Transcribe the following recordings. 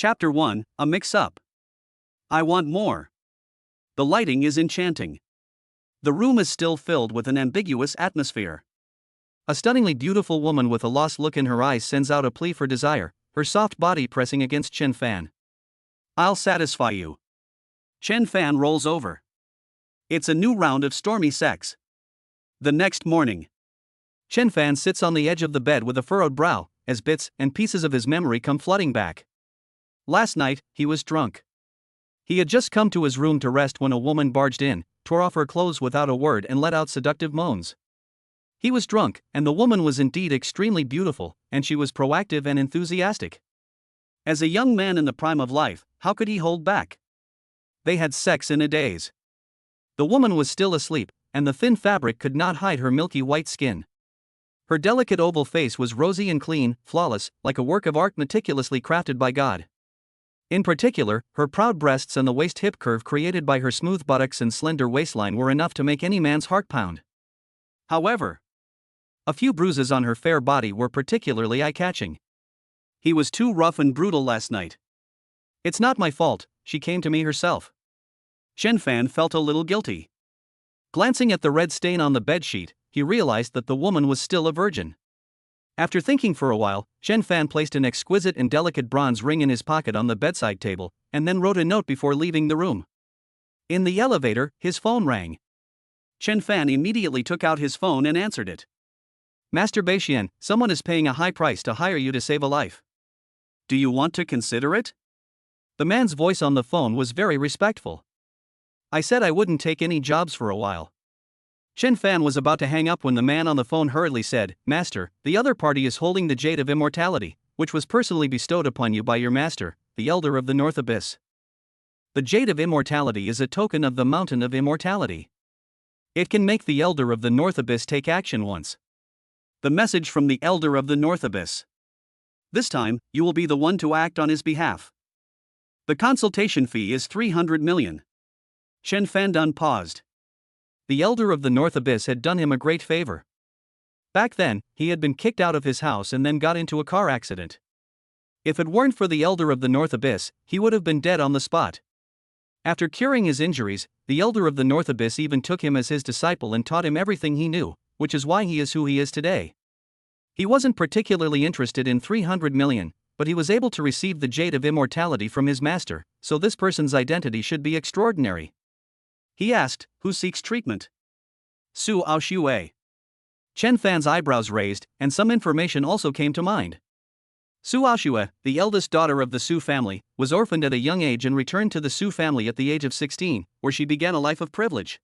Chapter 1, A Mix-Up. I want more. The lighting is enchanting. The room is still filled with an ambiguous atmosphere. A stunningly beautiful woman with a lost look in her eyes sends out a plea for desire, her soft body pressing against Chen Fan. I'll satisfy you. Chen Fan rolls over. It's a new round of stormy sex. The next morning, Chen Fan sits on the edge of the bed with a furrowed brow, as bits and pieces of his memory come flooding back. Last night, he was drunk. He had just come to his room to rest when a woman barged in, tore off her clothes without a word and let out seductive moans. He was drunk, and the woman was indeed extremely beautiful, and she was proactive and enthusiastic. As a young man in the prime of life, how could he hold back? They had sex in a daze. The woman was still asleep, and the thin fabric could not hide her milky white skin. Her delicate oval face was rosy and clean, flawless, like a work of art meticulously crafted by God. In particular, her proud breasts and the waist-hip curve created by her smooth buttocks and slender waistline were enough to make any man's heart pound. However, a few bruises on her fair body were particularly eye-catching. He was too rough and brutal last night. It's not my fault, she came to me herself. Chen Fan felt a little guilty. Glancing at the red stain on the bedsheet, he realized that the woman was still a virgin. After thinking for a while, Chen Fan placed an exquisite and delicate bronze ring in his pocket on the bedside table, and then wrote a note before leaving the room. In the elevator, his phone rang. Chen Fan immediately took out his phone and answered it. Master Beixian, someone is paying a high price to hire you to save a life. Do you want to consider it? The man's voice on the phone was very respectful. I said I wouldn't take any jobs for a while. Chen Fan was about to hang up when the man on the phone hurriedly said, Master, the other party is holding the jade of immortality, which was personally bestowed upon you by your master, the Elder of the North Abyss. The jade of immortality is a token of the mountain of immortality. It can make the Elder of the North Abyss take action once. The message from the Elder of the North Abyss. This time, you will be the one to act on his behalf. The consultation fee is 300 million. Chen Fan paused. The Elder of the North Abyss had done him a great favor. Back then, he had been kicked out of his house and then got into a car accident. If it weren't for the Elder of the North Abyss, he would have been dead on the spot. After curing his injuries, the Elder of the North Abyss even took him as his disciple and taught him everything he knew, which is why he is who he is today. He wasn't particularly interested in 300 million, but he was able to receive the jade of immortality from his master, so this person's identity should be extraordinary. He asked, who seeks treatment? Su Aoxue. Chen Fan's eyebrows raised, and some information also came to mind. Su Aoxue, the eldest daughter of the Su family, was orphaned at a young age and returned to the Su family at the age of 16, where she began a life of privilege.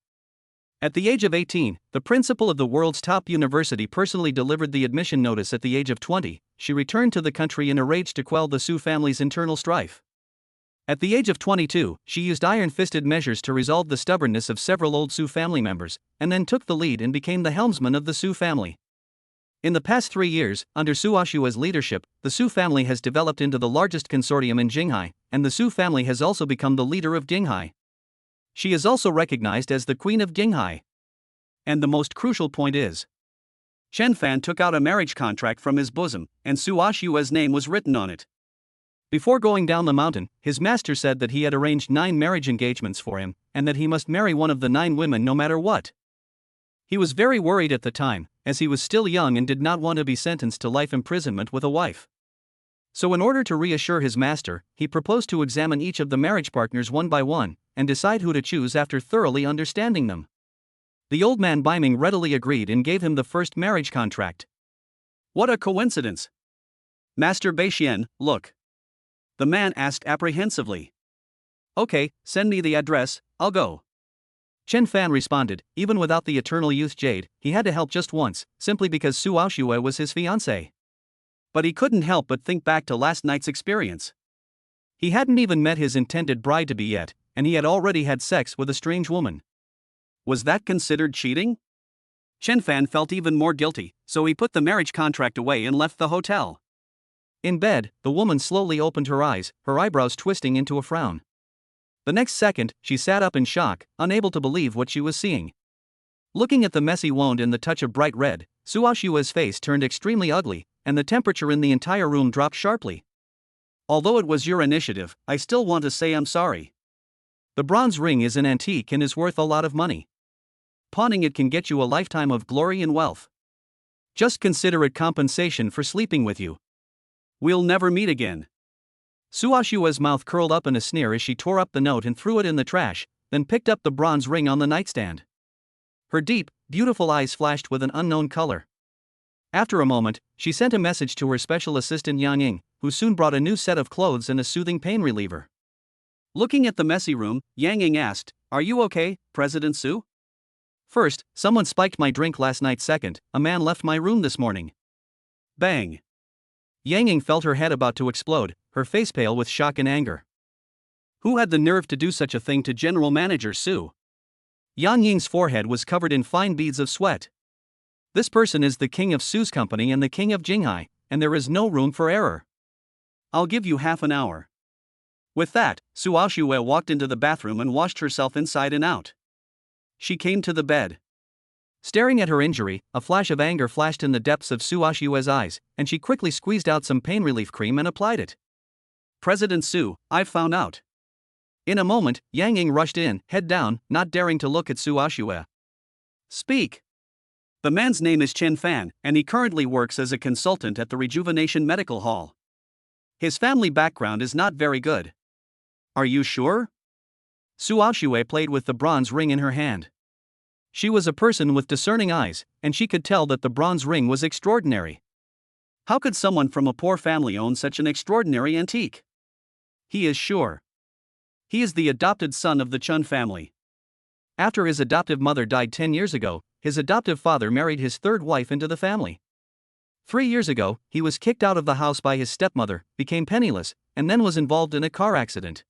At the age of 18, the principal of the world's top university personally delivered the admission notice. At the age of 20, she returned to the country in a rage to quell the Su family's internal strife. At the age of 22, she used iron-fisted measures to resolve the stubbornness of several old Su family members, and then took the lead and became the helmsman of the Su family. In the past 3 years, under Su Aoxue's leadership, the Su family has developed into the largest consortium in Jinghai, and the Su family has also become the leader of Jinghai. She is also recognized as the Queen of Jinghai. And the most crucial point is, Chen Fan took out a marriage contract from his bosom, and Su Aoxue's name was written on it. Before going down the mountain, his master said that he had arranged 9 marriage engagements for him, and that he must marry one of the 9 women no matter what. He was very worried at the time, as he was still young and did not want to be sentenced to life imprisonment with a wife. So in order to reassure his master, he proposed to examine each of the marriage partners one by one, and decide who to choose after thoroughly understanding them. The old man Beiming readily agreed and gave him the first marriage contract. What a coincidence! Master Beixian, look. The man asked apprehensively. Okay, send me the address, I'll go. Chen Fan responded, even without the eternal youth jade, he had to help just once, simply because Su Aoxue was his fiancée. But he couldn't help but think back to last night's experience. He hadn't even met his intended bride-to-be yet, and he had already had sex with a strange woman. Was that considered cheating? Chen Fan felt even more guilty, so he put the marriage contract away and left the hotel. In bed, the woman slowly opened her eyes, her eyebrows twisting into a frown. The next second, she sat up in shock, unable to believe what she was seeing. Looking at the messy wound and the touch of bright red, Su Aoxue's face turned extremely ugly, and the temperature in the entire room dropped sharply. Although it was your initiative, I still want to say I'm sorry. The bronze ring is an antique and is worth a lot of money. Pawning it can get you a lifetime of glory and wealth. Just consider it compensation for sleeping with you. We'll never meet again. Su Aoxue's mouth curled up in a sneer as she tore up the note and threw it in the trash, then picked up the bronze ring on the nightstand. Her deep, beautiful eyes flashed with an unknown color. After a moment, she sent a message to her special assistant Yang Ying, who soon brought a new set of clothes and a soothing pain reliever. Looking at the messy room, Yang Ying asked, "Are you okay, President Su?" "First, someone spiked my drink last night. Second, a man left my room this morning." Bang! Yang Ying felt her head about to explode, her face pale with shock and anger. Who had the nerve to do such a thing to General Manager Su? Yang Ying's forehead was covered in fine beads of sweat. This person is the king of Su's company and the king of Jinghai, and there is no room for error. I'll give you half an hour. With that, Su Aoxue walked into the bathroom and washed herself inside and out. She came to the bed. Staring at her injury, a flash of anger flashed in the depths of Su Aoxue's eyes, and she quickly squeezed out some pain relief cream and applied it. "President Su, I've found out." In a moment, Yang Ying rushed in, head down, not daring to look at Su Aoxue. "Speak." "The man's name is Chen Fan, and he currently works as a consultant at the Rejuvenation Medical Hall. His family background is not very good." "Are you sure?" Su Aoxue played with the bronze ring in her hand. She was a person with discerning eyes, and she could tell that the bronze ring was extraordinary. How could someone from a poor family own such an extraordinary antique? He is sure. He is the adopted son of the Chun family. After his adoptive mother died 10 years ago, his adoptive father married his third wife into the family. 3 years ago, he was kicked out of the house by his stepmother, became penniless, and then was involved in a car accident.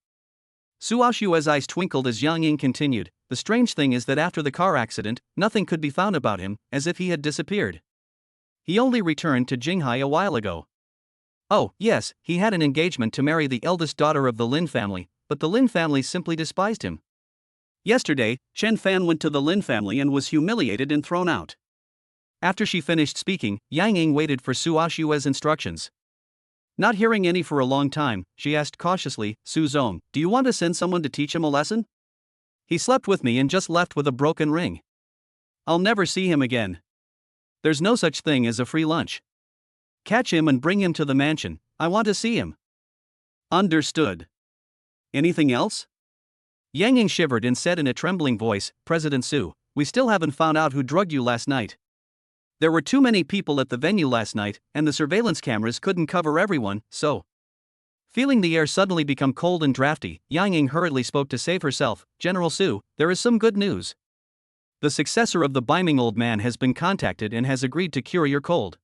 Su Aoxue's eyes twinkled as Yang Ying continued, "The strange thing is that after the car accident, nothing could be found about him, as if he had disappeared. He only returned to Jinghai a while ago. Oh, yes, he had an engagement to marry the eldest daughter of the Lin family, but the Lin family simply despised him. Yesterday, Chen Fan went to the Lin family and was humiliated and thrown out." After she finished speaking, Yang Ying waited for Su Aoxue's instructions. Not hearing any for a long time, she asked cautiously, "Su Zong, do you want to send someone to teach him a lesson? He slept with me and just left with a broken ring. I'll never see him again. There's no such thing as a free lunch. Catch him and bring him to the mansion, I want to see him." "Understood. Anything else?" Yang Ying shivered and said in a trembling voice, "President Su, we still haven't found out who drugged you last night. There were too many people at the venue last night, and the surveillance cameras couldn't cover everyone, so." Feeling the air suddenly become cold and drafty, Yang Ying hurriedly spoke to save herself, "General Su, there is some good news. The successor of the Beiming old man has been contacted and has agreed to cure your cold.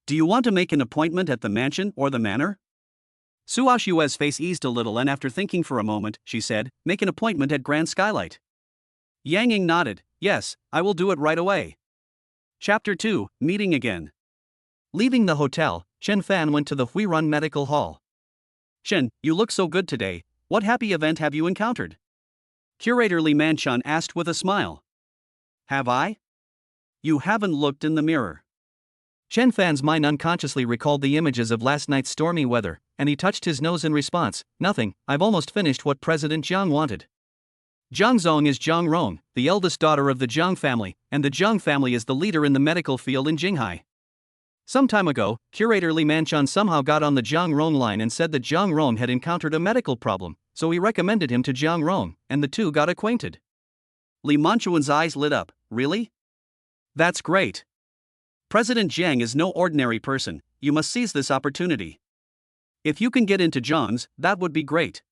Do you want to make an appointment at the mansion or the manor?" Su Aoxue's face eased a little, and after thinking for a moment, she said, "Make an appointment at Grand Skylight." Yang Ying nodded, "Yes, I will do it right away." Chapter 2, Meeting Again. Leaving the hotel, Chen Fan went to the Huirun Medical Hall. "Chen, you look so good today. What happy event have you encountered?" Curator Li Manchun asked with a smile. "Have I? You haven't looked in the mirror." Chen Fan's mind unconsciously recalled the images of last night's stormy weather, and he touched his nose in response. "Nothing, I've almost finished what President Jiang wanted. Jiang Zong is Jiang Rong, the eldest daughter of the Jiang family, and the Jiang family is the leader in the medical field in Jinghai. Some time ago, Curator Li Manchun somehow got on the Jiang Rong line and said that Jiang Rong had encountered a medical problem, so he recommended him to Jiang Rong, and the two got acquainted." Li Manchun's eyes lit up. "Really? That's great. President Jiang is no ordinary person, you must seize this opportunity. If you can get into Jiang's, that would be great."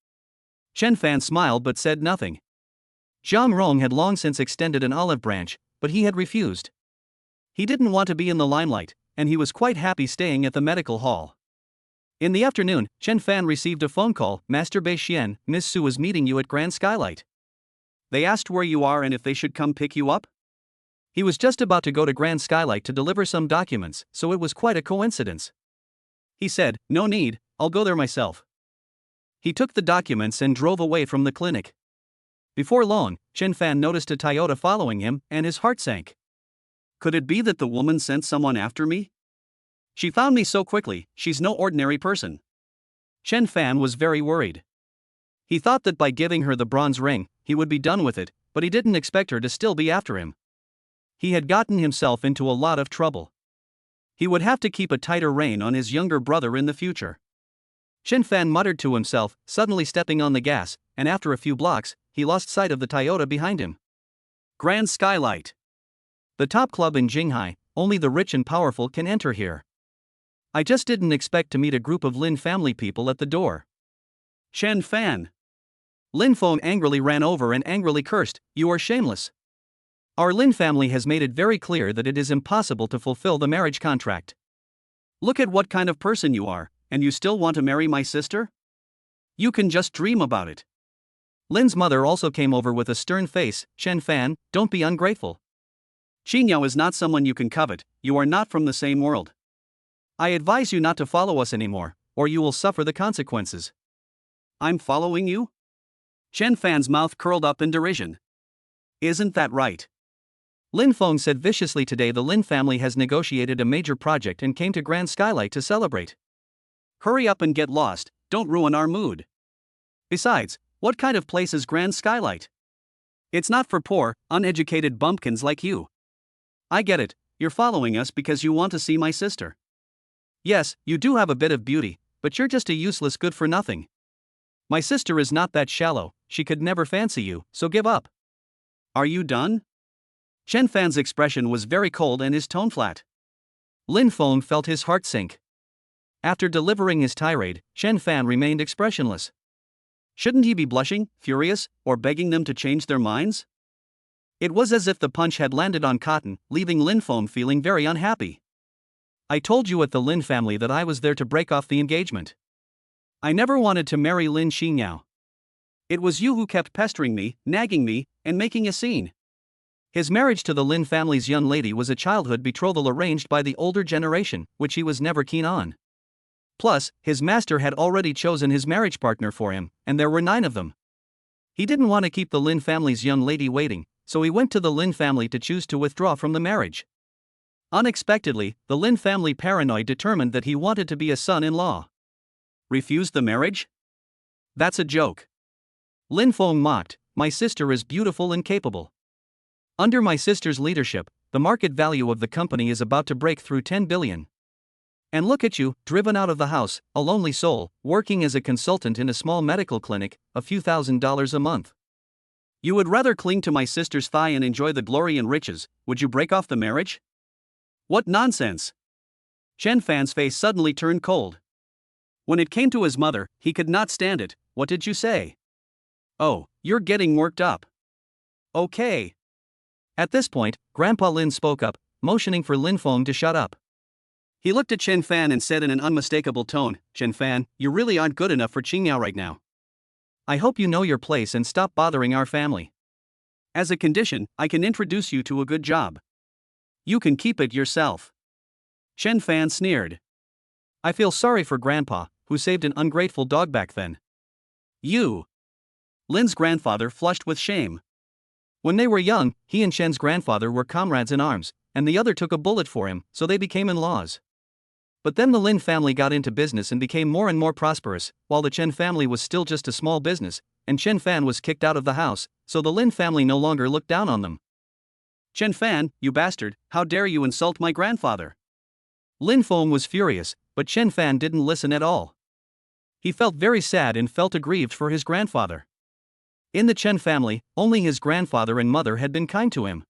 Chen Fan smiled but said nothing. Jiang Rong had long since extended an olive branch, but he had refused. He didn't want to be in the limelight, and he was quite happy staying at the medical hall. In the afternoon, Chen Fan received a phone call. "Master Bei Xian, Miss Su is meeting you at Grand Skylight. They asked where you are and if they should come pick you up." He was just about to go to Grand Skylight to deliver some documents, so it was quite a coincidence. He said, "No need, I'll go there myself." He took the documents and drove away from the clinic. Before long, Chen Fan noticed a Toyota following him, and his heart sank. Could it be that the woman sent someone after me? She found me so quickly, she's no ordinary person. Chen Fan was very worried. He thought that by giving her the bronze ring, he would be done with it, but he didn't expect her to still be after him. He had gotten himself into a lot of trouble. He would have to keep a tighter rein on his younger brother in the future. Chen Fan muttered to himself, suddenly stepping on the gas, and after a few blocks, he lost sight of the Toyota behind him. Grand Skylight. The top club in Jinghai, only the rich and powerful can enter here. I just didn't expect to meet a group of Lin family people at the door. Chen Fan. Lin Feng angrily ran over and angrily cursed, "You are shameless. Our Lin family has made it very clear that it is impossible to fulfill the marriage contract. Look at what kind of person you are, and you still want to marry my sister? You can just dream about it." Lin's mother also came over with a stern face. "Chen Fan, don't be ungrateful. Qingyao is not someone you can covet, you are not from the same world. I advise you not to follow us anymore, or you will suffer the consequences." "I'm following you?" Chen Fan's mouth curled up in derision. "Isn't that right?" Lin Feng said viciously, "Today the Lin family has negotiated a major project and came to Grand Skylight to celebrate. Hurry up and get lost, don't ruin our mood. Besides, what kind of place is Grand Skylight? It's not for poor, uneducated bumpkins like you. I get it, you're following us because you want to see my sister. Yes, you do have a bit of beauty, but you're just a useless good-for-nothing. My sister is not that shallow, she could never fancy you, so give up." "Are you done?" Chen Fan's expression was very cold and his tone flat. Lin Feng felt his heart sink. After delivering his tirade, Chen Fan remained expressionless. Shouldn't he be blushing, furious, or begging them to change their minds? It was as if the punch had landed on cotton, leaving Lin Feng feeling very unhappy. "I told you at the Lin family that I was there to break off the engagement. I never wanted to marry Lin Xingyao. It was you who kept pestering me, nagging me, and making a scene." His marriage to the Lin family's young lady was a childhood betrothal arranged by the older generation, which he was never keen on. Plus, his master had already chosen his marriage partner for him, and there were 9 of them. He didn't want to keep the Lin family's young lady waiting, so he went to the Lin family to choose to withdraw from the marriage. Unexpectedly, the Lin family, paranoid, determined that he wanted to be a son-in-law. Refused the marriage? That's a joke. Lin Feng mocked, "My sister is beautiful and capable. Under my sister's leadership, the market value of the company is about to break through 10 billion. And look at you, driven out of the house, a lonely soul, working as a consultant in a small medical clinic, a few $1,000s a month. You would rather cling to my sister's thigh and enjoy the glory and riches, would you break off the marriage? What nonsense!" Chen Fan's face suddenly turned cold. When it came to his mother, he could not stand it. "What did you say?" "Oh, you're getting worked up. Okay." At this point, Grandpa Lin spoke up, motioning for Lin Feng to shut up. He looked at Chen Fan and said in an unmistakable tone, "Chen Fan, you really aren't good enough for Qingyao right now. I hope you know your place and stop bothering our family. As a condition, I can introduce you to a good job. You can keep it yourself." Chen Fan sneered. "I feel sorry for Grandpa, who saved an ungrateful dog back then." "You." Lin's grandfather flushed with shame. When they were young, he and Chen's grandfather were comrades in arms, and the other took a bullet for him, so they became in-laws. But then the Lin family got into business and became more and more prosperous, while the Chen family was still just a small business, and Chen Fan was kicked out of the house, so the Lin family no longer looked down on them. "Chen Fan, you bastard, how dare you insult my grandfather?" Lin Feng was furious, but Chen Fan didn't listen at all. He felt very sad and felt aggrieved for his grandfather. In the Chen family, only his grandfather and mother had been kind to him.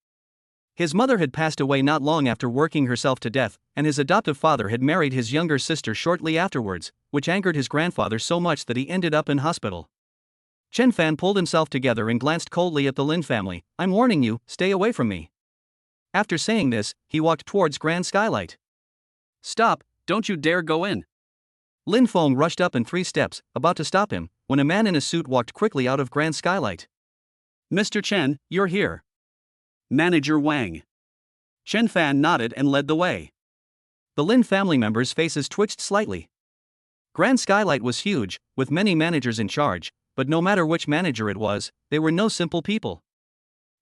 His mother had passed away not long after working herself to death, and his adoptive father had married his younger sister shortly afterwards, which angered his grandfather so much that he ended up in hospital. Chen Fan pulled himself together and glanced coldly at the Lin family. "I'm warning you, stay away from me." After saying this, he walked towards Grand Skylight. "Stop, don't you dare go in." Lin Feng rushed up in 3 steps, about to stop him, when a man in a suit walked quickly out of Grand Skylight. "Mr. Chen, you're here." "Manager Wang." Chen Fan nodded and led the way. The Lin family members' faces twitched slightly. Grand Skylight was huge, with many managers in charge, but no matter which manager it was, they were no simple people.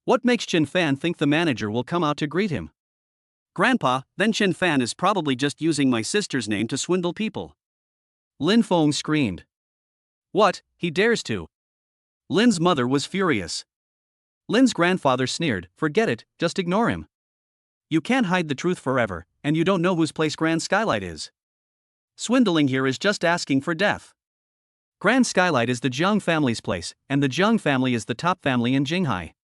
What makes Chen Fan think the manager will come out to greet him? "Grandpa, then Chen Fan is probably just using my sister's name to swindle people." Lin Feng screamed. What, he dares to? Lin's mother was furious. Lin's grandfather sneered, forget it, just ignore him. You can't hide the truth forever, and you don't know whose place Grand Skylight is. Swindling here is just asking for death. Grand Skylight is the Jiang family's place, and the Jiang family is the top family in Jinghai.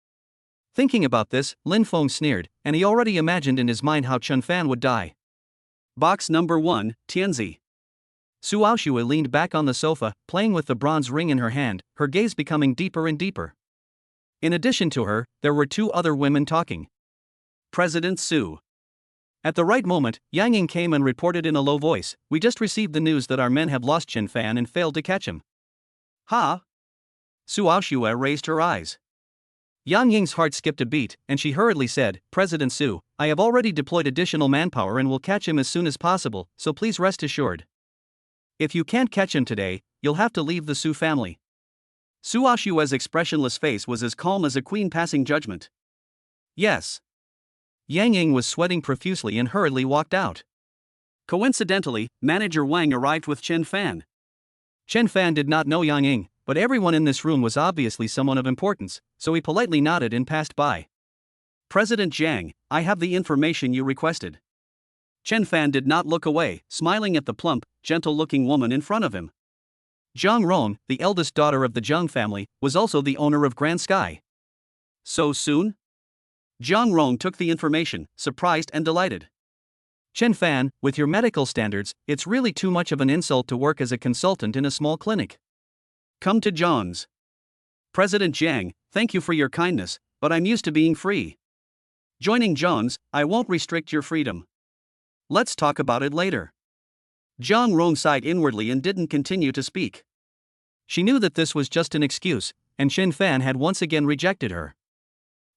Thinking about this, Lin Feng sneered, and he already imagined in his mind how Chen Fan would die. Box number 1, Tianzi. Su Aoxue leaned back on the sofa, playing with the bronze ring in her hand, her gaze becoming deeper and deeper. In addition to her, there were two other women talking. President Su. At the right moment, Yang Ying came and reported in a low voice, we just received the news that our men have lost Chen Fan and failed to catch him. Ha? Su Aoxue raised her eyes. Yang Ying's heart skipped a beat, and she hurriedly said, President Su, I have already deployed additional manpower and will catch him as soon as possible, so please rest assured. If you can't catch him today, you'll have to leave the Su family. Su Aoxue's expressionless face was as calm as a queen passing judgment. Yes. Yang Ying was sweating profusely and hurriedly walked out. Coincidentally, Manager Wang arrived with Chen Fan. Chen Fan did not know Yang Ying, but everyone in this room was obviously someone of importance, so he politely nodded and passed by. President Jiang, I have the information you requested. Chen Fan did not look away, smiling at the plump, gentle-looking woman in front of him. Zhang Rong, the eldest daughter of the Jiang family, was also the owner of Grand Sky. So soon? Zhang Rong took the information, surprised and delighted. Chen Fan, with your medical standards, it's really too much of an insult to work as a consultant in a small clinic. Come to John's. President Jiang, thank you for your kindness, but I'm used to being free. Joining John's, I won't restrict your freedom. Let's talk about it later. Zhang Rong sighed inwardly and didn't continue to speak. She knew that this was just an excuse, and Chen Fan had once again rejected her.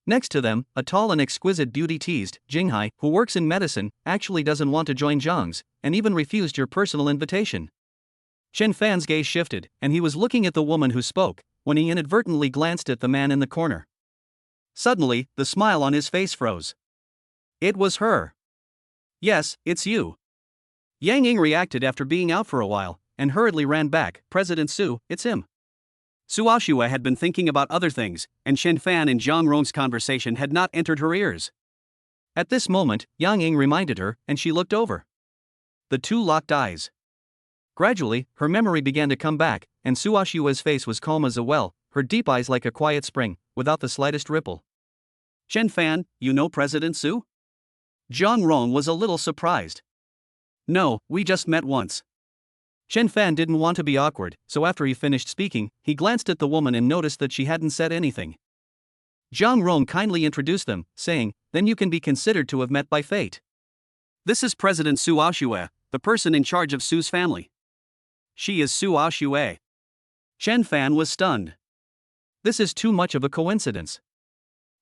Next to them, a tall and exquisite beauty teased, Jinghai, who works in medicine, actually doesn't want to join Zhang's, and even refused your personal invitation. Chen Fan's gaze shifted, and he was looking at the woman who spoke, when he inadvertently glanced at the man in the corner. Suddenly, the smile on his face froze. It was her. Yes, it's you. Yang Ying reacted after being out for a while, and hurriedly ran back, President Su, it's him. Su Aoxue had been thinking about other things, and Chen Fan and Zhang Rong's conversation had not entered her ears. At this moment, Yang Ying reminded her, and she looked over. The two locked eyes. Gradually, her memory began to come back, and Su Aoxue's face was calm as a well, her deep eyes like a quiet spring, without the slightest ripple. Chen Fan, you know President Su? Zhang Rong was a little surprised. No, we just met once. Chen Fan didn't want to be awkward, so after he finished speaking, he glanced at the woman and noticed that she hadn't said anything. Zhang Rong kindly introduced them, saying, then you can be considered to have met by fate. This is President Su Aoxue, the person in charge of Su's family. She is Su Aoxue. Chen Fan was stunned. This is too much of a coincidence.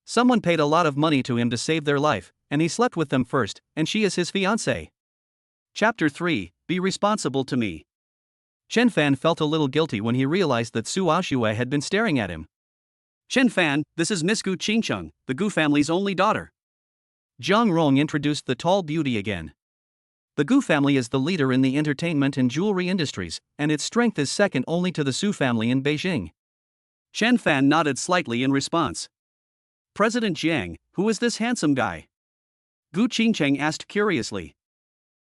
Someone paid a lot of money to him to save their life, and he slept with them first, and she is his fiancée. Chapter 3, Be Responsible to Me. Chen Fan felt a little guilty when he realized that Su Aoxue had been staring at him. Chen Fan, this is Miss Gu Qingcheng, the Gu family's only daughter. Zhang Rong introduced the tall beauty again. The Gu family is the leader in the entertainment and jewelry industries, and its strength is second only to the Su family in Beijing. Chen Fan nodded slightly in response. President Jiang, who is this handsome guy? Gu Qingcheng asked curiously.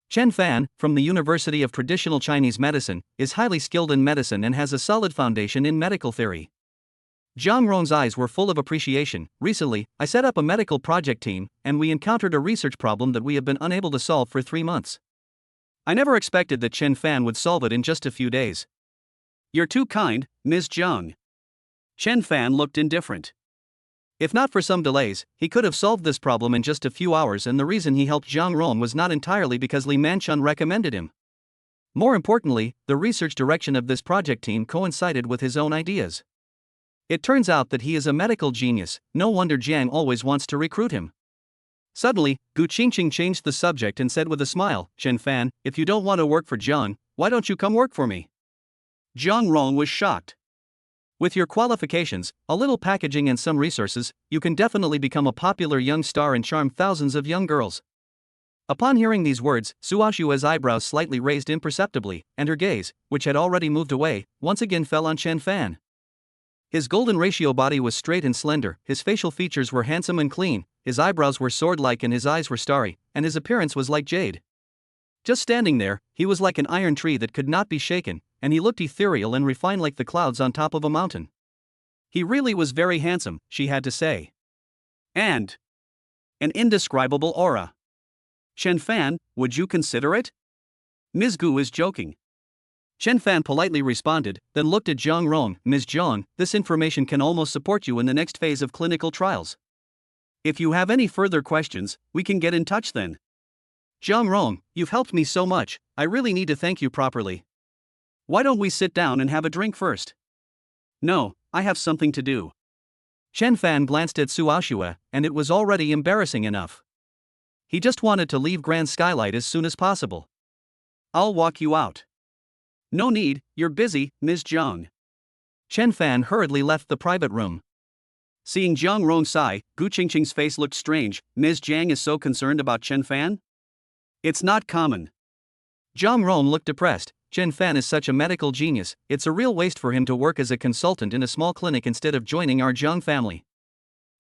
Chen Fan, from the University of Traditional Chinese Medicine, is highly skilled in medicine and has a solid foundation in medical theory. Zhang Rong's eyes were full of appreciation. Recently, I set up a medical project team, and we encountered a research problem that we have been unable to solve for 3 months. I never expected that Chen Fan would solve it in just a few days. You're too kind, Ms. Zhang. Chen Fan looked indifferent. If not for some delays, he could have solved this problem in just a few hours, and the reason he helped Zhang Rong was not entirely because Li Manchun recommended him. More importantly, the research direction of this project team coincided with his own ideas. It turns out that he is a medical genius, no wonder Jiang always wants to recruit him. Suddenly, Gu Qingqing changed the subject and said with a smile, Chen Fan, if you don't want to work for Zhang, why don't you come work for me? Zhang Rong was shocked. With your qualifications, a little packaging and some resources, you can definitely become a popular young star and charm thousands of young girls. Upon hearing these words, Su Aoxue's eyebrows slightly raised imperceptibly, and her gaze, which had already moved away, once again fell on Chen Fan. His golden ratio body was straight and slender, his facial features were handsome and clean, his eyebrows were sword-like and his eyes were starry, and his appearance was like jade. Just standing there, he was like an iron tree that could not be shaken, and he looked ethereal and refined like the clouds on top of a mountain. He really was very handsome, she had to say. And an indescribable aura. Chen Fan, would you consider it? Ms. Gu is joking. Chen Fan politely responded, then looked at Zhang Rong. Ms. Zhang, this information can almost support you in the next phase of clinical trials. If you have any further questions, we can get in touch then. Zhang Rong, you've helped me so much, I really need to thank you properly. Why don't we sit down and have a drink first? No, I have something to do. Chen Fan glanced at Su Aoxue, and it was already embarrassing enough. He just wanted to leave Grand Skylight as soon as possible. I'll walk you out. No need, you're busy, Ms. Zhang. Chen Fan hurriedly left the private room. Seeing Zhang Rong sigh, Gu Qingqing's face looked strange. Ms. Zhang is so concerned about Chen Fan? It's not common. Zhang Rong looked depressed. Chen Fan is such a medical genius, it's a real waste for him to work as a consultant in a small clinic instead of joining our Zhang family.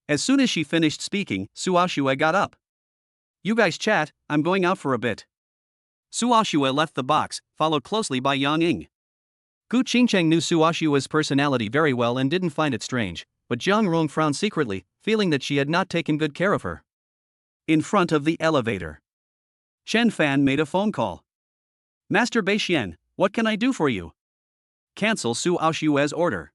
As soon as she finished speaking, Su Aoxue got up. You guys chat, I'm going out for a bit. Su Aoxue left the box, followed closely by Yang Ying. Gu Qingcheng knew Su Aoxue's personality very well and didn't find it strange, but Zhang Rong frowned secretly, feeling that she had not taken good care of her. In front of the elevator, Chen Fan made a phone call. Master Beixian, what can I do for you? Cancel Su Aoxue's order.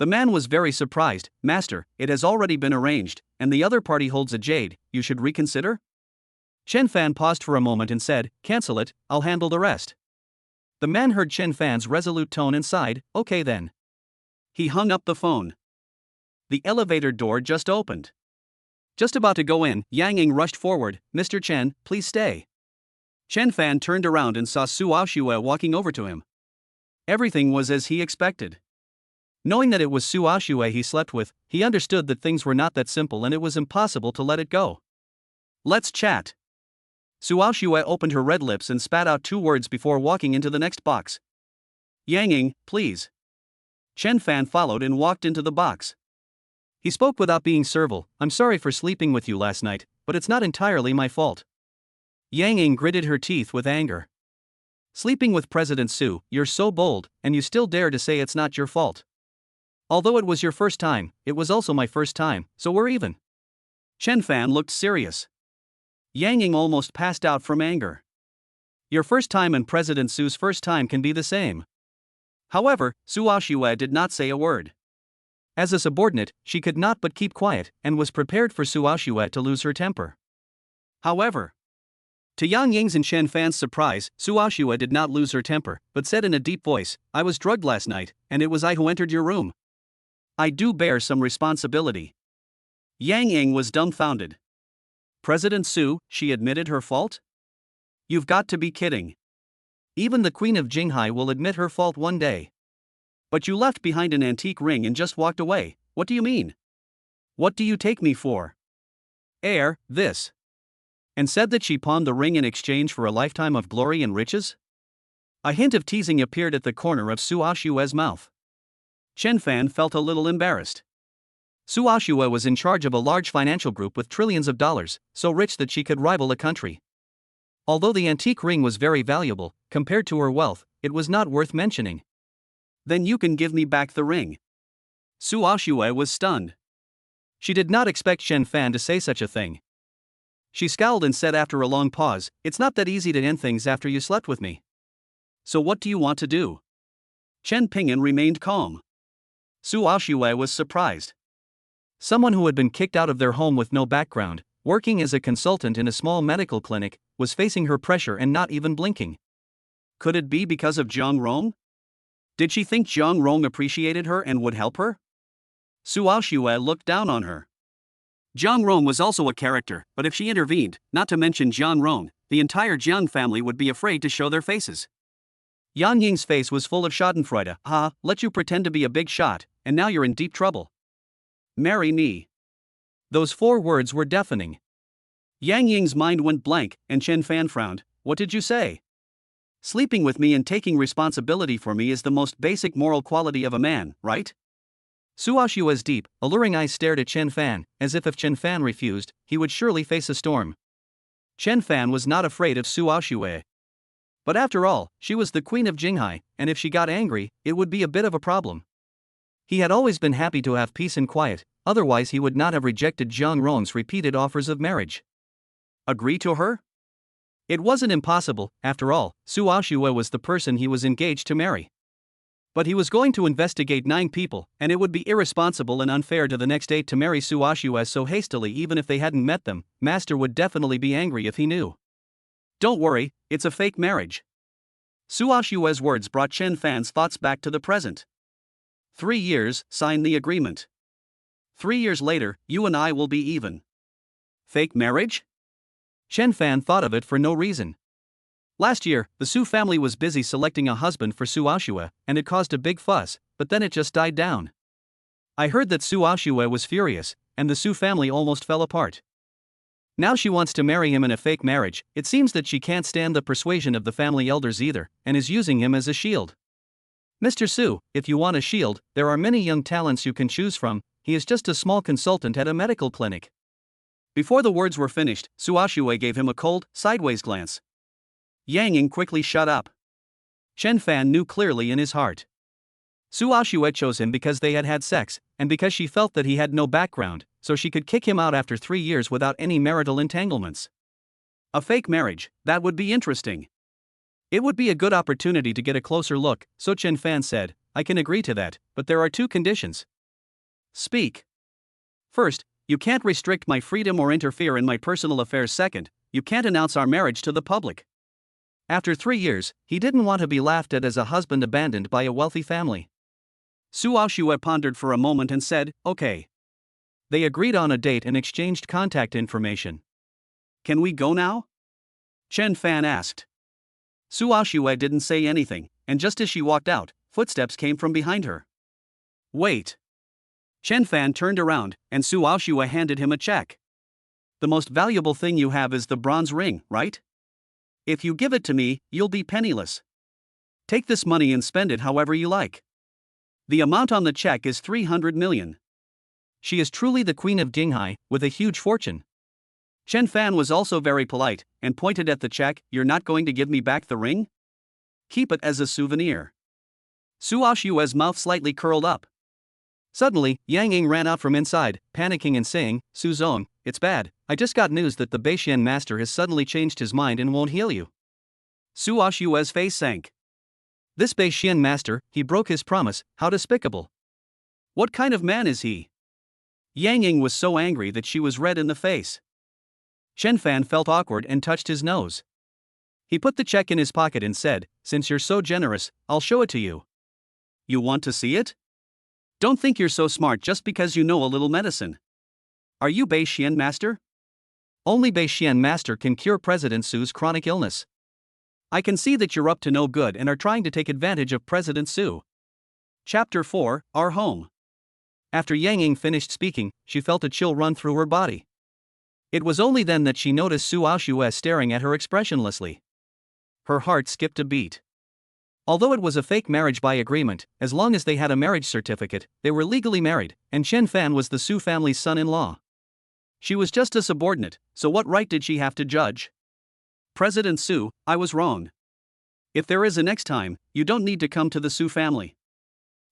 The man was very surprised. Master, it has already been arranged, and the other party holds a jade, you should reconsider? Chen Fan paused for a moment and said, cancel it, I'll handle the rest. The man heard Chen Fan's resolute tone and sighed, okay then. He hung up the phone. The elevator door just opened. Just about to go in, Yang Ying rushed forward. Mr. Chen, please stay. Chen Fan turned around and saw Su Aoxue walking over to him. Everything was as he expected. Knowing that it was Su Aoxue he slept with, he understood that things were not that simple and it was impossible to let it go. Let's chat. Su Aoxue opened her red lips and spat out 2 words before walking into the next box. Yang Ying, please. Chen Fan followed and walked into the box. He spoke without being servile. I'm sorry for sleeping with you last night, but it's not entirely my fault. Yang Ying gritted her teeth with anger. Sleeping with President Su, you're so bold, and you still dare to say it's not your fault. Although it was your first time, it was also my first time, so we're even. Chen Fan looked serious. Yang Ying almost passed out from anger. Your first time and President Su's first time can be the same. However, Su Aoxue did not say a word. As a subordinate, she could not but keep quiet, and was prepared for Su Aoxue to lose her temper. However, to Yang Ying's and Chen Fan's surprise, Su Aoxue did not lose her temper, but said in a deep voice, I was drugged last night, and it was I who entered your room. I do bear some responsibility. Yang Ying was dumbfounded. President Su, she admitted her fault? You've got to be kidding. Even the Queen of Jinghai will admit her fault one day. But you left behind an antique ring and just walked away, what do you mean? What do you take me for? This. And said that she pawned the ring in exchange for a lifetime of glory and riches? A hint of teasing appeared at the corner of Su Aoxue's mouth. Chen Fan felt a little embarrassed. Su Aoxue was in charge of a large financial group with trillions of dollars, so rich that she could rival a country. Although the antique ring was very valuable, compared to her wealth, it was not worth mentioning. Then you can give me back the ring. Su Aoxue was stunned. She did not expect Chen Fan to say such a thing. She scowled and said after a long pause, it's not that easy to end things after you slept with me. So what do you want to do? Chen Ping'an remained calm. Su Aoxue was surprised. Someone who had been kicked out of their home with no background, working as a consultant in a small medical clinic, was facing her pressure and not even blinking. Could it be because of Zhang Rong? Did she think Zhang Rong appreciated her and would help her? Su Aoxue looked down on her. Zhang Rong was also a character, but if she intervened, not to mention Zhang Rong, the entire Jiang family would be afraid to show their faces. Yang Ying's face was full of schadenfreude. Let you pretend to be a big shot, and now you're in deep trouble. Marry me. Those 4 words were deafening. Yang Ying's mind went blank, and Chen Fan frowned. What did you say? Sleeping with me and taking responsibility for me is the most basic moral quality of a man, right? Su Aoxue's deep, alluring eyes stared at Chen Fan, as if Chen Fan refused, he would surely face a storm. Chen Fan was not afraid of Su Aoxue. But after all, she was the queen of Jinghai, and if she got angry, it would be a bit of a problem. He had always been happy to have peace and quiet, otherwise he would not have rejected Jiang Rong's repeated offers of marriage. Agree to her? It wasn't impossible, after all, Su Aoxue was the person he was engaged to marry. But he was going to investigate 9 people, and it would be irresponsible and unfair to the next 8 to marry Su Aoxue so hastily even if they hadn't met them. Master would definitely be angry if he knew. Don't worry, it's a fake marriage. Su Aoxue's words brought Chen Fan's thoughts back to the present. 3 years, sign the agreement. 3 years later, you and I will be even. Fake marriage? Chen Fan thought of it for no reason. Last year, the Su family was busy selecting a husband for Su Aoxue, and it caused a big fuss, but then it just died down. I heard that Su Aoxue was furious, and the Su family almost fell apart. Now she wants to marry him in a fake marriage. It seems that she can't stand the persuasion of the family elders either, and is using him as a shield. Mr. Su, if you want a shield, there are many young talents you can choose from. He is just a small consultant at a medical clinic. Before the words were finished, Su Aoxue gave him a cold, sideways glance. Yang Ying quickly shut up. Chen Fan knew clearly in his heart. Su Aoxue chose him because they had had sex, and because she felt that he had no background, so she could kick him out after 3 years without any marital entanglements. A fake marriage, that would be interesting. It would be a good opportunity to get a closer look, so Chen Fan said, I can agree to that, but there are 2 conditions. Speak. First, you can't restrict my freedom or interfere in my personal affairs. Second, you can't announce our marriage to the public. After 3 years, he didn't want to be laughed at as a husband abandoned by a wealthy family. Su Aoxue pondered for a moment and said, okay. They agreed on a date and exchanged contact information. Can we go now? Chen Fan asked. Su Aoxue didn't say anything, and just as she walked out, footsteps came from behind her. Wait. Chen Fan turned around, and Su Aoxue handed him a check. The most valuable thing you have is the bronze ring, right? If you give it to me, you'll be penniless. Take this money and spend it however you like. The amount on the check is 300 million. She is truly the queen of Jinghai, with a huge fortune. Chen Fan was also very polite, and pointed at the check. You're not going to give me back the ring? Keep it as a souvenir. Su Aoxue's mouth slightly curled up. Suddenly, Yang Ying ran out from inside, panicking and saying, Su Zong, it's bad, I just got news that the Beixian master has suddenly changed his mind and won't heal you. Su Aoxue's face sank. This Beixian master, he broke his promise, how despicable. What kind of man is he? Yang Ying was so angry that she was red in the face. Chen Fan felt awkward and touched his nose. He put the check in his pocket and said, since you're so generous, I'll show it to you. You want to see it? Don't think you're so smart just because you know a little medicine. Are you Beixian master? Only Beixian master can cure President Su's chronic illness. I can see that you're up to no good and are trying to take advantage of President Su. Chapter 4, Our Home. After Yang Ying finished speaking, she felt a chill run through her body. It was only then that she noticed Su Aoxue staring at her expressionlessly. Her heart skipped a beat. Although it was a fake marriage by agreement, as long as they had a marriage certificate, they were legally married, and Chen Fan was the Su family's son-in-law. She was just a subordinate, so what right did she have to judge? President Su, I was wrong. If there is a next time, you don't need to come to the Su family.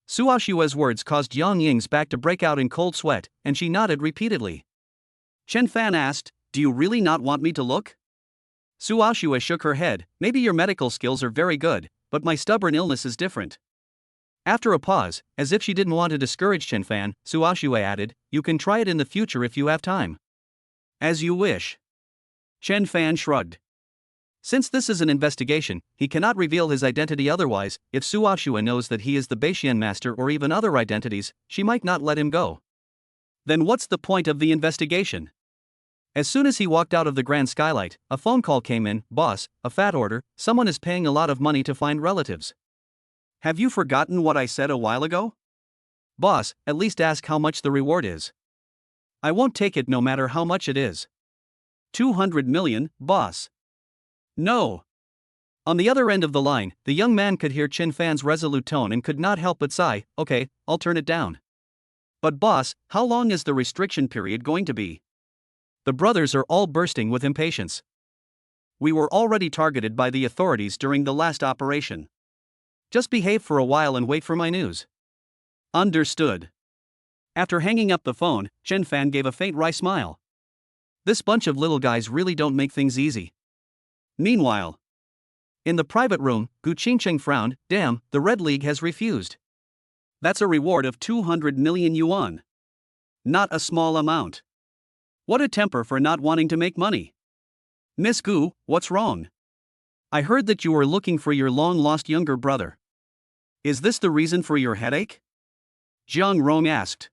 Su Aoxue's words caused Yang Ying's back to break out in cold sweat, and she nodded repeatedly. Chen Fan asked, do you really not want me to look? Su Aoxue shook her head, maybe your medical skills are very good, but my stubborn illness is different. After a pause, as if she didn't want to discourage Chen Fan, Su Aoxue added, you can try it in the future if you have time. As you wish. Chen Fan shrugged. Since this is an investigation, he cannot reveal his identity otherwise. If Su Aoxue knows that he is the Beixian master or even other identities, she might not let him go. Then what's the point of the investigation? As soon as he walked out of the Grand Skylight, a phone call came in. Boss, a fat order, someone is paying a lot of money to find relatives. Have you forgotten what I said a while ago? Boss, at least ask how much the reward is. I won't take it no matter how much it is. 200 million, boss. No. On the other end of the line, the young man could hear Chen Fan's resolute tone and could not help but sigh. Okay, I'll turn it down. But boss, how long is the restriction period going to be? The brothers are all bursting with impatience. We were already targeted by the authorities during the last operation. Just behave for a while and wait for my news. Understood. After hanging up the phone, Chen Fan gave a faint wry smile. This bunch of little guys really don't make things easy. Meanwhile, in the private room, Gu Qingcheng frowned. Damn, the Red League has refused. That's a reward of 200 million yuan. Not a small amount. What a temper for not wanting to make money. Miss Gu, what's wrong? I heard that you were looking for your long-lost younger brother. Is this the reason for your headache? Jiang Rong asked.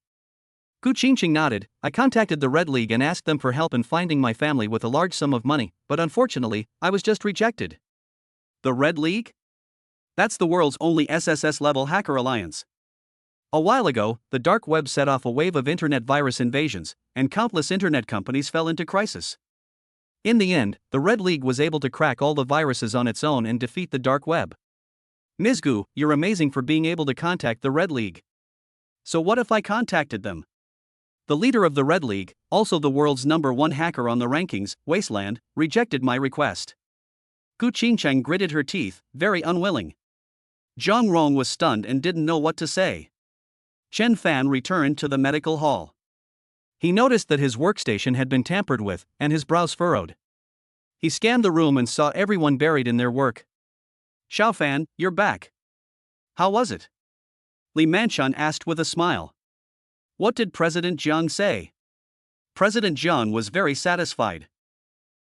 Gu Qingcheng nodded. I contacted the Red League and asked them for help in finding my family with a large sum of money, but unfortunately, I was just rejected. The Red League? That's the world's only SSS-level hacker alliance. A while ago, the dark web set off a wave of internet virus invasions, and countless internet companies fell into crisis. In the end, the Red League was able to crack all the viruses on its own and defeat the dark web. Ms. Gu, you're amazing for being able to contact the Red League. So what if I contacted them? The leader of the Red League, also the world's #1 hacker on the rankings, Wasteland, rejected my request. Gu Qingcheng gritted her teeth, very unwilling. Zhang Rong was stunned and didn't know what to say. Chen Fan returned to the medical hall. He noticed that his workstation had been tampered with, and his brows furrowed. He scanned the room and saw everyone buried in their work. Xiao Fan, you're back. How was it? Li Manchun asked with a smile. What did President Jiang say? President Jiang was very satisfied.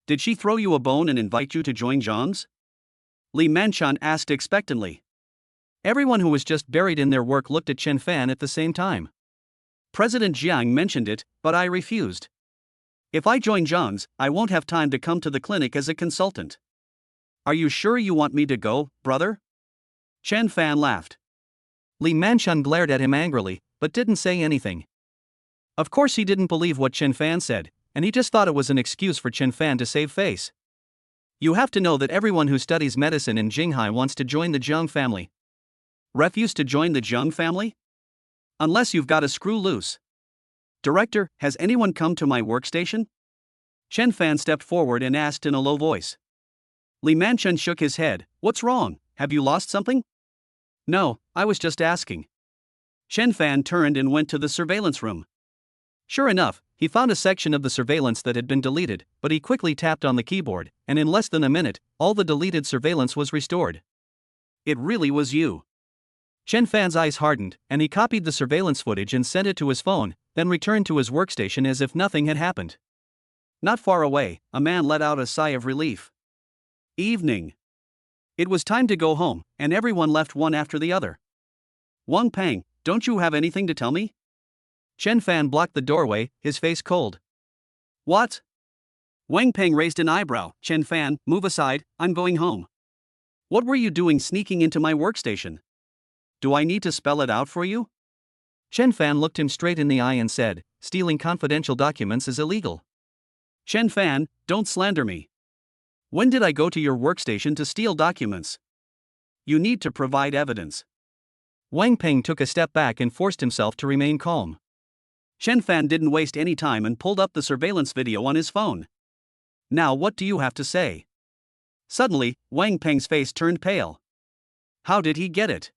Did she throw you a bone and invite you to join Zhang's? Li Manchun asked expectantly. Everyone who was just buried in their work looked at Chen Fan at the same time. President Jiang mentioned it, but I refused. If I join Zhang's, I won't have time to come to the clinic as a consultant. Are you sure you want me to go, brother? Chen Fan laughed. Li Manchun glared at him angrily, but didn't say anything. Of course he didn't believe what Chen Fan said, and he just thought it was an excuse for Chen Fan to save face. You have to know that everyone who studies medicine in Jinghai wants to join the Jiang family. Refuse to join the Jiang family? Unless you've got a screw loose. Director, has anyone come to my workstation? Chen Fan stepped forward and asked in a low voice. Li Manchun shook his head. What's wrong? Have you lost something? No, I was just asking. Chen Fan turned and went to the surveillance room. Sure enough, he found a section of the surveillance that had been deleted, but he quickly tapped on the keyboard, and in less than a minute, all the deleted surveillance was restored. It really was you. Chen Fan's eyes hardened, and he copied the surveillance footage and sent it to his phone, then returned to his workstation as if nothing had happened. Not far away, a man let out a sigh of relief. Evening. It was time to go home, and everyone left one after the other. Wang Peng, don't you have anything to tell me? Chen Fan blocked the doorway, his face cold. What? Wang Peng raised an eyebrow. Chen Fan, move aside, I'm going home. What were you doing sneaking into my workstation? Do I need to spell it out for you? Chen Fan looked him straight in the eye and said, stealing confidential documents is illegal. Chen Fan, don't slander me. When did I go to your workstation to steal documents? You need to provide evidence. Wang Peng took a step back and forced himself to remain calm. Chen Fan didn't waste any time and pulled up the surveillance video on his phone. Now what do you have to say? Suddenly, Wang Peng's face turned pale. How did he get it?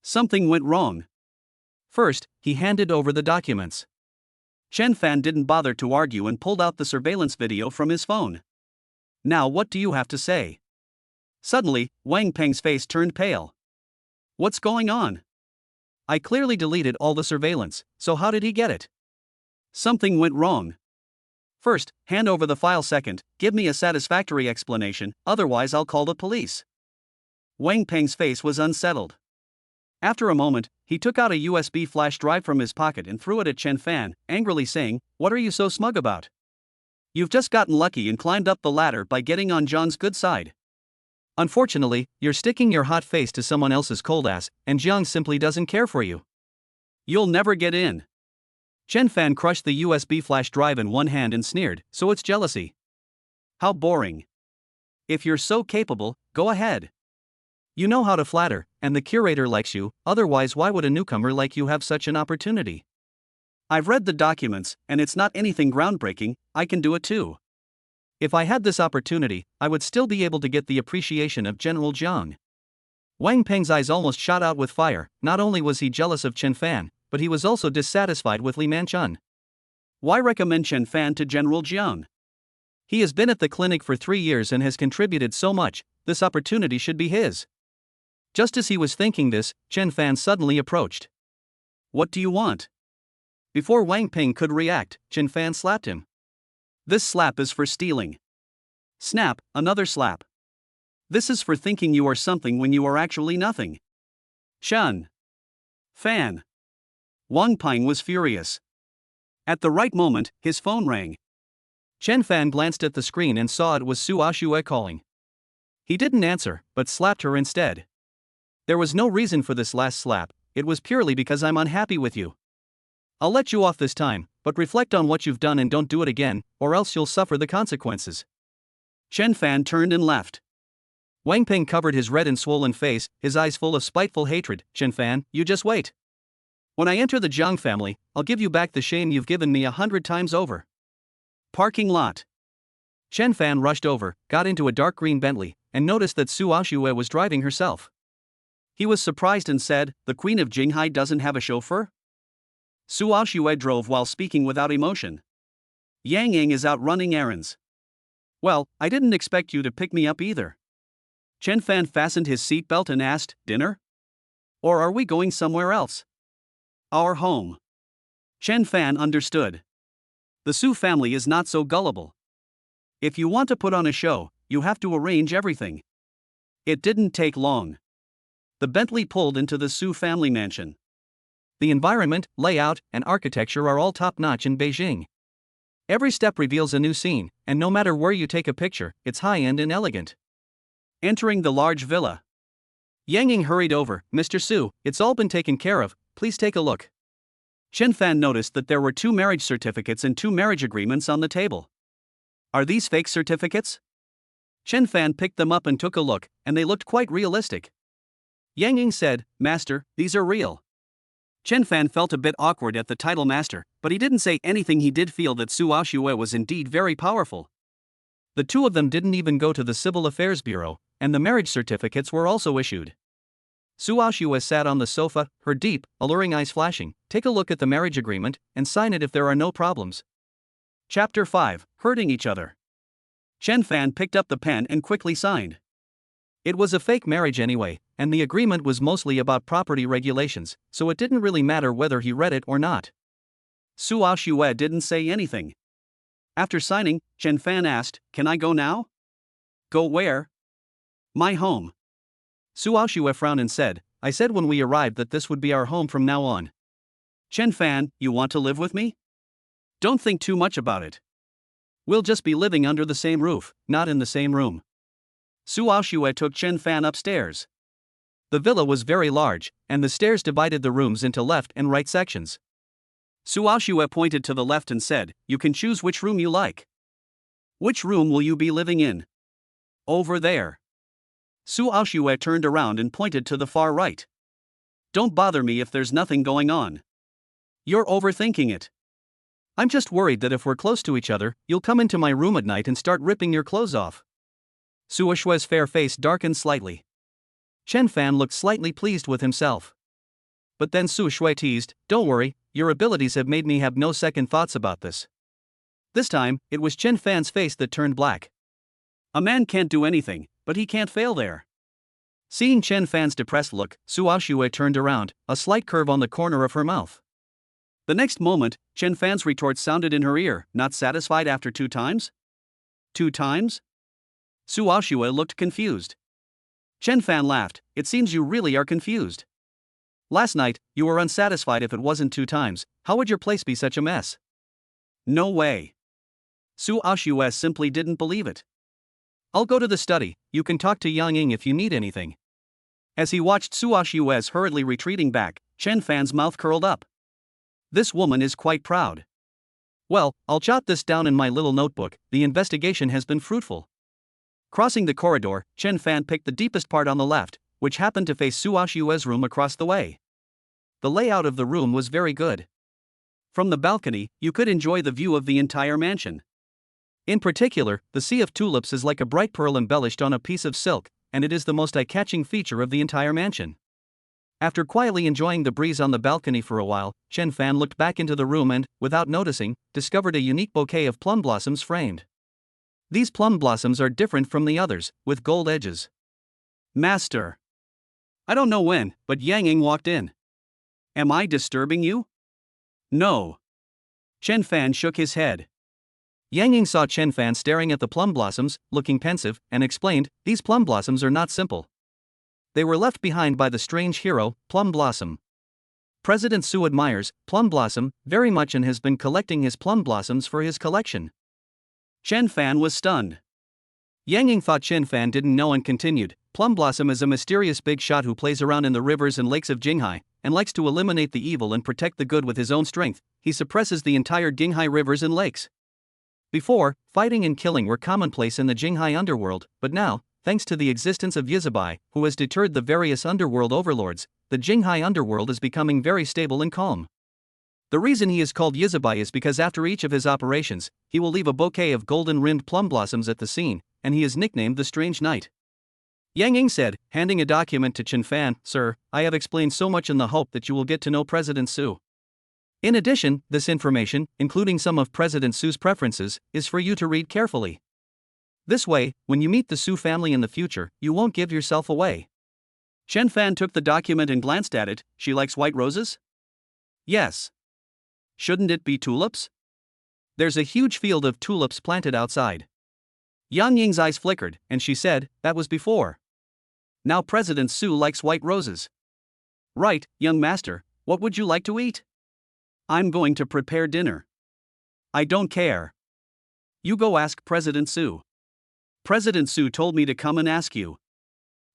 Something went wrong. First, he handed over the documents. Chen Fan didn't bother to argue and pulled out the surveillance video from his phone. Now what do you have to say? Suddenly, Wang Peng's face turned pale. What's going on? I clearly deleted all the surveillance, so how did he get it? Something went wrong. First, hand over the file. Second, give me a satisfactory explanation, otherwise I'll call the police. Wang Peng's face was unsettled. After a moment, he took out a USB flash drive from his pocket and threw it at Chen Fan, angrily saying, What are you so smug about? You've just gotten lucky and climbed up the ladder by getting on Zhang's good side. Unfortunately, you're sticking your hot face to someone else's cold ass, and Zhang simply doesn't care for you. You'll never get in. Chen Fan crushed the USB flash drive in one hand and sneered, so it's jealousy. How boring. If you're so capable, go ahead. You know how to flatter, and the curator likes you, otherwise why would a newcomer like you have such an opportunity? I've read the documents, and it's not anything groundbreaking, I can do it too. If I had this opportunity, I would still be able to get the appreciation of General Jiang. Wang Peng's eyes almost shot out with fire. Not only was he jealous of Chen Fan, but he was also dissatisfied with Li Manchun. Why recommend Chen Fan to General Jiang? He has been at the clinic for 3 years and has contributed so much, this opportunity should be his. Just as he was thinking this, Chen Fan suddenly approached. What do you want? Before Wang Peng could react, Chen Fan slapped him. This slap is for stealing. Snap, another slap. This is for thinking you are something when you are actually nothing. Chen Fan. Wang Peng was furious. At the right moment, his phone rang. Chen Fan glanced at the screen and saw it was Su Aoxue calling. He didn't answer, but slapped her instead. There was no reason for this last slap, it was purely because I'm unhappy with you. I'll let you off this time, but reflect on what you've done and don't do it again, or else you'll suffer the consequences. Chen Fan turned and left. Wang Peng covered his red and swollen face, his eyes full of spiteful hatred. Chen Fan, you just wait. When I enter the Jiang family, I'll give you back the shame you've given me 100 times over. Parking lot. Chen Fan rushed over, got into a dark green Bentley, and noticed that Su Aoxue was driving herself. He was surprised and said, "The Queen of Jinghai doesn't have a chauffeur?" Su Aoxue drove while speaking without emotion. Yang Ying is out running errands. Well, I didn't expect you to pick me up either. Chen Fan fastened his seatbelt and asked, "Dinner? Or are we going somewhere else?" "Our home." Chen Fan understood. The Su family is not so gullible. If you want to put on a show, you have to arrange everything. It didn't take long. The Bentley pulled into the Su family mansion. The environment, layout, and architecture are all top-notch in Beijing. Every step reveals a new scene, and no matter where you take a picture, it's high-end and elegant. Entering the large villa, Yang Ying hurried over. "Mr. Su, it's all been taken care of, please take a look." Chen Fan noticed that there were 2 marriage certificates and 2 marriage agreements on the table. Are these fake certificates? Chen Fan picked them up and took a look, and they looked quite realistic. Yang Ying said, "Master, these are real." Chen Fan felt a bit awkward at the title master, but he didn't say anything. He did feel that Su Aoxue was indeed very powerful. The 2 of them didn't even go to the Civil Affairs Bureau, and the marriage certificates were also issued. Su Aoxue sat on the sofa, her deep, alluring eyes flashing. "Take a look at the marriage agreement, and sign it if there are no problems." Chapter 5, Hurting Each Other. Chen Fan picked up the pen and quickly signed. It was a fake marriage anyway, and the agreement was mostly about property regulations, so it didn't really matter whether he read it or not. Su Aoxue didn't say anything. After signing, Chen Fan asked, "Can I go now?" "Go where?" "My home." Su Aoxue frowned and said, "I said when we arrived that this would be our home from now on." Chen Fan, you want to live with me? Don't think too much about it. We'll just be living under the same roof, not in the same room. Su Aoxue took Chen Fan upstairs. The villa was very large, and the stairs divided the rooms into left and right sections. Su Aoxue pointed to the left and said, "You can choose which room you like." "Which room will you be living in?" "Over there." Su Aoxue turned around and pointed to the far right. "Don't bother me if there's nothing going on. You're overthinking it." "I'm just worried that if we're close to each other, you'll come into my room at night and start ripping your clothes off." Su Aoxue's fair face darkened slightly. Chen Fan looked slightly pleased with himself. But then Su Aoxue teased, "Don't worry, your abilities have made me have no second thoughts about this." This time, it was Chen Fan's face that turned black. A man can't do anything, but he can't fail there. Seeing Chen Fan's depressed look, Su Aoxue turned around, a slight curve on the corner of her mouth. The next moment, Chen Fan's retort sounded in her ear, "Not satisfied after 2 times? 2 times?" Su Aoxue looked confused. Chen Fan laughed, "It seems you really are confused. Last night, you were unsatisfied. If it wasn't 2 times, how would your place be such a mess?" "No way." Su Aoxue simply didn't believe it. "I'll go to the study, you can talk to Yang Ying if you need anything." As he watched Su Aoxue's hurriedly retreating back, Chen Fan's mouth curled up. This woman is quite proud. Well, I'll jot this down in my little notebook. The investigation has been fruitful. Crossing the corridor, Chen Fan picked the deepest part on the left, which happened to face Su Aoxue's room across the way. The layout of the room was very good. From the balcony, you could enjoy the view of the entire mansion. In particular, the sea of tulips is like a bright pearl embellished on a piece of silk, and it is the most eye-catching feature of the entire mansion. After quietly enjoying the breeze on the balcony for a while, Chen Fan looked back into the room and, without noticing, discovered a unique bouquet of plum blossoms framed. These plum blossoms are different from the others, with gold edges. Master. I don't know when, but Yang Ying walked in. Am I disturbing you? No. Chen Fan shook his head. Yang Ying saw Chen Fan staring at the plum blossoms, looking pensive, and explained, "These plum blossoms are not simple. They were left behind by the strange hero, Plum Blossom. President Su admires Plum Blossom very much and has been collecting his plum blossoms for his collection." Chen Fan was stunned. Yang Ying thought Chen Fan didn't know and continued, "Plum Blossom is a mysterious big shot who plays around in the rivers and lakes of Jinghai, and likes to eliminate the evil and protect the good with his own strength. He suppresses the entire Jinghai rivers and lakes." Before, fighting and killing were commonplace in the Jinghai underworld, but now, thanks to the existence of Yizabai, who has deterred the various underworld overlords, the Jinghai underworld is becoming very stable and calm. The reason he is called Yizabai is because after each of his operations, he will leave a bouquet of golden-rimmed plum blossoms at the scene, and he is nicknamed the Strange Knight. Yang Ying said, handing a document to Chen Fan, "Sir, I have explained so much in the hope that you will get to know President Su. In addition, this information, including some of President Su's preferences, is for you to read carefully. This way, when you meet the Su family in the future, you won't give yourself away." Chen Fan took the document and glanced at it. "She likes white roses?" "Yes. Shouldn't it be tulips? There's a huge field of tulips planted outside." Yang Ying's eyes flickered, and she said, "That was before. Now President Su likes white roses." "Right, young master, what would you like to eat?" "I'm going to prepare dinner." "I don't care. You go ask President Su. President Su told me to come and ask you."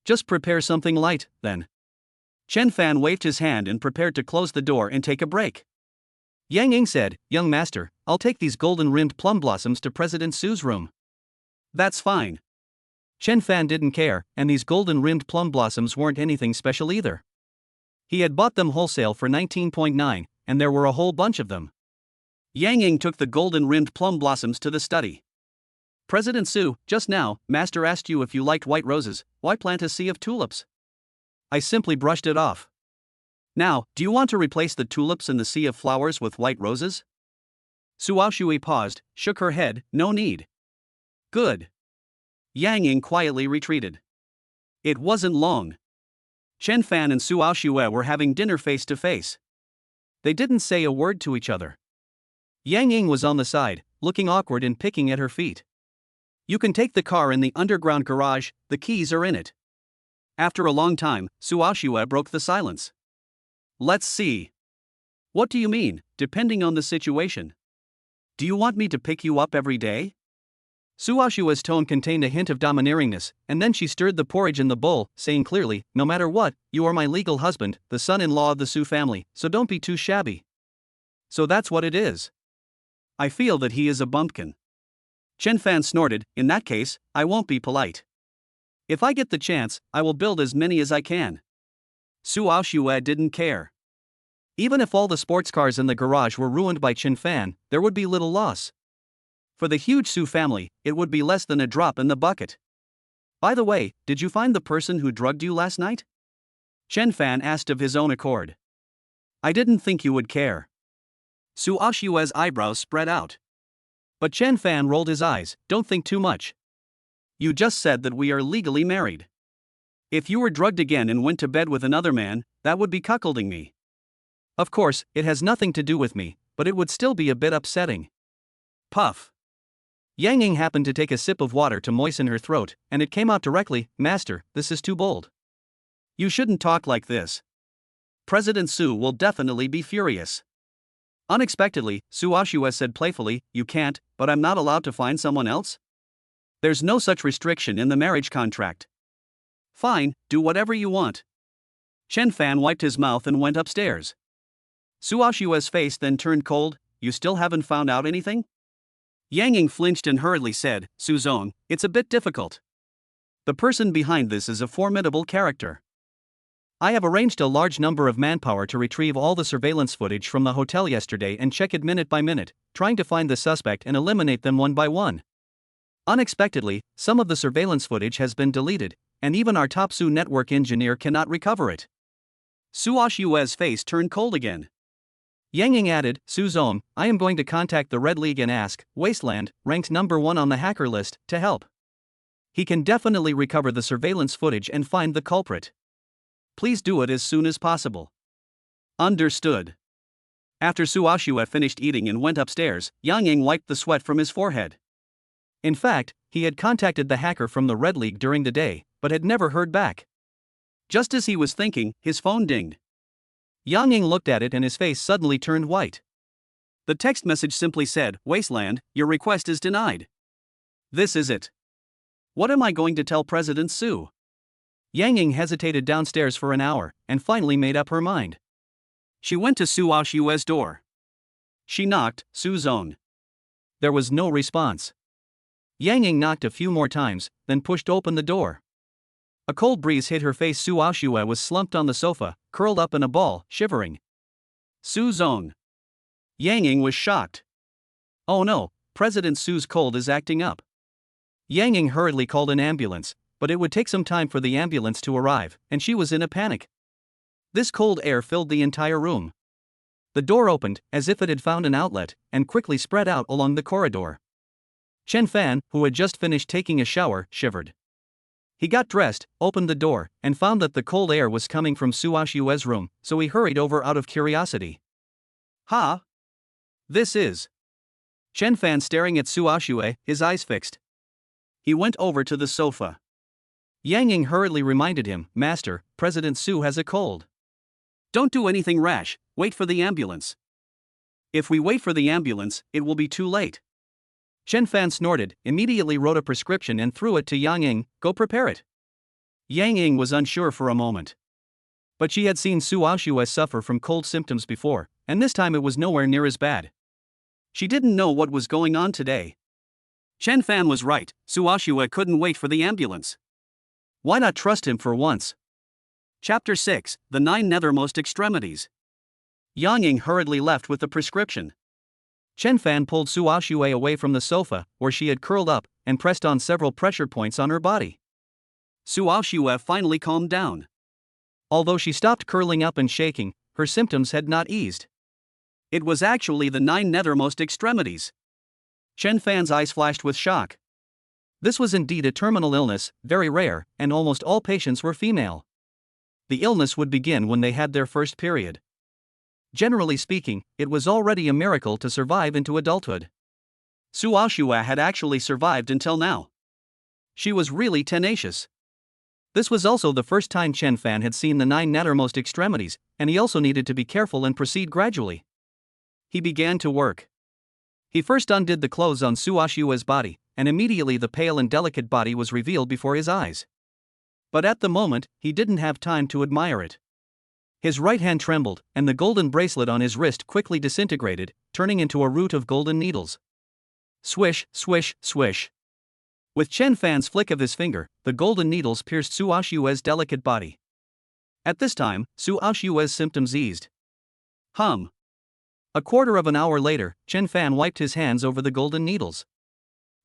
"Just prepare something light, then." Chen Fan waved his hand and prepared to close the door and take a break. Yang Ying said, "Young master, I'll take these golden-rimmed plum blossoms to President Su's room." "That's fine." Chen Fan didn't care, and these golden-rimmed plum blossoms weren't anything special either. He had bought them wholesale for 19.9, and there were a whole bunch of them. Yang Ying took the golden-rimmed plum blossoms to the study. "President Su, just now, Master asked you if you liked white roses. Why plant a sea of tulips?" "I simply brushed it off. Now, do you want to replace the tulips in the sea of flowers with white roses?" Su Aoxue paused, shook her head, "No need." "Good." Yang Ying quietly retreated. It wasn't long. Chen Fan and Su Aoxue were having dinner face to face. They didn't say a word to each other. Yang Ying was on the side, looking awkward and picking at her feet. "You can take the car in the underground garage, the keys are in it." After a long time, Su Aoxue broke the silence. "Let's see. What do you mean, depending on the situation? Do you want me to pick you up every day?" Su Aoxue's tone contained a hint of domineeringness, and then she stirred the porridge in the bowl, saying clearly, "No matter what, you are my legal husband, the son-in-law of the Su family, so don't be too shabby." "So that's what it is. I feel that he is a bumpkin." Chen Fan snorted, "In that case, I won't be polite. If I get the chance, I will build as many as I can." Su Aoxue didn't care. Even if all the sports cars in the garage were ruined by Chen Fan, there would be little loss. For the huge Su family, it would be less than a drop in the bucket. "By the way, did you find the person who drugged you last night?" Chen Fan asked of his own accord. "I didn't think you would care." Su Aoxue's eyebrows spread out. But Chen Fan rolled his eyes, "Don't think too much. You just said that we are legally married. If you were drugged again and went to bed with another man, that would be cuckolding me. Of course, it has nothing to do with me, but it would still be a bit upsetting." Puff. Yang Ying happened to take a sip of water to moisten her throat, and it came out directly, "Master, this is too bold. You shouldn't talk like this. President Su will definitely be furious." Unexpectedly, Su Aoxue said playfully, "You can't, but I'm not allowed to find someone else? There's no such restriction in the marriage contract." "Fine, do whatever you want." Chen Fan wiped his mouth and went upstairs. Su Aoxue's face then turned cold. you still haven't found out anything? Yang Ying flinched and hurriedly said, Su Zong, it's a bit difficult. The person behind this is a formidable character. I have arranged a large number of manpower to retrieve all the surveillance footage from the hotel yesterday and check it minute by minute, trying to find the suspect and eliminate them one by one. Unexpectedly, some of the surveillance footage has been deleted, and even our top Su network engineer cannot recover it. Su Aoxue's face turned cold again. Yang Ying added, Su Zong, I am going to contact the Red League and ask, Wasteland, ranked number 1 on the hacker list, to help. He can definitely recover the surveillance footage and find the culprit. Please do it as soon as possible. Understood. After Su Aoxue finished eating and went upstairs, Yang Ying wiped the sweat from his forehead. In fact, he had contacted the hacker from the Red League during the day, but had never heard back. Just as he was thinking, his phone dinged. Yang Ying looked at it and his face suddenly turned white. The text message simply said, Wasteland, your request is denied. This is it. What am I going to tell President Su? Yang Ying hesitated downstairs for an hour, and finally made up her mind. She went to Su Aoxue's door. She knocked, Su Zong. There was no response. Yang Ying knocked a few more times, then pushed open the door. A cold breeze hit her face. Su Aoxue was slumped on the sofa, curled up in a ball, shivering. Su Zong. Yang Ying was shocked. Oh no, President Su's cold is acting up. Yang Ying hurriedly called an ambulance, but it would take some time for the ambulance to arrive, and she was in a panic. This cold air filled the entire room. The door opened, as if it had found an outlet, and quickly spread out along the corridor. Chen Fan, who had just finished taking a shower, shivered. He got dressed, opened the door, and found that the cold air was coming from Su Aoxue's room, so he hurried over out of curiosity. Ha! This is. Chen Fan staring at Su Aoxue, his eyes fixed. He went over to the sofa. Yang Ying hurriedly reminded him, Master, President Su has a cold. Don't do anything rash, wait for the ambulance. If we wait for the ambulance, it will be too late. Chen Fan snorted, immediately wrote a prescription and threw it to Yang Ying, go prepare it. Yang Ying was unsure for a moment. But she had seen Su Aoxue suffer from cold symptoms before, and this time it was nowhere near as bad. She didn't know what was going on today. Chen Fan was right, Su Aoxue couldn't wait for the ambulance. Why not trust him for once? Chapter 6, The 9 Nethermost Extremities. Yang Ying hurriedly left with the prescription. Chen Fan pulled Su Aoxue away from the sofa, where she had curled up, and pressed on several pressure points on her body. Su Aoxue finally calmed down. Although she stopped curling up and shaking, her symptoms had not eased. It was actually the 9 nethermost extremities. Chen Fan's eyes flashed with shock. This was indeed a terminal illness, very rare, and almost all patients were female. The illness would begin when they had their first period. Generally speaking, it was already a miracle to survive into adulthood. Su Aoxue had actually survived until now. She was really tenacious. This was also the first time Chen Fan had seen the 9 nethermost extremities, and he also needed to be careful and proceed gradually. He began to work. He first undid the clothes on Su Aoxue's body, and immediately the pale and delicate body was revealed before his eyes. But at the moment, he didn't have time to admire it. His right hand trembled, and the golden bracelet on his wrist quickly disintegrated, turning into a root of golden needles. Swish, swish, swish. With Chen Fan's flick of his finger, the golden needles pierced Su Aoxue's delicate body. At this time, Su Aoxue's symptoms eased. A quarter of an hour later, Chen Fan wiped his hands over the golden needles.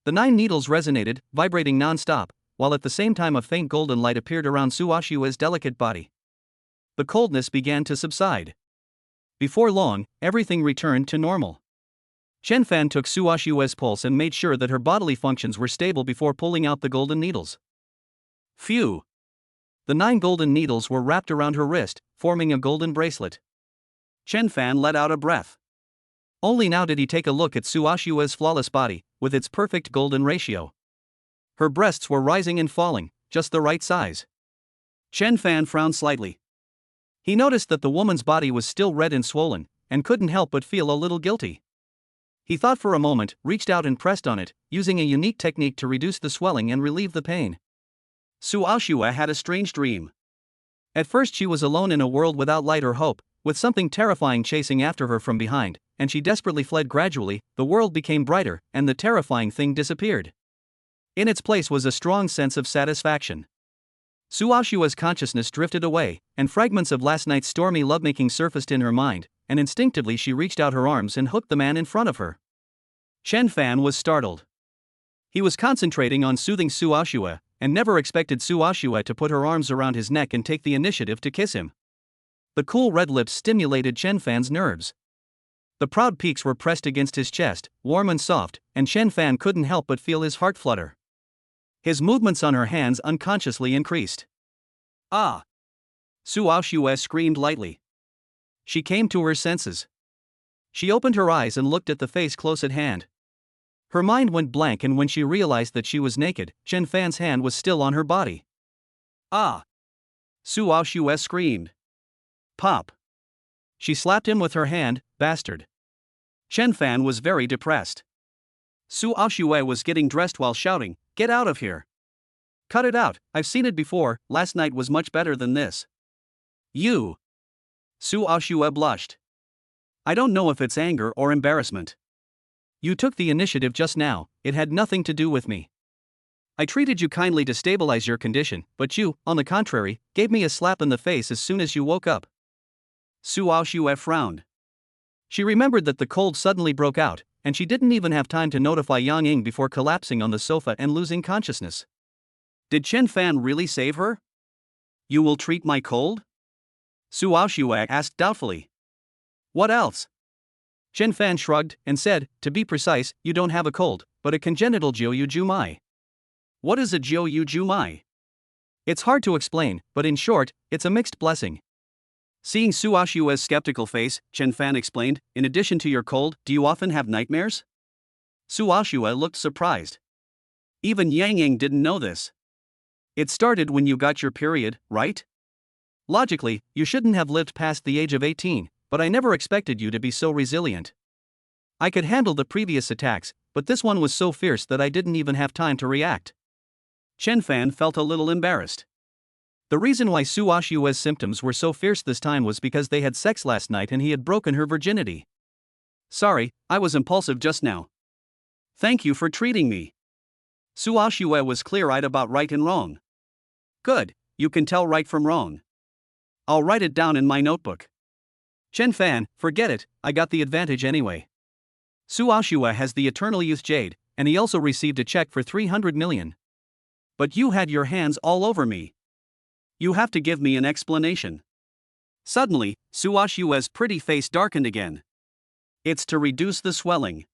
The 9 needles resonated, vibrating non-stop, while at the same time a faint golden light appeared around Su Aoxue's delicate body. The coldness began to subside. Before long, everything returned to normal. Chen Fan took Su Aoxue's pulse and made sure that her bodily functions were stable before pulling out the golden needles. Phew! The 9 golden needles were wrapped around her wrist, forming a golden bracelet. Chen Fan let out a breath. Only now did he take a look at Su Aoxue's flawless body, with its perfect golden ratio. Her breasts were rising and falling, just the right size. Chen Fan frowned slightly. He noticed that the woman's body was still red and swollen, and couldn't help but feel a little guilty. He thought for a moment, reached out and pressed on it, using a unique technique to reduce the swelling and relieve the pain. Su Aoxue had a strange dream. At first she was alone in a world without light or hope, with something terrifying chasing after her from behind, and she desperately fled. Gradually, the world became brighter, and the terrifying thing disappeared. In its place was a strong sense of satisfaction. Su Aoxue's consciousness drifted away, and fragments of last night's stormy lovemaking surfaced in her mind, and instinctively she reached out her arms and hooked the man in front of her. Chen Fan was startled. He was concentrating on soothing Su Aoxue, and never expected Su Aoxue to put her arms around his neck and take the initiative to kiss him. The cool red lips stimulated Chen Fan's nerves. The proud peaks were pressed against his chest, warm and soft, and Chen Fan couldn't help but feel his heart flutter. His movements on her hands unconsciously increased. Ah! Su Aoxue screamed lightly. She came to her senses. She opened her eyes and looked at the face close at hand. Her mind went blank, and when she realized that she was naked, Chen Fan's hand was still on her body. Ah! Su Aoxue screamed. Pop! She slapped him with her hand. Bastard! Chen Fan was very depressed. Su Aoxue was getting dressed while shouting, "Get out of here! Cut it out, I've seen it before, last night was much better than this." You! Su Aoxue blushed. I don't know if it's anger or embarrassment. You took the initiative just now, it had nothing to do with me. I treated you kindly to stabilize your condition, but you, on the contrary, gave me a slap in the face as soon as you woke up. Su Aoxue frowned. She remembered that the cold suddenly broke out, and she didn't even have time to notify Yang Ying before collapsing on the sofa and losing consciousness. Did Chen Fan really save her? You will treat my cold? Su Aoxue asked doubtfully. What else? Chen Fan shrugged and said, to be precise, you don't have a cold, but a congenital jiu ju mai. What is a jiu ju mai? It's hard to explain, but in short, it's a mixed blessing. Seeing Su Aoxue's skeptical face, Chen Fan explained, in addition to your cold, do you often have nightmares? Su Aoxue looked surprised. Even Yang Ying didn't know this. It started when you got your period, right? Logically, you shouldn't have lived past the age of 18, but I never expected you to be so resilient. I could handle the previous attacks, but this one was so fierce that I didn't even have time to react. Chen Fan felt a little embarrassed. The reason why Su Aoxue's symptoms were so fierce this time was because they had sex last night and he had broken her virginity. Sorry, I was impulsive just now. Thank you for treating me. Su Aoxue was clear-eyed about right and wrong. Good, you can tell right from wrong. I'll write it down in my notebook. Chen Fan, forget it, I got the advantage anyway. Su Aoxue has the eternal youth jade, and he also received a check for 300 million. But you had your hands all over me. You have to give me an explanation. Suddenly, Su Aoxue's pretty face darkened again. It's to reduce the swelling.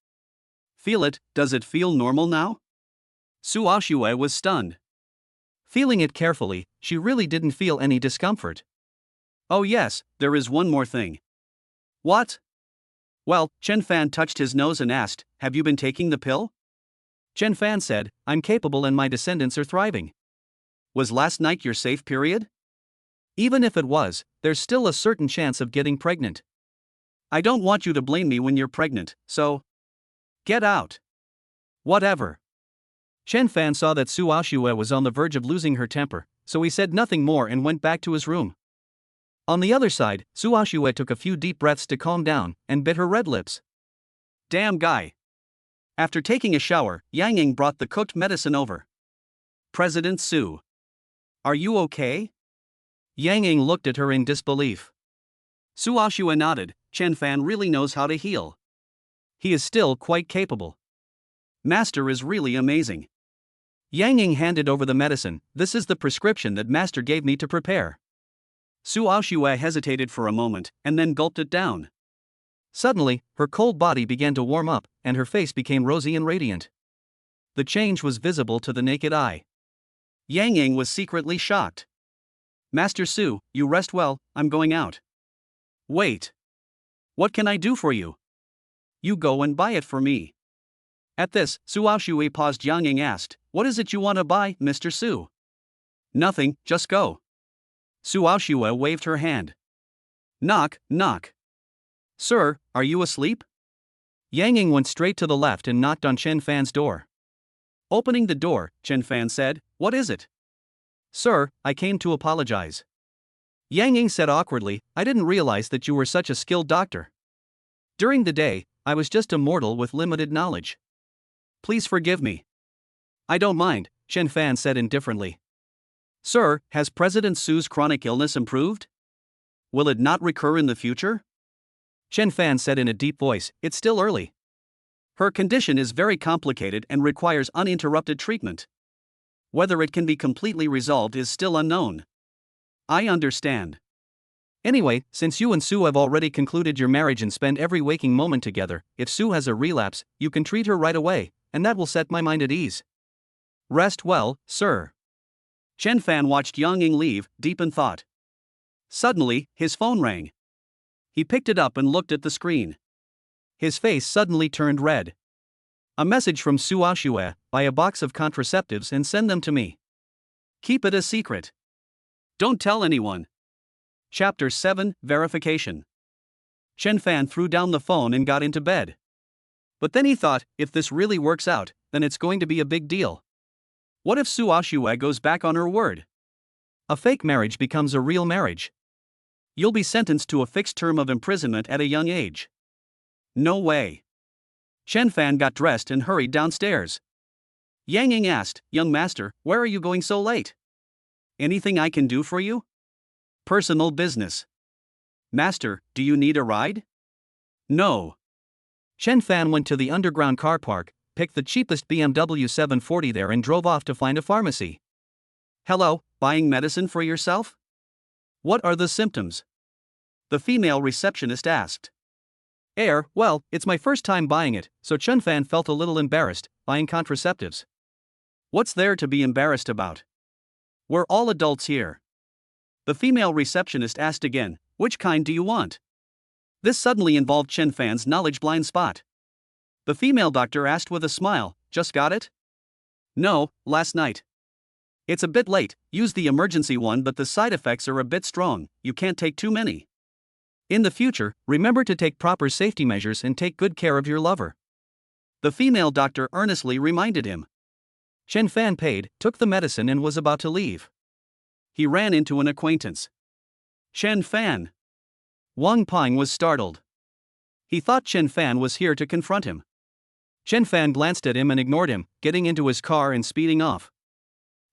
Feel it, does it feel normal now? Su Aoxue was stunned. Feeling it carefully, she really didn't feel any discomfort. Oh yes, there is one more thing. What? Well, Chen Fan touched his nose and asked, have you been taking the pill? Chen Fan said, I'm capable and my descendants are thriving. Was last night your safe period? Even if it was, there's still a certain chance of getting pregnant. I don't want you to blame me when you're pregnant, so... Get out. Whatever. Chen Fan saw that Su Aoxue was on the verge of losing her temper, so he said nothing more and went back to his room. On the other side, Su Aoxue took a few deep breaths to calm down, and bit her red lips. Damn guy. After taking a shower, Yang Ying brought the cooked medicine over. President Su. Are you okay? Yang Ying looked at her in disbelief. Su Aoxue nodded, Chen Fan really knows how to heal. He is still quite capable. Master is really amazing. Yang Ying handed over the medicine, this is the prescription that Master gave me to prepare. Su Aoxue hesitated for a moment, and then gulped it down. Suddenly, her cold body began to warm up, and her face became rosy and radiant. The change was visible to the naked eye. Yang Ying was secretly shocked. Master Su, you rest well, I'm going out. Wait. What can I do for you? You go and buy it for me. At this, Su Aoxue paused. Yang Ying asked, what is it you want to buy, Mr. Su? Nothing, just go. Su Aoxue waved her hand. Knock, knock. Sir, are you asleep? Yang Ying went straight to the left and knocked on Chen Fan's door. Opening the door, Chen Fan said, what is it? Sir, I came to apologize. Yang Ying said awkwardly, I didn't realize that you were such a skilled doctor. During the day, I was just a mortal with limited knowledge. Please forgive me. I don't mind, Chen Fan said indifferently. Sir, has President Su's chronic illness improved? Will it not recur in the future? Chen Fan said in a deep voice, it's still early. Her condition is very complicated and requires uninterrupted treatment. Whether it can be completely resolved is still unknown. I understand. Anyway, since you and Su have already concluded your marriage and spend every waking moment together, if Su has a relapse, you can treat her right away, and that will set my mind at ease. Rest well, sir. Chen Fan watched Yang Ying leave, deep in thought. Suddenly, his phone rang. He picked it up and looked at the screen. His face suddenly turned red. A message from Su Aoxue: buy a box of contraceptives and send them to me. Keep it a secret. Don't tell anyone. Chapter 7, Verification. Chen Fan threw down the phone and got into bed. But then he thought, if this really works out, then it's going to be a big deal. What if Su Aoxue goes back on her word? A fake marriage becomes a real marriage. You'll be sentenced to a fixed term of imprisonment at a young age. No way. Chen Fan got dressed and hurried downstairs. Yang Ying asked, young master, where are you going so late? Anything I can do for you? Personal business. Master, do you need a ride? No. Chen Fan went to the underground car park, picked the cheapest BMW 740 there and drove off to find a pharmacy. Hello, buying medicine for yourself? What are the symptoms? The female receptionist asked. Well, it's my first time buying it, so Chen Fan felt a little embarrassed, buying contraceptives. What's there to be embarrassed about? We're all adults here. The female receptionist asked again, which kind do you want? This suddenly involved Chen Fan's knowledge blind spot. The female doctor asked with a smile, just got it? No, last night. It's a bit late, use the emergency one, but the side effects are a bit strong, you can't take too many. In the future, remember to take proper safety measures and take good care of your lover. The female doctor earnestly reminded him. Chen Fan paid, took the medicine and was about to leave. He ran into an acquaintance. Chen Fan. Wang Ping was startled. He thought Chen Fan was here to confront him. Chen Fan glanced at him and ignored him, getting into his car and speeding off.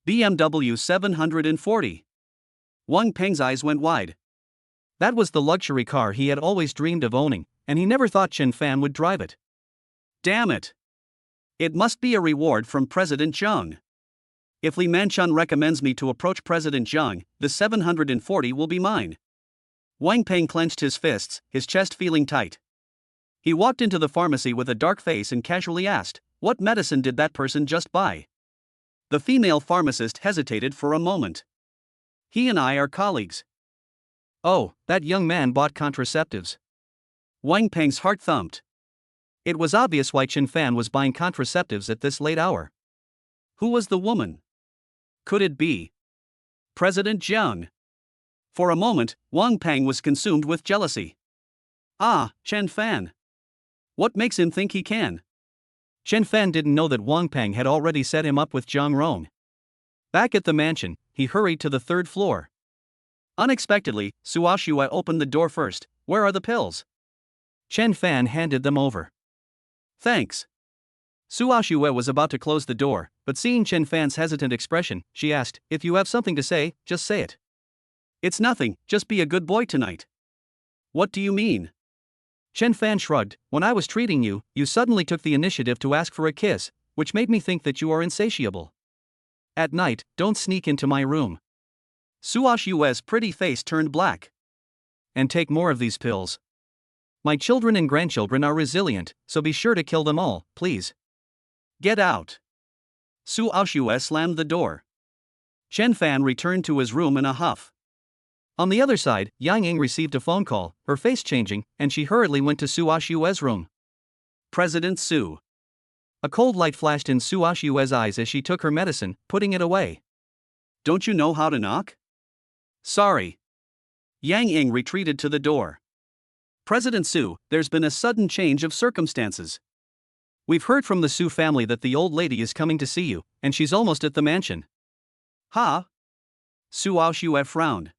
BMW 740. Wang Ping's eyes went wide. That was the luxury car he had always dreamed of owning, and he never thought Chen Fan would drive it. Damn it! It must be a reward from President Zheng. If Li Manchun recommends me to approach President Zheng, the 740 will be mine. Wang Ping clenched his fists, his chest feeling tight. He walked into the pharmacy with a dark face and casually asked, what medicine did that person just buy? The female pharmacist hesitated for a moment. He and I are colleagues. Oh, that young man bought contraceptives. Wang Ping's heart thumped. It was obvious why Chen Fan was buying contraceptives at this late hour. Who was the woman? Could it be President Zheng? For a moment, Wang Ping was consumed with jealousy. Ah, Chen Fan. What makes him think he can? Chen Fan didn't know that Wang Ping had already set him up with Zhang Rong. Back at the mansion, he hurried to the third floor. Unexpectedly, Su Aoxue opened the door first. Where are the pills? Chen Fan handed them over. Thanks. Su Aoxue was about to close the door, but seeing Chen Fan's hesitant expression, she asked, if you have something to say, just say it. It's nothing, just be a good boy tonight. What do you mean? Chen Fan shrugged. When I was treating you, you suddenly took the initiative to ask for a kiss, which made me think that you are insatiable. At night, don't sneak into my room. Su Aoxue's pretty face turned black. And take more of these pills. My children and grandchildren are resilient, so be sure to kill them all, please. Get out. Su Aoxue slammed the door. Chen Fan returned to his room in a huff. On the other side, Yang Ying received a phone call, her face changing, and she hurriedly went to Su Aoxue's room. President Su. A cold light flashed in Su Aoxue's eyes as she took her medicine, putting it away. Don't you know how to knock? Sorry. Yang Ying retreated to the door. President Su, there's been a sudden change of circumstances. We've heard from the Su family that the old lady is coming to see you, and she's almost at the mansion. Huh? Su Aoxue frowned.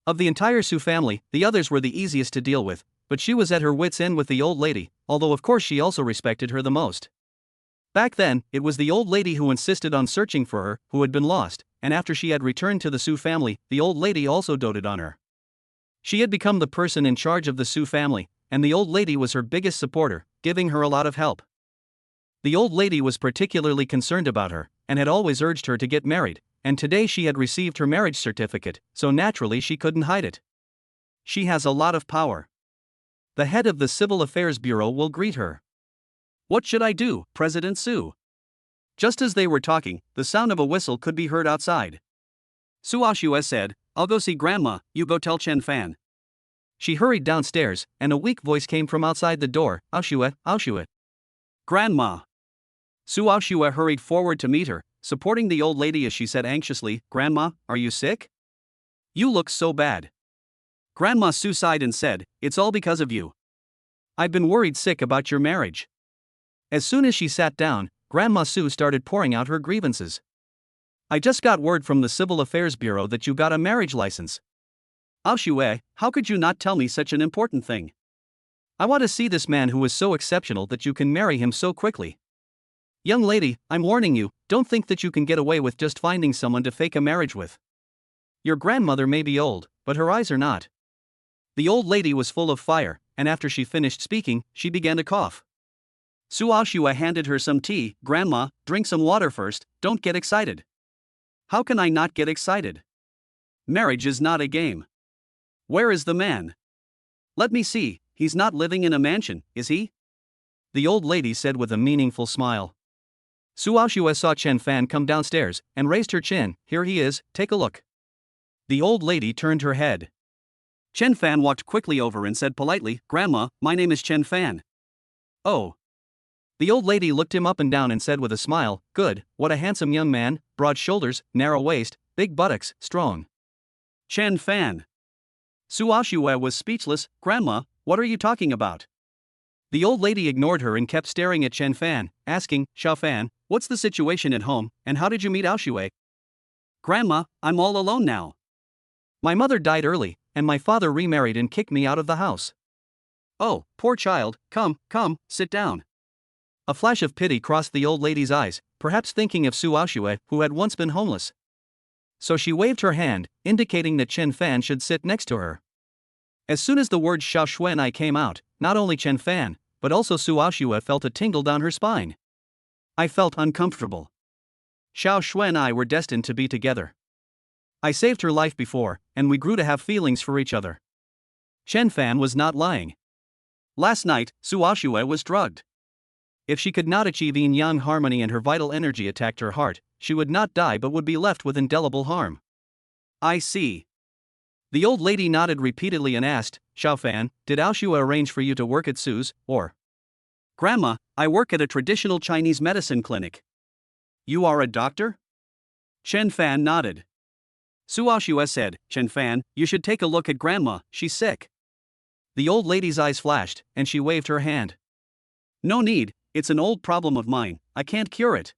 Of the entire Su family, the others were the easiest to deal with, but she was at her wits' end with the old lady, although of course she also respected her the most. Back then, it was the old lady who insisted on searching for her, who had been lost, and after she had returned to the Su family, the old lady also doted on her. She had become the person in charge of the Su family, and the old lady was her biggest supporter, giving her a lot of help. The old lady was particularly concerned about her, and had always urged her to get married, and today she had received her marriage certificate, so naturally she couldn't hide it. She has a lot of power. The head of the Civil Affairs Bureau will greet her. What should I do, President Su? Just as they were talking, the sound of a whistle could be heard outside. Su Aoxue said, I'll go see Grandma, you go tell Chen Fan. She hurried downstairs, and a weak voice came from outside the door, Aoxue, Aoxue. Grandma. Su Aoxue hurried forward to meet her, supporting the old lady as she said anxiously, Grandma, are you sick? You look so bad. Grandma Su sighed and said, it's all because of you. I've been worried sick about your marriage. As soon as she sat down, Grandma Su started pouring out her grievances. I just got word from the Civil Affairs Bureau that you got a marriage license. Aoxue, how could you not tell me such an important thing? I want to see this man who is so exceptional that you can marry him so quickly. Young lady, I'm warning you, don't think that you can get away with just finding someone to fake a marriage with. Your grandmother may be old, but her eyes are not. The old lady was full of fire, and after she finished speaking, she began to cough. Su Aoxue handed her some tea. Grandma, drink some water first, don't get excited. How can I not get excited? Marriage is not a game. Where is the man? Let me see, he's not living in a mansion, is he? The old lady said with a meaningful smile. Su Aoxue saw Chen Fan come downstairs, and raised her chin. Here he is, take a look. The old lady turned her head. Chen Fan walked quickly over and said politely, Grandma, my name is Chen Fan. Oh. The old lady looked him up and down and said with a smile, good, what a handsome young man, broad shoulders, narrow waist, big buttocks, strong. Chen Fan. Su Aoxue was speechless. Grandma, what are you talking about? The old lady ignored her and kept staring at Chen Fan, asking, Xiao Fan, what's the situation at home, and how did you meet Aoxue? Grandma, I'm all alone now. My mother died early, and my father remarried and kicked me out of the house. Oh, poor child, come, sit down. A flash of pity crossed the old lady's eyes, perhaps thinking of Su Aoxue, who had once been homeless. So she waved her hand, indicating that Chen Fan should sit next to her. As soon as the words Xiao Xuan came out, not only Chen Fan, but also Su Aoxue felt a tingle down her spine. I felt uncomfortable. Xiao Xuan and I were destined to be together. I saved her life before, and we grew to have feelings for each other. Chen Fan was not lying. Last night, Su Aoxue was drugged. If she could not achieve yin-yang harmony and her vital energy attacked her heart, she would not die but would be left with indelible harm. I see. The old lady nodded repeatedly and asked, Xiao Fan, did Aoxue arrange for you to work at Su's, or? Grandma, I work at a traditional Chinese medicine clinic. You are a doctor? Chen Fan nodded. Su Aoxue said, Chen Fan, you should take a look at Grandma, she's sick. The old lady's eyes flashed, and she waved her hand. No need, it's an old problem of mine, I can't cure it.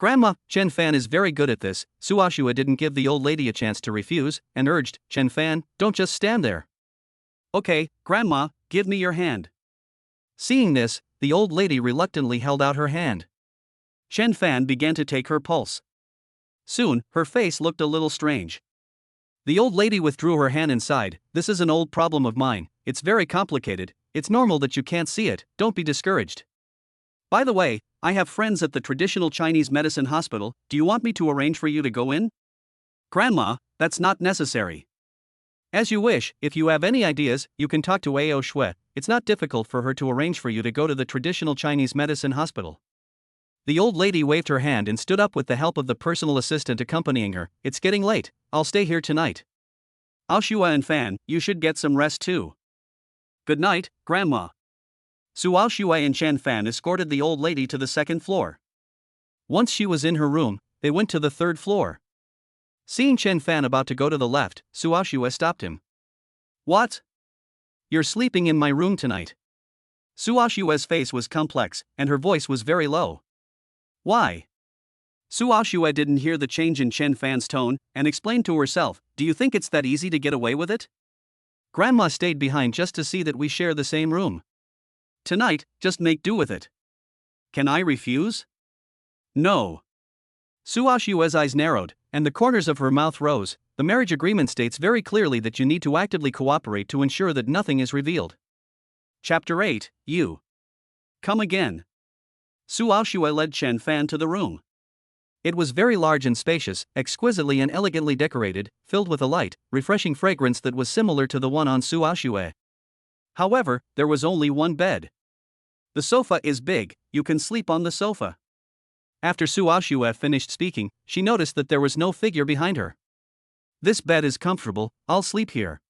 Grandma, Chen Fan is very good at this. Su Aoxue didn't give the old lady a chance to refuse, and urged, Chen Fan, don't just stand there. Okay, Grandma, give me your hand. Seeing this, the old lady reluctantly held out her hand. Chen Fan began to take her pulse. Soon, her face looked a little strange. The old lady withdrew her hand and sighed, this is an old problem of mine, it's very complicated, it's normal that you can't see it, don't be discouraged. By the way, I have friends at the traditional Chinese medicine hospital, do you want me to arrange for you to go in? Grandma, that's not necessary. As you wish, if you have any ideas, you can talk to Aoxue, it's not difficult for her to arrange for you to go to the traditional Chinese medicine hospital. The old lady waved her hand and stood up with the help of the personal assistant accompanying her, it's getting late, I'll stay here tonight. Aoxue and Fan, you should get some rest too. Good night, Grandma. Su Aoxue and Chen Fan escorted the old lady to the second floor. Once she was in her room, they went to the third floor. Seeing Chen Fan about to go to the left, Su Aoxue stopped him. What? You're sleeping in my room tonight. Su Aoxue's face was complex, and her voice was very low. Why? Su Aoxue didn't hear the change in Chen Fan's tone, and explained to herself, do you think it's that easy to get away with it? Grandma stayed behind just to see that we share the same room. Tonight, just make do with it. Can I refuse? No. Su Aoxue's eyes narrowed, and the corners of her mouth rose. The marriage agreement states very clearly that you need to actively cooperate to ensure that nothing is revealed. Chapter 8, You. Come again. Su Aoxue led Chen Fan to the room. It was very large and spacious, exquisitely and elegantly decorated, filled with a light, refreshing fragrance that was similar to the one on Su Aoxue. However, there was only one bed. The sofa is big, you can sleep on the sofa. After Su Aoxue finished speaking, she noticed that there was no figure behind her. This bed is comfortable, I'll sleep here.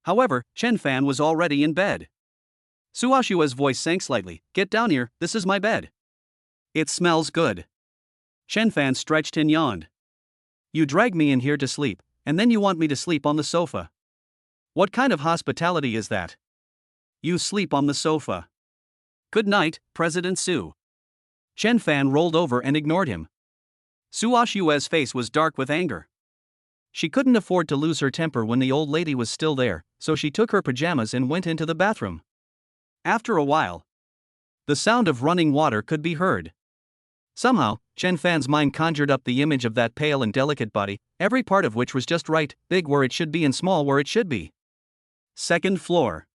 However, Chen Fan was already in bed. Su Aoxue's voice sank slightly. Get down here, this is my bed. It smells good. Chen Fan stretched and yawned. You drag me in here to sleep, and then you want me to sleep on the sofa. What kind of hospitality is that? You sleep on the sofa. Good night, President Su. Chen Fan rolled over and ignored him. Su Aoxue's face was dark with anger. She couldn't afford to lose her temper when the old lady was still there, so she took her pajamas and went into the bathroom. After a while, the sound of running water could be heard. Somehow, Chen Fan's mind conjured up the image of that pale and delicate body, every part of which was just right, big where it should be and small where it should be. Second floor.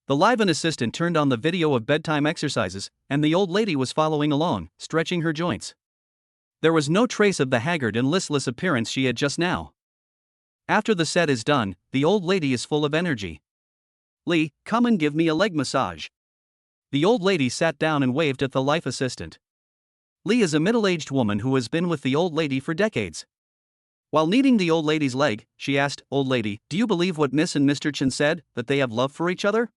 The live-in assistant turned on the video of bedtime exercises, and the old lady was following along, stretching her joints. There was no trace of the haggard and listless appearance she had just now. After the set is done, the old lady is full of energy. Lee, come and give me a leg massage. The old lady sat down and waved at the life assistant. Lee is a middle-aged woman who has been with the old lady for decades. While kneading the old lady's leg, she asked, Old lady, do you believe what Miss and Mr. Chen said, that they have love for each other?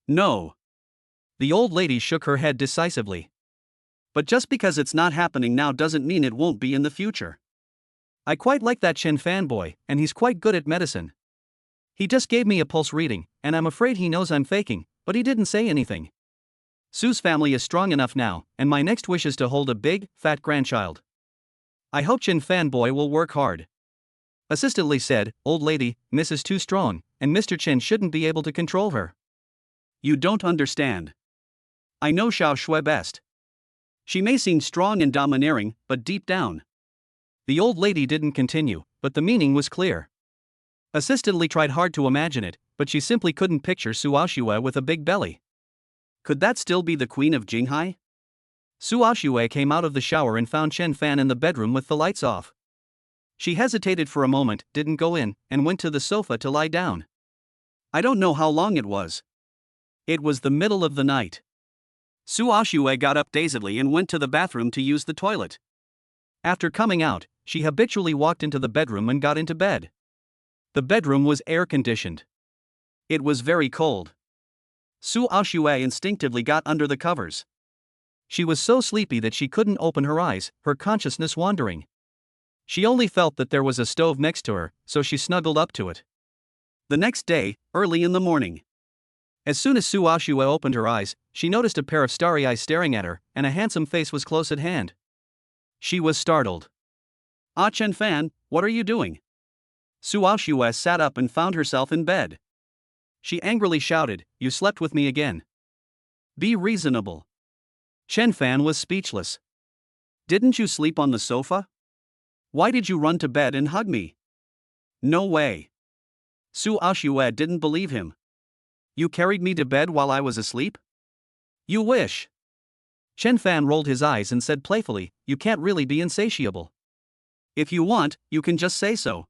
No. The old lady shook her head decisively. But just because it's not happening now doesn't mean it won't be in the future. I quite like that Chen Fan boy, and he's quite good at medicine. He just gave me a pulse reading, and I'm afraid he knows I'm faking, but he didn't say anything. Su's family is strong enough now, and my next wish is to hold a big, fat grandchild. I hope Chen Fan boy will work hard. Assistant Lee said, Old lady, Miss is too strong, and Mr. Chen shouldn't be able to control her. You don't understand. I know Su Aoxue best. She may seem strong and domineering, but deep down. The old lady didn't continue, but the meaning was clear. Assistant Lee tried hard to imagine it, but she simply couldn't picture Su Aoxue with a big belly. Could that still be the queen of Jinghai? Su Aoxue came out of the shower and found Chen Fan in the bedroom with the lights off. She hesitated for a moment, didn't go in, and went to the sofa to lie down. I don't know how long it was. It was the middle of the night. Su Aoxue got up dazedly and went to the bathroom to use the toilet. After coming out, she habitually walked into the bedroom and got into bed. The bedroom was air-conditioned. It was very cold. Su Aoxue instinctively got under the covers. She was so sleepy that she couldn't open her eyes, her consciousness wandering. She only felt that there was a stove next to her, so she snuggled up to it. The next day, early in the morning. As soon as Su Aoxue opened her eyes, she noticed a pair of starry eyes staring at her, and a handsome face was close at hand. She was startled. Ah Chen Fan, what are you doing? Su Aoxue sat up and found herself in bed. She angrily shouted, You slept with me again. Be reasonable. Chen Fan was speechless. Didn't you sleep on the sofa? Why did you run to bed and hug me? No way. Su Aoxue didn't believe him. You carried me to bed while I was asleep? You wish. Chen Fan rolled his eyes and said playfully, You can't really be insatiable. If you want, you can just say so.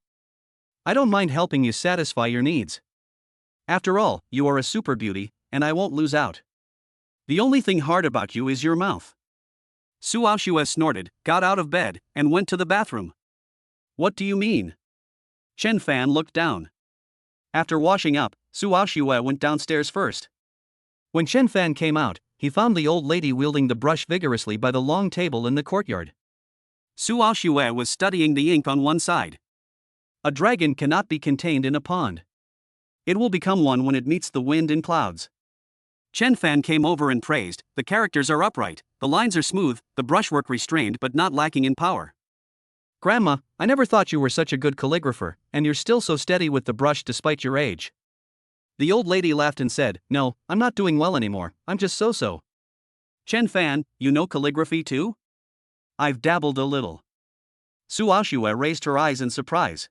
I don't mind helping you satisfy your needs. After all, you are a super beauty, and I won't lose out. The only thing hard about you is your mouth. Su Aoxue snorted, got out of bed, and went to the bathroom. What do you mean? Chen Fan looked down. After washing up, Su Aoxue went downstairs first. When Chen Fan came out, he found the old lady wielding the brush vigorously by the long table in the courtyard. Su Aoxue was studying the ink on one side. A dragon cannot be contained in a pond. It will become one when it meets the wind and clouds. Chen Fan came over and praised, The characters are upright, the lines are smooth, the brushwork restrained but not lacking in power. Grandma, I never thought you were such a good calligrapher, and you're still so steady with the brush despite your age. The old lady laughed and said, "No, I'm not doing well anymore, I'm just so-so." Chen Fan, you know calligraphy too? I've dabbled a little. Su Aoxue raised her eyes in surprise.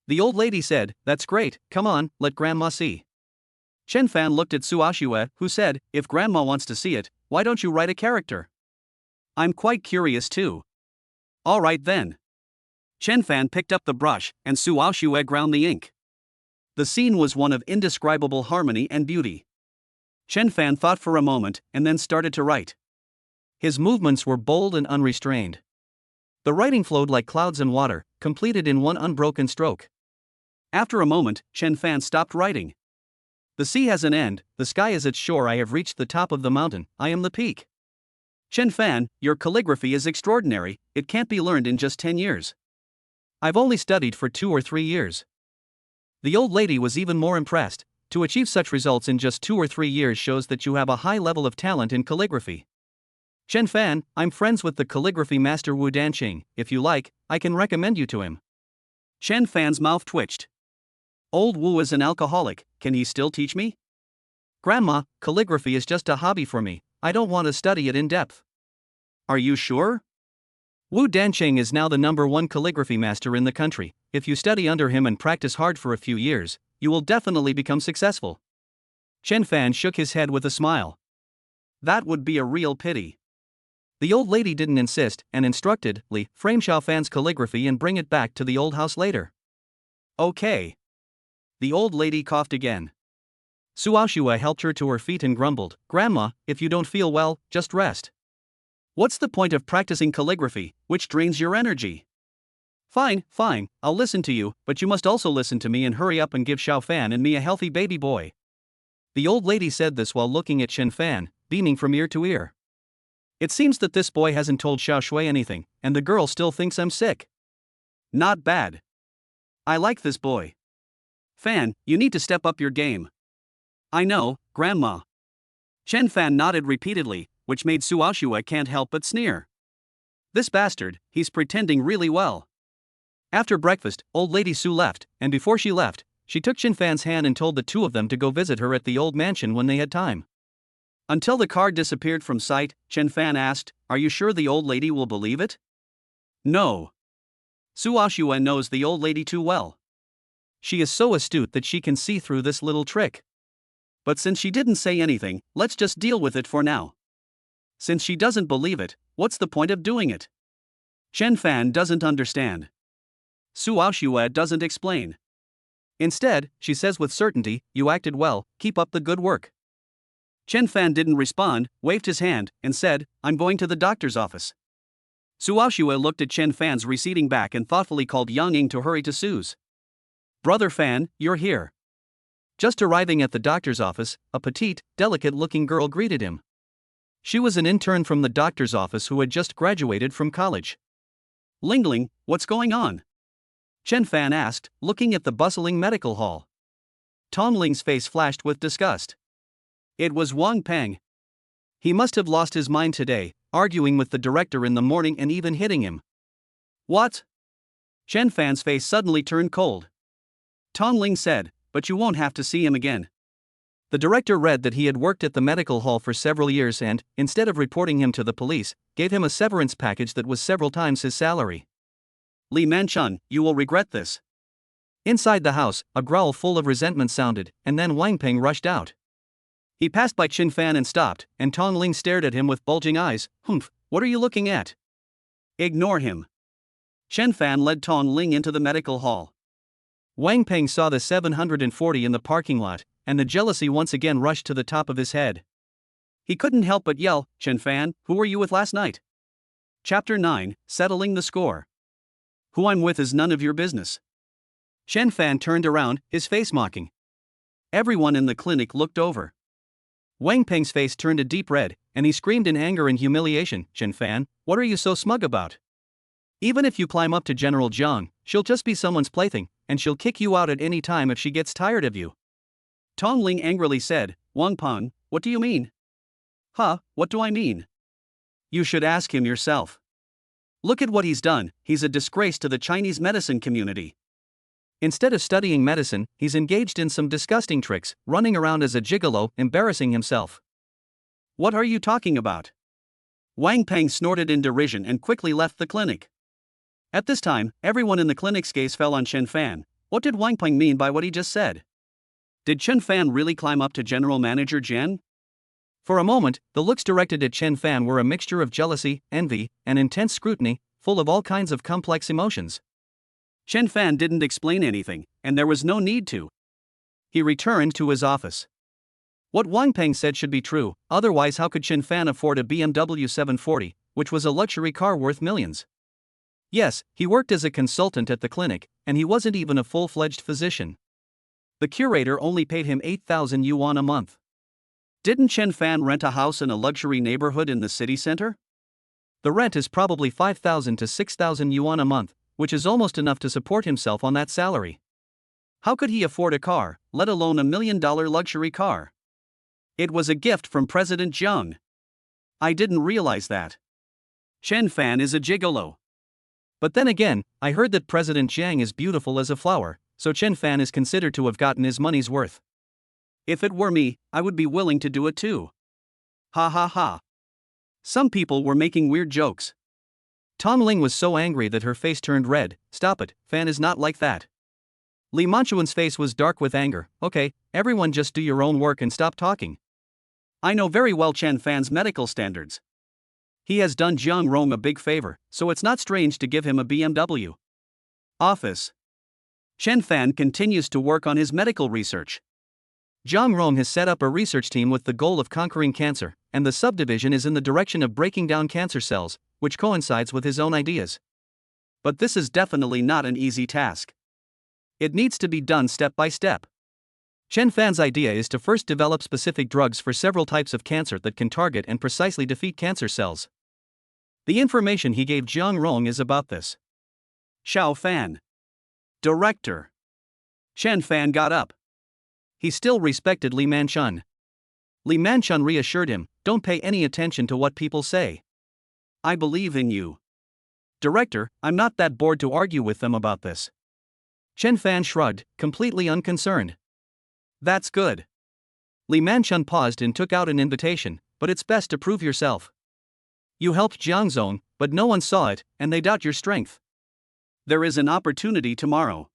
The old lady said, "That's great, come on, let Grandma see." Chen Fan looked at Su Aoxue, who said, "If Grandma wants to see it, why don't you write a character? I'm quite curious too." "Alright then." Chen Fan picked up the brush, and Su Aoxue ground the ink. The scene was one of indescribable harmony and beauty. Chen Fan thought for a moment, and then started to write. His movements were bold and unrestrained. The writing flowed like clouds and water, completed in one unbroken stroke. After a moment, Chen Fan stopped writing. "The sea has an end, the sky is its shore, I have reached the top of the mountain, I am the peak." Chen Fan, your calligraphy is extraordinary, it can't be learned in just 10 years. "I've only studied for 2 or 3 years. The old lady was even more impressed. To achieve such results in just 2 or 3 years shows that you have a high level of talent in calligraphy. Chen Fan, I'm friends with the calligraphy master Wu Danqing, if you like, I can recommend you to him." Chen Fan's mouth twitched. Old Wu is an alcoholic, can he still teach me? "Grandma, calligraphy is just a hobby for me, I don't want to study it in depth." "Are you sure?" Wu Danqing is now the #1 calligraphy master in the country. If you study under him and practice hard for a few years, you will definitely become successful. Chen Fan shook his head with a smile. "That would be a real pity." The old lady didn't insist, and instructed, "Li, frame Xiao Fan's calligraphy and bring it back to the old house later." "Okay." The old lady coughed again. Su Aoxue helped her to her feet and grumbled, "Grandma, if you don't feel well, just rest." "What's the point of practicing calligraphy, which drains your energy?" "Fine, I'll listen to you, but you must also listen to me and hurry up and give Xiao Fan and me a healthy baby boy." The old lady said this while looking at Chen Fan, beaming from ear to ear. "It seems that this boy hasn't told Xiao Shui anything, and the girl still thinks I'm sick." "Not bad. I like this boy. Fan, you need to step up your game." "I know, Grandma." Chen Fan nodded repeatedly, which made Su Aoxue can't help but sneer. "This bastard, he's pretending really well." After breakfast, old lady Su left, and before she left, she took Chen Fan's hand and told the two of them to go visit her at the old mansion when they had time. Until the car disappeared from sight, Chen Fan asked, "Are you sure the old lady will believe it?" "No. Su Aoxue knows the old lady too well. She is so astute that she can see through this little trick. But since she didn't say anything, let's just deal with it for now. Since she doesn't believe it, what's the point of doing it?" Chen Fan doesn't understand. Su Aoxue doesn't explain. Instead, she says with certainty, "You acted well, keep up the good work." Chen Fan didn't respond, waved his hand, and said, "I'm going to the doctor's office." Su Aoxue looked at Chen Fan's receding back and thoughtfully called Yang Ying to hurry to Su's. "Brother Fan, you're here." Just arriving at the doctor's office, a petite, delicate-looking girl greeted him. She was an intern from the doctor's office who had just graduated from college. "Lingling, what's going on?" Chen Fan asked, looking at the bustling medical hall. Tong Ling's face flashed with disgust. It was Wang Peng. He must have lost his mind today, arguing with the director in the morning and even hitting him. "What?" Chen Fan's face suddenly turned cold. Tong Ling said, "But you won't have to see him again." The director read that he had worked at the medical hall for several years and, instead of reporting him to the police, gave him a severance package that was several times his salary. "Li Manchun, you will regret this." Inside the house, a growl full of resentment sounded, and then Wang Peng rushed out. He passed by Chen Fan and stopped, and Tong Ling stared at him with bulging eyes. "Humph, what are you looking at?" "Ignore him." Chen Fan led Tong Ling into the medical hall. Wang Peng saw the 740 in the parking lot, and the jealousy once again rushed to the top of his head. He couldn't help but yell, "Chen Fan, who were you with last night?" Chapter 9, Settling the Score. "Who I'm with is none of your business." Chen Fan turned around, his face mocking. Everyone in the clinic looked over. Wang Peng's face turned a deep red, and he screamed in anger and humiliation, "Chen Fan, what are you so smug about? Even if you climb up to General Jiang, she'll just be someone's plaything, and she'll kick you out at any time if she gets tired of you." Tong Ling angrily said, "Wang Peng, what do you mean?" "Huh, what do I mean?" "You should ask him yourself. Look at what he's done, he's a disgrace to the Chinese medicine community. Instead of studying medicine, he's engaged in some disgusting tricks, running around as a gigolo, embarrassing himself. What are you talking about? Wang Peng snorted in derision and quickly left the clinic. At this time, everyone in the clinic's gaze fell on Chen Fan. What did Wang Peng mean by what he just said? Did Chen Fan really climb up to General Manager Jian? For a moment, the looks directed at Chen Fan were a mixture of jealousy, envy, and intense scrutiny, full of all kinds of complex emotions. Chen Fan didn't explain anything, and there was no need to. He returned to his office. What Wang Peng said should be true, otherwise how could Chen Fan afford a BMW 740, which was a luxury car worth millions? Yes, he worked as a consultant at the clinic, and he wasn't even a full-fledged physician. The curator only paid him 8,000 yuan a month. Didn't Chen Fan rent a house in a luxury neighborhood in the city center? The rent is probably 5,000 to 6,000 yuan a month, which is almost enough to support himself on that salary. How could he afford a car, let alone $1 million luxury car? It was a gift from President Jiang. I didn't realize that. Chen Fan is a gigolo. But then again, I heard that President Jiang is beautiful as a flower, so Chen Fan is considered to have gotten his money's worth. If it were me, I would be willing to do it too. Ha ha ha. Some people were making weird jokes. Tong Ling was so angry that her face turned red. Stop it, Fan is not like that. Li Manchuan's face was dark with anger. Okay, everyone just do your own work and stop talking. I know very well Chen Fan's medical standards. He has done Jiang Rong a big favor, so it's not strange to give him a BMW. Office. Chen Fan continues to work on his medical research. Jiang Rong has set up a research team with the goal of conquering cancer, and the subdivision is in the direction of breaking down cancer cells, which coincides with his own ideas. But this is definitely not an easy task. It needs to be done step by step. Chen Fan's idea is to first develop specific drugs for several types of cancer that can target and precisely defeat cancer cells. The information he gave Jiang Rong is about this. Xiao Fan. Director. Chen Fan got up. He still respected Li Manchun. Li Manchun reassured him, don't pay any attention to what people say. I believe in you. Director, I'm not that bored to argue with them about this. Chen Fan shrugged, completely unconcerned. That's good. Li Manchun paused and took out an invitation, but it's best to prove yourself. You helped Jiangzong, but no one saw it, and they doubt your strength. There is an opportunity tomorrow.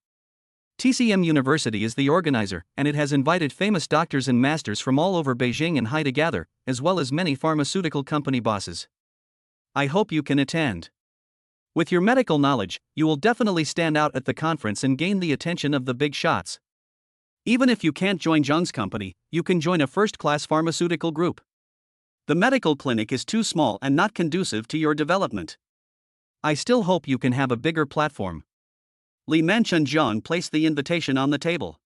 TCM University is the organizer, and it has invited famous doctors and masters from all over Beijing and Hai to gather, as well as many pharmaceutical company bosses. I hope you can attend. With your medical knowledge, you will definitely stand out at the conference and gain the attention of the big shots. Even if you can't join Zhang's company, you can join a first-class pharmaceutical group. The medical clinic is too small and not conducive to your development. I still hope you can have a bigger platform. Li Manchun Zhang placed the invitation on the table.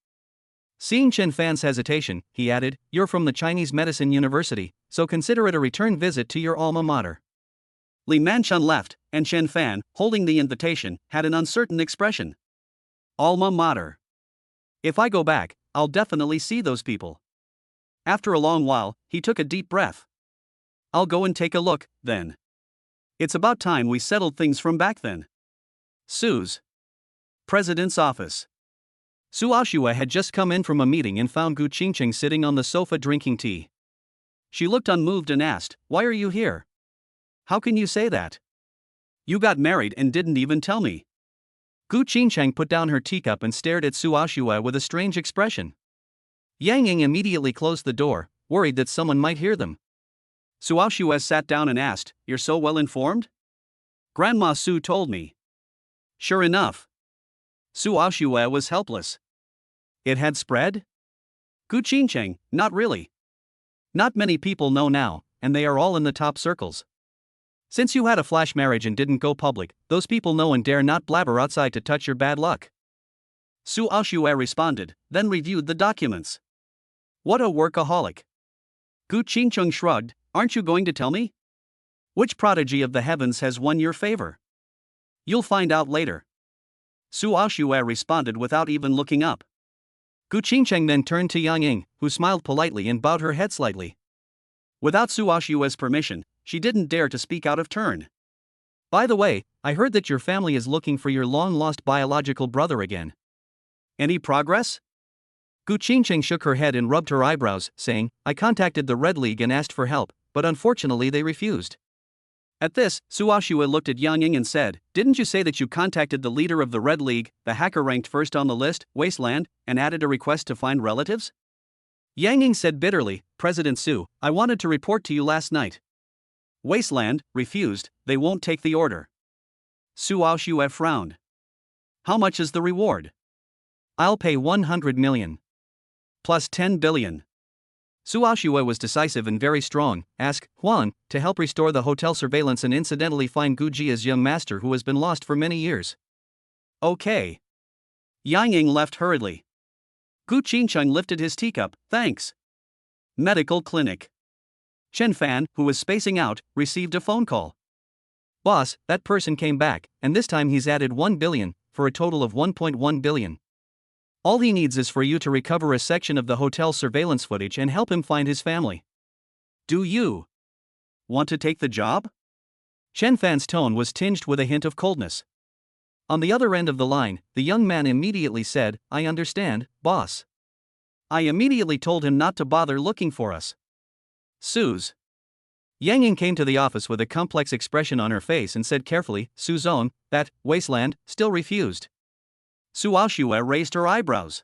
Seeing Chen Fan's hesitation, he added, you're from the Chinese Medicine University, so consider it a return visit to your alma mater. Li Manchun left, and Chen Fan, holding the invitation, had an uncertain expression. Alma mater. If I go back, I'll definitely see those people. After a long while, he took a deep breath. I'll go and take a look, then. It's about time we settled things from back then. Su's President's office. Su Aoxue had just come in from a meeting and found Gu Qingqing sitting on the sofa drinking tea. She looked unmoved and asked, "Why are you here?" "How can you say that? You got married and didn't even tell me." Gu Qingqing put down her teacup and stared at Su Aoxue with a strange expression. Yang Ying immediately closed the door, worried that someone might hear them. Su Aoxue sat down and asked, "You're so well informed?" "Grandma Su told me." Sure enough. Su Aoxue was helpless. It had spread? Gu Qingqing, not really. Not many people know now, and they are all in the top circles. Since you had a flash marriage and didn't go public, those people know and dare not blabber outside to touch your bad luck. Su Aoxue responded, then reviewed the documents. What a workaholic. Gu Qingqing shrugged, "Aren't you going to tell me? Which prodigy of the heavens has won your favor? You'll find out later." Su Aoxue responded without even looking up. Gu Qingqing then turned to Yang Ying, who smiled politely and bowed her head slightly. Without Su Aoxue's permission, she didn't dare to speak out of turn. "By the way, I heard that your family is looking for your long-lost biological brother again." Any progress? Gu Qingqing shook her head and rubbed her eyebrows, saying, I contacted the Red League and asked for help, but unfortunately they refused. At this, Su Aoxue looked at Yang Ying and said, Didn't you say that you contacted the leader of the Red League, the hacker ranked first on the list, Wasteland, and added a request to find relatives? Yang Ying said bitterly, President Su, I wanted to report to you last night. Wasteland refused, they won't take the order. Su Aoxue frowned. How much is the reward? I'll pay 100 million. Plus 10 billion. Su Aoxue was decisive and very strong. Ask Huan to help restore the hotel surveillance and incidentally find Gu Jia's young master who has been lost for many years. Okay. Yang Ying left hurriedly. Gu Qingcheng lifted his teacup, thanks. Medical clinic. Chen Fan, who was spacing out, received a phone call. Boss, that person came back, and this time he's added 1 billion, for a total of 1.1 billion. All he needs is for you to recover a section of the hotel's surveillance footage and help him find his family. Do you want to take the job? Chen Fan's tone was tinged with a hint of coldness. On the other end of the line, the young man immediately said, I understand, boss. I immediately told him not to bother looking for us. Suze. Yang Ying came to the office with a complex expression on her face and said carefully, Suzone, that Wasteland still refused. Su Aoxue raised her eyebrows.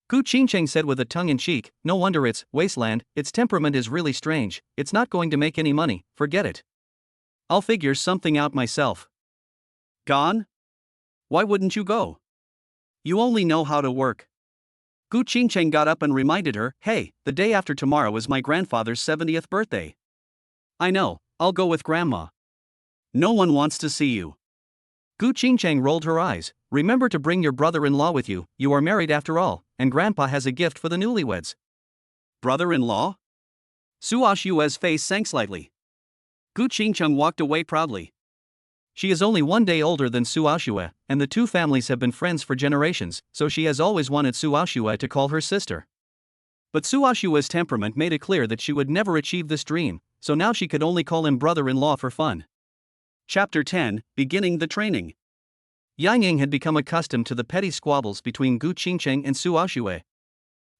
Gu Qingcheng said with a tongue-in-cheek, no wonder it's Wasteland, its temperament is really strange, it's not going to make any money, forget it. I'll figure something out myself. Gone? Why wouldn't you go? You only know how to work. Gu Qingcheng got up and reminded her, hey, the day after tomorrow is my grandfather's 70th birthday. I know, I'll go with Grandma. No one wants to see you. Gu Qingcheng rolled her eyes. Remember to bring your brother-in-law with you, you are married after all, and Grandpa has a gift for the newlyweds. Brother-in-law? Su Aoxue's face sank slightly. Gu Qingcheng walked away proudly. She is only 1 day older than Su Aoxue, and the two families have been friends for generations, so she has always wanted Su Aoxue to call her sister. But Su Aoxue's temperament made it clear that she would never achieve this dream, so now she could only call him brother-in-law for fun. Chapter 10, Beginning the Training. Yang Ying had become accustomed to the petty squabbles between Gu Qingcheng and Su Aoxue.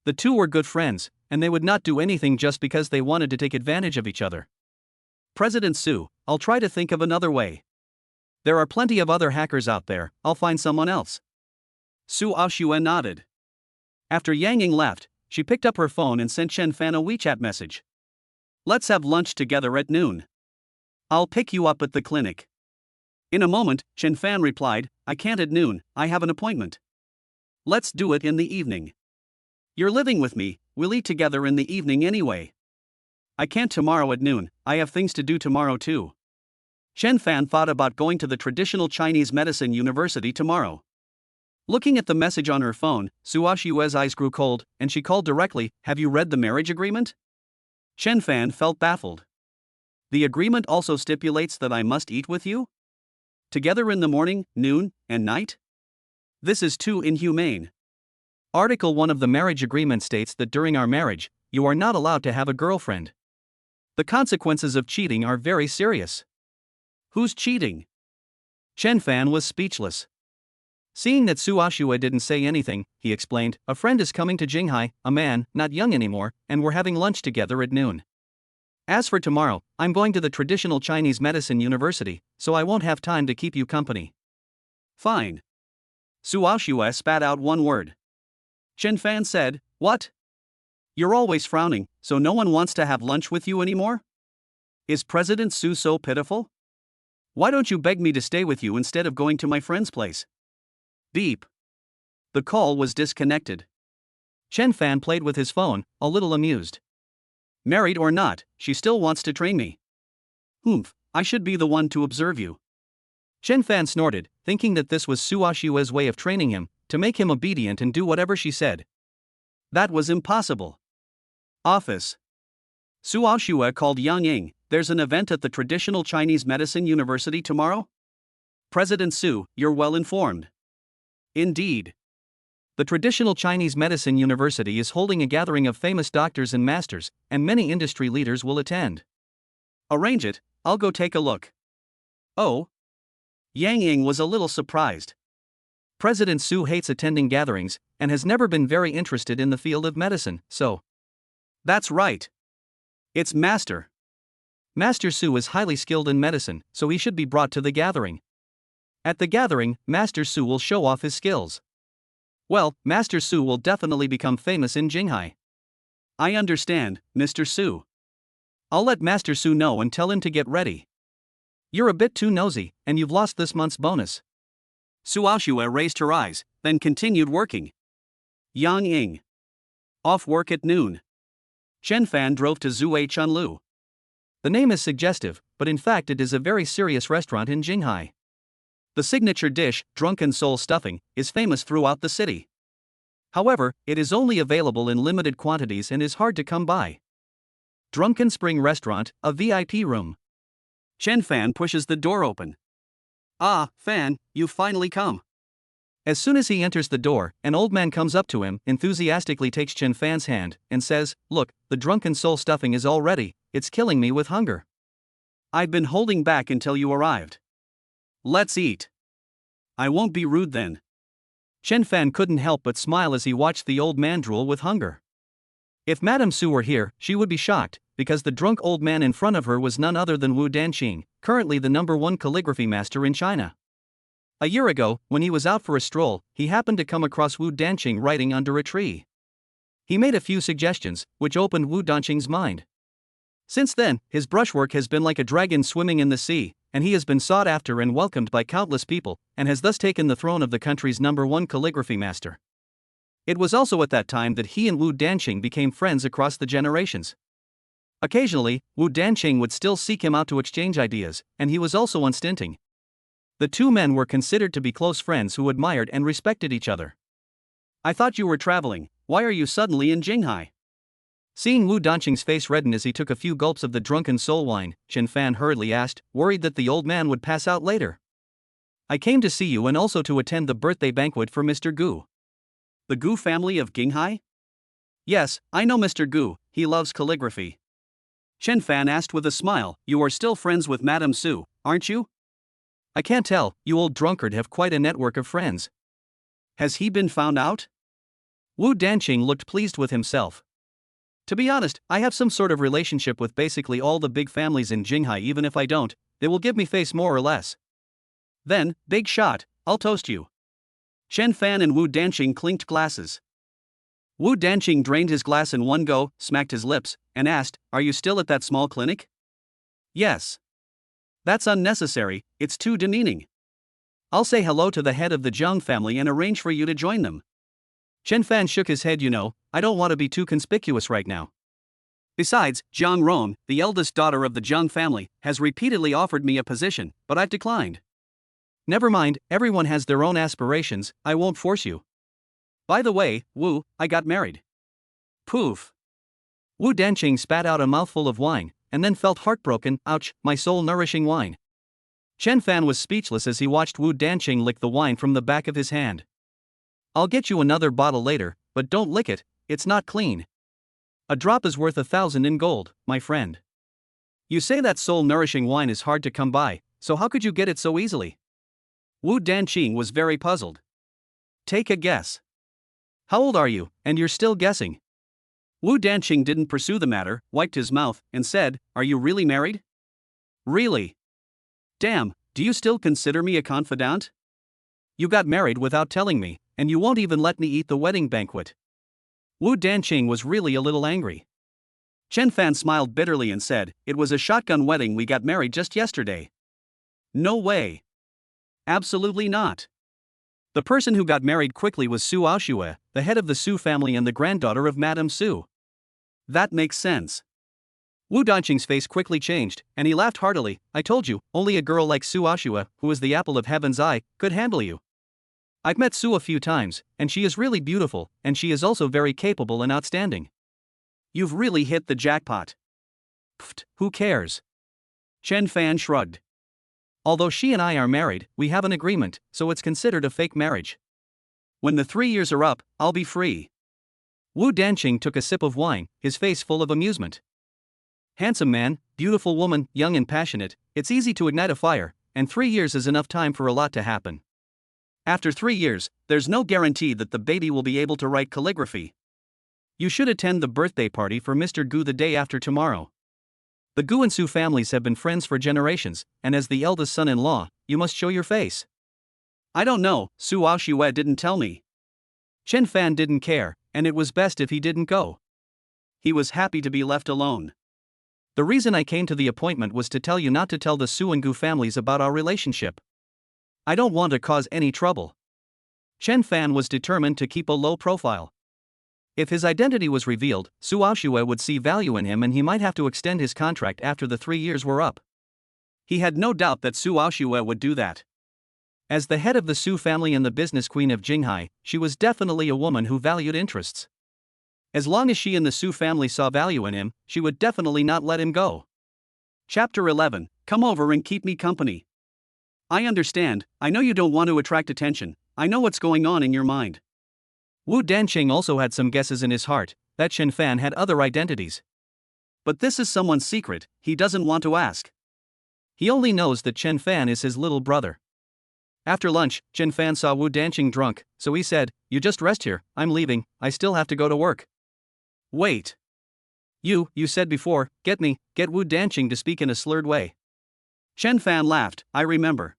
The two were good friends, and they would not do anything just because they wanted to take advantage of each other. President Su, I'll try to think of another way. There are plenty of other hackers out there, I'll find someone else. Su Aoxue nodded. After Yang Ying left, she picked up her phone and sent Chen Fan a WeChat message. Let's have lunch together at noon. I'll pick you up at the clinic. In a moment, Chen Fan replied, I can't at noon, I have an appointment. Let's do it in the evening. You're living with me, we'll eat together in the evening anyway. I can't tomorrow at noon, I have things to do tomorrow too. Chen Fan thought about going to the traditional Chinese medicine university tomorrow. Looking at the message on her phone, Su Aoxue's eyes grew cold, and she called directly, have you read the marriage agreement? Chen Fan felt baffled. The agreement also stipulates that I must eat with you? Together in the morning, noon, and night? This is too inhumane. Article 1 of the marriage agreement states that during our marriage, you are not allowed to have a girlfriend. The consequences of cheating are very serious. Who's cheating? Chen Fan was speechless. Seeing that Su Aoxue didn't say anything, he explained, a friend is coming to Jinghai, a man, not young anymore, and we're having lunch together at noon. As for tomorrow, I'm going to the traditional Chinese medicine university, so I won't have time to keep you company. Fine. Su Aoxue spat out one word. Chen Fan said, what? You're always frowning, so no one wants to have lunch with you anymore? Is President Su so pitiful? Why don't you beg me to stay with you instead of going to my friend's place? Beep. The call was disconnected. Chen Fan played with his phone, a little amused. Married or not, she still wants to train me. Humph, I should be the one to observe you. Chen Fan snorted, thinking that this was Su Aoxue's way of training him, to make him obedient and do whatever she said. That was impossible. Office. Su Aoxue called Yang Ying, there's an event at the traditional Chinese medicine university tomorrow? President Su, you're well informed. Indeed. The traditional Chinese medicine university is holding a gathering of famous doctors and masters, and many industry leaders will attend. Arrange it, I'll go take a look. Oh? Yang Ying was a little surprised. President Su hates attending gatherings and has never been very interested in the field of medicine, so. That's right. It's Master. Master Su is highly skilled in medicine, so he should be brought to the gathering. At the gathering, Master Su will show off his skills. Well, Master Su will definitely become famous in Jinghai. I understand, Mr. Su. I'll let Master Su know and tell him to get ready. You're a bit too nosy, and you've lost this month's bonus. Su Aoxue raised her eyes, then continued working. Yang Ying. Off work at noon. Chen Fan drove to Zhuai Chunlu. The name is suggestive, but in fact it is a very serious restaurant in Jinghai. The signature dish, drunken soul stuffing, is famous throughout the city. However, it is only available in limited quantities and is hard to come by. Drunken Spring Restaurant, a VIP room. Chen Fan pushes the door open. Ah, Fan, you've finally come. As soon as he enters the door, an old man comes up to him, enthusiastically takes Chen Fan's hand, and says, "Look, the drunken soul stuffing is all ready, it's killing me with hunger." "I've been holding back until you arrived. Let's eat." "I won't be rude then." Chen Fan couldn't help but smile as he watched the old man drool with hunger. If Madame Su were here, she would be shocked, because the drunk old man in front of her was none other than Wu Danqing, currently the #1 calligraphy master in China. A year ago, when he was out for a stroll, he happened to come across Wu Danqing writing under a tree. He made a few suggestions, which opened Wu Danqing's mind. Since then, his brushwork has been like a dragon swimming in the sea, and he has been sought after and welcomed by countless people, and has thus taken the throne of the country's #1 calligraphy master. It was also at that time that he and Wu Danqing became friends across the generations. Occasionally, Wu Danqing would still seek him out to exchange ideas, and he was also unstinting. The two men were considered to be close friends who admired and respected each other. "I thought you were traveling, why are you suddenly in Jinghai?" Seeing Wu Danqing's face redden as he took a few gulps of the drunken soul wine, Chen Fan hurriedly asked, worried that the old man would pass out later. "I came to see you and also to attend the birthday banquet for Mr. Gu." "The Gu family of Jinghai?" "Yes, I know Mr. Gu, he loves calligraphy." Chen Fan asked with a smile, "You are still friends with Madame Su, aren't you?" "I can't tell, you old drunkard have quite a network of friends." "Has he been found out?" Wu Danqing looked pleased with himself. "To be honest, I have some sort of relationship with basically all the big families in Jinghai. Even if I don't, they will give me face more or less." "Then, big shot, I'll toast you." Chen Fan and Wu Danqing clinked glasses. Wu Danqing drained his glass in one go, smacked his lips, and asked, "Are you still at that small clinic?" "Yes." "That's unnecessary, it's too demeaning." "I'll say hello to the head of the Zhang family and arrange for you to join them." Chen Fan shook his head. I don't want to be too conspicuous right now. Besides, Zhang Ron, the eldest daughter of the Zhang family, has repeatedly offered me a position, but I've declined." "Never mind, everyone has their own aspirations, I won't force you." "By the way, Wu, I got married." Poof. Wu Danqing spat out a mouthful of wine, and then felt heartbroken. Ouch, my soul-nourishing wine. Chen Fan was speechless as he watched Wu Danqing lick the wine from the back of his hand. "I'll get you another bottle later, but don't lick it, it's not clean. A drop is worth 1,000 in gold, my friend." "You say that soul-nourishing wine is hard to come by, so how could you get it so easily?" Wu Danqing was very puzzled. "Take a guess." "How old are you, and you're still guessing?" Wu Danqing didn't pursue the matter, wiped his mouth, and said, "Are you really married?" "Really? Damn, do you still consider me a confidant?" "You got married without telling me, and you won't even let me eat the wedding banquet." Wu Danqing was really a little angry. Chen Fan smiled bitterly and said, "It was a shotgun wedding, we got married just yesterday." "No way. Absolutely not. The person who got married quickly was Su Aoxue, the head of the Su family and the granddaughter of Madame Su." "That makes sense." Wu Danqing's face quickly changed, and he laughed heartily. "I told you, only a girl like Su Aoxue, who is the apple of heaven's eye, could handle you. I've met Su a few times, and she is really beautiful, and she is also very capable and outstanding." "You've really hit the jackpot." "Pfft, who cares?" Chen Fan shrugged. "Although she and I are married, we have an agreement, so it's considered a fake marriage. When the 3 years are up, I'll be free." Wu Danqing took a sip of wine, his face full of amusement. "Handsome man, beautiful woman, young and passionate, it's easy to ignite a fire, and 3 years is enough time for a lot to happen." After 3 years, there's no guarantee that the baby will be able to write calligraphy. You should attend the birthday party for Mr. Gu the day after tomorrow. The Gu and Su families have been friends for generations, and as the eldest son-in-law, you must show your face. I don't know, Su Aoxue didn't tell me. Chen Fan didn't care, and it was best if he didn't go. He was happy to be left alone. The reason I came to the appointment was to tell you not to tell the Su and Gu families about our relationship. I don't want to cause any trouble. Chen Fan was determined to keep a low profile. If his identity was revealed, Su Aoxue would see value in him and he might have to extend his contract after the 3 years were up. He had no doubt that Su Aoxue would do that. As the head of the Su family and the business queen of Jinghai, she was definitely a woman who valued interests. As long as she and the Su family saw value in him, she would definitely not let him go. Chapter 11, Come over and keep me company. I understand, I know you don't want to attract attention, I know what's going on in your mind. Wu Danqing also had some guesses in his heart, that Chen Fan had other identities. But this is someone's secret, he doesn't want to ask. He only knows that Chen Fan is his little brother. After lunch, Chen Fan saw Wu Danqing drunk, so he said, "You just rest here, I'm leaving, I still have to go to work." Wait. You said before, get Wu Danqing to speak in a slurred way. Chen Fan laughed, I remember.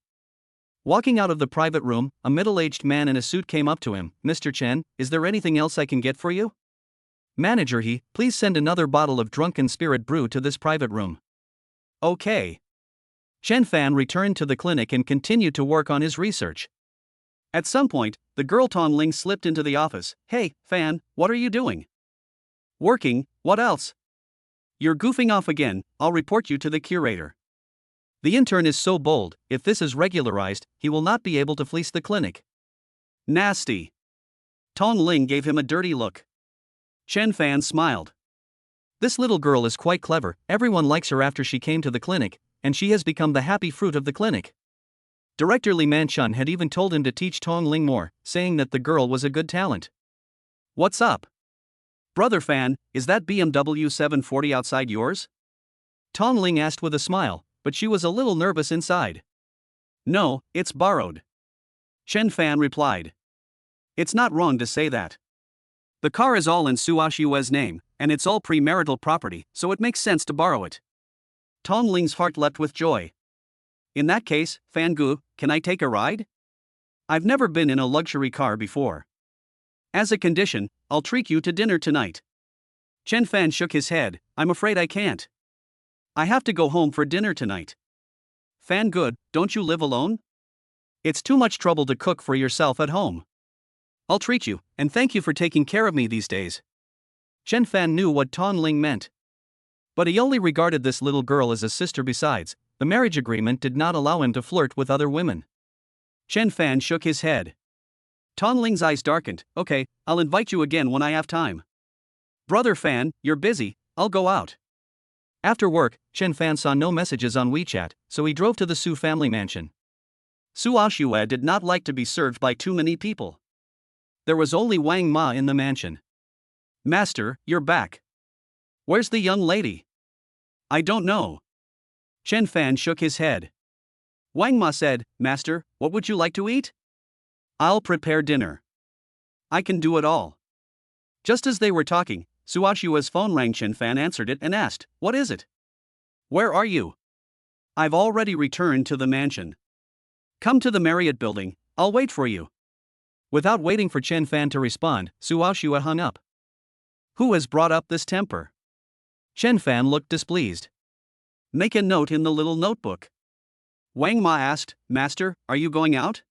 Walking out of the private room, a middle-aged man in a suit came up to him. "Mr. Chen, is there anything else I can get for you?" "Manager please send another bottle of drunken spirit brew to this private room." Okay. Chen Fan returned to the clinic and continued to work on his research. At some point, the girl Tong Ling slipped into the office. "Hey, Fan, what are you doing?" "Working, what else?" "You're goofing off again, I'll report you to the curator." The intern is so bold, if this is regularized, he will not be able to fleece the clinic. Nasty. Tong Ling gave him a dirty look. Chen Fan smiled. This little girl is quite clever, everyone likes her after she came to the clinic, and she has become the happy fruit of the clinic. Director Li Manchun had even told him to teach Tong Ling more, saying that the girl was a good talent. What's up? Brother Fan, is that BMW 740 outside yours? Tong Ling asked with a smile, but she was a little nervous inside. No, it's borrowed. Chen Fan replied. It's not wrong to say that. The car is all in Su Aoxue's name, and it's all premarital property, so it makes sense to borrow it. Tong Ling's heart leapt with joy. In that case, Fan Gu, can I take a ride? I've never been in a luxury car before. As a condition, I'll treat you to dinner tonight. Chen Fan shook his head, I'm afraid I can't. I have to go home for dinner tonight. Fan Good, don't you live alone? It's too much trouble to cook for yourself at home. I'll treat you, and thank you for taking care of me these days. Chen Fan knew what Tong Ling meant. But he only regarded this little girl as a sister. Besides, the marriage agreement did not allow him to flirt with other women. Chen Fan shook his head. Tong Ling's eyes darkened. Okay, I'll invite you again when I have time. Brother Fan, you're busy, I'll go out. After work, Chen Fan saw no messages on WeChat, so he drove to the Su family mansion. Su Aoxue did not like to be served by too many people. There was only Wang Ma in the mansion. Master, you're back. Where's the young lady? I don't know. Chen Fan shook his head. Wang Ma said, Master, what would you like to eat? I'll prepare dinner. I can do it all. Just as they were talking, Su Aoxue's phone rang. Chen Fan answered it and asked, What is it? Where are you? I've already returned to the mansion. Come to the Marriott building, I'll wait for you. Without waiting for Chen Fan to respond, Su Aoxue hung up. Who has brought up this temper? Chen Fan looked displeased. Make a note in the little notebook. Wang Ma asked, Master, are you going out?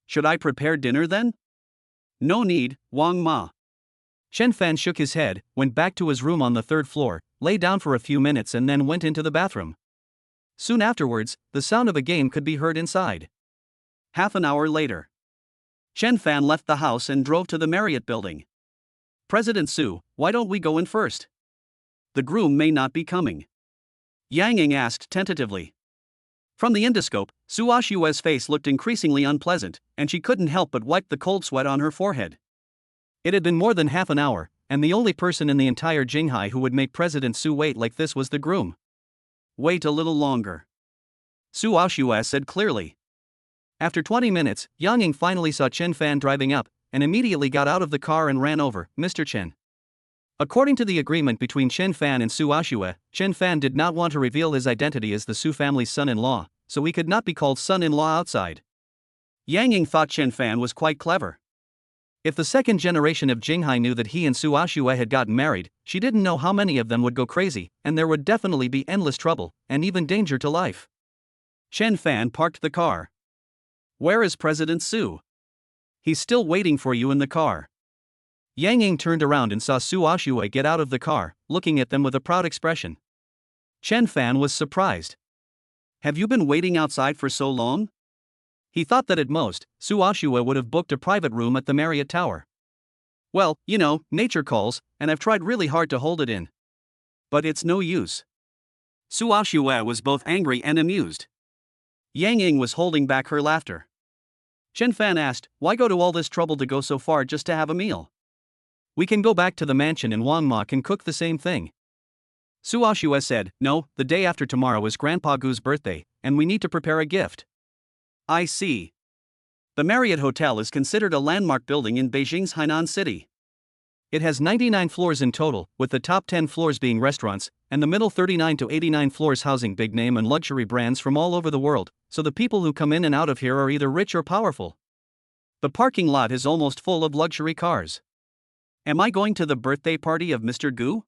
Should I prepare dinner then? No need, Wang Ma. Chen Fan shook his head, went back to his room on the third floor, lay down for a few minutes and then went into the bathroom. Soon afterwards, the sound of a game could be heard inside. Half an hour later, Chen Fan left the house and drove to the Marriott building. President Su, why don't we go in first? The groom may not be coming. Yang Ying asked tentatively. From the endoscope, Su Aoxue's face looked increasingly unpleasant, and she couldn't help but wipe the cold sweat on her forehead. It had been more than half an hour, and the only person in the entire Jinghai who would make President Su wait like this was the groom. Wait a little longer. Su Aoxue said clearly. After 20 minutes, Yang Ying finally saw Chen Fan driving up, and immediately got out of the car and ran over. Mr. Chen. According to the agreement between Chen Fan and Su Aoxue, Chen Fan did not want to reveal his identity as the Su family's son-in-law, so he could not be called son-in-law outside. Yang Ying thought Chen Fan was quite clever. If the second generation of Jinghai knew that he and Su Aoxue had gotten married, she didn't know how many of them would go crazy, and there would definitely be endless trouble, and even danger to life. Chen Fan parked the car. "Where is President Su?" "He's still waiting for you in the car." Yang Ying turned around and saw Su Aoxue get out of the car, looking at them with a proud expression. Chen Fan was surprised. "Have you been waiting outside for so long?" He thought that at most, Su Aoxue would have booked a private room at the Marriott Tower. "Well, you know, nature calls, and I've tried really hard to hold it in. But it's no use." Su Aoxue was both angry and amused. Yang Ying was holding back her laughter. Chen Fan asked, "Why go to all this trouble to go so far just to have a meal? We can go back to the mansion and Wangma can cook the same thing." Su Aoxue said, "No, the day after tomorrow is Grandpa Gu's birthday, and we need to prepare a gift." "I see. The Marriott Hotel is considered a landmark building in Beijing's Hainan City. It has 99 floors in total, with the top 10 floors being restaurants, and the middle 39 to 89 floors housing big name and luxury brands from all over the world, so the people who come in and out of here are either rich or powerful. The parking lot is almost full of luxury cars." "Am I going to the birthday party of Mr. Gu?"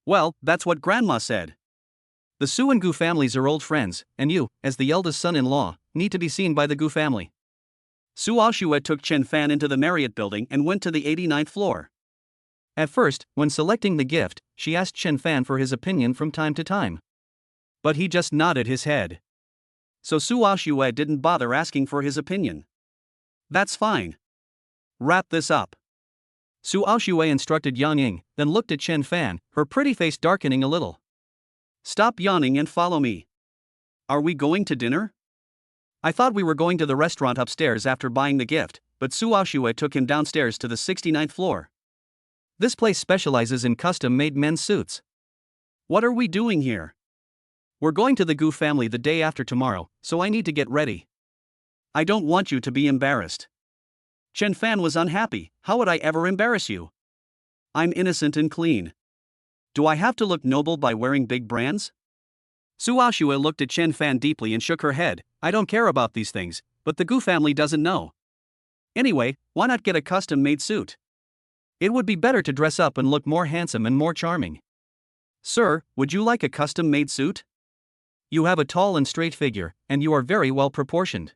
"Well, that's what Grandma said. The Su and Gu families are old friends, and you, as the eldest son-in-law, need to be seen by the Gu family." Su Aoxue took Chen Fan into the Marriott building and went to the 89th floor. At first, when selecting the gift, she asked Chen Fan for his opinion from time to time. But he just nodded his head. So Su Aoxue didn't bother asking for his opinion. "That's fine. Wrap this up." Su Aoxue instructed Yang Ying, then looked at Chen Fan, her pretty face darkening a little. "Stop yawning and follow me. Are we going to dinner?" "I thought we were going to the restaurant upstairs after buying the gift, but Su Aoxue took him downstairs to the 69th floor. This place specializes in custom-made men's suits." "What are we doing here?" "We're going to the Gu family the day after tomorrow, so I need to get ready." "I don't want you to be embarrassed." Chen Fan was unhappy. "How would I ever embarrass you? I'm innocent and clean. Do I have to look noble by wearing big brands?" Su Aoxue looked at Chen Fan deeply and shook her head. "I don't care about these things, but the Gu family doesn't know. Anyway, why not get a custom-made suit? It would be better to dress up and look more handsome and more charming." "Sir, would you like a custom-made suit? You have a tall and straight figure, and you are very well proportioned.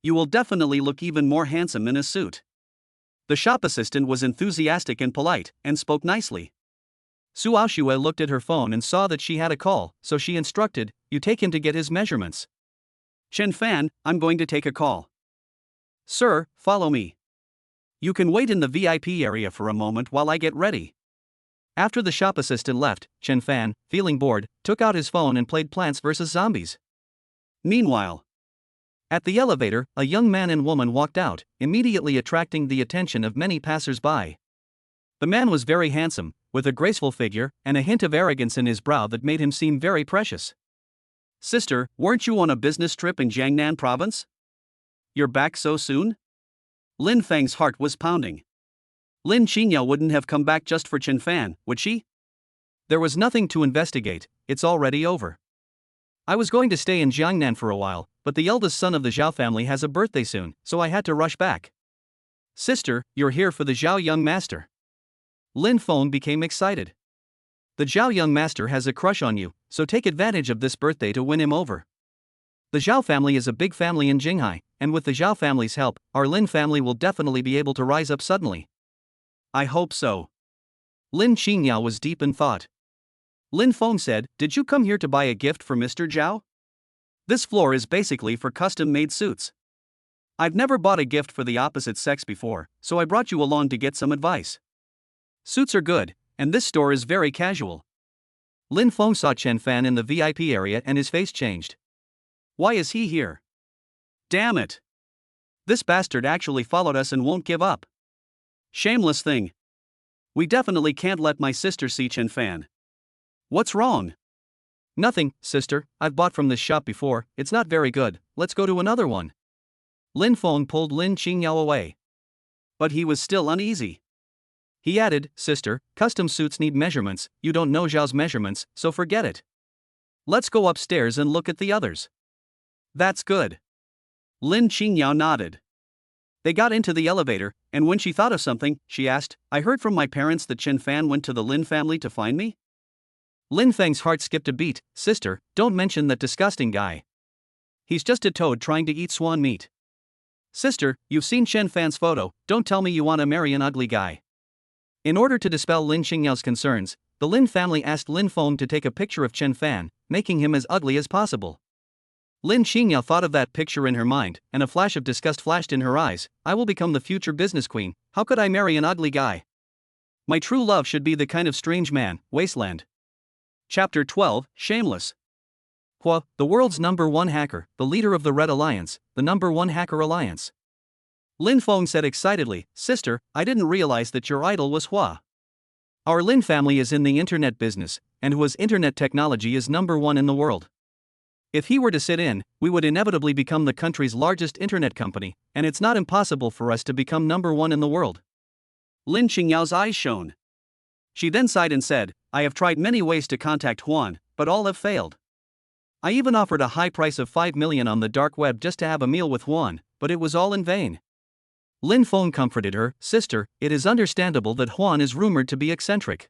You will definitely look even more handsome in a suit." The shop assistant was enthusiastic and polite, and spoke nicely. Su Aoxue looked at her phone and saw that she had a call, so she instructed, "You take him to get his measurements." "Chen Fan, I'm going to take a call." "Sir, follow me. You can wait in the VIP area for a moment while I get ready." After the shop assistant left, Chen Fan, feeling bored, took out his phone and played Plants vs. Zombies. Meanwhile, at the elevator, a young man and woman walked out, immediately attracting the attention of many passers-by. The man was very handsome, with a graceful figure and a hint of arrogance in his brow that made him seem very precious. "Sister, weren't you on a business trip in Jiangnan province? You're back so soon?" Lin Feng's heart was pounding. Lin Qingya wouldn't have come back just for Chen Fan, would she? "There was nothing to investigate, it's already over. I was going to stay in Jiangnan for a while, but the eldest son of the Zhao family has a birthday soon, so I had to rush back." "Sister, you're here for the Zhao young master." Lin Feng became excited. "The Zhao young master has a crush on you, so take advantage of this birthday to win him over. The Zhao family is a big family in Jinghai, and with the Zhao family's help, our Lin family will definitely be able to rise up suddenly." "I hope so." Lin Qingya was deep in thought. Lin Feng said, "Did you come here to buy a gift for Mr. Zhao? This floor is basically for custom-made suits. I've never bought a gift for the opposite sex before, so I brought you along to get some advice. Suits are good, and this store is very casual." Lin Feng saw Chen Fan in the VIP area and his face changed. "Why is he here? Damn it! This bastard actually followed us and won't give up. Shameless thing. We definitely can't let my sister see Chen Fan. What's wrong?" "Nothing, sister, I've bought from this shop before, it's not very good, let's go to another one." Lin Feng pulled Lin Qingyao away. But he was still uneasy. He added, "Sister, custom suits need measurements, you don't know Zhao's measurements, so forget it. Let's go upstairs and look at the others." "That's good." Lin Qingyao nodded. They got into the elevator, and when she thought of something, she asked, "I heard from my parents that Chen Fan went to the Lin family to find me?" Lin Feng's heart skipped a beat. "Sister, don't mention that disgusting guy. He's just a toad trying to eat swan meat." "Sister, you've seen Chen Fan's photo, don't tell me you want to marry an ugly guy." In order to dispel Lin Qingyao's concerns, the Lin family asked Lin Feng to take a picture of Chen Fan, making him as ugly as possible. Lin Qingyao thought of that picture in her mind, and a flash of disgust flashed in her eyes. "I will become the future business queen, how could I marry an ugly guy? My true love should be the kind of strange man." Wasteland. Chapter 12, Shameless. Hua, the world's #1 hacker, the leader of the Red Alliance, the #1 hacker alliance. Lin Feng said excitedly, "Sister, I didn't realize that your idol was Hua. Our Lin family is in the internet business, and Hua's internet technology is #1 in the world. If he were to sit in, we would inevitably become the country's largest internet company, and it's not impossible for us to become #1 in the world." Lin Qingyao's eyes shone. She then sighed and said, "I have tried many ways to contact Huan, but all have failed. I even offered a high price of 5 million on the dark web just to have a meal with Huan, but it was all in vain." Lin Feng comforted her, "Sister, it is understandable that Huan is rumored to be eccentric.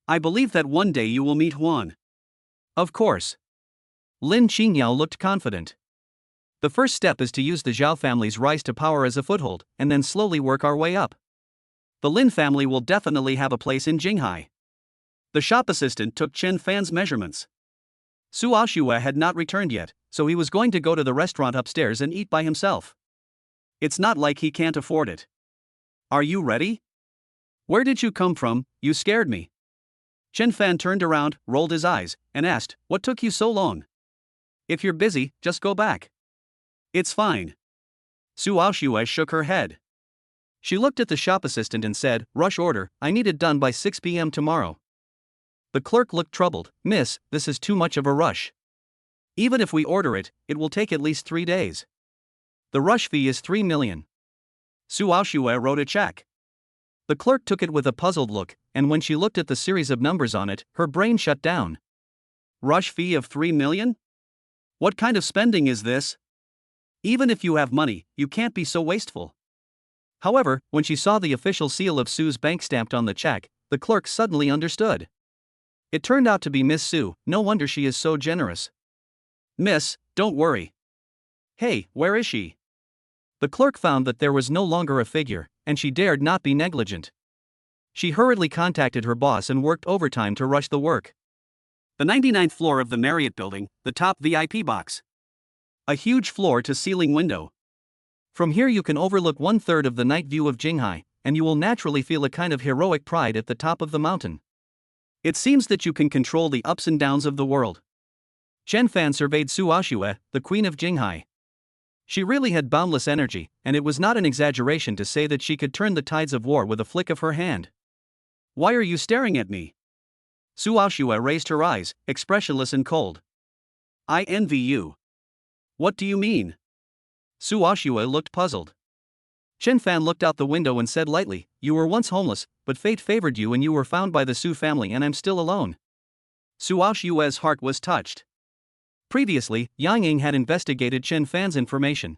I believe that one day you will meet Huan." "Of course." Lin Qingyao looked confident. "The first step is to use the Zhao family's rise to power as a foothold, and then slowly work our way up. The Lin family will definitely have a place in Jinghai." The shop assistant took Chen Fan's measurements. Su Aoxue had not returned yet, so he was going to go to the restaurant upstairs and eat by himself. It's not like he can't afford it. "Are you ready? Where did you come from? You scared me." Chen Fan turned around, rolled his eyes, and asked, "What took you so long? If you're busy, just go back." "It's fine." Su Aoxue shook her head. She looked at the shop assistant and said, "Rush order, I need it done by 6 p.m. tomorrow." The clerk looked troubled. "Miss, this is too much of a rush. Even if we order it, it will take at least 3 days. The rush fee is 3 million. Su Aoxue wrote a check. The clerk took it with a puzzled look, and when she looked at the series of numbers on it, her brain shut down. Rush fee of 3 million? What kind of spending is this? Even if you have money, you can't be so wasteful. However, when she saw the official seal of Su's bank stamped on the check, the clerk suddenly understood. It turned out to be Miss Su. No wonder she is so generous. "Miss, don't worry." "Hey, where is she?" The clerk found that there was no longer a figure, and she dared not be negligent. She hurriedly contacted her boss and worked overtime to rush the work. The 99th floor of the Marriott building, the top VIP box. A huge floor-to-ceiling window. From here you can overlook 1/3 of the night view of Jinghai, and you will naturally feel a kind of heroic pride at the top of the mountain. It seems that you can control the ups and downs of the world. Chen Fan surveyed Su Aoxue, the queen of Jinghai. She really had boundless energy, and it was not an exaggeration to say that she could turn the tides of war with a flick of her hand. "Why are you staring at me?" Su Aoxue raised her eyes, expressionless and cold. "I envy you." "What do you mean?" Su Aoxue looked puzzled. Chen Fan looked out the window and said lightly, "You were once homeless, but fate favored you and you were found by the Su family and I'm still alone." Su Aoxue's heart was touched. Previously, Yang Ying had investigated Chen Fan's information.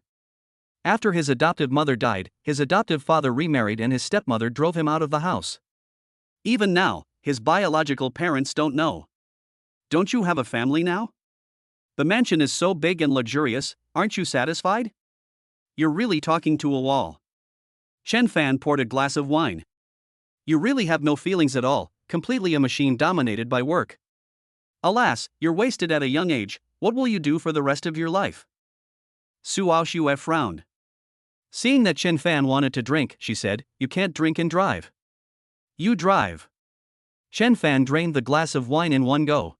After his adoptive mother died, his adoptive father remarried and his stepmother drove him out of the house. Even now, his biological parents don't know. "Don't you have a family now? The mansion is so big and luxurious, aren't you satisfied? You're really talking to a wall." Chen Fan poured a glass of wine. "You really have no feelings at all, completely a machine dominated by work. Alas, you're wasted at a young age. What will you do for the rest of your life?" Su Aoxue frowned. Seeing that Chen Fan wanted to drink, she said, "You can't drink and drive. You drive." Chen Fan drained the glass of wine in one go.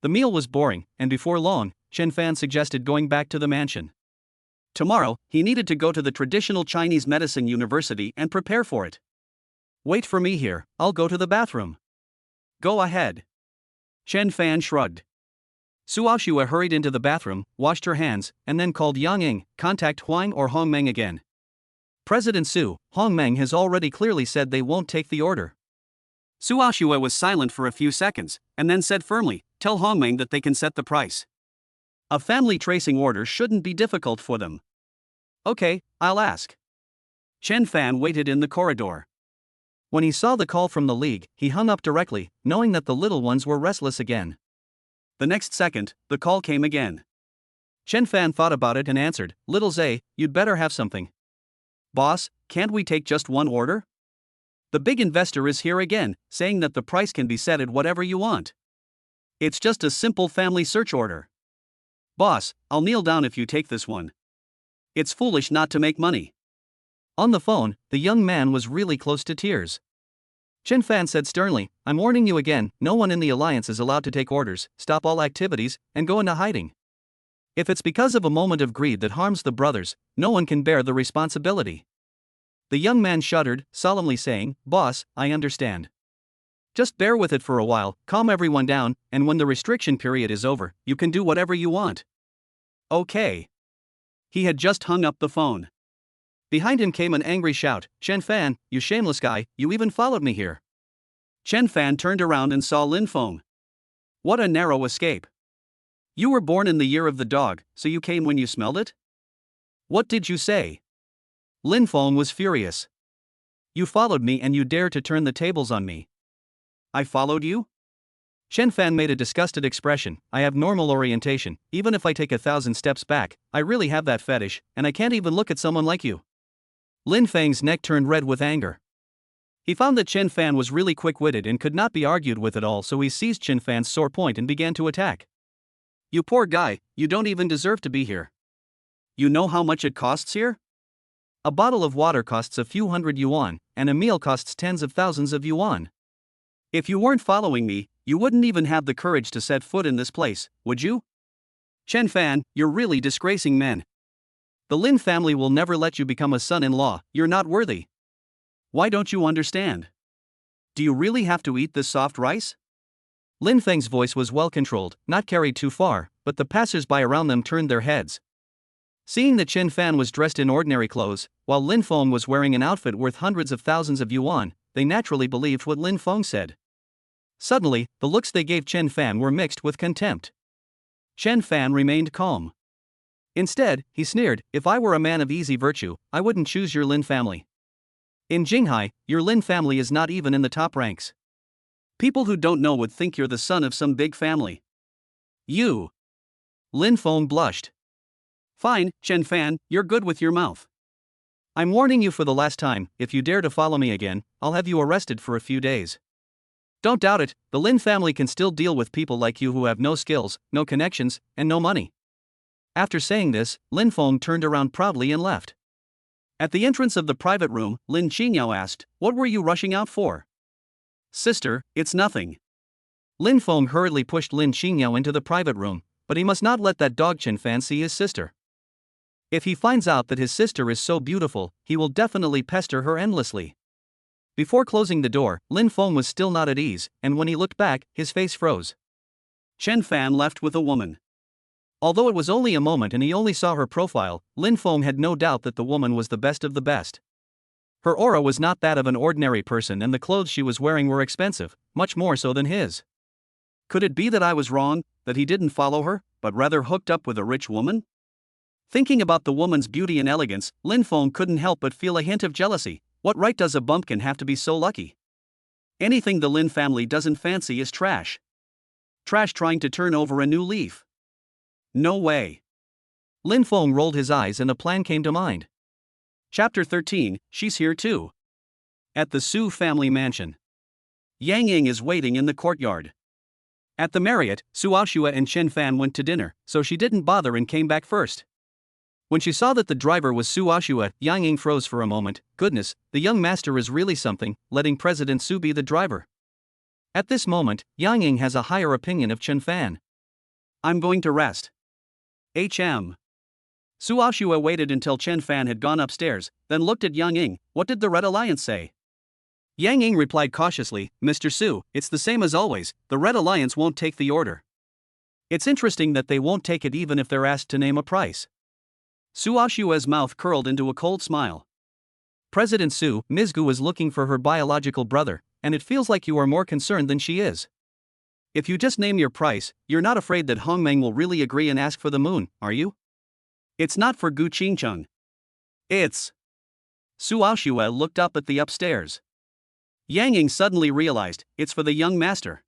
The meal was boring, and before long, Chen Fan suggested going back to the mansion. Tomorrow, he needed to go to the traditional Chinese medicine university and prepare for it. "Wait for me here, I'll go to the bathroom." "Go ahead." Chen Fan shrugged. Su Aoxue hurried into the bathroom, washed her hands, and then called Yang Ying, contact Huang or Hongmeng again. President Su, Hongmeng has already clearly said they won't take the order. Su Aoxue was silent for a few seconds, and then said firmly, tell Hongmeng that they can set the price. A family tracing order shouldn't be difficult for them. Okay, I'll ask. Chen Fan waited in the corridor. When he saw the call from the League, he hung up directly, knowing that the little ones were restless again. The next second, the call came again. Chen Fan thought about it and answered, Little Zay, you'd better have something. Boss, can't we take just one order? The big investor is here again, saying that the price can be set at whatever you want. It's just a simple family search order. Boss, I'll kneel down if you take this one. It's foolish not to make money. On the phone, the young man was really close to tears. Chen Fan said sternly, I'm warning you again, no one in the alliance is allowed to take orders, stop all activities, and go into hiding. If it's because of a moment of greed that harms the brothers, no one can bear the responsibility. The young man shuddered, solemnly saying, Boss, I understand. Just bear with it for a while, calm everyone down, and when the restriction period is over, you can do whatever you want. Okay. He had just hung up the phone. Behind him came an angry shout, Chen Fan, you shameless guy, you even followed me here. Chen Fan turned around and saw Lin Feng. What a narrow escape. You were born in the year of the dog, so you came when you smelled it? What did you say? Lin Feng was furious. You followed me and you dare to turn the tables on me. I followed you? Chen Fan made a disgusted expression, I have normal orientation, even if I take 1,000 steps back, I really have that fetish, and I can't even look at someone like you. Lin Feng's neck turned red with anger. He found that Chen Fan was really quick-witted and could not be argued with at all, so he seized Chen Fan's sore point and began to attack. You poor guy, you don't even deserve to be here. You know how much it costs here? A bottle of water costs a few hundred yuan, and a meal costs tens of thousands of yuan. If you weren't following me, you wouldn't even have the courage to set foot in this place, would you? Chen Fan, you're really disgracing men. The Lin family will never let you become a son-in-law, you're not worthy. Why don't you understand? Do you really have to eat this soft rice? Lin Feng's voice was well controlled, not carried too far, but the passers-by around them turned their heads. Seeing that Chen Fan was dressed in ordinary clothes, while Lin Feng was wearing an outfit worth hundreds of thousands of yuan, they naturally believed what Lin Feng said. Suddenly, the looks they gave Chen Fan were mixed with contempt. Chen Fan remained calm. Instead, he sneered, if I were a man of easy virtue, I wouldn't choose your Lin family. In Jinghai, your Lin family is not even in the top ranks. People who don't know would think you're the son of some big family. You. Lin Feng blushed. Fine, Chen Fan, you're good with your mouth. I'm warning you for the last time, if you dare to follow me again, I'll have you arrested for a few days. Don't doubt it, the Lin family can still deal with people like you who have no skills, no connections, and no money. After saying this, Lin Feng turned around proudly and left. At the entrance of the private room, Lin Qingyao asked, what were you rushing out for? Sister, it's nothing. Lin Feng hurriedly pushed Lin Qingyao into the private room, but he must not let that dog Chen Fan see his sister. If he finds out that his sister is so beautiful, he will definitely pester her endlessly. Before closing the door, Lin Feng was still not at ease, and when he looked back, his face froze. Chen Fan left with a woman. Although it was only a moment and he only saw her profile, Lin Feng had no doubt that the woman was the best of the best. Her aura was not that of an ordinary person and the clothes she was wearing were expensive, much more so than his. Could it be that I was wrong, that he didn't follow her, but rather hooked up with a rich woman? Thinking about the woman's beauty and elegance, Lin Feng couldn't help but feel a hint of jealousy. What right does a bumpkin have to be so lucky? Anything the Lin family doesn't fancy is trash. Trash trying to turn over a new leaf. No way. Lin Feng rolled his eyes and a plan came to mind. Chapter 13, She's Here Too. At the Su family mansion. Yang Ying is waiting in the courtyard. At the Marriott, Su Aoxue and Chen Fan went to dinner, so she didn't bother and came back first. When she saw that the driver was Su Aoxue, Yang Ying froze for a moment. Goodness, the young master is really something, letting President Su be the driver. At this moment, Yang Ying has a higher opinion of Chen Fan. I'm going to rest. HM. Su Aoxue waited until Chen Fan had gone upstairs, then looked at Yang Ying. What did the Red Alliance say? Yang Ying replied cautiously, Mr. Su, it's the same as always, the Red Alliance won't take the order. It's interesting that they won't take it even if they're asked to name a price. Su Aoxue's mouth curled into a cold smile. President Su, Ms. Gu is looking for her biological brother, and it feels like you are more concerned than she is. If you just name your price, you're not afraid that Hongmeng will really agree and ask for the moon, are you? It's not for Gu Qingcheng. It's... Su Aoxue looked up at the upstairs. Yang Ying suddenly realized, it's for the young master.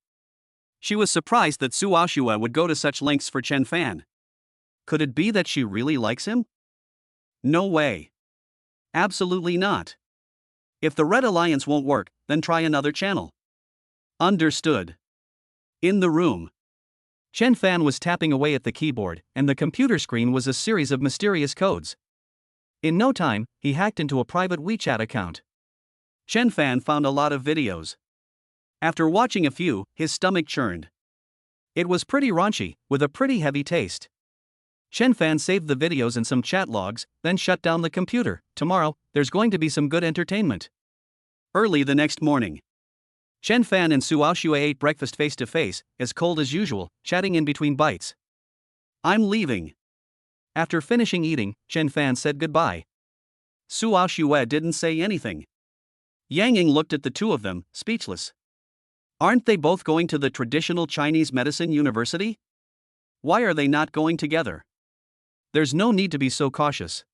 She was surprised that Su Aoxue would go to such lengths for Chen Fan. Could it be that she really likes him? No way. Absolutely not. If the Red Alliance won't work, then try another channel. Understood. In the room, Chen Fan was tapping away at the keyboard, and the computer screen was a series of mysterious codes. In no time, he hacked into a private WeChat account. Chen Fan found a lot of videos. After watching a few, his stomach churned. It was pretty raunchy, with a pretty heavy taste. Chen Fan saved the videos and some chat logs, then shut down the computer. Tomorrow, there's going to be some good entertainment. Early the next morning, Chen Fan and Su Aoxue ate breakfast face to face, as cold as usual, chatting in between bites. I'm leaving. After finishing eating, Chen Fan said goodbye. Su Aoxue didn't say anything. Yang Ying looked at the two of them, speechless. Aren't they both going to the traditional Chinese medicine university? Why are they not going together? There's no need to be so cautious.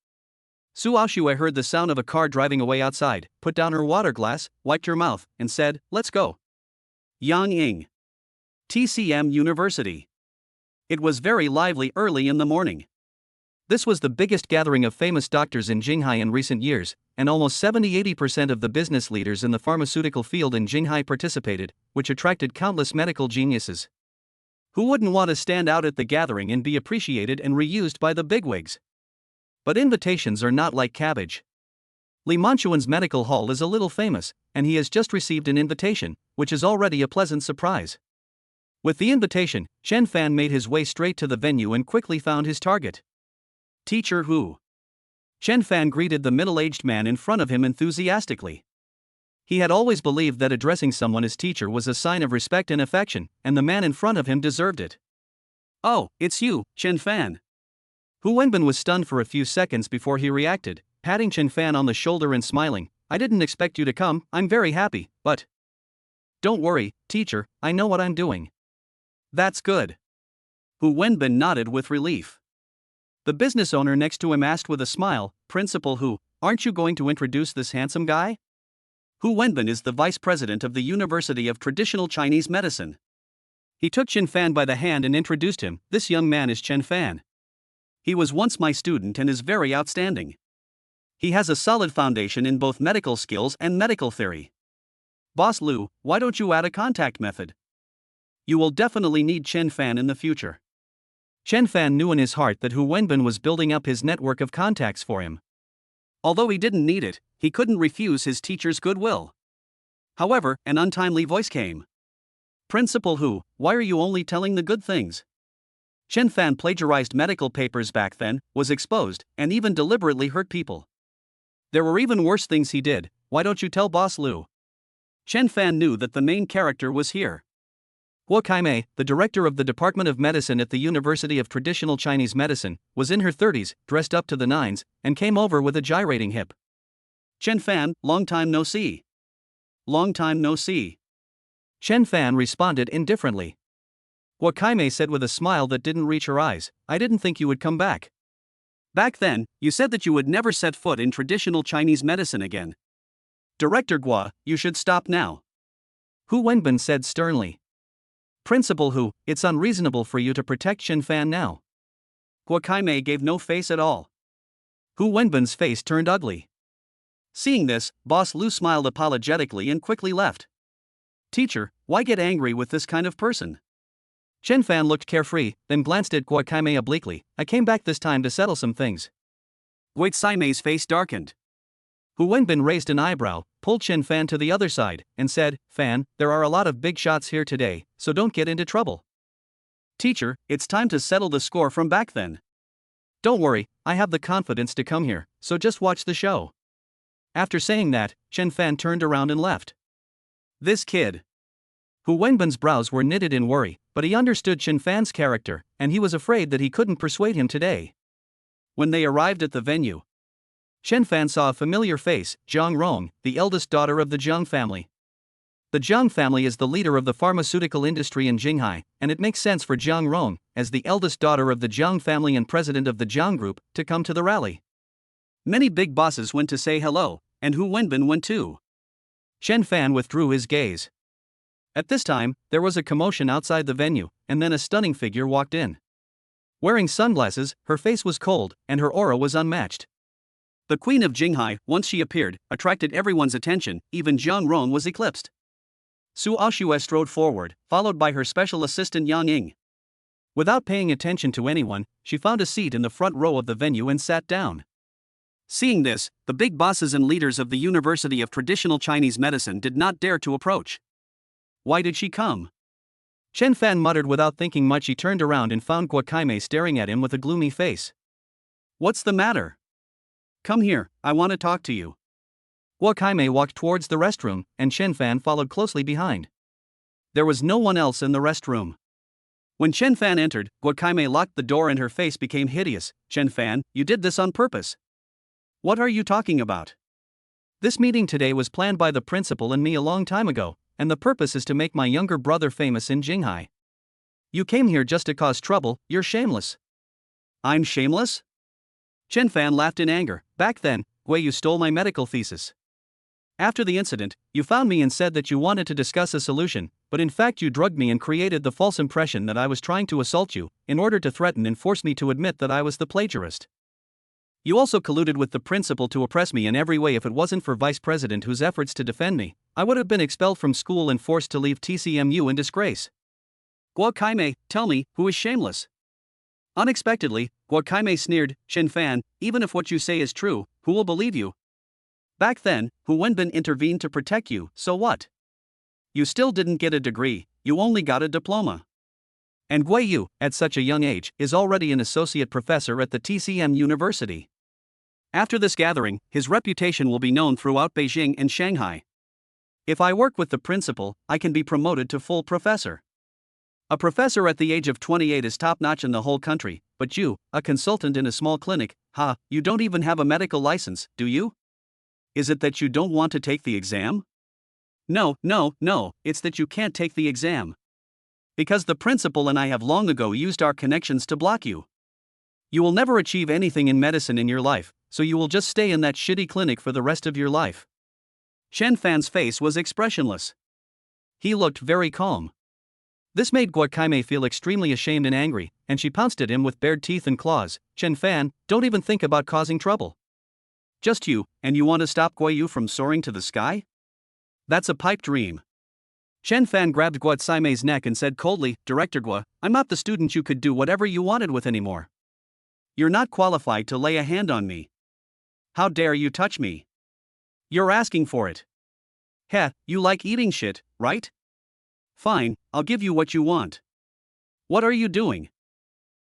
Su Aoxue heard the sound of a car driving away outside, put down her water glass, wiped her mouth, and said, let's go. Yang Ying. TCM University. It was very lively early in the morning. This was the biggest gathering of famous doctors in Jinghai in recent years, and almost 70-80% of the business leaders in the pharmaceutical field in Jinghai participated, which attracted countless medical geniuses. Who wouldn't want to stand out at the gathering and be appreciated and reused by the bigwigs? But invitations are not like cabbage. Li Manchuan's medical hall is a little famous, and he has just received an invitation, which is already a pleasant surprise. With the invitation, Chen Fan made his way straight to the venue and quickly found his target. Teacher Hu. Chen Fan greeted the middle-aged man in front of him enthusiastically. He had always believed that addressing someone as teacher was a sign of respect and affection, and the man in front of him deserved it. Oh, it's you, Chen Fan. Hu Wenbin was stunned for a few seconds before he reacted, patting Chen Fan on the shoulder and smiling. I didn't expect you to come, I'm very happy, but... Don't worry, teacher, I know what I'm doing. That's good. Hu Wenbin nodded with relief. The business owner next to him asked with a smile, Principal Hu, aren't you going to introduce this handsome guy? Hu Wenbin is the vice president of the University of Traditional Chinese Medicine. He took Chen Fan by the hand and introduced him. This young man is Chen Fan. He was once my student and is very outstanding. He has a solid foundation in both medical skills and medical theory. Boss Liu, why don't you add a contact method? You will definitely need Chen Fan in the future. Chen Fan knew in his heart that Hu Wenbin was building up his network of contacts for him. Although he didn't need it, he couldn't refuse his teacher's goodwill. However, an untimely voice came. Principal Hu, why are you only telling the good things? Chen Fan plagiarized medical papers back then, was exposed, and even deliberately hurt people. There were even worse things he did. Why don't you tell Boss Liu? Chen Fan knew that the main character was here. Guo Kaimei, the director of the Department of Medicine at the University of Traditional Chinese Medicine, was in her 30s, dressed up to the nines, and came over with a gyrating hip. Chen Fan, long time no see. Long time no see. Chen Fan responded indifferently. Guo Kaimei said with a smile that didn't reach her eyes, I didn't think you would come back. Back then, you said that you would never set foot in traditional Chinese medicine again. Director Guo, you should stop now. Hu Wenbin said sternly. Principal Hu, it's unreasonable for you to protect Chen Fan now. Guo Kaimei gave no face at all. Hu Wenbin's face turned ugly. Seeing this, Boss Liu smiled apologetically and quickly left. Teacher, why get angry with this kind of person? Chen Fan looked carefree, then glanced at Guo Kaimei obliquely. I came back this time to settle some things. Guo Kaimei's face darkened. Hu Wenbin raised an eyebrow, pulled Chen Fan to the other side, and said, Fan, there are a lot of big shots here today, so don't get into trouble. Teacher, it's time to settle the score from back then. Don't worry, I have the confidence to come here, so just watch the show. After saying that, Chen Fan turned around and left. This kid. Hu Wenbin's brows were knitted in worry, but he understood Chen Fan's character, and he was afraid that he couldn't persuade him today. When they arrived at the venue, Chen Fan saw a familiar face, Zhang Rong, the eldest daughter of the Zhang family. The Zhang family is the leader of the pharmaceutical industry in Jinghai, and it makes sense for Zhang Rong, as the eldest daughter of the Zhang family and president of the Zhang group, to come to the rally. Many big bosses went to say hello, and Hu Wenbin went too. Chen Fan withdrew his gaze. At this time, there was a commotion outside the venue, and then a stunning figure walked in. Wearing sunglasses, her face was cold, and her aura was unmatched. The queen of Jinghai, once she appeared, attracted everyone's attention, even Zhang Rong was eclipsed. Su Aoxue strode forward, followed by her special assistant Yang Ying. Without paying attention to anyone, she found a seat in the front row of the venue and sat down. Seeing this, the big bosses and leaders of the University of Traditional Chinese Medicine did not dare to approach. Why did she come? Chen Fan muttered without thinking much. He turned around and found Guokaime staring at him with a gloomy face. What's the matter? Come here, I want to talk to you. Guokaime walked towards the restroom, and Chen Fan followed closely behind. There was no one else in the restroom. When Chen Fan entered, Guokaime locked the door and her face became hideous. Chen Fan, you did this on purpose. What are you talking about? This meeting today was planned by the principal and me a long time ago, and the purpose is to make my younger brother famous in Jinghai. You came here just to cause trouble. You're shameless. I'm shameless? Chen Fan laughed in anger. Back then, you stole my medical thesis. After the incident, you found me and said that you wanted to discuss a solution, but in fact you drugged me and created the false impression that I was trying to assault you, in order to threaten and force me to admit that I was the plagiarist. You also colluded with the principal to oppress me in every way. If it wasn't for Vice President Hu's efforts to defend me, I would have been expelled from school and forced to leave TCMU in disgrace. Guokaime, tell me, who is shameless? Unexpectedly, Guokaime sneered. Chen Fan, even if what you say is true, who will believe you? Back then, Hu Wenbin intervened to protect you, so what? You still didn't get a degree, you only got a diploma. And Gui Yu, at such a young age, is already an associate professor at the TCM University. After this gathering, his reputation will be known throughout Beijing and Shanghai. If I work with the principal, I can be promoted to full professor. A professor at the age of 28 is top-notch in the whole country, but you, a consultant in a small clinic, you don't even have a medical license, do you? Is it that you don't want to take the exam? No, it's that you can't take the exam. Because the principal and I have long ago used our connections to block you. You will never achieve anything in medicine in your life, so you will just stay in that shitty clinic for the rest of your life. Chen Fan's face was expressionless. He looked very calm. This made Guokaime feel extremely ashamed and angry, and she pounced at him with bared teeth and claws. Chen Fan, don't even think about causing trouble. Just you, and you want to stop Gui Yu from soaring to the sky? That's a pipe dream. Chen Fan grabbed Guotsaime's neck and said coldly, Director Gua, I'm not the student you could do whatever you wanted with anymore. You're not qualified to lay a hand on me. How dare you touch me? You're asking for it. Heh, you like eating shit, right? Fine, I'll give you what you want. What are you doing?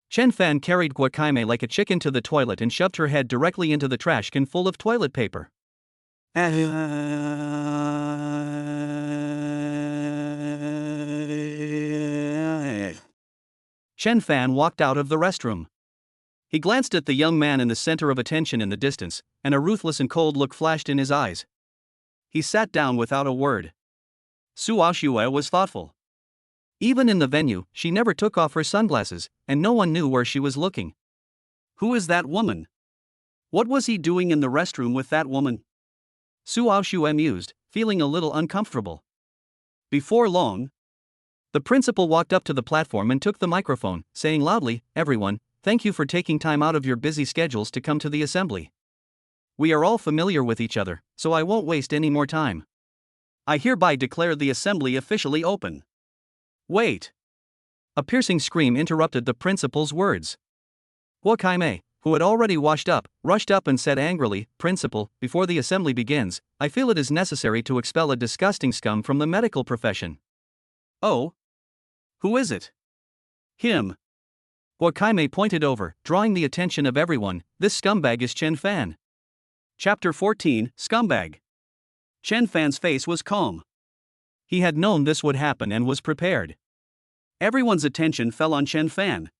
Chen Fan carried Guokaime like a chicken to the toilet and shoved her head directly into the trash can full of toilet paper. Chen Fan walked out of the restroom. He glanced at the young man in the center of attention in the distance, and a ruthless and cold look flashed in his eyes. He sat down without a word. Su Aoxue was thoughtful. Even in the venue, she never took off her sunglasses, and no one knew where she was looking. Who is that woman? What was he doing in the restroom with that woman? Su Aoxue mused, feeling a little uncomfortable. Before long, the principal walked up to the platform and took the microphone, saying loudly, Everyone, thank you for taking time out of your busy schedules to come to the assembly. We are all familiar with each other, so I won't waste any more time. I hereby declare the assembly officially open. Wait! A piercing scream interrupted the principal's words. Guokaime, who had already washed up, rushed up and said angrily, Principal, before the assembly begins, I feel it is necessary to expel a disgusting scum from the medical profession. Oh? Who is it? Him. Guokaime pointed over, drawing the attention of everyone. This scumbag is Chen Fan. Chapter 14, Scumbag. Chen Fan's face was calm. He had known this would happen and was prepared. Everyone's attention fell on Chen Fan.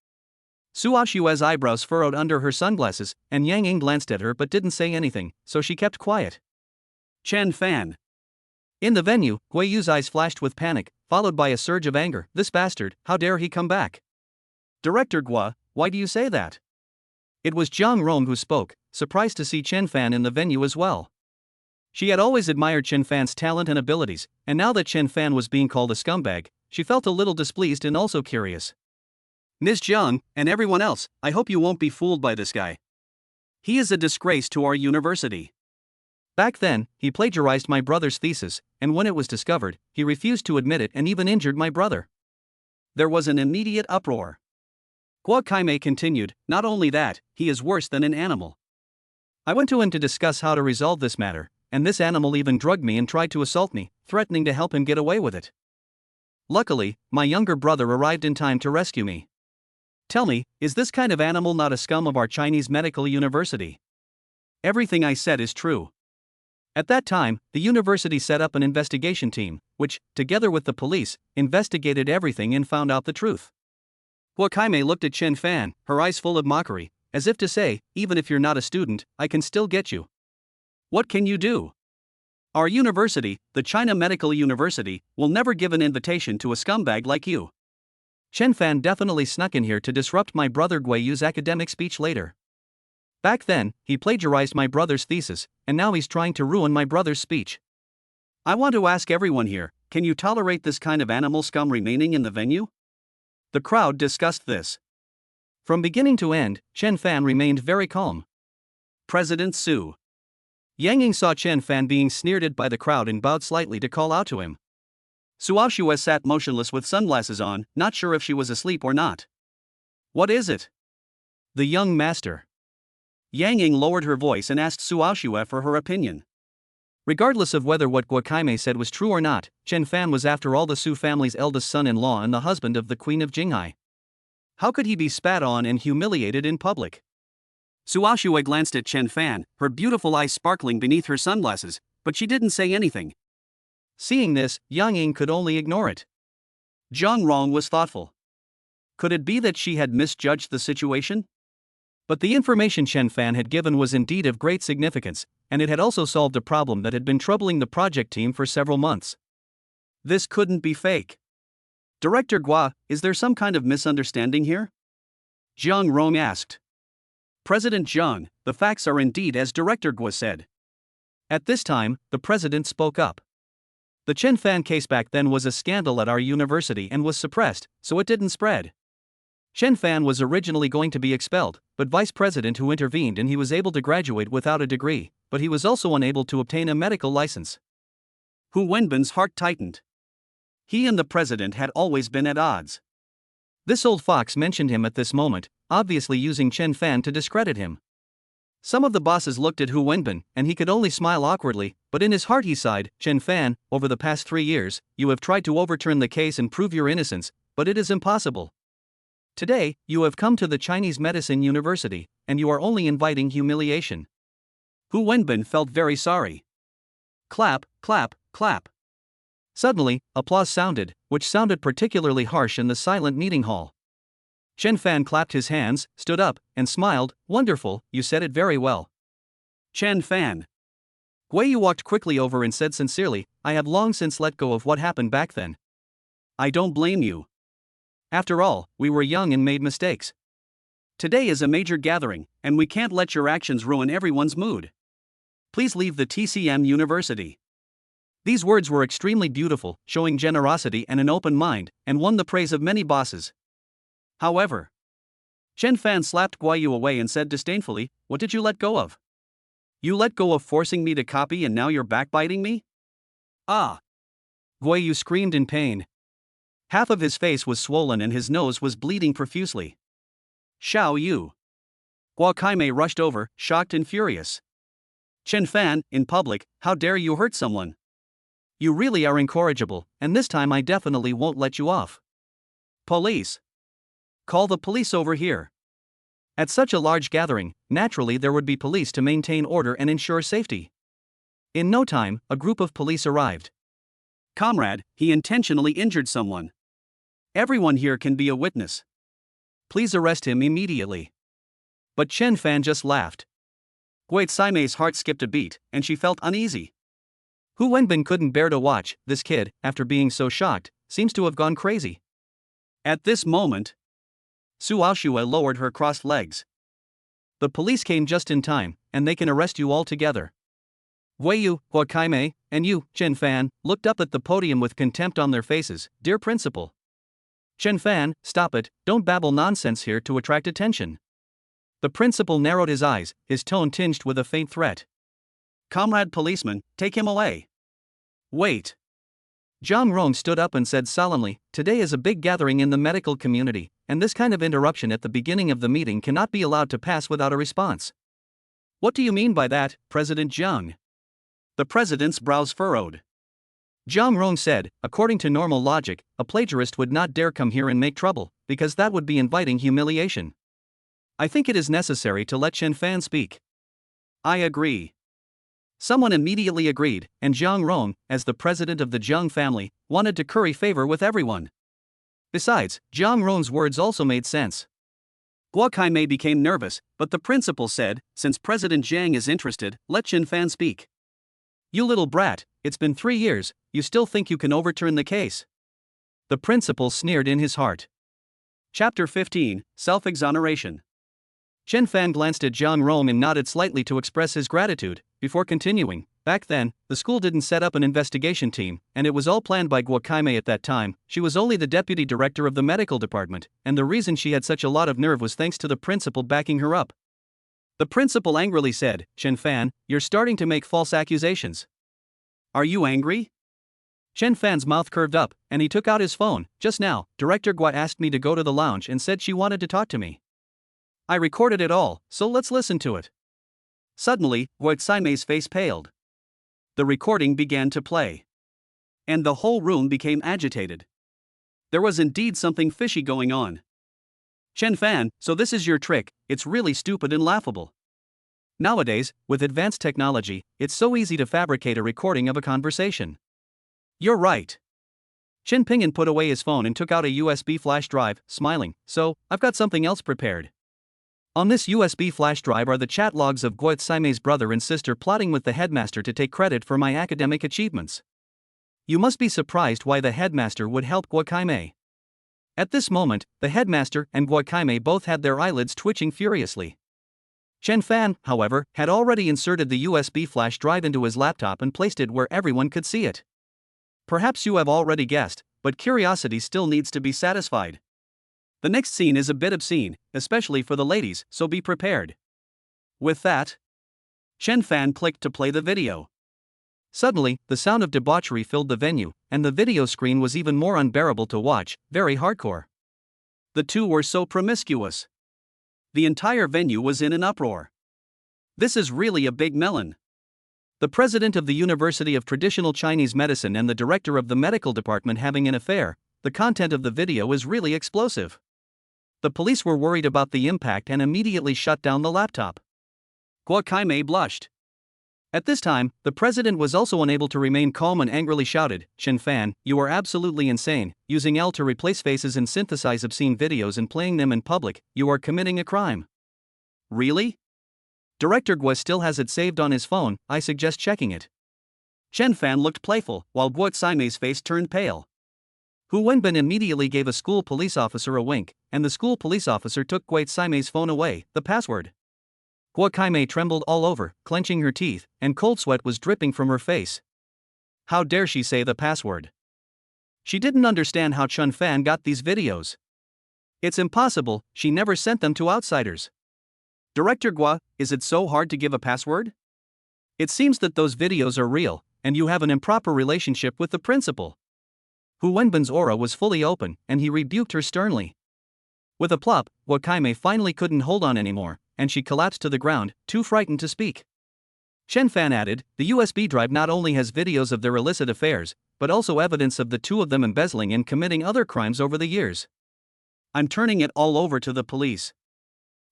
Su Aoxue's eyebrows furrowed under her sunglasses, and Yang Ying glanced at her but didn't say anything, so she kept quiet. Chen Fan. In the venue, Guo Yu's eyes flashed with panic, followed by a surge of anger. This bastard, how dare he come back? Director Guo, why do you say that? It was Jiang Rong who spoke, surprised to see Chen Fan in the venue as well. She had always admired Chen Fan's talent and abilities, and now that Chen Fan was being called a scumbag, she felt a little displeased and also curious. Ms. Jiang, and everyone else, I hope you won't be fooled by this guy. He is a disgrace to our university. Back then, he plagiarized my brother's thesis, and when it was discovered, he refused to admit it and even injured my brother. There was an immediate uproar. Guo Kaimei continued, not only that, he is worse than an animal. I went to him to discuss how to resolve this matter, and this animal even drugged me and tried to assault me, threatening to help him get away with it. Luckily, my younger brother arrived in time to rescue me. Tell me, is this kind of animal not a scum of our Chinese medical university? Everything I said is true. At that time, the university set up an investigation team, which, together with the police, investigated everything and found out the truth. Guo Kaimei looked at Chen Fan, her eyes full of mockery, as if to say, even if you're not a student, I can still get you. What can you do? Our university, the China Medical University, will never give an invitation to a scumbag like you. Chen Fan definitely snuck in here to disrupt my brother Guo Yu's academic speech later. Back then, he plagiarized my brother's thesis, and now he's trying to ruin my brother's speech. I want to ask everyone here, can you tolerate this kind of animal scum remaining in the venue? The crowd discussed this. From beginning to end, Chen Fan remained very calm. President Su. Yang Ying saw Chen Fan being sneered at by the crowd and bowed slightly to call out to him. Su Aoxue sat motionless with sunglasses on, not sure if she was asleep or not. What is it? The young master. Yang Ying lowered her voice and asked Su Aoxue for her opinion. Regardless of whether what Guo Kaimei said was true or not, Chen Fan was after all the Su family's eldest son-in-law and the husband of the Queen of Jinghai. How could he be spat on and humiliated in public? Su Aoxue glanced at Chen Fan, her beautiful eyes sparkling beneath her sunglasses, but she didn't say anything. Seeing this, Yang Ying could only ignore it. Jiang Rong was thoughtful. Could it be that she had misjudged the situation? But the information Chen Fan had given was indeed of great significance, and it had also solved a problem that had been troubling the project team for several months. This couldn't be fake. Director Guo, is there some kind of misunderstanding here? Jiang Rong asked. President Jiang, the facts are indeed as Director Guo said. At this time, the president spoke up. The Chen Fan case back then was a scandal at our university and was suppressed, so it didn't spread. Chen Fan was originally going to be expelled, but Vice President who intervened and he was able to graduate without a degree, but he was also unable to obtain a medical license. Hu Wenbin's heart tightened. He and the president had always been at odds. This old fox mentioned him at this moment, obviously using Chen Fan to discredit him. Some of the bosses looked at Hu Wenbin, and he could only smile awkwardly, but in his heart he sighed, Chen Fan, over the past 3 years, you have tried to overturn the case and prove your innocence, but it is impossible. Today, you have come to the Chinese Medicine University, and you are only inviting humiliation. Hu Wenbin felt very sorry. Clap, clap, clap. Suddenly, applause sounded, which sounded particularly harsh in the silent meeting hall. Chen Fan clapped his hands, stood up, and smiled, wonderful, you said it very well. Chen Fan. Guo Yu walked quickly over and said sincerely, I have long since let go of what happened back then. I don't blame you. After all, we were young and made mistakes. Today is a major gathering, and we can't let your actions ruin everyone's mood. Please leave the TCM University. These words were extremely beautiful, showing generosity and an open mind, and won the praise of many bosses. However, Chen Fan slapped Guo Yu away and said disdainfully, what did you let go of? You let go of forcing me to copy and now you're backbiting me? Ah! Guo Yu screamed in pain. Half of his face was swollen and his nose was bleeding profusely. Xiao Yu. Guo Kaimei rushed over, shocked and furious. Chen Fan, in public, how dare you hurt someone? You really are incorrigible, and this time I definitely won't let you off. Police. Call the police over here. At such a large gathering, naturally there would be police to maintain order and ensure safety. In no time, a group of police arrived. Comrade, he intentionally injured someone. Everyone here can be a witness. Please arrest him immediately. But Chen Fan just laughed. Gui Saime's heart skipped a beat, and she felt uneasy. Hu Wenbin couldn't bear to watch. This kid, after being so shocked, seems to have gone crazy. At this moment, Su Aoxue lowered her crossed legs. The police came just in time, and they can arrest you all together. Wei Yu, Hua Kaimei, and you, Chen Fan, looked up at the podium with contempt on their faces. Dear Principal. Chen Fan, stop it, don't babble nonsense here to attract attention. The principal narrowed his eyes, his tone tinged with a faint threat. Comrade policeman, take him away. Wait. Zhang Rong stood up and said solemnly, today is a big gathering in the medical community, and this kind of interruption at the beginning of the meeting cannot be allowed to pass without a response. What do you mean by that, President Zhang? The president's brows furrowed. Zhang Rong said, according to normal logic, a plagiarist would not dare come here and make trouble, because that would be inviting humiliation. I think it is necessary to let Chen Fan speak. I agree. Someone immediately agreed, and Zhang Rong, as the president of the Zhang family, wanted to curry favor with everyone. Besides, Zhang Rong's words also made sense. Guo Kaimei became nervous, but the principal said, since President Zhang is interested, let Chen Fan speak. You little brat, it's been 3 years, you still think you can overturn the case? The principal sneered in his heart. Chapter 15, Self-Exoneration. Chen Fan glanced at Zhang Rong and nodded slightly to express his gratitude, before continuing. Back then, the school didn't set up an investigation team, and it was all planned by Guo Kaimei at that time. She was only the deputy director of the medical department, and the reason she had such a lot of nerve was thanks to the principal backing her up. The principal angrily said, Chen Fan, you're starting to make false accusations. Are you angry? Chen Fan's mouth curved up, and he took out his phone. Just now, Director Guo asked me to go to the lounge and said she wanted to talk to me. I recorded it all, so let's listen to it. Suddenly, Guo Saimei's face paled. The recording began to play. And the whole room became agitated. There was indeed something fishy going on. Chen Fan, so this is your trick, it's really stupid and laughable. Nowadays, with advanced technology, it's so easy to fabricate a recording of a conversation. You're right. Chen Ping'an put away his phone and took out a USB flash drive, smiling, so, I've got something else prepared. On this USB flash drive are the chat logs of Guo Saimei's brother and sister plotting with the headmaster to take credit for my academic achievements. You must be surprised why the headmaster would help Guo Kaimei. At this moment, the headmaster and Guo Kaimei both had their eyelids twitching furiously. Chen Fan, however, had already inserted the USB flash drive into his laptop and placed it where everyone could see it. Perhaps you have already guessed, but curiosity still needs to be satisfied. The next scene is a bit obscene, especially for the ladies, so be prepared. With that, Chen Fan clicked to play the video. Suddenly, the sound of debauchery filled the venue, and the video screen was even more unbearable to watch, very hardcore. The two were so promiscuous. The entire venue was in an uproar. This is really a big melon. The president of the University of Traditional Chinese Medicine and the director of the medical department having an affair. The content of the video is really explosive. The police were worried about the impact and immediately shut down the laptop. Guo Kaimei blushed. At this time, the president was also unable to remain calm and angrily shouted, Chen Fan, you are absolutely insane, using L to replace faces and synthesize obscene videos and playing them in public, you are committing a crime. Really? Director Guo still has it saved on his phone, I suggest checking it. Chen Fan looked playful, while Guo Saimei's face turned pale. Hu Wenbin immediately gave a school police officer a wink, and the school police officer took Guo Saimei's phone away, the password. Guo Kaimei trembled all over, clenching her teeth, and cold sweat was dripping from her face. How dare she say the password? She didn't understand how Chen Fan got these videos. It's impossible, she never sent them to outsiders. Director Guo, is it so hard to give a password? It seems that those videos are real, and you have an improper relationship with the principal. Hu Wenbin's aura was fully open, and he rebuked her sternly. With a plop, Guo Kaimei finally couldn't hold on anymore, and she collapsed to the ground, too frightened to speak. Chen Fan added, the USB drive not only has videos of their illicit affairs, but also evidence of the two of them embezzling and committing other crimes over the years. I'm turning it all over to the police.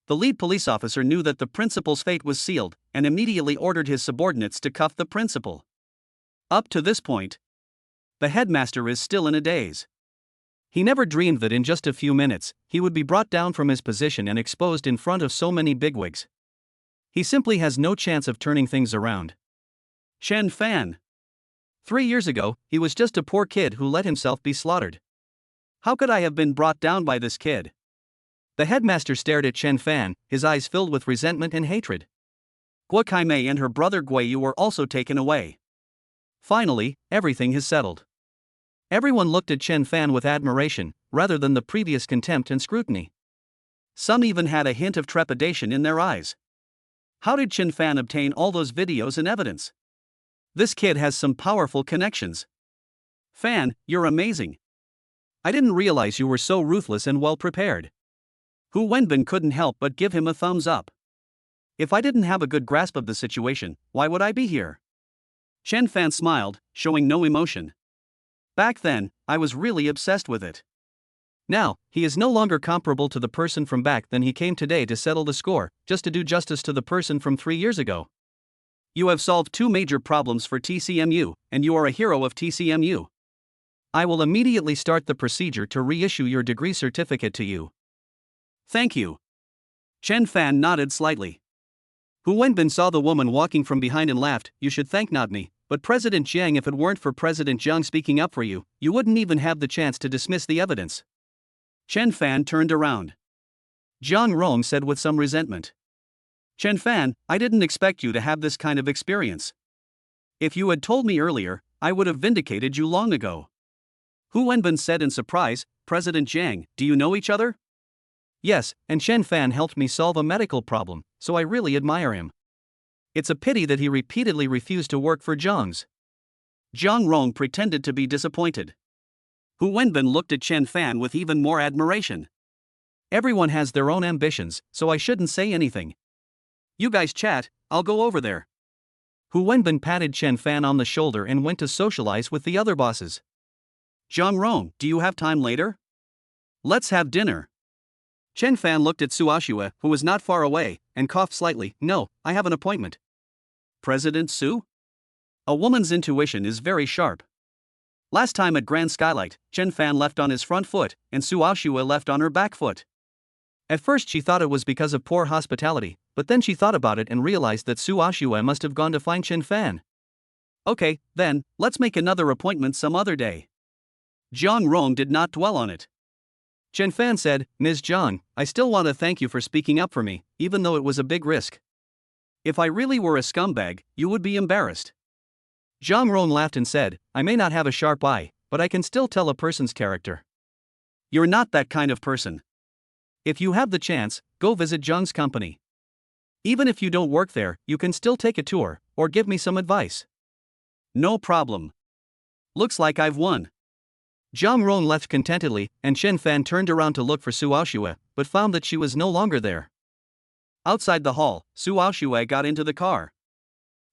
The lead police officer knew that the principal's fate was sealed, and immediately ordered his subordinates to cuff the principal. Up to this point, The headmaster is still in a daze. He never dreamed that in just a few minutes, he would be brought down from his position and exposed in front of so many bigwigs. He simply has no chance of turning things around. Chen Fan. 3 years ago, he was just a poor kid who let himself be slaughtered. How could I have been brought down by this kid? The headmaster stared at Chen Fan, his eyes filled with resentment and hatred. Guo Kaimei and her brother Guiyu were also taken away. Finally, everything is settled. Everyone looked at Chen Fan with admiration, rather than the previous contempt and scrutiny. Some even had a hint of trepidation in their eyes. How did Chen Fan obtain all those videos and evidence? This kid has some powerful connections. Fan, you're amazing. I didn't realize you were so ruthless and well prepared. Hu Wenbin couldn't help but give him a thumbs up. If I didn't have a good grasp of the situation, why would I be here? Chen Fan smiled, showing no emotion. Back then, I was really obsessed with it. Now, he is no longer comparable to the person from back then. He came today to settle the score, just to do justice to the person from 3 years ago. You have solved 2 major problems for TCMU, and you are a hero of TCMU. I will immediately start the procedure to reissue your degree certificate to you. Thank you. Chen Fan nodded slightly. Hu Wenbin saw the woman walking from behind and laughed. You should thank not me, but President Jiang. If it weren't for President Jiang speaking up for you, you wouldn't even have the chance to dismiss the evidence. Chen Fan turned around. Jiang Rong said with some resentment. Chen Fan, I didn't expect you to have this kind of experience. If you had told me earlier, I would have vindicated you long ago. Hu Wenbin said in surprise, President Jiang, do you know each other? Yes, and Chen Fan helped me solve a medical problem, so I really admire him. It's a pity that he repeatedly refused to work for Jiang's. Jiang Rong pretended to be disappointed. Hu Wenbin looked at Chen Fan with even more admiration. Everyone has their own ambitions, so I shouldn't say anything. You guys chat, I'll go over there. Hu Wenbin patted Chen Fan on the shoulder and went to socialize with the other bosses. Jiang Rong, do you have time later? Let's have dinner. Chen Fan looked at Su Aoxue, who was not far away, and coughed slightly. No, I have an appointment. President Su? A woman's intuition is very sharp. Last time at Grand Skylight, Chen Fan left on his front foot, and Su Aoxue left on her back foot. At first she thought it was because of poor hospitality, but then she thought about it and realized that Su Aoxue must have gone to find Chen Fan. Okay, then, let's make another appointment some other day. Jiang Rong did not dwell on it. Chen Fan said, Ms. Jiang, I still want to thank you for speaking up for me, even though it was a big risk. If I really were a scumbag, you would be embarrassed. Jiang Rong laughed and said, I may not have a sharp eye, but I can still tell a person's character. You're not that kind of person. If you have the chance, go visit Jiang's company. Even if you don't work there, you can still take a tour, or give me some advice. No problem. Looks like I've won. Jiang Rong left contentedly, and Chen Fan turned around to look for Su Aoxue, but found that she was no longer there. Outside the hall, Su Aoxue got into the car.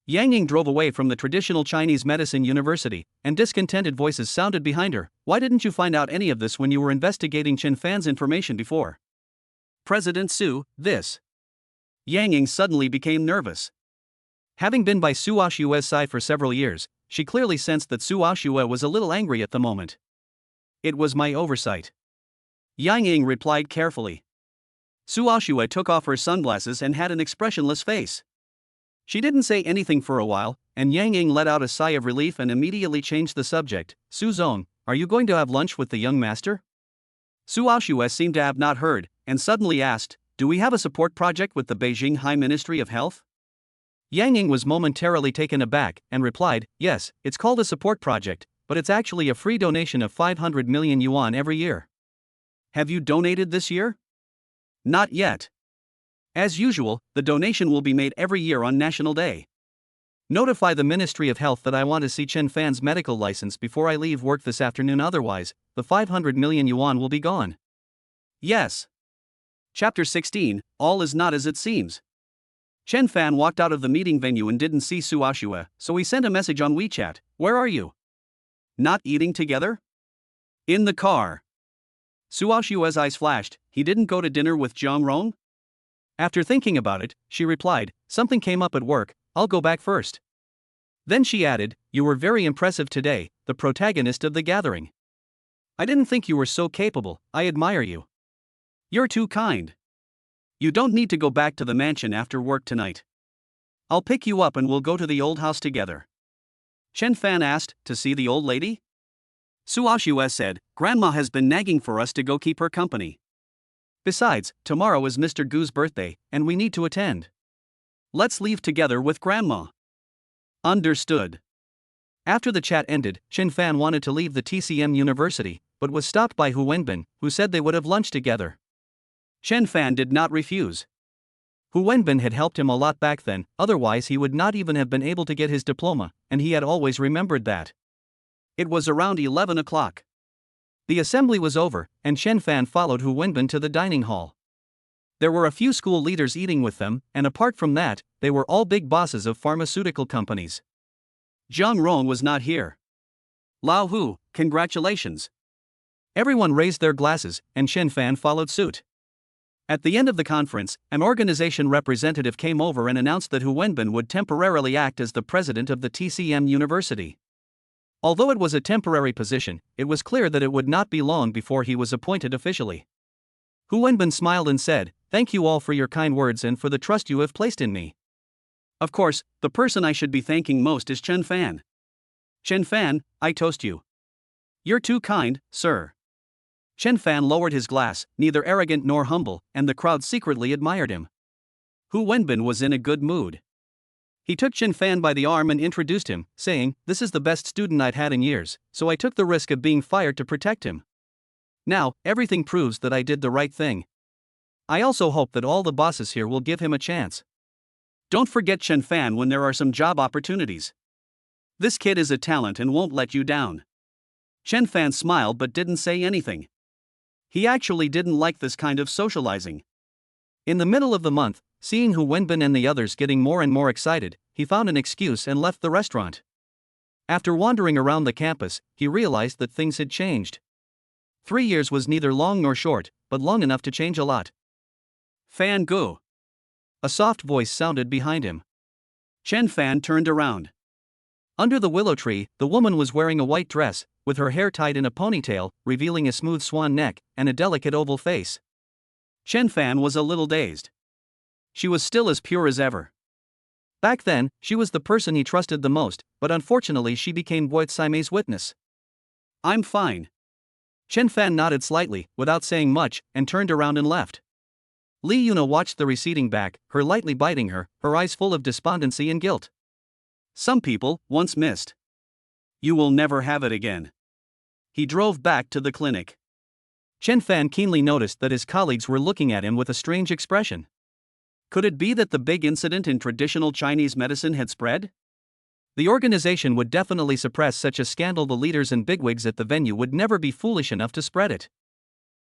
Yang Ying drove away from the traditional Chinese medicine university, and discontented voices sounded behind her. Why didn't you find out any of this when you were investigating Chen Fan's information before? President Su, this. Yang Ying suddenly became nervous. Having been by Su Aoxue's side for several years, she clearly sensed that Su Aoxue was a little angry at the moment. It was my oversight. Yang Ying replied carefully. Su Aoxue took off her sunglasses and had an expressionless face. She didn't say anything for a while, and Yang Ying let out a sigh of relief and immediately changed the subject. Su Zong, are you going to have lunch with the young master? Su Aoxue seemed to have not heard, and suddenly asked, do we have a support project with the Beijing High Ministry of Health? Yang Ying was momentarily taken aback, and replied, yes, it's called a support project, but it's actually a free donation of 500 million yuan every year. Have you donated this year? Not yet. As usual, the donation will be made every year on National Day. Notify the Ministry of Health that I want to see Chen Fan's medical license before I leave work this afternoon, otherwise, the 500 million yuan will be gone. Yes. Chapter 16, All is not as it seems. Chen Fan walked out of the meeting venue and didn't see Su Aoxue, so he sent a message on WeChat. Where are you? Not eating together? In the car. Su Aoxue's eyes flashed. He didn't go to dinner with Jiang Rong? After thinking about it, she replied, something came up at work, I'll go back first. Then she added, "You were very impressive today, the protagonist of the gathering. I didn't think you were so capable, I admire you. You're too kind. You don't need to go back to the mansion after work tonight. I'll pick you up and we'll go to the old house together." Chen Fan asked, "To see the old lady?" Su Aoxue said, "Grandma has been nagging for us to go keep her company. Besides, tomorrow is Mr. Gu's birthday, and we need to attend. Let's leave together with Grandma." Understood. After the chat ended, Chen Fan wanted to leave the TCM University, but was stopped by Hu Wenbin, who said they would have lunch together. Chen Fan did not refuse. Hu Wenbin had helped him a lot back then, otherwise he would not even have been able to get his diploma, and he had always remembered that. It was around 11 o'clock. The assembly was over, and Chen Fan followed Hu Wenbin to the dining hall. There were a few school leaders eating with them, and apart from that, they were all big bosses of pharmaceutical companies. Zhang Rong was not here. "Lao Hu, congratulations." Everyone raised their glasses, and Chen Fan followed suit. At the end of the conference, an organization representative came over and announced that Hu Wenbin would temporarily act as the president of the TCM University. Although it was a temporary position, it was clear that it would not be long before he was appointed officially. Hu Wenbin smiled and said, "Thank you all for your kind words and for the trust you have placed in me. Of course, the person I should be thanking most is Chen Fan. Chen Fan, I toast you. You're too kind, sir." Chen Fan lowered his glass, neither arrogant nor humble, and the crowd secretly admired him. Hu Wenbin was in a good mood. He took Chen Fan by the arm and introduced him, saying, "This is the best student I'd had in years, so I took the risk of being fired to protect him. Now, everything proves that I did the right thing. I also hope that all the bosses here will give him a chance. Don't forget Chen Fan when there are some job opportunities. This kid is a talent and won't let you down." Chen Fan smiled but didn't say anything. He actually didn't like this kind of socializing. In the middle of the month, seeing Hu Wenbin and the others getting more and more excited, he found an excuse and left the restaurant. After wandering around the campus, he realized that things had changed. 3 years was neither long nor short, but long enough to change a lot. "Fan Gu." A soft voice sounded behind him. Chen Fan turned around. Under the willow tree, the woman was wearing a white dress, with her hair tied in a ponytail, revealing a smooth swan neck and a delicate oval face. Chen Fan was a little dazed. She was still as pure as ever. Back then, she was the person he trusted the most, but unfortunately she became Guo Saime's witness. "I'm fine." Chen Fan nodded slightly, without saying much, and turned around and left. Li Yuna watched the receding back, her lightly biting her eyes full of despondency and guilt. "Some people, once missed. You will never have it again." He drove back to the clinic. Chen Fan keenly noticed that his colleagues were looking at him with a strange expression. Could it be that the big incident in traditional Chinese medicine had spread? The organization would definitely suppress such a scandal. The leaders and bigwigs at the venue would never be foolish enough to spread it.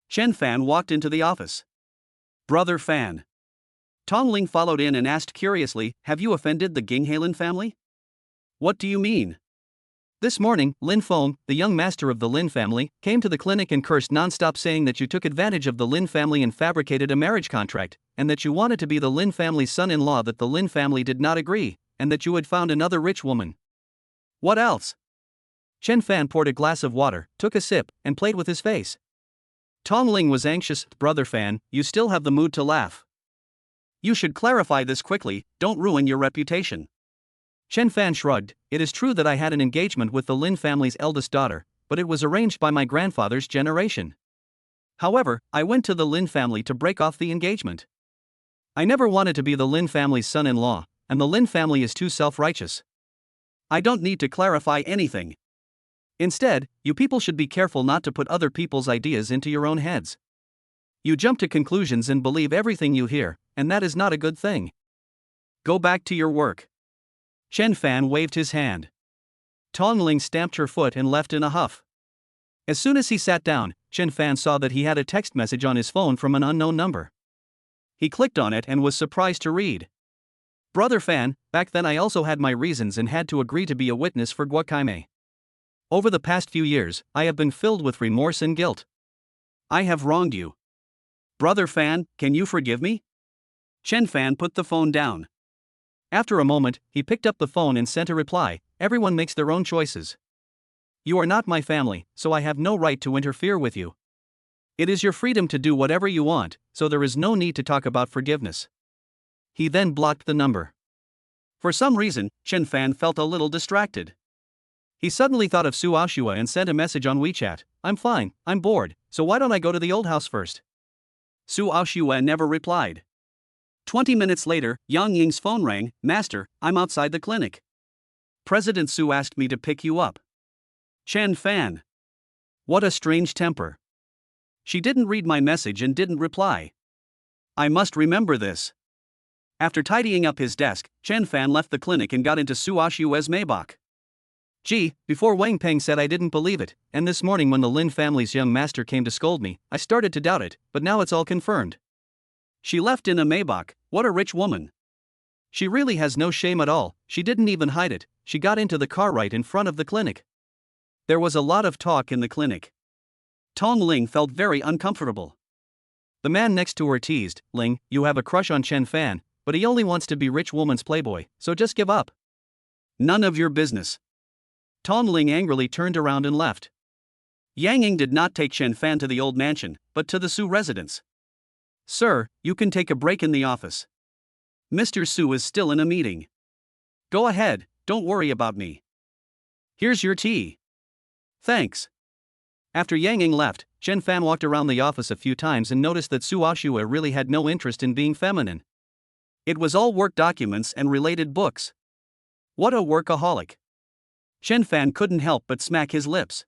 Chen Fan walked into the office. "Brother Fan." Tongling followed in and asked curiously, "Have you offended the Ginghalen family?" "What do you mean?" "This morning, Lin Feng, the young master of the Lin family, came to the clinic and cursed nonstop, saying that you took advantage of the Lin family and fabricated a marriage contract, and that you wanted to be the Lin family's son-in-law, that the Lin family did not agree, and that you had found another rich woman." "What else?" Chen Fan poured a glass of water, took a sip, and played with his face. Tongling was anxious. "Brother Fan, you still have the mood to laugh. You should clarify this quickly, don't ruin your reputation." Chen Fan shrugged. "It is true that I had an engagement with the Lin family's eldest daughter, but it was arranged by my grandfather's generation. However, I went to the Lin family to break off the engagement. I never wanted to be the Lin family's son-in-law, and the Lin family is too self-righteous. I don't need to clarify anything. Instead, you people should be careful not to put other people's ideas into your own heads. You jump to conclusions and believe everything you hear, and that is not a good thing. Go back to your work." Chen Fan waved his hand. Tongling stamped her foot and left in a huff. As soon as he sat down, Chen Fan saw that he had a text message on his phone from an unknown number. He clicked on it and was surprised to read. "Brother Fan, back then I also had my reasons and had to agree to be a witness for Guo Kaimei. Over the past few years, I have been filled with remorse and guilt. I have wronged you. Brother Fan, can you forgive me?" Chen Fan put the phone down. After a moment, he picked up the phone and sent a reply, everyone makes their own choices. You are not my family, so I have no right to interfere with you. It is your freedom to do whatever you want, so there is no need to talk about forgiveness." He then blocked the number. For some reason, Chen Fan felt a little distracted. He suddenly thought of Su Aoxue and sent a message on WeChat. "I'm fine, I'm bored, so why don't I go to the old house first?" Su Aoxue never replied. 20 minutes later, Yang Ying's phone rang. "Master, I'm outside the clinic. President Su asked me to pick you up." Chen Fan. What a strange temper. She didn't read my message and didn't reply. I must remember this. After tidying up his desk, Chen Fan left the clinic and got into Su Aoxue's Maybach. Gee, before Wang Peng said I didn't believe it, and this morning when the Lin family's young master came to scold me, I started to doubt it, but now it's all confirmed. She left in a Maybach. What a rich woman. She really has no shame at all. She didn't even hide it. She got into the car right in front of the clinic. There was a lot of talk in the clinic. Tong Ling felt very uncomfortable. The man next to her teased, "Ling, you have a crush on Chen Fan, but he only wants to be rich woman's playboy, so just give up." "None of your business." Tong Ling angrily turned around and left. Yang Ying did not take Chen Fan to the old mansion, but to the Su residence. "Sir, you can take a break in the office. Mr. Su is still in a meeting. Go ahead, don't worry about me. Here's your tea." "Thanks." After Yang Ying left, Chen Fan walked around the office a few times and noticed that Su Aoxue really had no interest in being feminine. It was all work documents and related books. What a workaholic. Chen Fan couldn't help but smack his lips.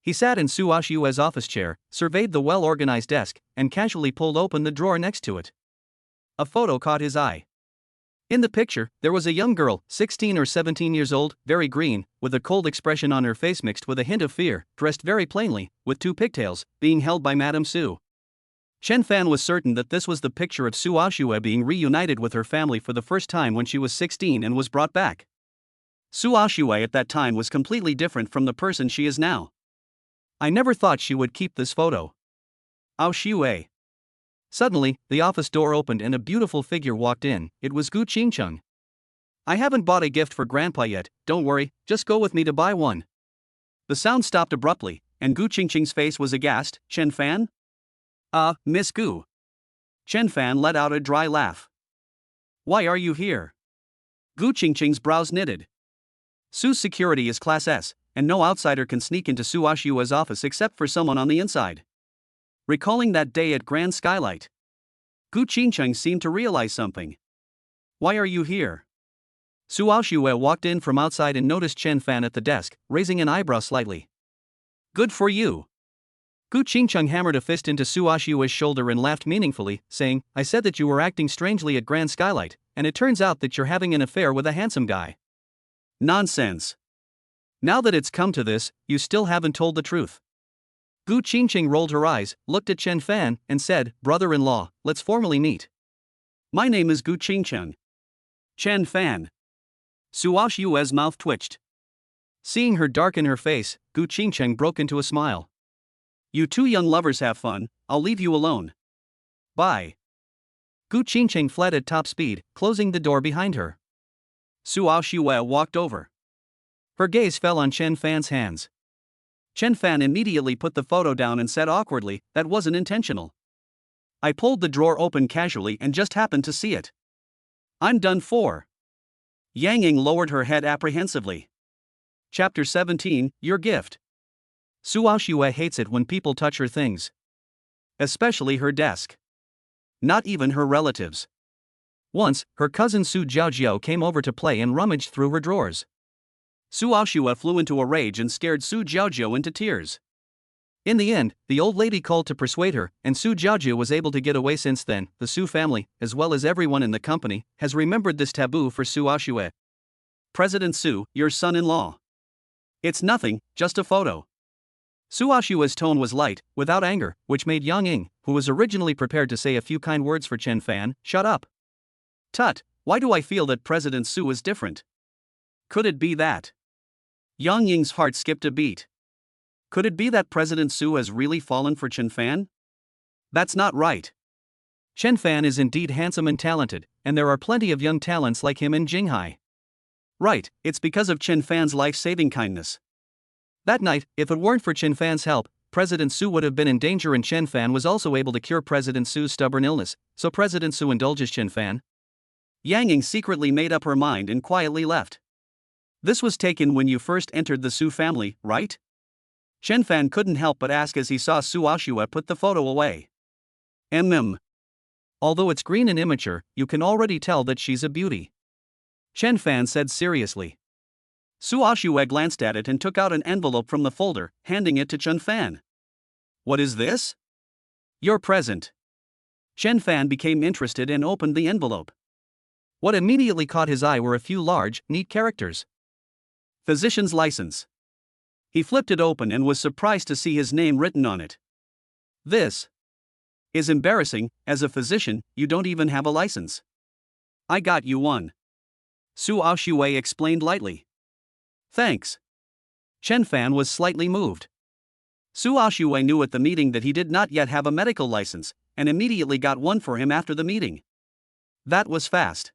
He sat in Su Aoxue's office chair, surveyed the well-organized desk, and casually pulled open the drawer next to it. A photo caught his eye. In the picture, there was a young girl, 16 or 17 years old, very green, with a cold expression on her face mixed with a hint of fear, dressed very plainly, with two pigtails, being held by Madame Su. Chen Fan was certain that this was the picture of Su Aoxue being reunited with her family for the first time when she was 16 and was brought back. Su Aoxue at that time was completely different from the person she is now. I never thought she would keep this photo. Aoxue. Suddenly, the office door opened and a beautiful figure walked in. It was Gu Qingcheng. "I haven't bought a gift for Grandpa yet, don't worry, just go with me to buy one." The sound stopped abruptly, and Gu Qingcheng's face was aghast. "Chen Fan?" Miss Gu." Chen Fan let out a dry laugh. "Why are you here?" Gu Qingcheng's brows knitted. Su's security is Class S, and no outsider can sneak into Su Aoxue's office except for someone on the inside. Recalling that day at Grand Skylight, Gu Qingcheng seemed to realize something. "Why are you here?" Su Aoxue walked in from outside and noticed Chen Fan at the desk, raising an eyebrow slightly. "Good for you." Gu Qingcheng hammered a fist into Su Aoxue's shoulder and laughed meaningfully, saying, "I said that you were acting strangely at Grand Skylight, and it turns out that you're having an affair with a handsome guy." "Nonsense. Now that it's come to this, you still haven't told the truth." Gu Qingcheng rolled her eyes, looked at Chen Fan, and said, "Brother-in-law, let's formally meet. My name is Gu Qingcheng." "Chen Fan." Su Aoxue's mouth twitched. Seeing her darken her face, Gu Qingcheng broke into a smile. "You two young lovers have fun, I'll leave you alone. Bye." Gu Qingcheng fled at top speed, closing the door behind her. Su Aoxue walked over. Her gaze fell on Chen Fan's hands. Chen Fan immediately put the photo down and said awkwardly, "That wasn't intentional. I pulled the drawer open casually and just happened to see it. I'm done for." Yang Ying lowered her head apprehensively. Chapter 17, Your Gift. Su Aoxue hates it when people touch her things. Especially her desk. Not even her relatives. Once, her cousin Su Jiaojiao came over to play and rummaged through her drawers. Su Aoxue flew into a rage and scared Su Jiaojiao into tears. In the end, the old lady called to persuade her, and Su Jiaojiao was able to get away. Since then, the Su family, as well as everyone in the company, has remembered this taboo for Su Aoxue. "President Su, your son-in-law. It's nothing, just a photo." Su Aoxue's tone was light, without anger, which made Yang Ying, who was originally prepared to say a few kind words for Chen Fan, shut up. "Tut, why do I feel that President Su is different? Could it be that?" Yang Ying's heart skipped a beat. Could it be that President Su has really fallen for Chen Fan? That's not right. Chen Fan is indeed handsome and talented, and there are plenty of young talents like him in Jinghai. Right, it's because of Chen Fan's life-saving kindness. That night, if it weren't for Chen Fan's help, President Su would have been in danger, and Chen Fan was also able to cure President Su's stubborn illness, so President Su indulges Chen Fan. Yang Ying secretly made up her mind and quietly left. This was taken when you first entered the Su family, right? Chen Fan couldn't help but ask as he saw Su Aoxue put the photo away. Although it's green and immature, you can already tell that she's a beauty. Chen Fan said seriously. Su Aoxue glanced at it and took out an envelope from the folder, handing it to Chen Fan. What is this? Your present. Chen Fan became interested and opened the envelope. What immediately caught his eye were a few large, neat characters. Physician's license. He flipped it open and was surprised to see his name written on it. This is embarrassing. As a physician, you don't even have a license. I got you one. Su Aoxue explained lightly. Thanks. Chen Fan was slightly moved. Su Aoxue knew at the meeting that he did not yet have a medical license, and immediately got one for him after the meeting. That was fast.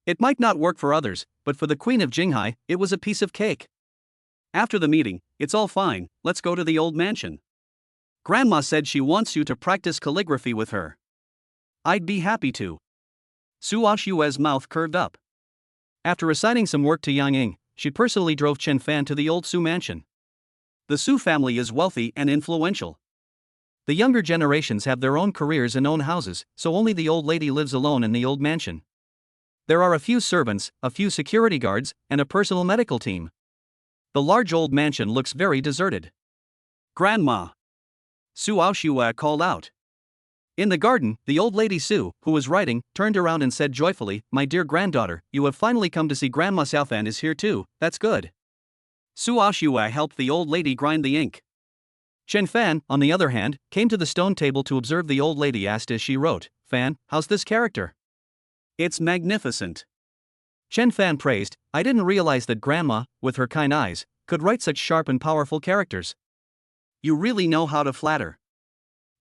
It might not work for others, but for the Queen of Jinghai, it was a piece of cake. After the meeting, it's all fine, let's go to the old mansion. Grandma said she wants you to practice calligraphy with her. I'd be happy to. Su Aoxue's mouth curved up. After assigning some work to Yang Ying, she personally drove Chen Fan to the old Su mansion. The Su family is wealthy and influential. The younger generations have their own careers and own houses, so only the old lady lives alone in the old mansion. There are a few servants, a few security guards, and a personal medical team. The large old mansion looks very deserted. Grandma! Su Aoxue called out. In the garden, the old lady Su, who was writing, turned around and said joyfully, "My dear granddaughter, you have finally come to see Grandma. Xiaofan is here too, that's good." Su Aoxue helped the old lady grind the ink. Chen Fan, on the other hand, came to the stone table to observe the old lady. Asked as she wrote, "Fan, how's this character?" "It's magnificent." Chen Fan praised, "I didn't realize that Grandma, with her kind eyes, could write such sharp and powerful characters. You really know how to flatter."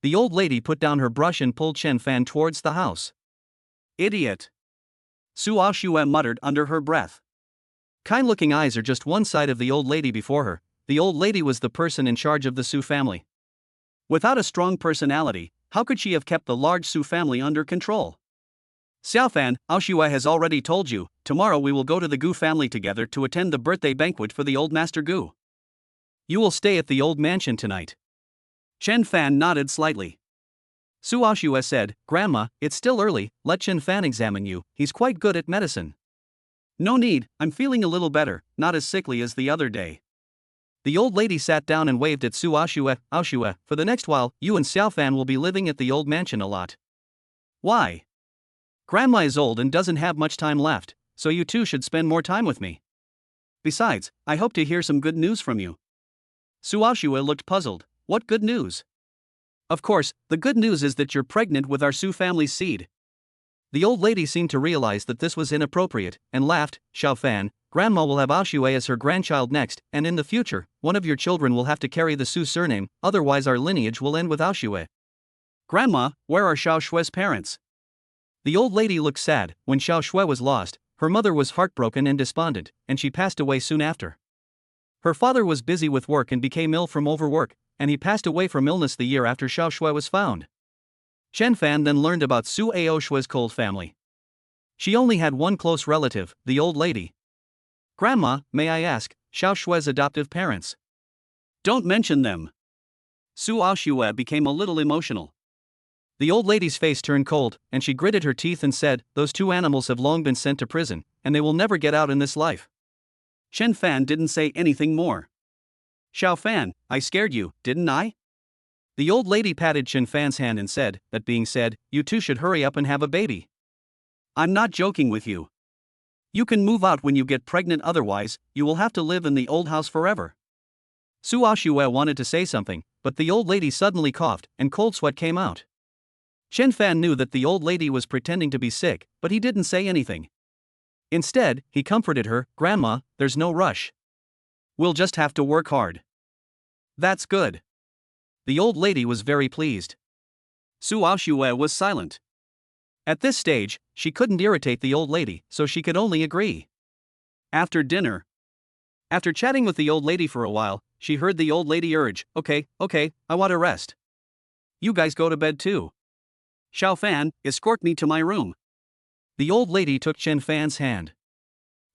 The old lady put down her brush and pulled Chen Fan towards the house. "Idiot." Su Aoxue muttered under her breath. Kind-looking eyes are just one side of the old lady before her. The old lady was the person in charge of the Su family. Without a strong personality, how could she have kept the large Su family under control? "Xiaofan, Aoxue has already told you, tomorrow we will go to the Gu family together to attend the birthday banquet for the old Master Gu. You will stay at the old mansion tonight." Chen Fan nodded slightly. Su Aoxue said, "Grandma, it's still early, let Chen Fan examine you, he's quite good at medicine." "No need, I'm feeling a little better, not as sickly as the other day." The old lady sat down and waved at Su Aoxue. "Aoxue, for the next while, you and Xiaofan will be living at the old mansion a lot." "Why?" "Grandma is old and doesn't have much time left, so you two should spend more time with me. Besides, I hope to hear some good news from you." Su Aoxue looked puzzled. "What good news?" "Of course, the good news is that you're pregnant with our Su family's seed." The old lady seemed to realize that this was inappropriate, and laughed. "Xiaofan, Grandma will have Aoxue as her grandchild next, and in the future, one of your children will have to carry the Su surname, otherwise our lineage will end with Aoxue." "Grandma, where are Xiaoshue's parents?" The old lady looked sad. When Xiaoxue was lost, her mother was heartbroken and despondent, and she passed away soon after. Her father was busy with work and became ill from overwork, and he passed away from illness the year after Xiaoxue was found. Chen Fan then learned about Su Aoxue's cold family. She only had one close relative, the old lady. "Grandma, may I ask, Xiaoshue's adoptive parents?" "Don't mention them." Su Aoxue became a little emotional. The old lady's face turned cold, and she gritted her teeth and said, "Those two animals have long been sent to prison, and they will never get out in this life." Chen Fan didn't say anything more. "Xiaofan, I scared you, didn't I?" The old lady patted Chen Fan's hand and said, "That being said, you two should hurry up and have a baby." "I'm not joking with you. You can move out when you get pregnant, otherwise, you will have to live in the old house forever." Su Aoxue wanted to say something, but the old lady suddenly coughed, and cold sweat came out. Chen Fan knew that the old lady was pretending to be sick, but he didn't say anything. Instead, he comforted her, "Grandma, there's no rush. We'll just have to work hard." "That's good." The old lady was very pleased. Su Aoxue was silent. At this stage, she couldn't irritate the old lady, so she could only agree. After dinner. After chatting with the old lady for a while, she heard the old lady urge, okay, I want to rest. You guys go to bed too. Xiao Fan, escort me to my room. The old lady took Chen Fan's hand.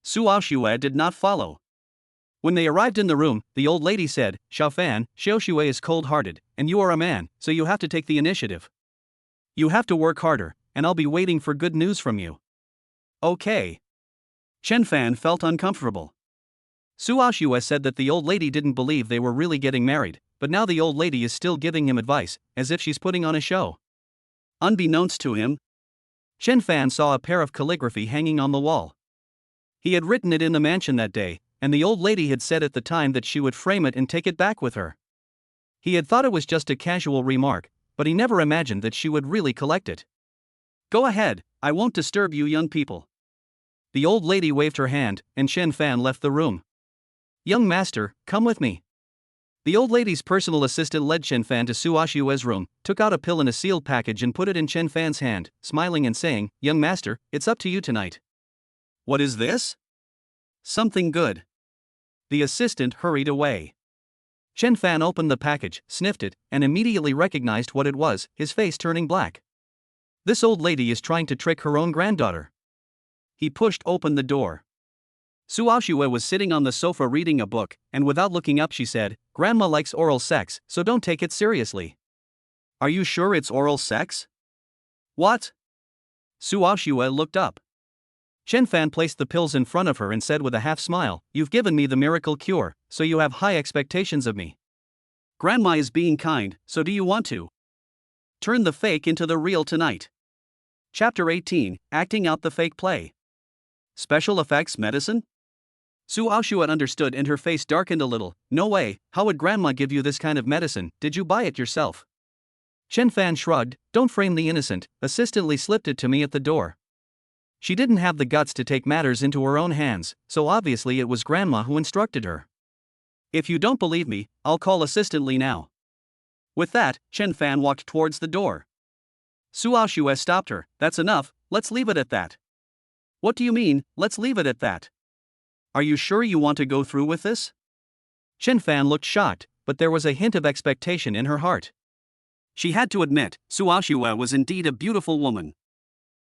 Su Aoxue did not follow. When they arrived in the room, the old lady said, Xiao Fan, Xiaoxue is cold-hearted, and you are a man, so you have to take the initiative. You have to work harder, and I'll be waiting for good news from you. Okay. Chen Fan felt uncomfortable. Su Aoxue said that the old lady didn't believe they were really getting married, but now the old lady is still giving him advice, as if she's putting on a show. Unbeknownst to him, Chen Fan saw a pair of calligraphy hanging on the wall. He had written it in the mansion that day, and the old lady had said at the time that she would frame it and take it back with her. He had thought it was just a casual remark, but he never imagined that she would really collect it. Go ahead, I won't disturb you young people. The old lady waved her hand, and Chen Fan left the room. Young master, come with me. The old lady's personal assistant led Chen Fan to Su Aoxue's room, took out a pill in a sealed package and put it in Chen Fan's hand, smiling and saying, Young master, it's up to you tonight. What is this? Something good. The assistant hurried away. Chen Fan opened the package, sniffed it, and immediately recognized what it was, his face turning black. This old lady is trying to trick her own granddaughter. He pushed open the door. Su Aoxue was sitting on the sofa reading a book, and without looking up she said, Grandma likes oral sex, so don't take it seriously. Are you sure it's oral sex? What? Su Aoxue looked up. Chen Fan placed the pills in front of her and said with a half smile, You've given me the miracle cure, so you have high expectations of me. Grandma is being kind, so do you want to turn the fake into the real tonight? Chapter 18, Acting Out the Fake Play. Special effects medicine? Su Aoxue understood and her face darkened a little. No way, how would Grandma give you this kind of medicine? Did you buy it yourself? Chen Fan shrugged, Don't frame the innocent, assistantly slipped it to me at the door. She didn't have the guts to take matters into her own hands, so obviously it was Grandma who instructed her. If you don't believe me, I'll call assistantly now. With that, Chen Fan walked towards the door. Su Aoxue stopped her, That's enough, let's leave it at that. What do you mean, let's leave it at that? Are you sure you want to go through with this? Chen Fan looked shocked, but there was a hint of expectation in her heart. She had to admit, Su Aoxue was indeed a beautiful woman.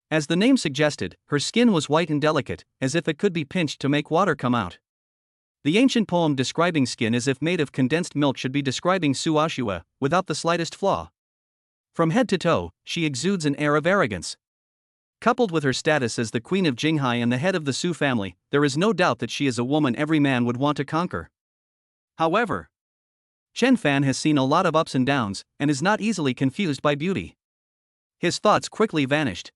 As the name suggested, her skin was white and delicate, as if it could be pinched to make water come out. The ancient poem describing skin as if made of condensed milk should be describing Su Aoxue, without the slightest flaw. From head to toe, she exudes an air of arrogance. Coupled with her status as the queen of Jinghai and the head of the Su family, there is no doubt that she is a woman every man would want to conquer. However, Chen Fan has seen a lot of ups and downs, and is not easily confused by beauty. His thoughts quickly vanished.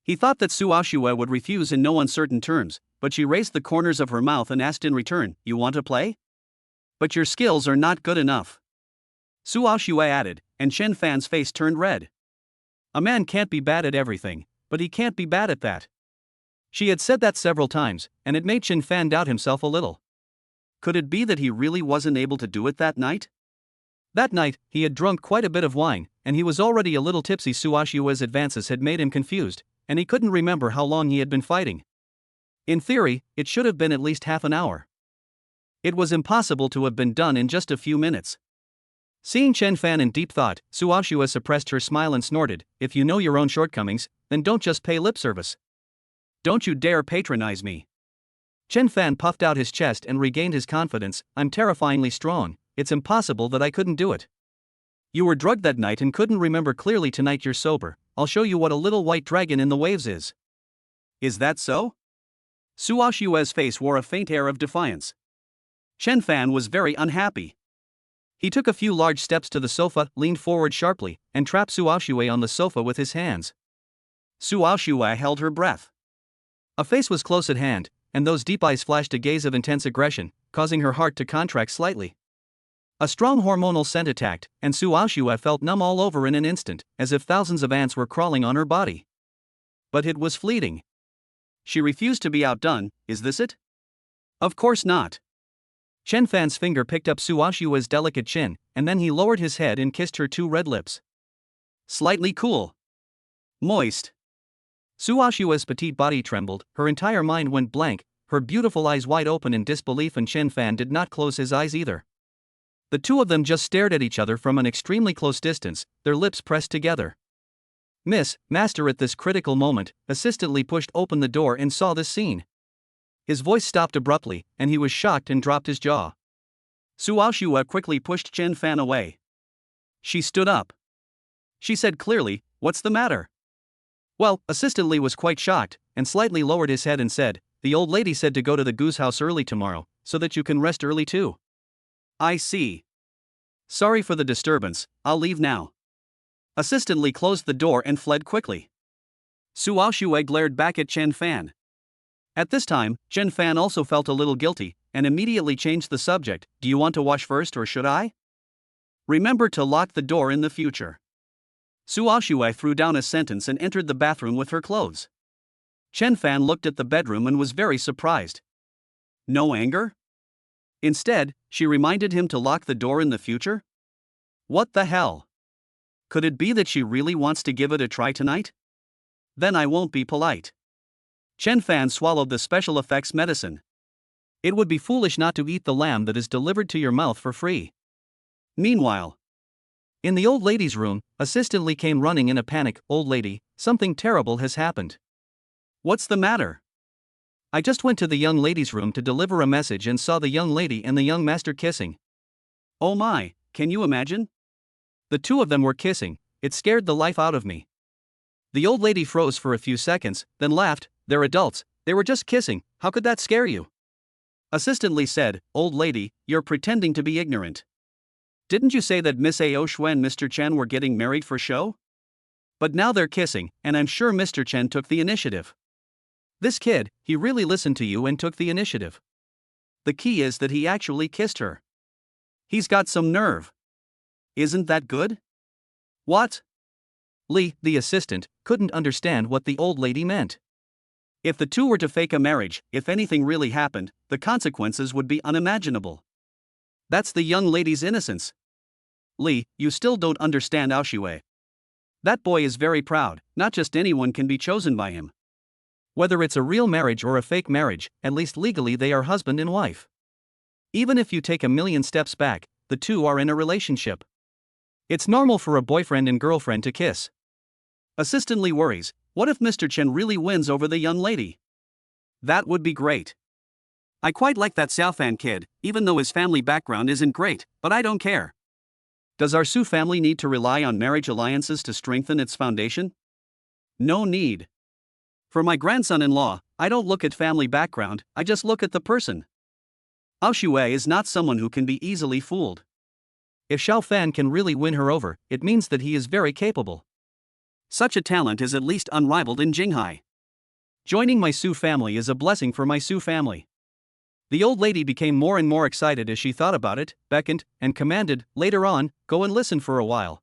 He thought that Su Aoxue would refuse in no uncertain terms, but she raised the corners of her mouth and asked in return, You want to play? But your skills are not good enough. Su Aoxue added, and Chen Fan's face turned red. A man can't be bad at everything, but he can't be bad at that. She had said that several times, and it made Chen Fan doubt himself a little. Could it be that he really wasn't able to do it that night? That night, he had drunk quite a bit of wine, and he was already a little tipsy. Su Aoxue's advances had made him confused, and he couldn't remember how long he had been fighting. In theory, it should have been at least half an hour. It was impossible to have been done in just a few minutes. Seeing Chen Fan in deep thought, Su Aoxue suppressed her smile and snorted, If you know your own shortcomings, then don't just pay lip service. Don't you dare patronize me. Chen Fan puffed out his chest and regained his confidence, I'm terrifyingly strong, it's impossible that I couldn't do it. You were drugged that night and couldn't remember clearly. Tonight you're sober, I'll show you what a little white dragon in the waves is. Is that so? Su Aoxue's face wore a faint air of defiance. Chen Fan was very unhappy. He took a few large steps to the sofa, leaned forward sharply, and trapped Su Aoxue on the sofa with his hands. Su Aoxue held her breath. A face was close at hand, and those deep eyes flashed a gaze of intense aggression, causing her heart to contract slightly. A strong hormonal scent attacked, and Su Aoxue felt numb all over in an instant, as if thousands of ants were crawling on her body. But it was fleeting. She refused to be outdone, is this it? Of course not. Chen Fan's finger picked up Su Aoxue's delicate chin, and then he lowered his head and kissed her two red lips. Slightly cool. Moist. Su Aoxue's petite body trembled, her entire mind went blank, her beautiful eyes wide open in disbelief, and Chen Fan did not close his eyes either. The two of them just stared at each other from an extremely close distance, their lips pressed together. Miss Master at this critical moment, assistantly pushed open the door and saw this scene. His voice stopped abruptly, and he was shocked and dropped his jaw. Su Aoxue quickly pushed Chen Fan away. She stood up. She said clearly, "What's the matter?" Well, assistantly was quite shocked, and slightly lowered his head and said, "The old lady said to go to the goose house early tomorrow, so that you can rest early too." "I see. Sorry for the disturbance, I'll leave now." Assistantly closed the door and fled quickly. Su Aoxue glared back at Chen Fan. At this time, Chen Fan also felt a little guilty, and immediately changed the subject. "Do you want to wash first or should I? Remember to lock the door in the future." Su Aoxue threw down a sentence and entered the bathroom with her clothes. Chen Fan looked at the bedroom and was very surprised. No anger? Instead, she reminded him to lock the door in the future? What the hell? Could it be that she really wants to give it a try tonight? Then I won't be polite. Chen Fan swallowed the special effects medicine. It would be foolish not to eat the lamb that is delivered to your mouth for free. Meanwhile, in the old lady's room, Assistant Lee came running in a panic. "Old lady, something terrible has happened." "What's the matter?" "I just went to the young lady's room to deliver a message and saw the young lady and the young master kissing." "Oh my, can you imagine?" "The two of them were kissing, it scared the life out of me." The old lady froze for a few seconds, then laughed. "They're adults, they were just kissing, how could that scare you?" Assistant Lee said, "Old lady, you're pretending to be ignorant. Didn't you say that Miss Aoxue and Mr. Chen were getting married for show? But now they're kissing, and I'm sure Mr. Chen took the initiative. This kid, he really listened to you and took the initiative. The key is that he actually kissed her. He's got some nerve. Isn't that good?" "What?" Lee, the assistant, couldn't understand what the old lady meant. If the two were to fake a marriage, if anything really happened, the consequences would be unimaginable. That's the young lady's innocence. "Lee, you still don't understand Aoxue. That boy is very proud, not just anyone can be chosen by him. Whether it's a real marriage or a fake marriage, at least legally they are husband and wife. Even if you take a million steps back, the two are in a relationship. It's normal for a boyfriend and girlfriend to kiss." Assistant Lee worries, what if Mr. Chen really wins over the young lady? That would be great. I quite like that Xiaofan kid, even though his family background isn't great, but I don't care. Does our Su family need to rely on marriage alliances to strengthen its foundation? No need. For my grandson-in-law, I don't look at family background, I just look at the person. Aoxue is not someone who can be easily fooled. If Xiaofan can really win her over, it means that he is very capable. Such a talent is at least unrivaled in Jinghai. Joining my Su family is a blessing for my Su family. The old lady became more and more excited as she thought about it, beckoned, and commanded, "Later on, go and listen for a while."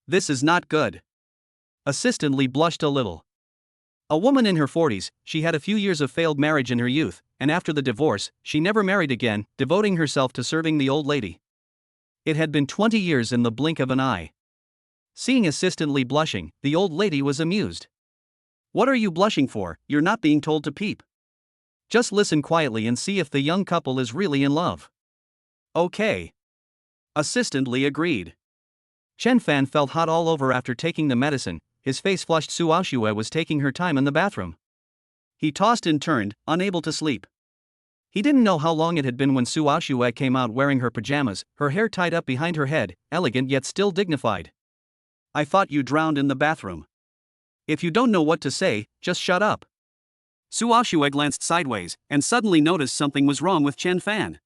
This is not good. Assistant Lee blushed a little. A woman in her 40s, she had a few years of failed marriage in her youth, and after the divorce, she never married again, devoting herself to serving the old lady. It had been 20 years in the blink of an eye. Seeing Assistant Lee blushing, the old lady was amused. "What are you blushing for? You're not being told to peep. Just listen quietly and see if the young couple is really in love." "Okay." Assistant Lee agreed. Chen Fan felt hot all over after taking the medicine, his face flushed. Su Aoxue was taking her time in the bathroom. He tossed and turned, unable to sleep. He didn't know how long it had been when Su Aoxue came out wearing her pajamas, her hair tied up behind her head, elegant yet still dignified. "I thought you drowned in the bathroom. If you don't know what to say, just shut up." Su Aoxue glanced sideways, and suddenly noticed something was wrong with Chen Fan.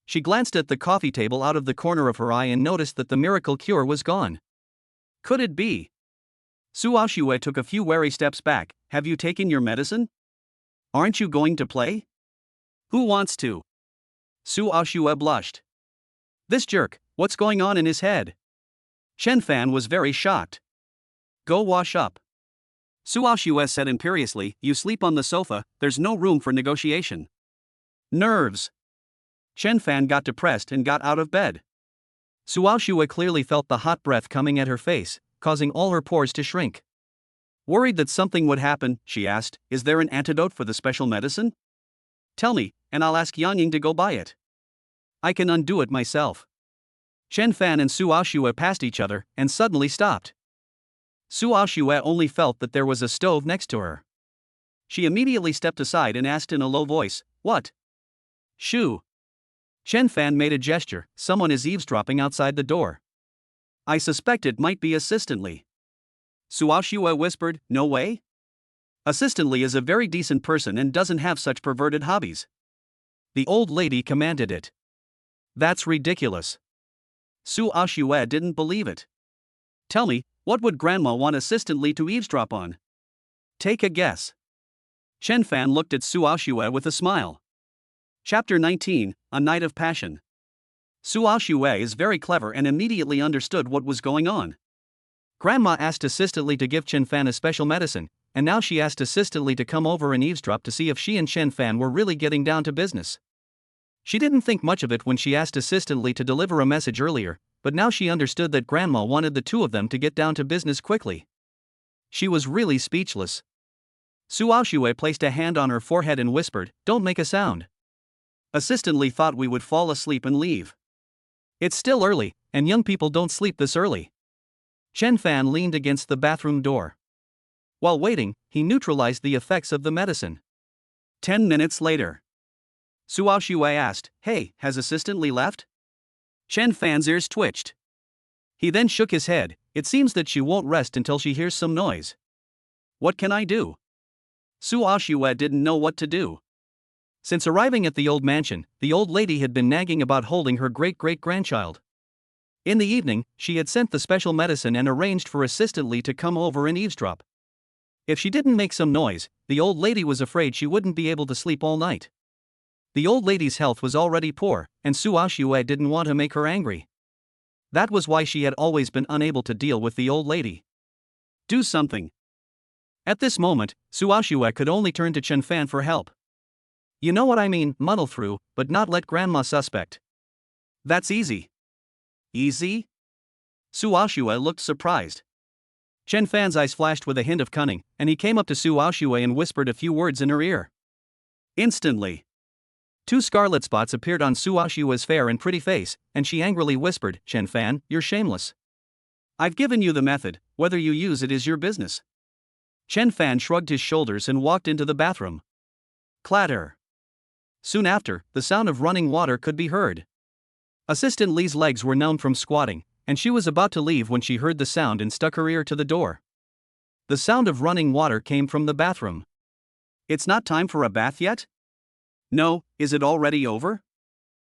She glanced at the coffee table out of the corner of her eye and noticed that the miracle cure was gone. Could it be? Su Aoxue took a few wary steps back. "Have you taken your medicine? Aren't you going to play? Who wants to?" Su Aoxue blushed. This jerk, what's going on in his head? Chen Fan was very shocked. "Go wash up." Su Aoxue said imperiously, "You sleep on the sofa, there's no room for negotiation." Nerves. Chen Fan got depressed and got out of bed. Su Aoxue clearly felt the hot breath coming at her face, causing all her pores to shrink. Worried that something would happen, she asked, "Is there an antidote for the special medicine?" Tell me, and I'll ask Yang Ying to go buy it. I can undo it myself. Chen Fan and Su Aoxue passed each other and suddenly stopped. Su Aoxue only felt that there was a stove next to her. She immediately stepped aside and asked in a low voice, "What?" "Shu." Chen Fan made a gesture, "Someone is eavesdropping outside the door. I suspect it might be Assistant Li." Su Aoxue whispered, "No way? Assistant Li is a very decent person and doesn't have such perverted hobbies." The old lady commanded it. "That's ridiculous." Su Aoxue didn't believe it. "Tell me, what would Grandma want Assistant Li to eavesdrop on? Take a guess." Chen Fan looked at Su Aoxue with a smile. Chapter 19, A Night of Passion. Su Aoxue is very clever and immediately understood what was going on. Grandma asked Assistant Li to give Chen Fan a special medicine, and now she asked Assistant Li to come over and eavesdrop to see if she and Chen Fan were really getting down to business. She didn't think much of it when she asked Assistant Li to deliver a message earlier, but now she understood that Grandma wanted the two of them to get down to business quickly. She was really speechless. Su Aoxue placed a hand on her forehead and whispered, "Don't make a sound. Assistant Li thought we would fall asleep and leave. It's still early, and young people don't sleep this early." Chen Fan leaned against the bathroom door. While waiting, he neutralized the effects of the medicine. 10 minutes later. Su Aoxue asked, "Hey, has Assistant Li left?" Chen Fan's ears twitched. He then shook his head. "It seems that she won't rest until she hears some noise. What can I do?" Su Aoxue didn't know what to do. Since arriving at the old mansion, the old lady had been nagging about holding her great-great-grandchild. In the evening, she had sent the special medicine and arranged for Assistant Li to come over and eavesdrop. If she didn't make some noise, the old lady was afraid she wouldn't be able to sleep all night. The old lady's health was already poor, and Su Aoxue didn't want to make her angry. That was why she had always been unable to deal with the old lady. Do something. At this moment, Su Aoxue could only turn to Chen Fan for help. "You know what I mean, muddle through, but not let Grandma suspect." "That's easy." "Easy?" Su Aoxue looked surprised. Chen Fan's eyes flashed with a hint of cunning, and he came up to Su Aoxue and whispered a few words in her ear. Instantly, 2 scarlet spots appeared on Su Aoxue's fair and pretty face, and she angrily whispered, "Chen Fan, you're shameless. I've given you the method, whether you use it is your business." Chen Fan shrugged his shoulders and walked into the bathroom. Clatter. Soon after, the sound of running water could be heard. Assistant Li's legs were numb from squatting, and she was about to leave when she heard the sound and stuck her ear to the door. The sound of running water came from the bathroom. "It's not time for a bath yet?" "No, is it already over?"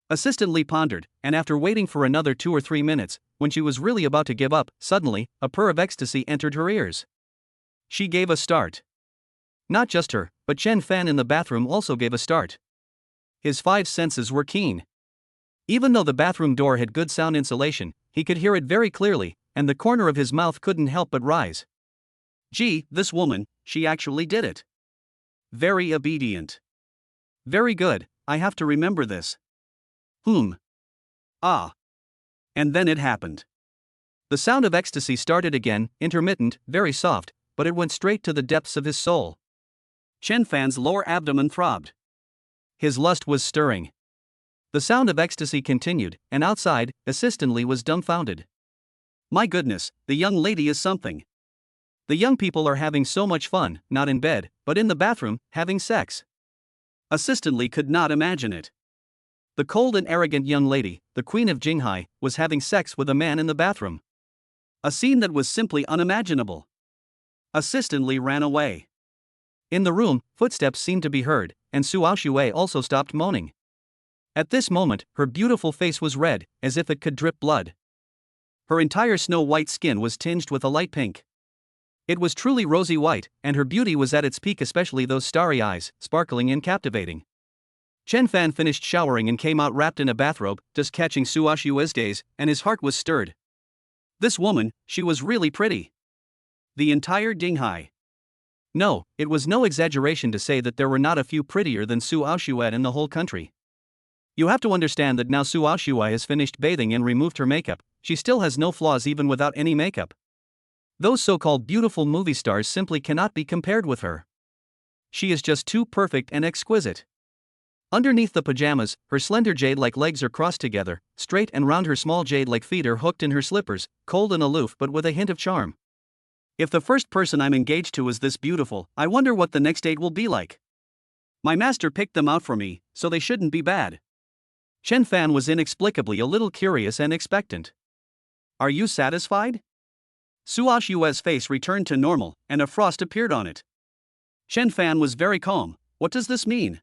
Assistant Li pondered, and after waiting for another 2 or 3 minutes, when she was really about to give up, suddenly, a purr of ecstasy entered her ears. She gave a start. Not just her, but Chen Fan in the bathroom also gave a start. His 5 senses were keen. Even though the bathroom door had good sound insulation, he could hear it very clearly, and the corner of his mouth couldn't help but rise. Gee, this woman, she actually did it. Very obedient. Very good, I have to remember this. Ah. And then it happened. The sound of ecstasy started again, intermittent, very soft, but it went straight to the depths of his soul. Chen Fan's lower abdomen throbbed. His lust was stirring. The sound of ecstasy continued, and outside, Assistant Li was dumbfounded. My goodness, the young lady is something. The young people are having so much fun, not in bed, but in the bathroom, having sex. Assistant Li could not imagine it. The cold and arrogant young lady, the queen of Jinghai, was having sex with a man in the bathroom. A scene that was simply unimaginable. Assistant Li ran away. In the room, footsteps seemed to be heard, and Su Aoxue also stopped moaning. At this moment, her beautiful face was red, as if it could drip blood. Her entire snow-white skin was tinged with a light pink. It was truly rosy white, and her beauty was at its peak, especially those starry eyes, sparkling and captivating. Chen Fan finished showering and came out wrapped in a bathrobe, just catching Su Aoxue's gaze, and his heart was stirred. This woman, she was really pretty. The entire Dinghai. No, it was no exaggeration to say that there were not a few prettier than Su Aoxue in the whole country. You have to understand that now Su Aoxue has finished bathing and removed her makeup, she still has no flaws even without any makeup. Those so-called beautiful movie stars simply cannot be compared with her. She is just too perfect and exquisite. Underneath the pajamas, her slender jade-like legs are crossed together, straight, and round her small jade-like feet are hooked in her slippers, cold and aloof but with a hint of charm. If the first person I'm engaged to is this beautiful, I wonder what the next date will be like. My master picked them out for me, so they shouldn't be bad. Chen Fan was inexplicably a little curious and expectant. Are you satisfied? Su Aoxue's face returned to normal, and a frost appeared on it. Chen Fan was very calm. What does this mean?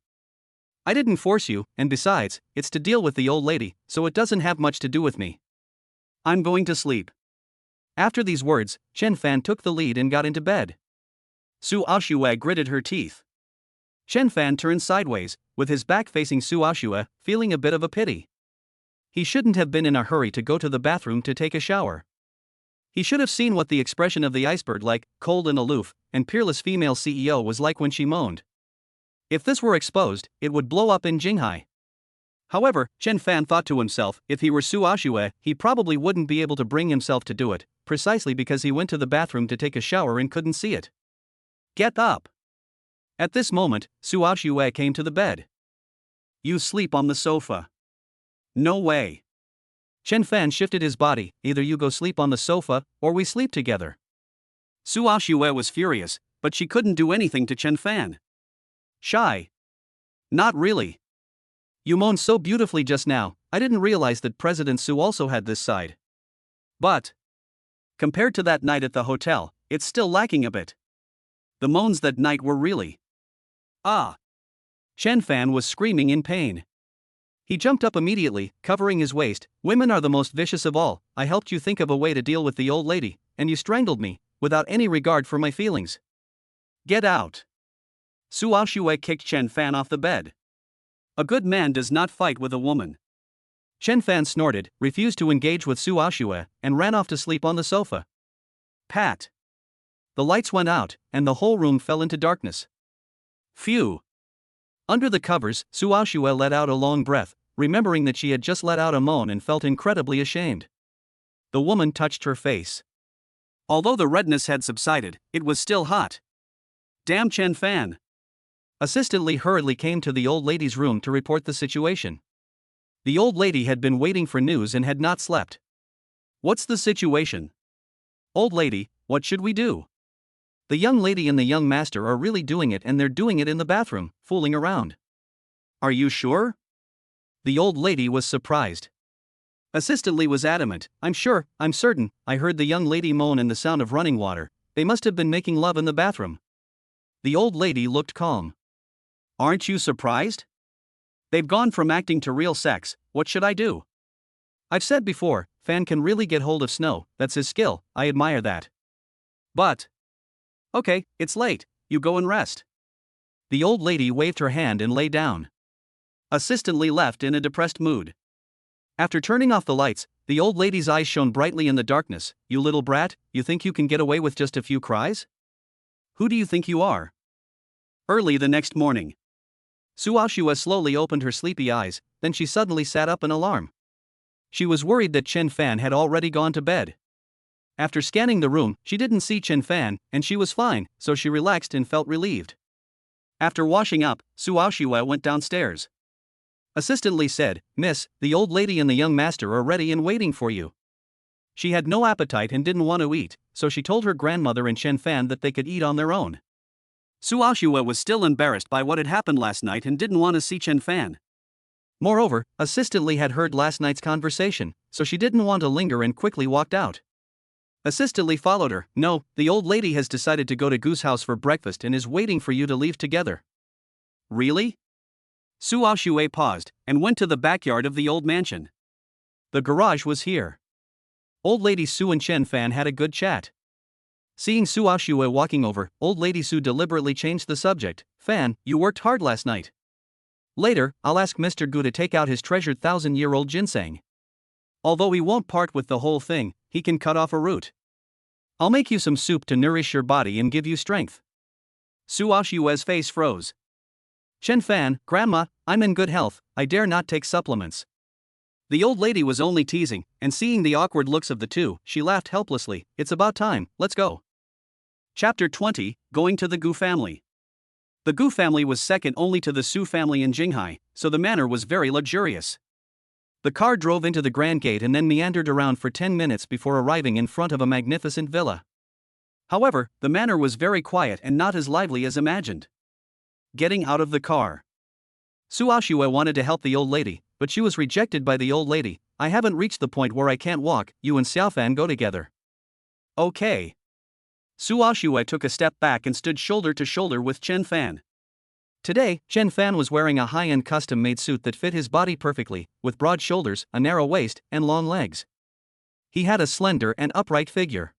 I didn't force you, and besides, it's to deal with the old lady, so it doesn't have much to do with me. I'm going to sleep. After these words, Chen Fan took the lead and got into bed. Su Aoxue gritted her teeth. Chen Fan turned sideways, with his back facing Su Aoxue, feeling a bit of a pity. He shouldn't have been in a hurry to go to the bathroom to take a shower. He should have seen what the expression of the iceberg-like, cold and aloof, and peerless female CEO was like when she moaned. If this were exposed, it would blow up in Jinghai. However, Chen Fan thought to himself, if he were Su Aoxue, he probably wouldn't be able to bring himself to do it, precisely because he went to the bathroom to take a shower and couldn't see it. Get up! At this moment, Su Aoxue came to the bed. You sleep on the sofa. No way. Chen Fan shifted his body, either you go sleep on the sofa, or we sleep together. Su Aoxue was furious, but she couldn't do anything to Chen Fan. Shy. Not really. You moaned so beautifully just now, I didn't realize that President Su also had this side. But, compared to that night at the hotel, it's still lacking a bit. The moans that night were really. Ah! Chen Fan was screaming in pain. He jumped up immediately, covering his waist. Women are the most vicious of all. I helped you think of a way to deal with the old lady, and you strangled me, without any regard for my feelings. Get out! Su Aoxue kicked Chen Fan off the bed. A good man does not fight with a woman. Chen Fan snorted, refused to engage with Su Aoxue, and ran off to sleep on the sofa. Pat. The lights went out, and the whole room fell into darkness. Phew. Under the covers, Su Aoxue let out a long breath, remembering that she had just let out a moan and felt incredibly ashamed. The woman touched her face. Although the redness had subsided, it was still hot. Damn Chen Fan. Assistant Li hurriedly came to the old lady's room to report the situation. The old lady had been waiting for news and had not slept. What's the situation? Old lady, what should we do? The young lady and the young master are really doing it, and they're doing it in the bathroom, fooling around. Are you sure? The old lady was surprised. Assistant Li was adamant. I'm sure, I'm certain, I heard the young lady moan and the sound of running water. They must have been making love in the bathroom. The old lady looked calm. Aren't you surprised? They've gone from acting to real sex. What should I do? I've said before, Fan can really get hold of snow, that's his skill, I admire that. But. Okay, it's late, you go and rest. The old lady waved her hand and lay down. Assistant Li left in a depressed mood. After turning off the lights, the old lady's eyes shone brightly in the darkness. You little brat, you think you can get away with just a few cries? Who do you think you are? Early the next morning. Su Aoxue slowly opened her sleepy eyes, then she suddenly sat up in alarm. She was worried that Chen Fan had already gone to bed. After scanning the room, she didn't see Chen Fan, and she was fine, so she relaxed and felt relieved. After washing up, Su Aoxue went downstairs. Assistant Li said, Miss, the old lady and the young master are ready and waiting for you. She had no appetite and didn't want to eat, so she told her grandmother and Chen Fan that they could eat on their own. Su Aoxue was still embarrassed by what had happened last night and didn't want to see Chen Fan. Moreover, Assistant Li had heard last night's conversation, so she didn't want to linger and quickly walked out. Assistant Li followed her. No, the old lady has decided to go to Goose House for breakfast and is waiting for you to leave together. Really? Su Aoxue paused, and went to the backyard of the old mansion. The garage was here. Old Lady Su and Chen Fan had a good chat. Seeing Su Aoxue walking over, Old Lady Su deliberately changed the subject. Fan, you worked hard last night. Later, I'll ask Mr. Gu to take out his treasured 1,000-year-old ginseng. Although he won't part with the whole thing, he can cut off a root. I'll make you some soup to nourish your body and give you strength. Su Aoxue's face froze. Chen Fan, Grandma, I'm in good health, I dare not take supplements. The old lady was only teasing, and seeing the awkward looks of the two, she laughed helplessly. It's about time, let's go. Chapter 20, Going to the Gu Family. The Gu family was second only to the Su family in Jinghai, so the manor was very luxurious. The car drove into the Grand Gate and then meandered around for 10 minutes before arriving in front of a magnificent villa. However, the manor was very quiet and not as lively as imagined. Getting out of the car. Su Aoxue wanted to help the old lady, but she was rejected by the old lady. I haven't reached the point where I can't walk, you and Xiaofan go together. Okay. Su Aoxue took a step back and stood shoulder to shoulder with Chen Fan. Today, Chen Fan was wearing a high-end custom-made suit that fit his body perfectly, with broad shoulders, a narrow waist, and long legs. He had a slender and upright figure.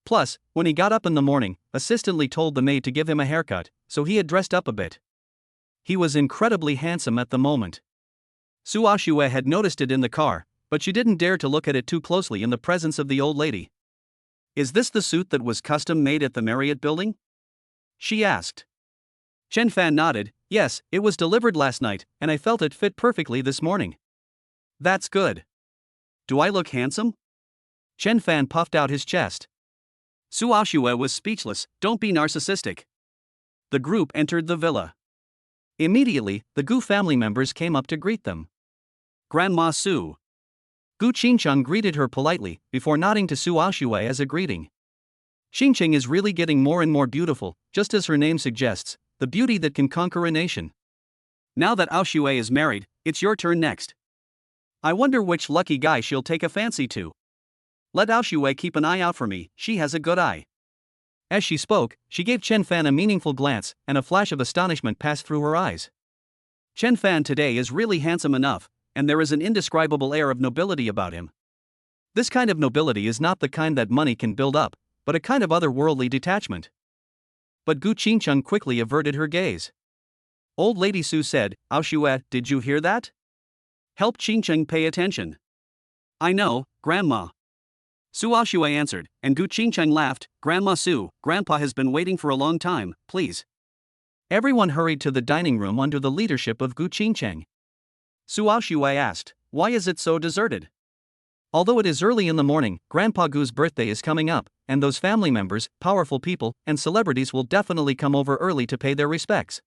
Plus, when he got up in the morning, assistantly told the maid to give him a haircut, so he had dressed up a bit. He was incredibly handsome at the moment. Su Aoxue had noticed it in the car, but she didn't dare to look at it too closely in the presence of the old lady. Is this the suit that was custom-made at the Marriott building? She asked. Chen Fan nodded. Yes, it was delivered last night, and I felt it fit perfectly this morning. That's good. Do I look handsome? Chen Fan puffed out his chest. Su Aoxue was speechless. Don't be narcissistic. The group entered the villa. Immediately, the Gu family members came up to greet them. Grandma Su. Gu Qingcheng greeted her politely, before nodding to Su Aoxue as a greeting. Xingqing is really getting more and more beautiful, just as her name suggests, the beauty that can conquer a nation. Now that Aoxue is married, it's your turn next. I wonder which lucky guy she'll take a fancy to. Let Aoxue keep an eye out for me, she has a good eye. As she spoke, she gave Chen Fan a meaningful glance, and a flash of astonishment passed through her eyes. Chen Fan today is really handsome enough, and there is an indescribable air of nobility about him. This kind of nobility is not the kind that money can build up, but a kind of otherworldly detachment. But Gu Qingcheng quickly averted her gaze. Old Lady Su said, Aoxue, did you hear that? Help Qingcheng pay attention. I know, Grandma. Su Aoxue answered, and Gu Qingcheng laughed. Grandma Su, Grandpa has been waiting for a long time, please. Everyone hurried to the dining room under the leadership of Gu Qingcheng. Su Aoxue asked, why is it so deserted? Although it is early in the morning, Grandpa Gu's birthday is coming up, and those family members, powerful people, and celebrities will definitely come over early to pay their respects.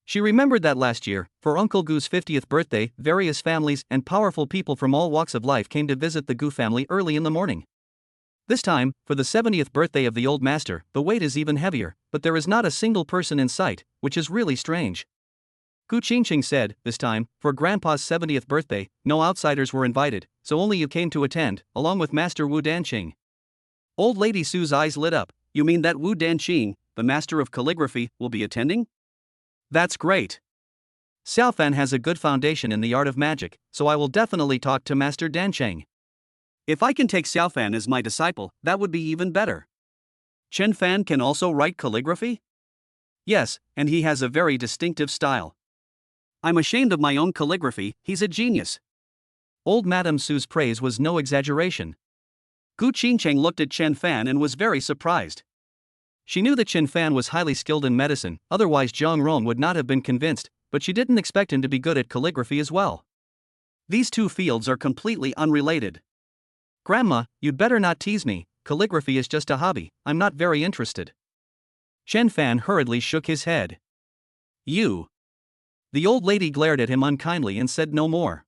She remembered that last year, for Uncle Gu's 50th birthday, various families and powerful people from all walks of life came to visit the Gu family early in the morning. This time, for the 70th birthday of the old master, the wait is even heavier, but there is not a single person in sight, which is really strange. Gu Qingcheng said, this time, for Grandpa's 70th birthday, no outsiders were invited, so only you came to attend, along with Master Wu Danqing. Old Lady Su's eyes lit up. You mean that Wu Danqing, the master of calligraphy, will be attending? That's great. Xiaofan has a good foundation in the art of magic, so I will definitely talk to Master Danqing. If I can take Xiaofan as my disciple, that would be even better. Chen Fan can also write calligraphy? Yes, and he has a very distinctive style. I'm ashamed of my own calligraphy, he's a genius. Old Madame Su's praise was no exaggeration. Gu Qingcheng looked at Chen Fan and was very surprised. She knew that Chen Fan was highly skilled in medicine, otherwise Zhang Rong would not have been convinced, but she didn't expect him to be good at calligraphy as well. These two fields are completely unrelated. Grandma, you'd better not tease me, calligraphy is just a hobby, I'm not very interested. Chen Fan hurriedly shook his head. You. The old lady glared at him unkindly and said no more.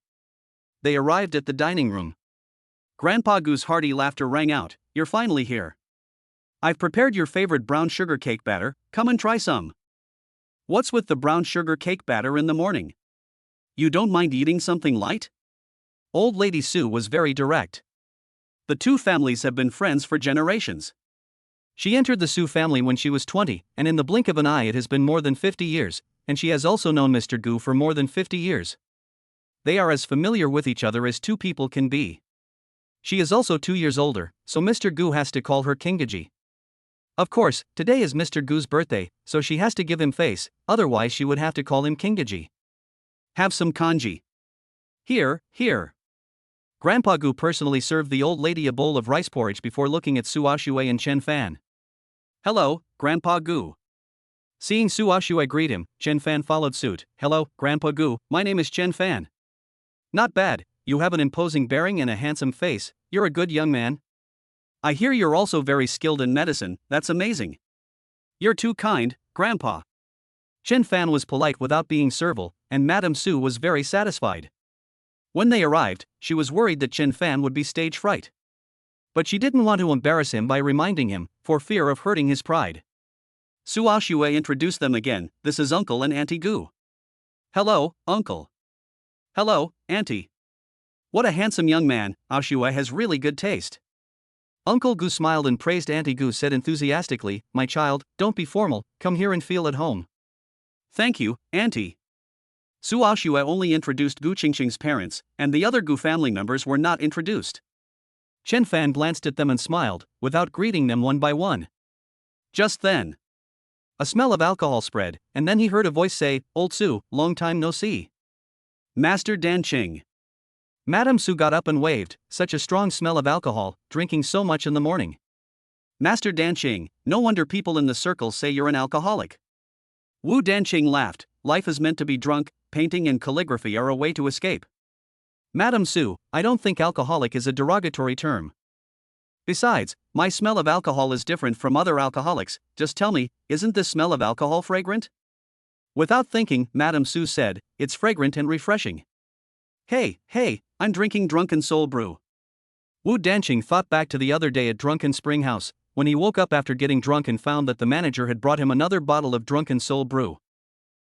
They arrived at the dining room. Grandpa Gu's hearty laughter rang out. You're finally here. I've prepared your favorite brown sugar cake batter, come and try some. What's with the brown sugar cake batter in the morning? You don't mind eating something light? Old Lady Su was very direct. The two families have been friends for generations. She entered the Su family when she was 20, and in the blink of an eye it has been more than 50 years, and she has also known Mr. Gu for more than 50 years. They are as familiar with each other as two people can be. She is also 2 years older, so Mr. Gu has to call her Kingaji. Of course, today is Mr. Gu's birthday, so she has to give him face, otherwise she would have to call him Kingaji. Have some kanji. Here, here. Grandpa Gu personally served the old lady a bowl of rice porridge before looking at Su Aoxue and Chen Fan. Hello, Grandpa Gu. Seeing Su Aoxue greet him, Chen Fan followed suit. Hello, Grandpa Gu, my name is Chen Fan. Not bad, you have an imposing bearing and a handsome face, you're a good young man. I hear you're also very skilled in medicine, that's amazing. You're too kind, Grandpa. Chen Fan was polite without being servile, and Madame Su was very satisfied. When they arrived, she was worried that Chen Fan would be stage fright. But she didn't want to embarrass him by reminding him, for fear of hurting his pride. Su Aoxue introduced them again. This is Uncle and Auntie Gu. Hello, Uncle. Hello, Auntie. What a handsome young man, Aoxue has really good taste. Uncle Gu smiled and praised Auntie Gu said enthusiastically, my child, don't be formal, come here and feel at home. Thank you, Auntie. Su Aoxue only introduced Gu Qingqing's parents, and the other Gu family members were not introduced. Chen Fan glanced at them and smiled, without greeting them one by one. Just then, a smell of alcohol spread, and then he heard a voice say, Old Su, long time no see. Master Dan Qing. Madame Su got up and waved, such a strong smell of alcohol, drinking so much in the morning. Master Dan Qing, no wonder people in the circle say you're an alcoholic. Wu Danqing laughed, life is meant to be drunk, painting and calligraphy are a way to escape. Madame Su, I don't think alcoholic is a derogatory term. Besides, my smell of alcohol is different from other alcoholics, just tell me, isn't this smell of alcohol fragrant? Without thinking, Madame Su said, it's fragrant and refreshing. Hey, I'm drinking Drunken Soul Brew. Wu Danqing thought back to the other day at Drunken Spring House, when he woke up after getting drunk and found that the manager had brought him another bottle of Drunken Soul Brew.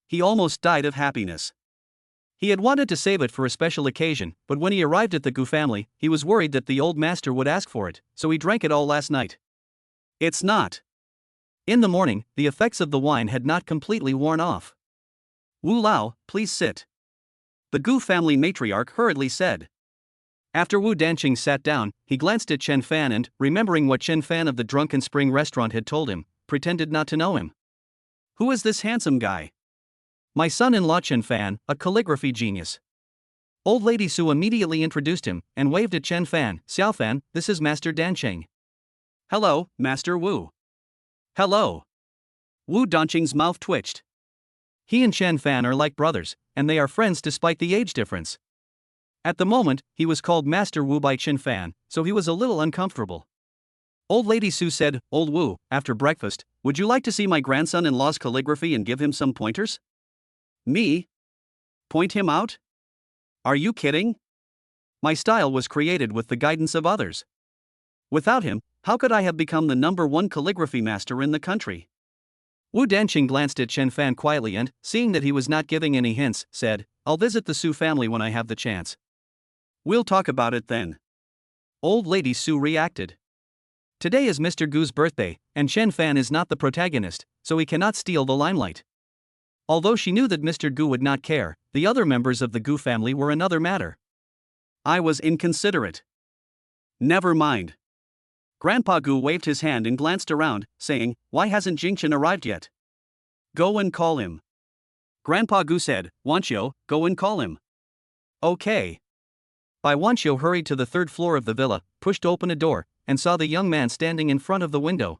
He almost died of happiness. He had wanted to save it for a special occasion, but when he arrived at the Gu family, he was worried that the old master would ask for it, so he drank it all last night. It's not. In the morning, the effects of the wine had not completely worn off. Wu Lao, please sit. The Gu family matriarch hurriedly said. After Wu Danqing sat down, he glanced at Chen Fan and, remembering what Chen Fan of the Drunken Spring restaurant had told him, pretended not to know him. Who is this handsome guy? My son-in-law Chen Fan, a calligraphy genius. Old Lady Su immediately introduced him, and waved at Chen Fan. Xiao Fan, this is Master Danqing. Hello, Master Wu. Hello. Wu Danqing's mouth twitched. He and Chen Fan are like brothers, and they are friends despite the age difference. At the moment, he was called Master Wu by Chen Fan, so he was a little uncomfortable. Old Lady Su said, Old Wu, after breakfast, would you like to see my grandson-in-law's calligraphy and give him some pointers? Me? Point him out? Are you kidding? My style was created with the guidance of others. Without him, how could I have become the #1 calligraphy master in the country? Wu Danqing glanced at Chen Fan quietly and, seeing that he was not giving any hints, said, I'll visit the Su family when I have the chance. We'll talk about it then. Old Lady Su reacted. Today is Mr. Gu's birthday, and Chen Fan is not the protagonist, so he cannot steal the limelight. Although she knew that Mr. Gu would not care, the other members of the Gu family were another matter. I was inconsiderate. Never mind. Grandpa Gu waved his hand and glanced around, saying, Why hasn't Jingchen arrived yet? Go and call him. Grandpa Gu said, Wanqiu, go and call him. Okay. Bai Wanqiu hurried to the 3rd floor of the villa, pushed open a door, and saw the young man standing in front of the window.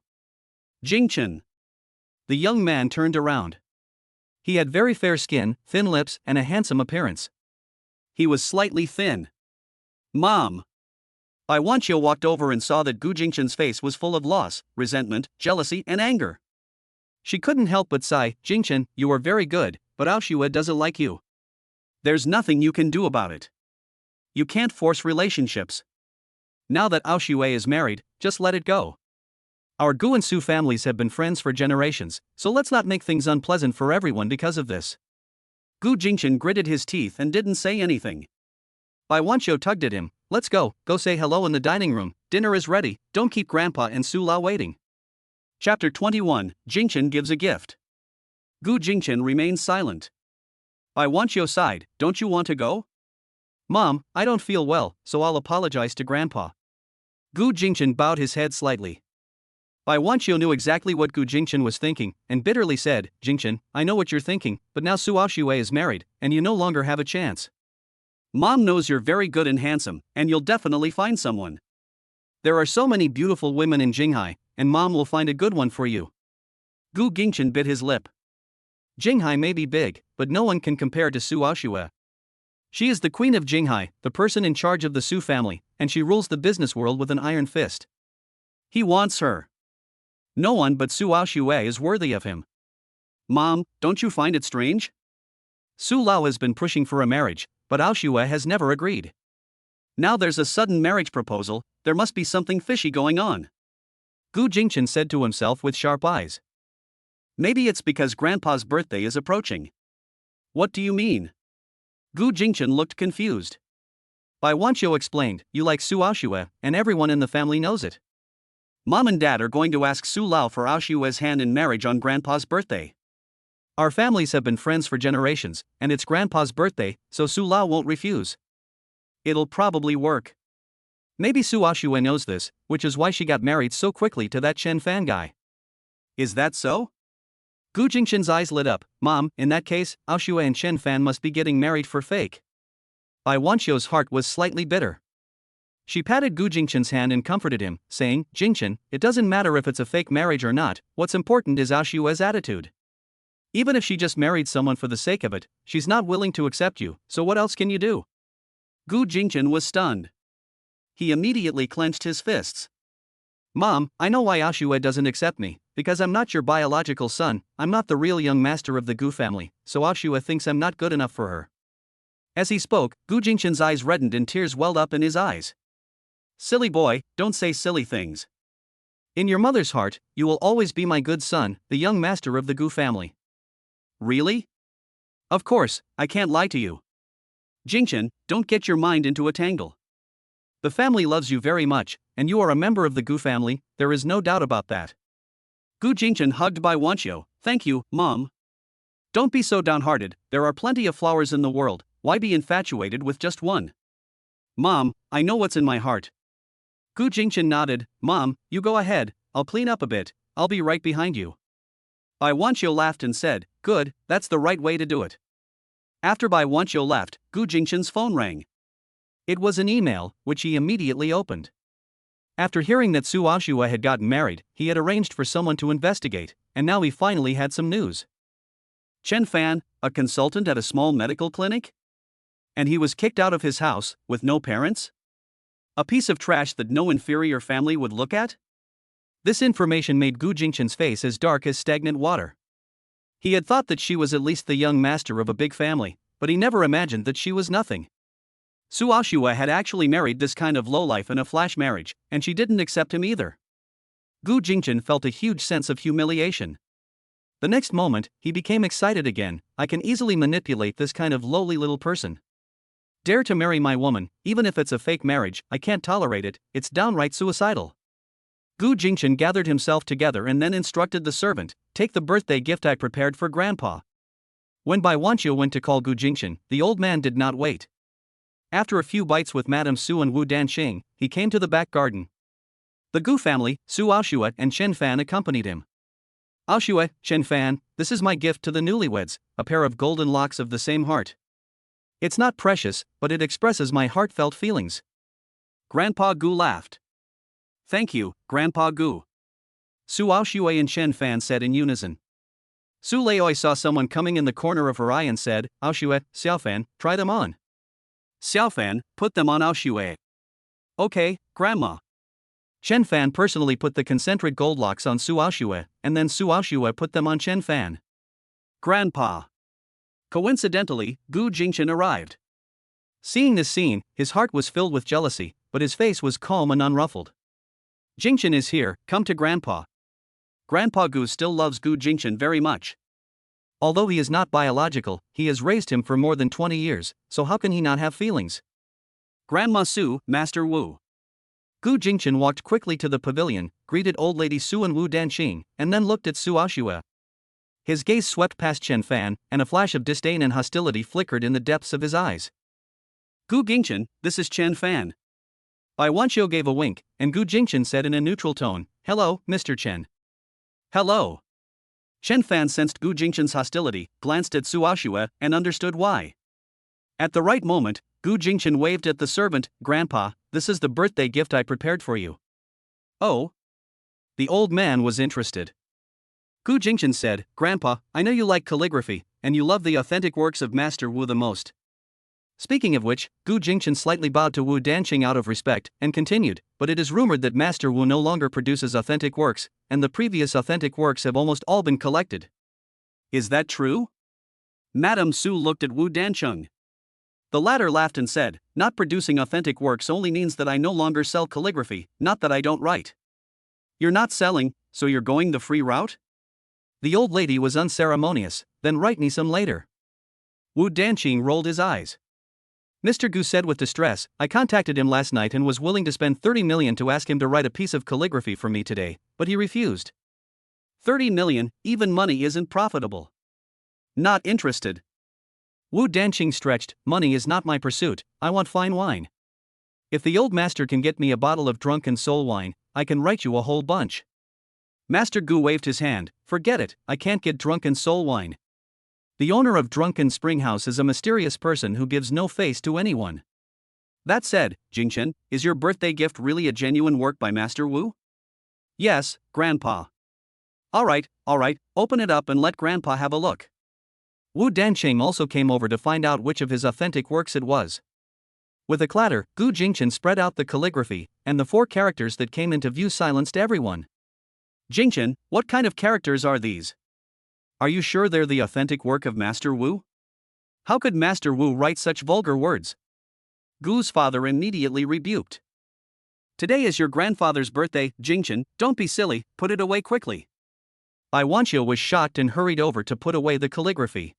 Jingchen. The young man turned around. He had very fair skin, thin lips, and a handsome appearance. He was slightly thin. Mom. Bai Wanqiu walked over and saw that Gu Jingchen's face was full of loss, resentment, jealousy, and anger. She couldn't help but sigh, Jingchen, you are very good, but Aoxue doesn't like you. There's nothing you can do about it. You can't force relationships. Now that Aoxue is married, just let it go. Our Gu and Su families have been friends for generations, so let's not make things unpleasant for everyone because of this. Gu Jingchen gritted his teeth and didn't say anything. Bai Wanqiu tugged at him, let's go say hello in the dining room, dinner is ready, don't keep Grandpa and Su Lao waiting. Chapter 21, Jingchen gives a gift. Gu Jingchen remained silent. Bai Wanqiu sighed, don't you want to go? Mom, I don't feel well, so I'll apologize to Grandpa. Gu Jingchen bowed his head slightly. Bai Wanqiu knew exactly what Gu Jingchen was thinking, and bitterly said, Jingchen, I know what you're thinking, but now Su Aoxue is married, and you no longer have a chance. Mom knows you're very good and handsome, and you'll definitely find someone. There are so many beautiful women in Jinghai, and Mom will find a good one for you. Gu Jingchen bit his lip. Jinghai may be big, but no one can compare to Su Aoxue. She is the queen of Jinghai, the person in charge of the Su family, and she rules the business world with an iron fist. He wants her. No one but Su Aoxue is worthy of him. Mom, don't you find it strange? Su Lao has been pushing for a marriage, but Aoxue has never agreed. Now there's a sudden marriage proposal, there must be something fishy going on. Gu Jingchen said to himself with sharp eyes. Maybe it's because Grandpa's birthday is approaching. What do you mean? Gu Jingchen looked confused. Bai Wanqiu explained, you like Su Aoxue, and everyone in the family knows it. Mom and Dad are going to ask Su Lao for Aoxue's hand in marriage on Grandpa's birthday. Our families have been friends for generations, and it's Grandpa's birthday, so Su Lao won't refuse. It'll probably work. Maybe Su Aoxue knows this, which is why she got married so quickly to that Chen Fan guy. Is that so? Gu Jingchen's eyes lit up. Mom, in that case, Aoxue and Chen Fan must be getting married for fake. Bai Wanqiu's heart was slightly bitter. She patted Gu Jingchen's hand and comforted him, saying, Jingchen, it doesn't matter if it's a fake marriage or not, what's important is Aoxue's attitude. Even if she just married someone for the sake of it, she's not willing to accept you, so what else can you do? Gu Jingchen was stunned. He immediately clenched his fists. Mom, I know why Aoxue doesn't accept me, because I'm not your biological son, I'm not the real young master of the Gu family, so Aoxue thinks I'm not good enough for her. As he spoke, Gu Jingchen's eyes reddened and tears welled up in his eyes. Silly boy, don't say silly things. In your mother's heart, you will always be my good son, the young master of the Gu family. Really? Of course, I can't lie to you. Jingchen, don't get your mind into a tangle. The family loves you very much, and you are a member of the Gu family, there is no doubt about that. Gu Jingchen hugged Bai Wanqiu. Thank you, Mom. Don't be so downhearted, there are plenty of flowers in the world, why be infatuated with just one? Mom, I know what's in my heart. Gu Jingchen nodded. Mom, you go ahead, I'll clean up a bit, I'll be right behind you. Bai Wanqiu laughed and said, good, that's the right way to do it. After Bai Wanqiu left, Gu Jingchen's phone rang. It was an email, which he immediately opened. After hearing that Su Aoxue had gotten married, he had arranged for someone to investigate, and now he finally had some news. Chen Fan, a consultant at a small medical clinic? And he was kicked out of his house, with no parents? A piece of trash that no inferior family would look at? This information made Gu Jingchen's face as dark as stagnant water. He had thought that she was at least the young master of a big family, but he never imagined that she was nothing. Su Aoxue had actually married this kind of lowlife in a flash marriage, and she didn't accept him either. Gu Jingchen felt a huge sense of humiliation. The next moment, he became excited again. I can easily manipulate this kind of lowly little person. Dare to marry my woman, even if it's a fake marriage, I can't tolerate it, it's downright suicidal. Gu Jingchen gathered himself together and then instructed the servant, take the birthday gift I prepared for Grandpa. When Bai Wanqiu went to call Gu Jingchen, the old man did not wait. After a few bites with Madame Su and Wu Danxing, he came to the back garden. The Gu family, Su Aoxue and Chen Fan accompanied him. Aoxue, Chen Fan, this is my gift to the newlyweds, a pair of golden locks of the same heart. It's not precious, but it expresses my heartfelt feelings. Grandpa Gu laughed. Thank you, Grandpa Gu. Su Aoxue and Chen Fan said in unison. Su Leoi saw someone coming in the corner of her eye and said, Aoxue, Xiaofan, try them on. Xiaofan, put them on Aoxue. Okay, Grandma. Chen Fan personally put the concentric gold locks on Su Aoxue, and then Su Aoxue put them on Chen Fan. Grandpa. Coincidentally, Gu Jingchen arrived. Seeing this scene, his heart was filled with jealousy, but his face was calm and unruffled. Jingchen is here, come to Grandpa. Grandpa Gu still loves Gu Jingchen very much. Although he is not biological, he has raised him for more than 20 years, so how can he not have feelings? Grandma Su, Master Wu. Gu Jingchen walked quickly to the pavilion, greeted old lady Su and Wu Danxing, and then looked at Su Aoxue. His gaze swept past Chen Fan, and a flash of disdain and hostility flickered in the depths of his eyes. Gu Jingchen, this is Chen Fan. Bai Wanqiu gave a wink, and Gu Jingchen said in a neutral tone, hello, Mr. Chen. Hello. Chen Fan sensed Gu Jingchen's hostility, glanced at Su Aoxue, and understood why. At the right moment, Gu Jingchen waved at the servant, Grandpa, this is the birthday gift I prepared for you. Oh? The old man was interested. Gu Jingchen said, Grandpa, I know you like calligraphy, and you love the authentic works of Master Wu the most. Speaking of which, Gu Jingchen slightly bowed to Wu Danxing out of respect, and continued, but it is rumored that Master Wu no longer produces authentic works, and the previous authentic works have almost all been collected. Is that true? Madame Su looked at Wu Dancheng. The latter laughed and said, not producing authentic works only means that I no longer sell calligraphy, not that I don't write. You're not selling, so you're going the free route? The old lady was unceremonious. Then write me some later. Wu Danqing rolled his eyes. Mr. Gu said with distress, I contacted him last night and was willing to spend 30 million to ask him to write a piece of calligraphy for me today, but he refused. 30 million, even money isn't profitable. Not interested. Wu Danqing stretched, money is not my pursuit, I want fine wine. If the old master can get me a bottle of drunken soul wine, I can write you a whole bunch. Master Gu waved his hand, forget it, I can't get drunken soul wine. The owner of Drunken Spring House is a mysterious person who gives no face to anyone. That said, Jingchen, is your birthday gift really a genuine work by Master Wu? Yes, Grandpa. Alright, open it up and let Grandpa have a look. Wu Danqing also came over to find out which of his authentic works it was. With a clatter, Gu Jingchen spread out the calligraphy, and the 4 characters that came into view silenced everyone. Jingchen, what kind of characters are these? Are you sure they're the authentic work of Master Wu? How could Master Wu write such vulgar words? Gu's father immediately rebuked. Today is your grandfather's birthday, Jingchen, don't be silly, put it away quickly. Bai Wanqiu was shocked and hurried over to put away the calligraphy.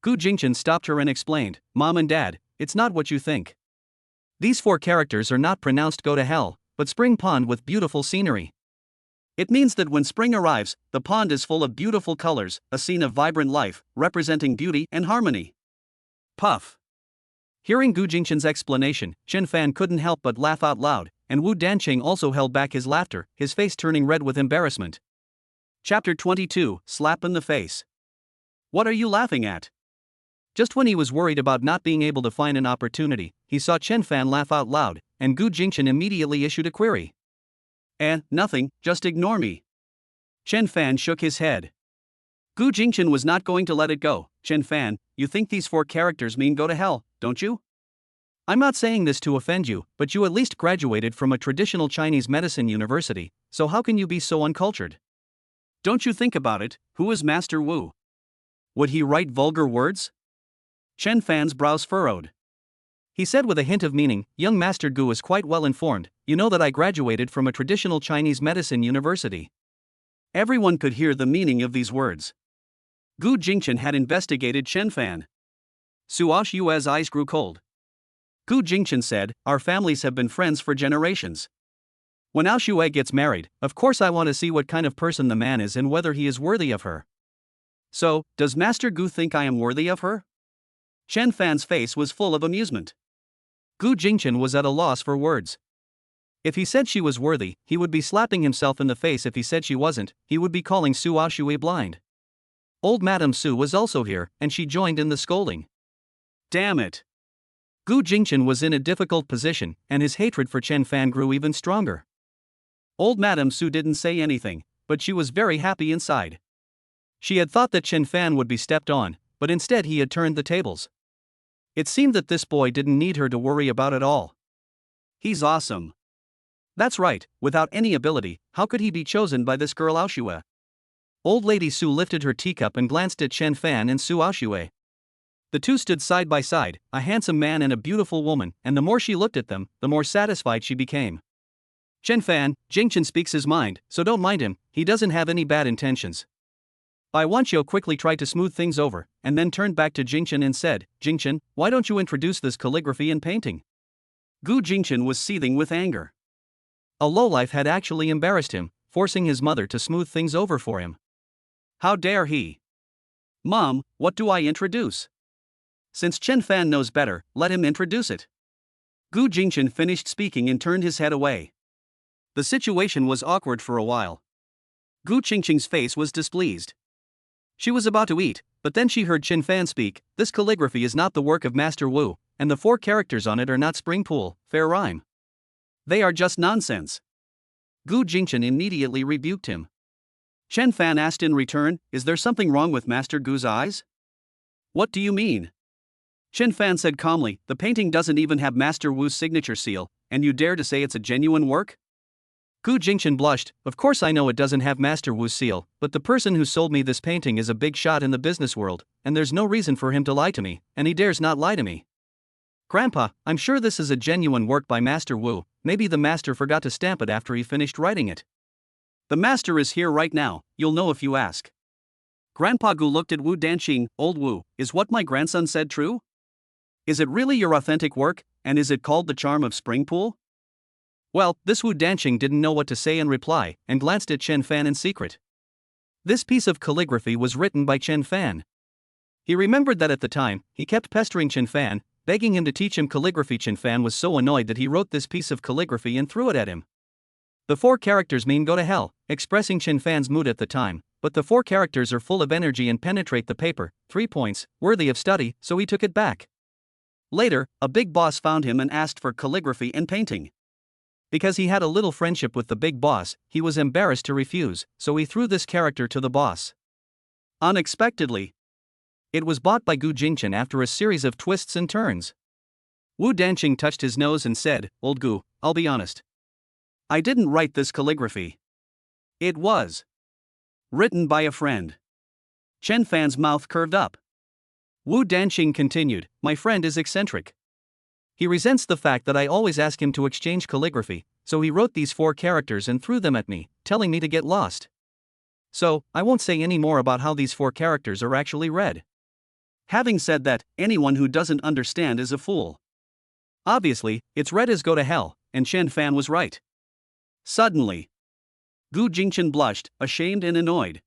Gu Jingchen stopped her and explained, Mom and Dad, it's not what you think. These 4 characters are not pronounced go to hell, but spring pond with beautiful scenery. It means that when spring arrives, the pond is full of beautiful colors, a scene of vibrant life, representing beauty and harmony. Puff. Hearing Gu Jingchen's explanation, Chen Fan couldn't help but laugh out loud, and Wu Danqing also held back his laughter, his face turning red with embarrassment. Chapter 22, Slap in the Face. What are you laughing at? Just when he was worried about not being able to find an opportunity, he saw Chen Fan laugh out loud, and Gu Jingchen immediately issued a query. Nothing, just ignore me. Chen Fan shook his head. Gu Jingchen was not going to let it go. Chen Fan, you think these 4 characters mean go to hell, don't you? I'm not saying this to offend you, but you at least graduated from a traditional Chinese medicine university, so how can you be so uncultured? Don't you think about it, who is Master Wu? Would he write vulgar words? Chen Fan's brows furrowed. He said with a hint of meaning, young Master Gu is quite well informed, you know that I graduated from a traditional Chinese medicine university. Everyone could hear the meaning of these words. Gu Jingchen had investigated Chen Fan. Su Aoxue's eyes grew cold. Gu Jingchen said, our families have been friends for generations. When Aoxue gets married, of course I want to see what kind of person the man is and whether he is worthy of her. So, does Master Gu think I am worthy of her? Chen Fan's face was full of amusement. Gu Jingchen was at a loss for words. If he said she was worthy, he would be slapping himself in the face. If he said she wasn't, he would be calling Su Aoxue blind. Old Madame Su was also here, and she joined in the scolding. Damn it. Gu Jingchen was in a difficult position, and his hatred for Chen Fan grew even stronger. Old Madame Su didn't say anything, but she was very happy inside. She had thought that Chen Fan would be stepped on, but instead he had turned the tables. It seemed that this boy didn't need her to worry about at all. He's awesome. That's right, without any ability, how could he be chosen by this girl Aoxue? Old Lady Su lifted her teacup and glanced at Chen Fan and Su Aoxue. The two stood side by side, a handsome man and a beautiful woman, and the more she looked at them, the more satisfied she became. Chen Fan, Jingchen speaks his mind, so don't mind him, he doesn't have any bad intentions. Bai Wanqiu quickly tried to smooth things over, and then turned back to Jingchen and said, Jingchen, why don't you introduce this calligraphy and painting? Gu Jingchen was seething with anger. A lowlife had actually embarrassed him, forcing his mother to smooth things over for him. How dare he? Mom, what do I introduce? Since Chen Fan knows better, let him introduce it. Gu Jingchen finished speaking and turned his head away. The situation was awkward for a while. Gu Qingqing's face was displeased. She was about to eat, but then she heard Chen Fan speak, this calligraphy is not the work of Master Wu, and the 4 characters on it are not spring pool, fair rhyme. They are just nonsense. Gu Jingchen immediately rebuked him. Chen Fan asked in return, is there something wrong with Master Gu's eyes? What do you mean? Chen Fan said calmly, the painting doesn't even have Master Wu's signature seal, and you dare to say it's a genuine work? Gu Jingchen blushed. Of course I know it doesn't have Master Wu's seal, but the person who sold me this painting is a big shot in the business world, and there's no reason for him to lie to me, and he dares not lie to me. Grandpa, I'm sure this is a genuine work by Master Wu, maybe the master forgot to stamp it after he finished writing it. The master is here right now, you'll know if you ask. Grandpa Gu looked at Wu Danqing. Old Wu, is what my grandson said true? Is it really your authentic work, and is it called The Charm of Spring Pool? Well, this Wu Danqing didn't know what to say in reply, and glanced at Chen Fan in secret. This piece of calligraphy was written by Chen Fan. He remembered that at the time, he kept pestering Chen Fan, begging him to teach him calligraphy. Chen Fan was so annoyed that he wrote this piece of calligraphy and threw it at him. The 4 characters mean go to hell, expressing Chen Fan's mood at the time, but the 4 characters are full of energy and penetrate the paper, 3 points, worthy of study, so he took it back. Later, a big boss found him and asked for calligraphy and painting. Because he had a little friendship with the big boss, he was embarrassed to refuse, so he threw this character to the boss. Unexpectedly, it was bought by Gu Jingchen after a series of twists and turns. Wu Danqing touched his nose and said, Old Gu, I'll be honest. I didn't write this calligraphy. It was written by a friend. Chen Fan's mouth curved up. Wu Danqing continued, my friend is eccentric. He resents the fact that I always ask him to exchange calligraphy, so he wrote these 4 characters and threw them at me, telling me to get lost. So, I won't say any more about how these 4 characters are actually read. Having said that, anyone who doesn't understand is a fool. Obviously, it's read as go to hell, and Chen Fan was right. Suddenly, Gu Jingchen blushed, ashamed and annoyed.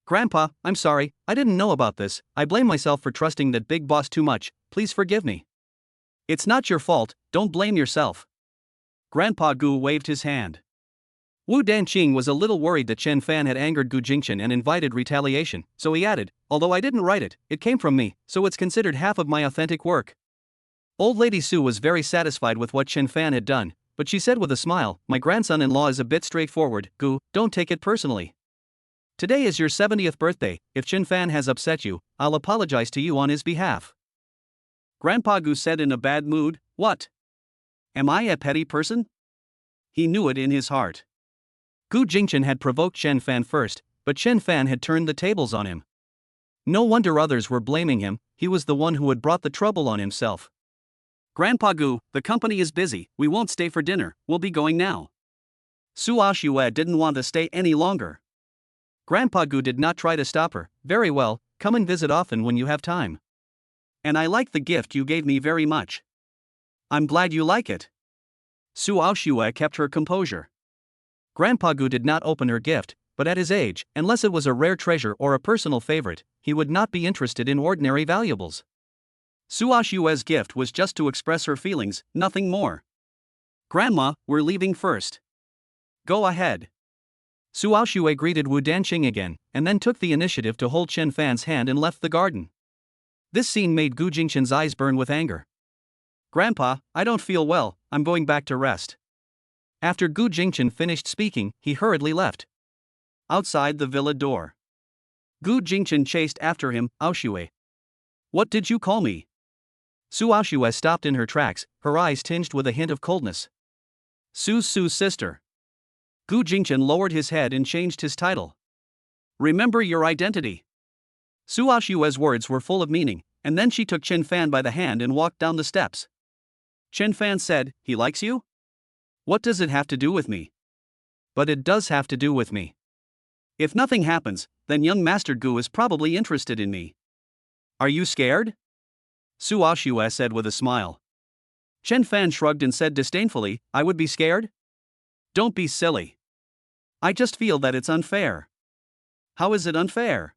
Grandpa, I'm sorry, I didn't know about this, I blame myself for trusting that big boss too much, please forgive me. It's not your fault, don't blame yourself. Grandpa Gu waved his hand. Wu Danqing was a little worried that Chen Fan had angered Gu Jingchen and invited retaliation, so he added, although I didn't write it, it came from me, so it's considered half of my authentic work. Old Lady Su was very satisfied with what Chen Fan had done, but she said with a smile, my grandson-in-law is a bit straightforward, Gu, don't take it personally. Today is your 70th birthday, if Chen Fan has upset you, I'll apologize to you on his behalf. Grandpa Gu said in a bad mood, what? Am I a petty person? He knew it in his heart. Gu Jingchen had provoked Chen Fan first, but Chen Fan had turned the tables on him. No wonder others were blaming him, he was the one who had brought the trouble on himself. Grandpa Gu, the company is busy, we won't stay for dinner, we'll be going now. Su Aoxue didn't want to stay any longer. Grandpa Gu did not try to stop her, very well, come and visit often when you have time. And I like the gift you gave me very much. I'm glad you like it. Su Aoxue kept her composure. Grandpa Gu did not open her gift, but at his age, unless it was a rare treasure or a personal favorite, he would not be interested in ordinary valuables. Su Aoxue's gift was just to express her feelings, nothing more. Grandma, we're leaving first. Go ahead. Su Aoxue greeted Wu Danqing again, and then took the initiative to hold Chen Fan's hand and left the garden. This scene made Gu Jingchen's eyes burn with anger. Grandpa, I don't feel well, I'm going back to rest. After Gu Jingchen finished speaking, he hurriedly left. Outside the villa door, Gu Jingchen chased after him, Aoxue. What did you call me? Su Aoxue stopped in her tracks, her eyes tinged with a hint of coldness. Su's sister. Gu Jingchen lowered his head and changed his title. Remember your identity. Su Aoxue's words were full of meaning, and then she took Chen Fan by the hand and walked down the steps. Chen Fan said, he likes you? What does it have to do with me? But it does have to do with me. If nothing happens, then young Master Gu is probably interested in me. Are you scared? Su Aoxue said with a smile. Chen Fan shrugged and said disdainfully, I would be scared? Don't be silly. I just feel that it's unfair. How is it unfair?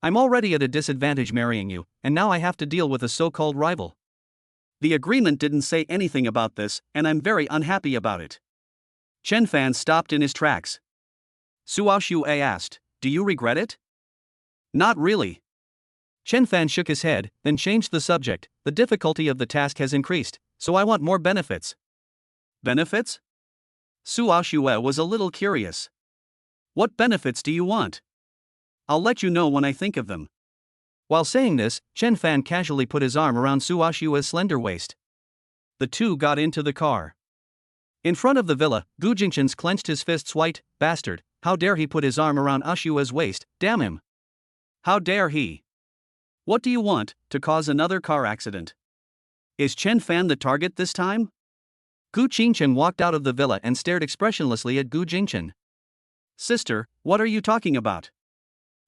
I'm already at a disadvantage marrying you, and now I have to deal with a so-called rival. The agreement didn't say anything about this, and I'm very unhappy about it. Chen Fan stopped in his tracks. Su Aoxue asked, do you regret it? Not really. Chen Fan shook his head, then changed the subject, the difficulty of the task has increased, so I want more benefits. Benefits? Su Aoxue was a little curious. What benefits do you want? I'll let you know when I think of them. While saying this, Chen Fan casually put his arm around Su Aoxue's slender waist. The two got into the car. In front of the villa, Gu Jingchen's clenched his fists. White bastard, how dare he put his arm around Axue's waist, damn him. How dare he? What do you want, to cause another car accident? Is Chen Fan the target this time? Gu Jingchen walked out of the villa and stared expressionlessly at Gu Jingchen. Sister, what are you talking about?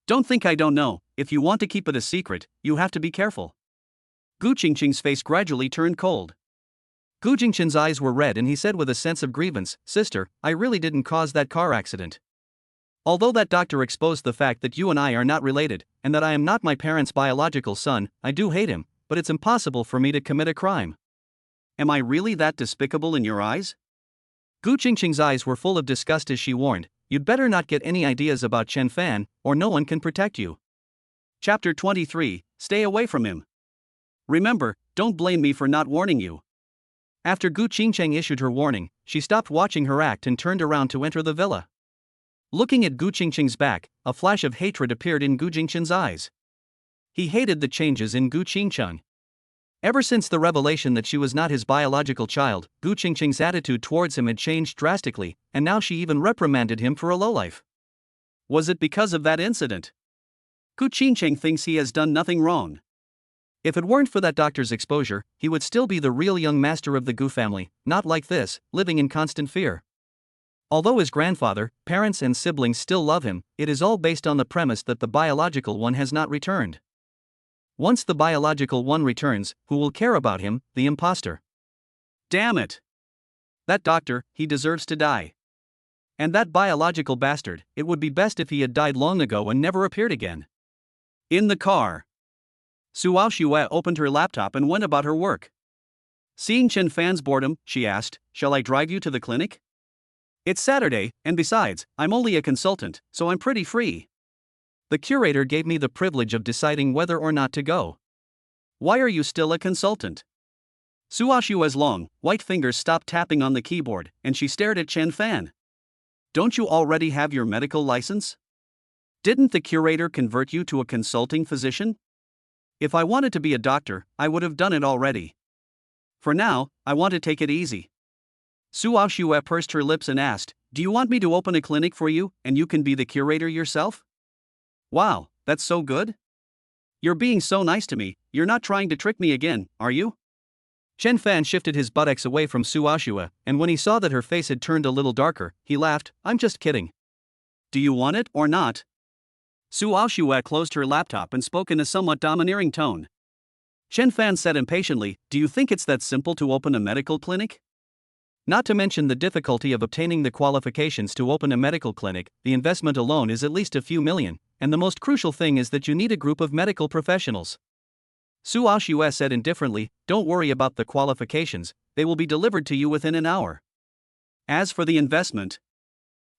Don't think I don't know. If you want to keep it a secret, you have to be careful. Gu Jingchen's face gradually turned cold. Gu Jingchen's eyes were red and he said with a sense of grievance, Sister, I really didn't cause that car accident. Although that doctor exposed the fact that you and I are not related, and that I am not my parents' biological son, I do hate him, but it's impossible for me to commit a crime. Am I really that despicable in your eyes? Gu Jingchen's eyes were full of disgust as she warned, You'd better not get any ideas about Chen Fan, or no one can protect you. Chapter 23, Stay away from him. Remember, don't blame me for not warning you. After Gu Jingchen issued her warning, she stopped watching her act and turned around to enter the villa. Looking at Gu Jingchen's back, a flash of hatred appeared in Gu Jingchen's eyes. He hated the changes in Gu Jingchen. Ever since the revelation that she was not his biological child, Gu Jingchen's attitude towards him had changed drastically, and now she even reprimanded him for a lowlife. Was it because of that incident? Gu Jingchen thinks he has done nothing wrong. If it weren't for that doctor's exposure, he would still be the real young master of the Gu family, not like this, living in constant fear. Although his grandfather, parents and siblings still love him, it is all based on the premise that the biological one has not returned. Once the biological one returns, who will care about him, the imposter? Damn it! That doctor, he deserves to die. And that biological bastard, it would be best if he had died long ago and never appeared again. In the car, Su Aoxue opened her laptop and went about her work. Seeing Chen Fan's boredom, she asked, Shall I drive you to the clinic? It's Saturday, and besides, I'm only a consultant, so I'm pretty free. The curator gave me the privilege of deciding whether or not to go. Why are you still a consultant? Su Aoxue's long, white fingers stopped tapping on the keyboard, and she stared at Chen Fan. Don't you already have your medical license? Didn't the curator convert you to a consulting physician? If I wanted to be a doctor, I would have done it already. For now, I want to take it easy. Su Aoxue pursed her lips and asked, Do you want me to open a clinic for you, and you can be the curator yourself? Wow, that's so good. You're being so nice to me, you're not trying to trick me again, are you? Chen Fan shifted his buttocks away from Su Aoxue, and when he saw that her face had turned a little darker, he laughed, I'm just kidding. Do you want it or not? Su Aoxue closed her laptop and spoke in a somewhat domineering tone. Chen Fan said impatiently, Do you think it's that simple to open a medical clinic? Not to mention the difficulty of obtaining the qualifications to open a medical clinic, the investment alone is at least a few million, and the most crucial thing is that you need a group of medical professionals. Su Aoxue said indifferently, Don't worry about the qualifications, they will be delivered to you within an hour. As for the investment,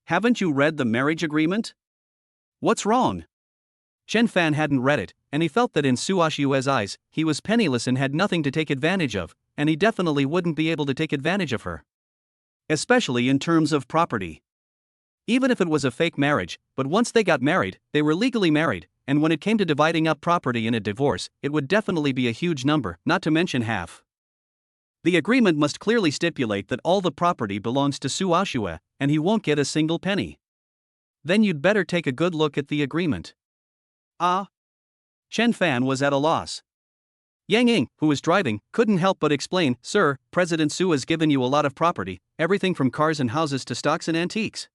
haven't you read the marriage agreement? What's wrong? Chen Fan hadn't read it, and he felt that in Su Aoxue's eyes, he was penniless and had nothing to take advantage of, and he definitely wouldn't be able to take advantage of her. Especially in terms of property. Even if it was a fake marriage, but once they got married, they were legally married, and when it came to dividing up property in a divorce, it would definitely be a huge number, not to mention half. The agreement must clearly stipulate that all the property belongs to Su Aoxue, and he won't get a single penny. Then you'd better take a good look at the agreement. Chen Fan was at a loss. Yang Ying, who was driving, couldn't help but explain, Sir, President Su has given you a lot of property, everything from cars and houses to stocks and antiques.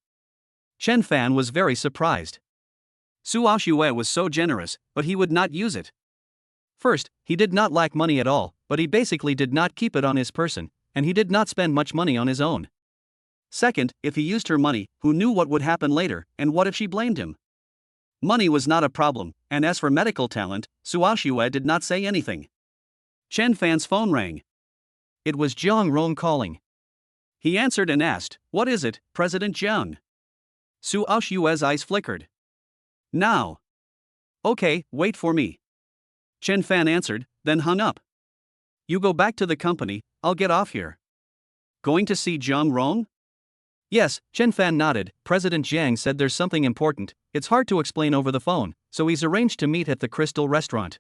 Chen Fan was very surprised. Su Aoxue was so generous, but he would not use it. First, he did not lack money at all, but he basically did not keep it on his person, and he did not spend much money on his own. Second, if he used her money, who knew what would happen later, and what if she blamed him? Money was not a problem, and as for medical talent, Su Aoxue did not say anything. Chen Fan's phone rang. It was Jiang Rong calling. He answered and asked, What is it, President Jiang? Su Aoxue's eyes flickered. Now. Okay, wait for me. Chen Fan answered, then hung up. You go back to the company, I'll get off here. Going to see Jiang Rong? Yes, Chen Fan nodded. President Jiang said there's something important, it's hard to explain over the phone, so he's arranged to meet at the Crystal Restaurant.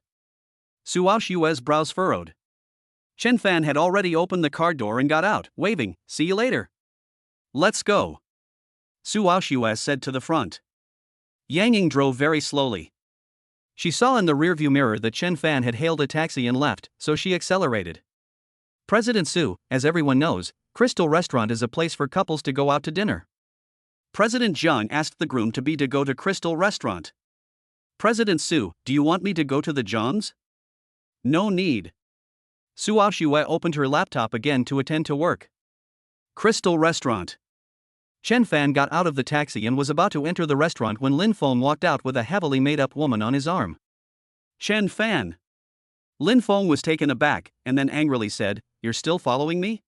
Su Aoxue's brows furrowed. Chen Fan had already opened the car door and got out, waving, See you later. Let's go, Su Aoxue said to the front. Yang Ying drove very slowly. She saw in the rearview mirror that Chen Fan had hailed a taxi and left, so she accelerated. President Su, as everyone knows, Crystal Restaurant is a place for couples to go out to dinner. President Zhang asked the groom to be to go to Crystal Restaurant. President Su, do you want me to go to the Zhangs? No need. Su Aoxue opened her laptop again to attend to work. Crystal Restaurant. Chen Fan got out of the taxi and was about to enter the restaurant when Lin Feng walked out with a heavily made-up woman on his arm. Chen Fan. Lin Feng was taken aback, and then angrily said, "You're still following me?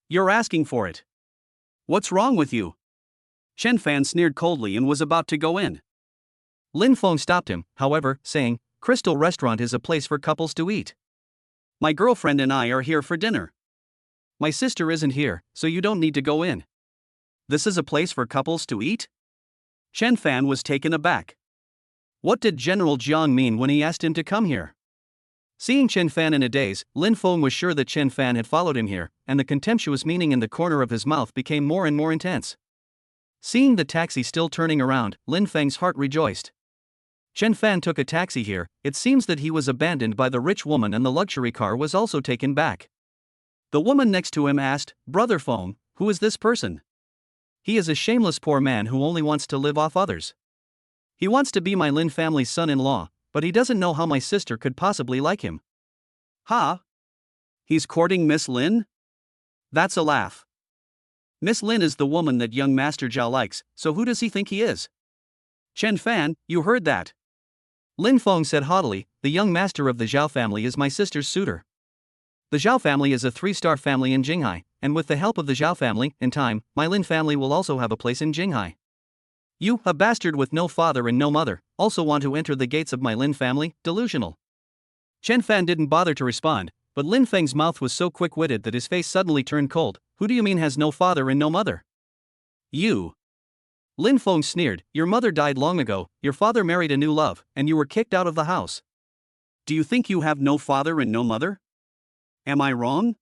You're asking for it. What's wrong with you?" Chen Fan sneered coldly and was about to go in. Lin Feng stopped him, however, saying, "Crystal Restaurant is a place for couples to eat. My girlfriend and I are here for dinner. My sister isn't here, so you don't need to go in. This is a place for couples to eat?" Chen Fan was taken aback. What did General Jiang mean when he asked him to come here? Seeing Chen Fan in a daze, Lin Feng was sure that Chen Fan had followed him here, and the contemptuous meaning in the corner of his mouth became more and more intense. Seeing the taxi still turning around, Lin Feng's heart rejoiced. Chen Fan took a taxi here. It seems that he was abandoned by the rich woman and the luxury car was also taken back. The woman next to him asked, "Brother Feng, who is this person? He is a shameless poor man who only wants to live off others. He wants to be my Lin family's son-in-law, but he doesn't know how my sister could possibly like him." "Ha? He's courting Miss Lin? That's a laugh. Miss Lin is the woman that young Master Zhao likes, so who does he think he is?" "Chen Fan, you heard that?" Lin Feng said haughtily, "The young master of the Zhao family is my sister's suitor. The Zhao family is a 3-star family in Jinghai, and with the help of the Zhao family, in time, my Lin family will also have a place in Jinghai. You, a bastard with no father and no mother, also want to enter the gates of my Lin family? Delusional." Chen Fan didn't bother to respond, but Lin Feng's mouth was so quick-witted that his face suddenly turned cold. "Who do you mean has no father and no mother?" "You." Lin Feng sneered, "Your mother died long ago, your father married a new love, and you were kicked out of the house. Do you think you have no father and no mother? Am I wrong?"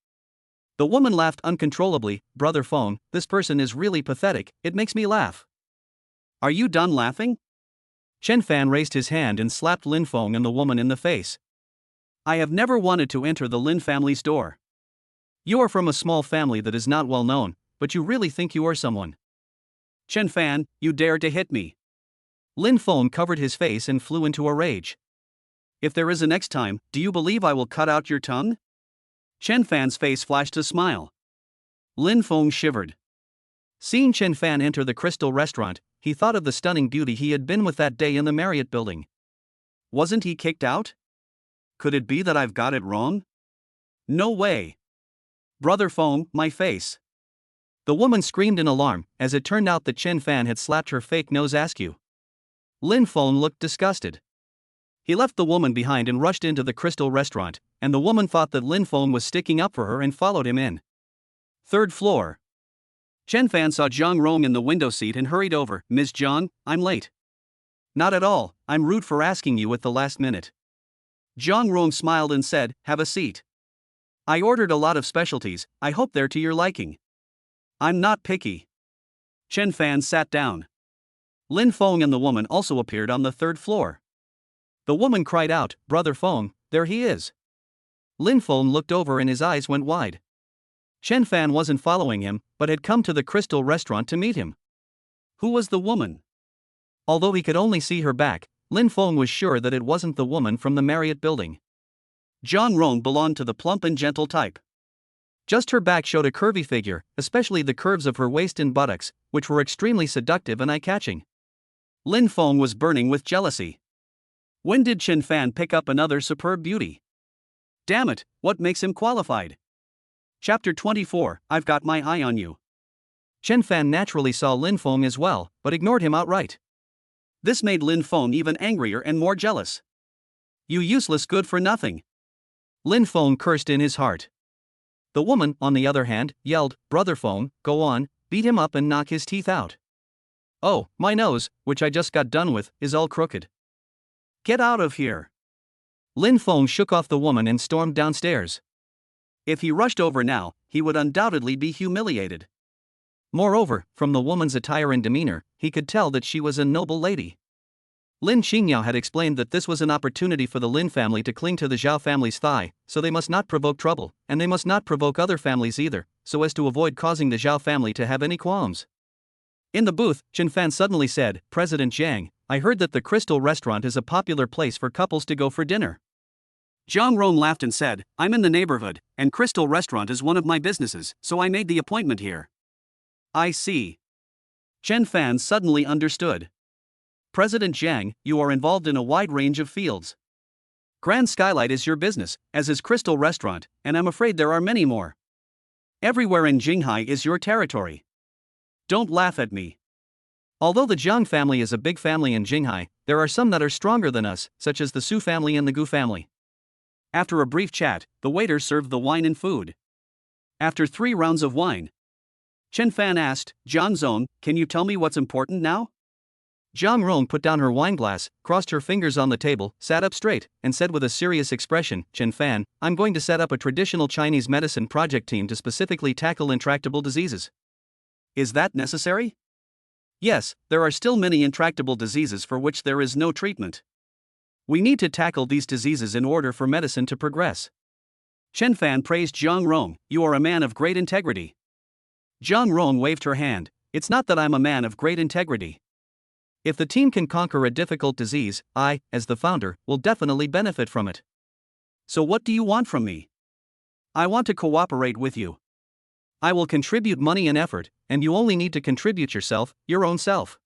The woman laughed uncontrollably. "Brother Feng, this person is really pathetic, it makes me laugh." "Are you done laughing?" Chen Fan raised his hand and slapped Lin Feng and the woman in the face. "I have never wanted to enter the Lin family's door. You are from a small family that is not well known, but you really think you are someone. Chen Fan, you dare to hit me." Lin Feng covered his face and flew into a rage. "If there is a next time, do you believe I will cut out your tongue?" Chen Fan's face flashed a smile. Lin Feng shivered. Seeing Chen Fan enter the Crystal Restaurant, he thought of the stunning beauty he had been with that day in the Marriott building. Wasn't he kicked out? Could it be that I've got it wrong? No way. Brother Feng, my face. The woman screamed in alarm, as it turned out that Chen Fan had slapped her fake nose askew. Lin Feng looked disgusted. He left the woman behind and rushed into the Crystal Restaurant, and the woman thought that Lin Feng was sticking up for her and followed him in. 3rd floor. Chen Fan saw Zhang Rong in the window seat and hurried over. "Ms. Zhang, I'm late." "Not at all, I'm rude for asking you at the last minute." Zhang Rong smiled and said, "Have a seat. I ordered a lot of specialties, I hope they're to your liking." "I'm not picky." Chen Fan sat down. Lin Feng and the woman also appeared on the 3rd floor. The woman cried out, "Brother Feng, there he is." Lin Feng looked over and his eyes went wide. Chen Fan wasn't following him, but had come to the Crystal Restaurant to meet him. Who was the woman? Although he could only see her back, Lin Feng was sure that it wasn't the woman from the Marriott building. Zhang Rong belonged to the plump and gentle type. Just her back showed a curvy figure, especially the curves of her waist and buttocks, which were extremely seductive and eye-catching. Lin Feng was burning with jealousy. When did Chen Fan pick up another superb beauty? Damn it, what makes him qualified? Chapter 24, I've got my eye on you. Chen Fan naturally saw Lin Feng as well, but ignored him outright. This made Lin Feng even angrier and more jealous. "You useless good for nothing." Lin Feng cursed in his heart. The woman, on the other hand, yelled, "Brother Feng, go on, beat him up and knock his teeth out. Oh, my nose, which I just got done with, is all crooked. Get out of here." Lin Feng shook off the woman and stormed downstairs. If he rushed over now, he would undoubtedly be humiliated. Moreover, from the woman's attire and demeanor, he could tell that she was a noble lady. Lin Qingyao had explained that this was an opportunity for the Lin family to cling to the Zhao family's thigh, so they must not provoke trouble, and they must not provoke other families either, so as to avoid causing the Zhao family to have any qualms. In the booth, Chen Fan suddenly said, "President Jiang, I heard that the Crystal Restaurant is a popular place for couples to go for dinner." Zhang Rong laughed and said, "I'm in the neighborhood, and Crystal Restaurant is one of my businesses, so I made the appointment here." "I see." Chen Fan suddenly understood. "President Jiang, you are involved in a wide range of fields. Grand Skylight is your business, as is Crystal Restaurant, and I'm afraid there are many more. Everywhere in Jinghai is your territory. Don't laugh at me. Although the Jiang family is a big family in Jinghai, there are some that are stronger than us, such as the Su family and the Gu family." After a brief chat, the waiter served the wine and food. After 3 rounds of wine, Chen Fan asked, "Zhang Zong, can you tell me what's important now?" Zhang Rong put down her wineglass, crossed her fingers on the table, sat up straight, and said with a serious expression, "Chen Fan, I'm going to set up a traditional Chinese medicine project team to specifically tackle intractable diseases." "Is that necessary?" "Yes, there are still many intractable diseases for which there is no treatment. We need to tackle these diseases in order for medicine to progress." Chen Fan praised Zhang Rong, "You are a man of great integrity." Zhang Rong waved her hand, "It's not that I'm a man of great integrity. If the team can conquer a difficult disease, I, as the founder, will definitely benefit from it." "So what do you want from me?" "I want to cooperate with you. I will contribute money and effort, and you only need to contribute yourself, your own self."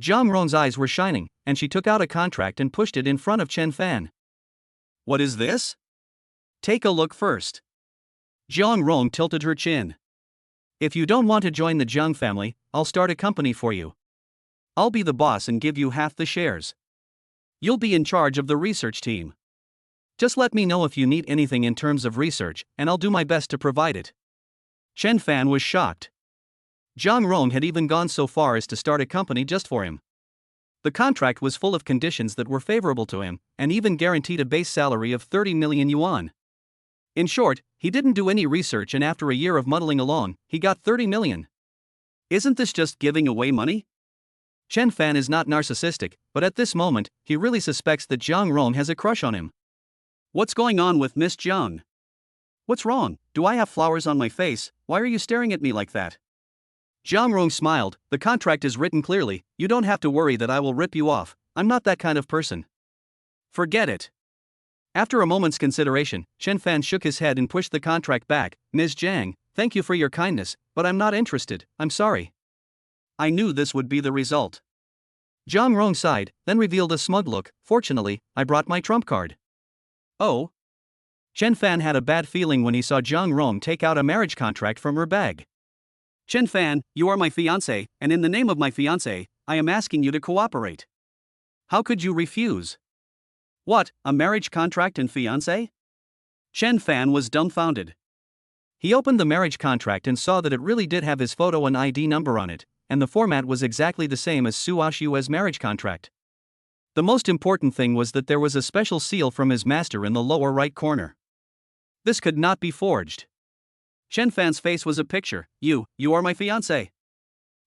Zhang Rong's eyes were shining, and she took out a contract and pushed it in front of Chen Fan. "What is this?" "Take a look first." Zhang Rong tilted her chin. "If you don't want to join the Zhang family, I'll start a company for you. I'll be the boss and give you half the shares. You'll be in charge of the research team. Just let me know if you need anything in terms of research, and I'll do my best to provide it." Chen Fan was shocked. Zhang Rong had even gone so far as to start a company just for him. The contract was full of conditions that were favorable to him, and even guaranteed a base salary of 30 million yuan. In short, he didn't do any research, and after a year of muddling along, he got 30 million. Isn't this just giving away money? Chen Fan is not narcissistic, but at this moment, he really suspects that Zhang Rong has a crush on him. "What's going on with Miss Zhang? What's wrong? Do I have flowers on my face? Why are you staring at me like that?" Zhang Rong smiled, "The contract is written clearly, you don't have to worry that I will rip you off, I'm not that kind of person." "Forget it." After a moment's consideration, Chen Fan shook his head and pushed the contract back. "Ms. Zhang, thank you for your kindness, but I'm not interested, I'm sorry. I knew this would be the result." Zhang Rong sighed, then revealed a smug look. "Fortunately, I brought my trump card." "Oh?" Chen Fan had a bad feeling when he saw Zhang Rong take out a marriage contract from her bag. "Chen Fan, you are my fiancé, and in the name of my fiancé, I am asking you to cooperate. How could you refuse?" "What, a marriage contract and fiancé?" Chen Fan was dumbfounded. He opened the marriage contract and saw that it really did have his photo and ID number on it, and the format was exactly the same as Su Aoxue's marriage contract. The most important thing was that there was a special seal from his master in the lower right corner. This could not be forged. Chen Fan's face was a picture. You are my fiancé."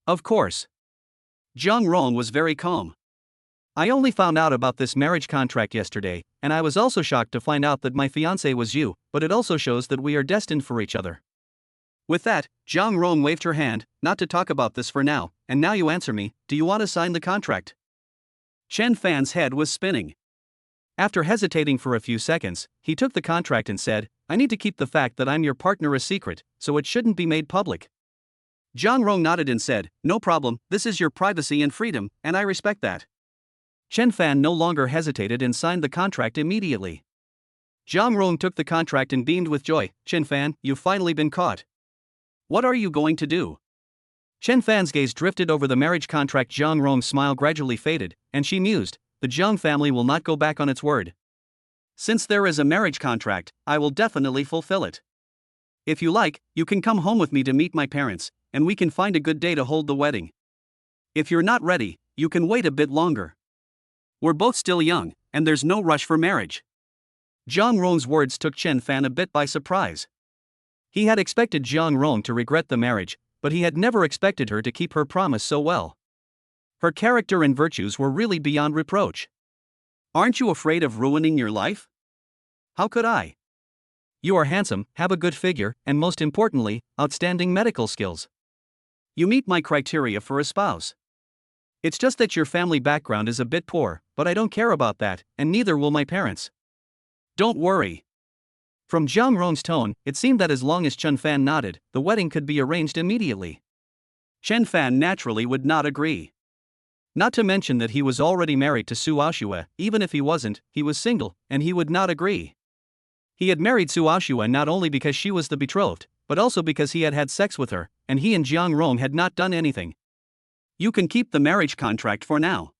"Of course." Zhang Rong was very calm. "I only found out about this marriage contract yesterday, and I was also shocked to find out that my fiancé was you, but it also shows that we are destined for each other." With that, Zhang Rong waved her hand, "Not to talk about this for now, and now you answer me, do you want to sign the contract?" Chen Fan's head was spinning. After hesitating for a few seconds, he took the contract and said, "I need to keep the fact that I'm your partner a secret, so it shouldn't be made public." Zhang Rong nodded and said, "No problem, this is your privacy and freedom, and I respect that." Chen Fan no longer hesitated and signed the contract immediately. Zhang Rong took the contract and beamed with joy. "Chen Fan, you've finally been caught. What are you going to do?" Chen Fan's gaze drifted over the marriage contract. Zhang Rong's smile gradually faded, and she mused, "The Zhang family will not go back on its word. Since there is a marriage contract, I will definitely fulfill it. If you like, you can come home with me to meet my parents, and we can find a good day to hold the wedding. If you're not ready, you can wait a bit longer. We're both still young, and there's no rush for marriage." Zhang Rong's words took Chen Fan a bit by surprise. He had expected Zhang Rong to regret the marriage, but he had never expected her to keep her promise so well. Her character and virtues were really beyond reproach. Aren't you afraid of ruining your life? How could I? You are handsome, have a good figure, and most importantly, outstanding medical skills. You meet my criteria for a spouse. It's just that your family background is a bit poor, but I don't care about that, and neither will my parents. Don't worry. From Jiang Rong's tone, it seemed that as long as Chen Fan nodded, the wedding could be arranged immediately. Chen Fan naturally would not agree. Not to mention that he was already married to Su Aoxue. Even if he wasn't, he was single, and he would not agree. He had married Su Aoxue not only because she was the betrothed, but also because he had had sex with her, and he and Jiang Rong had not done anything. You can keep the marriage contract for now.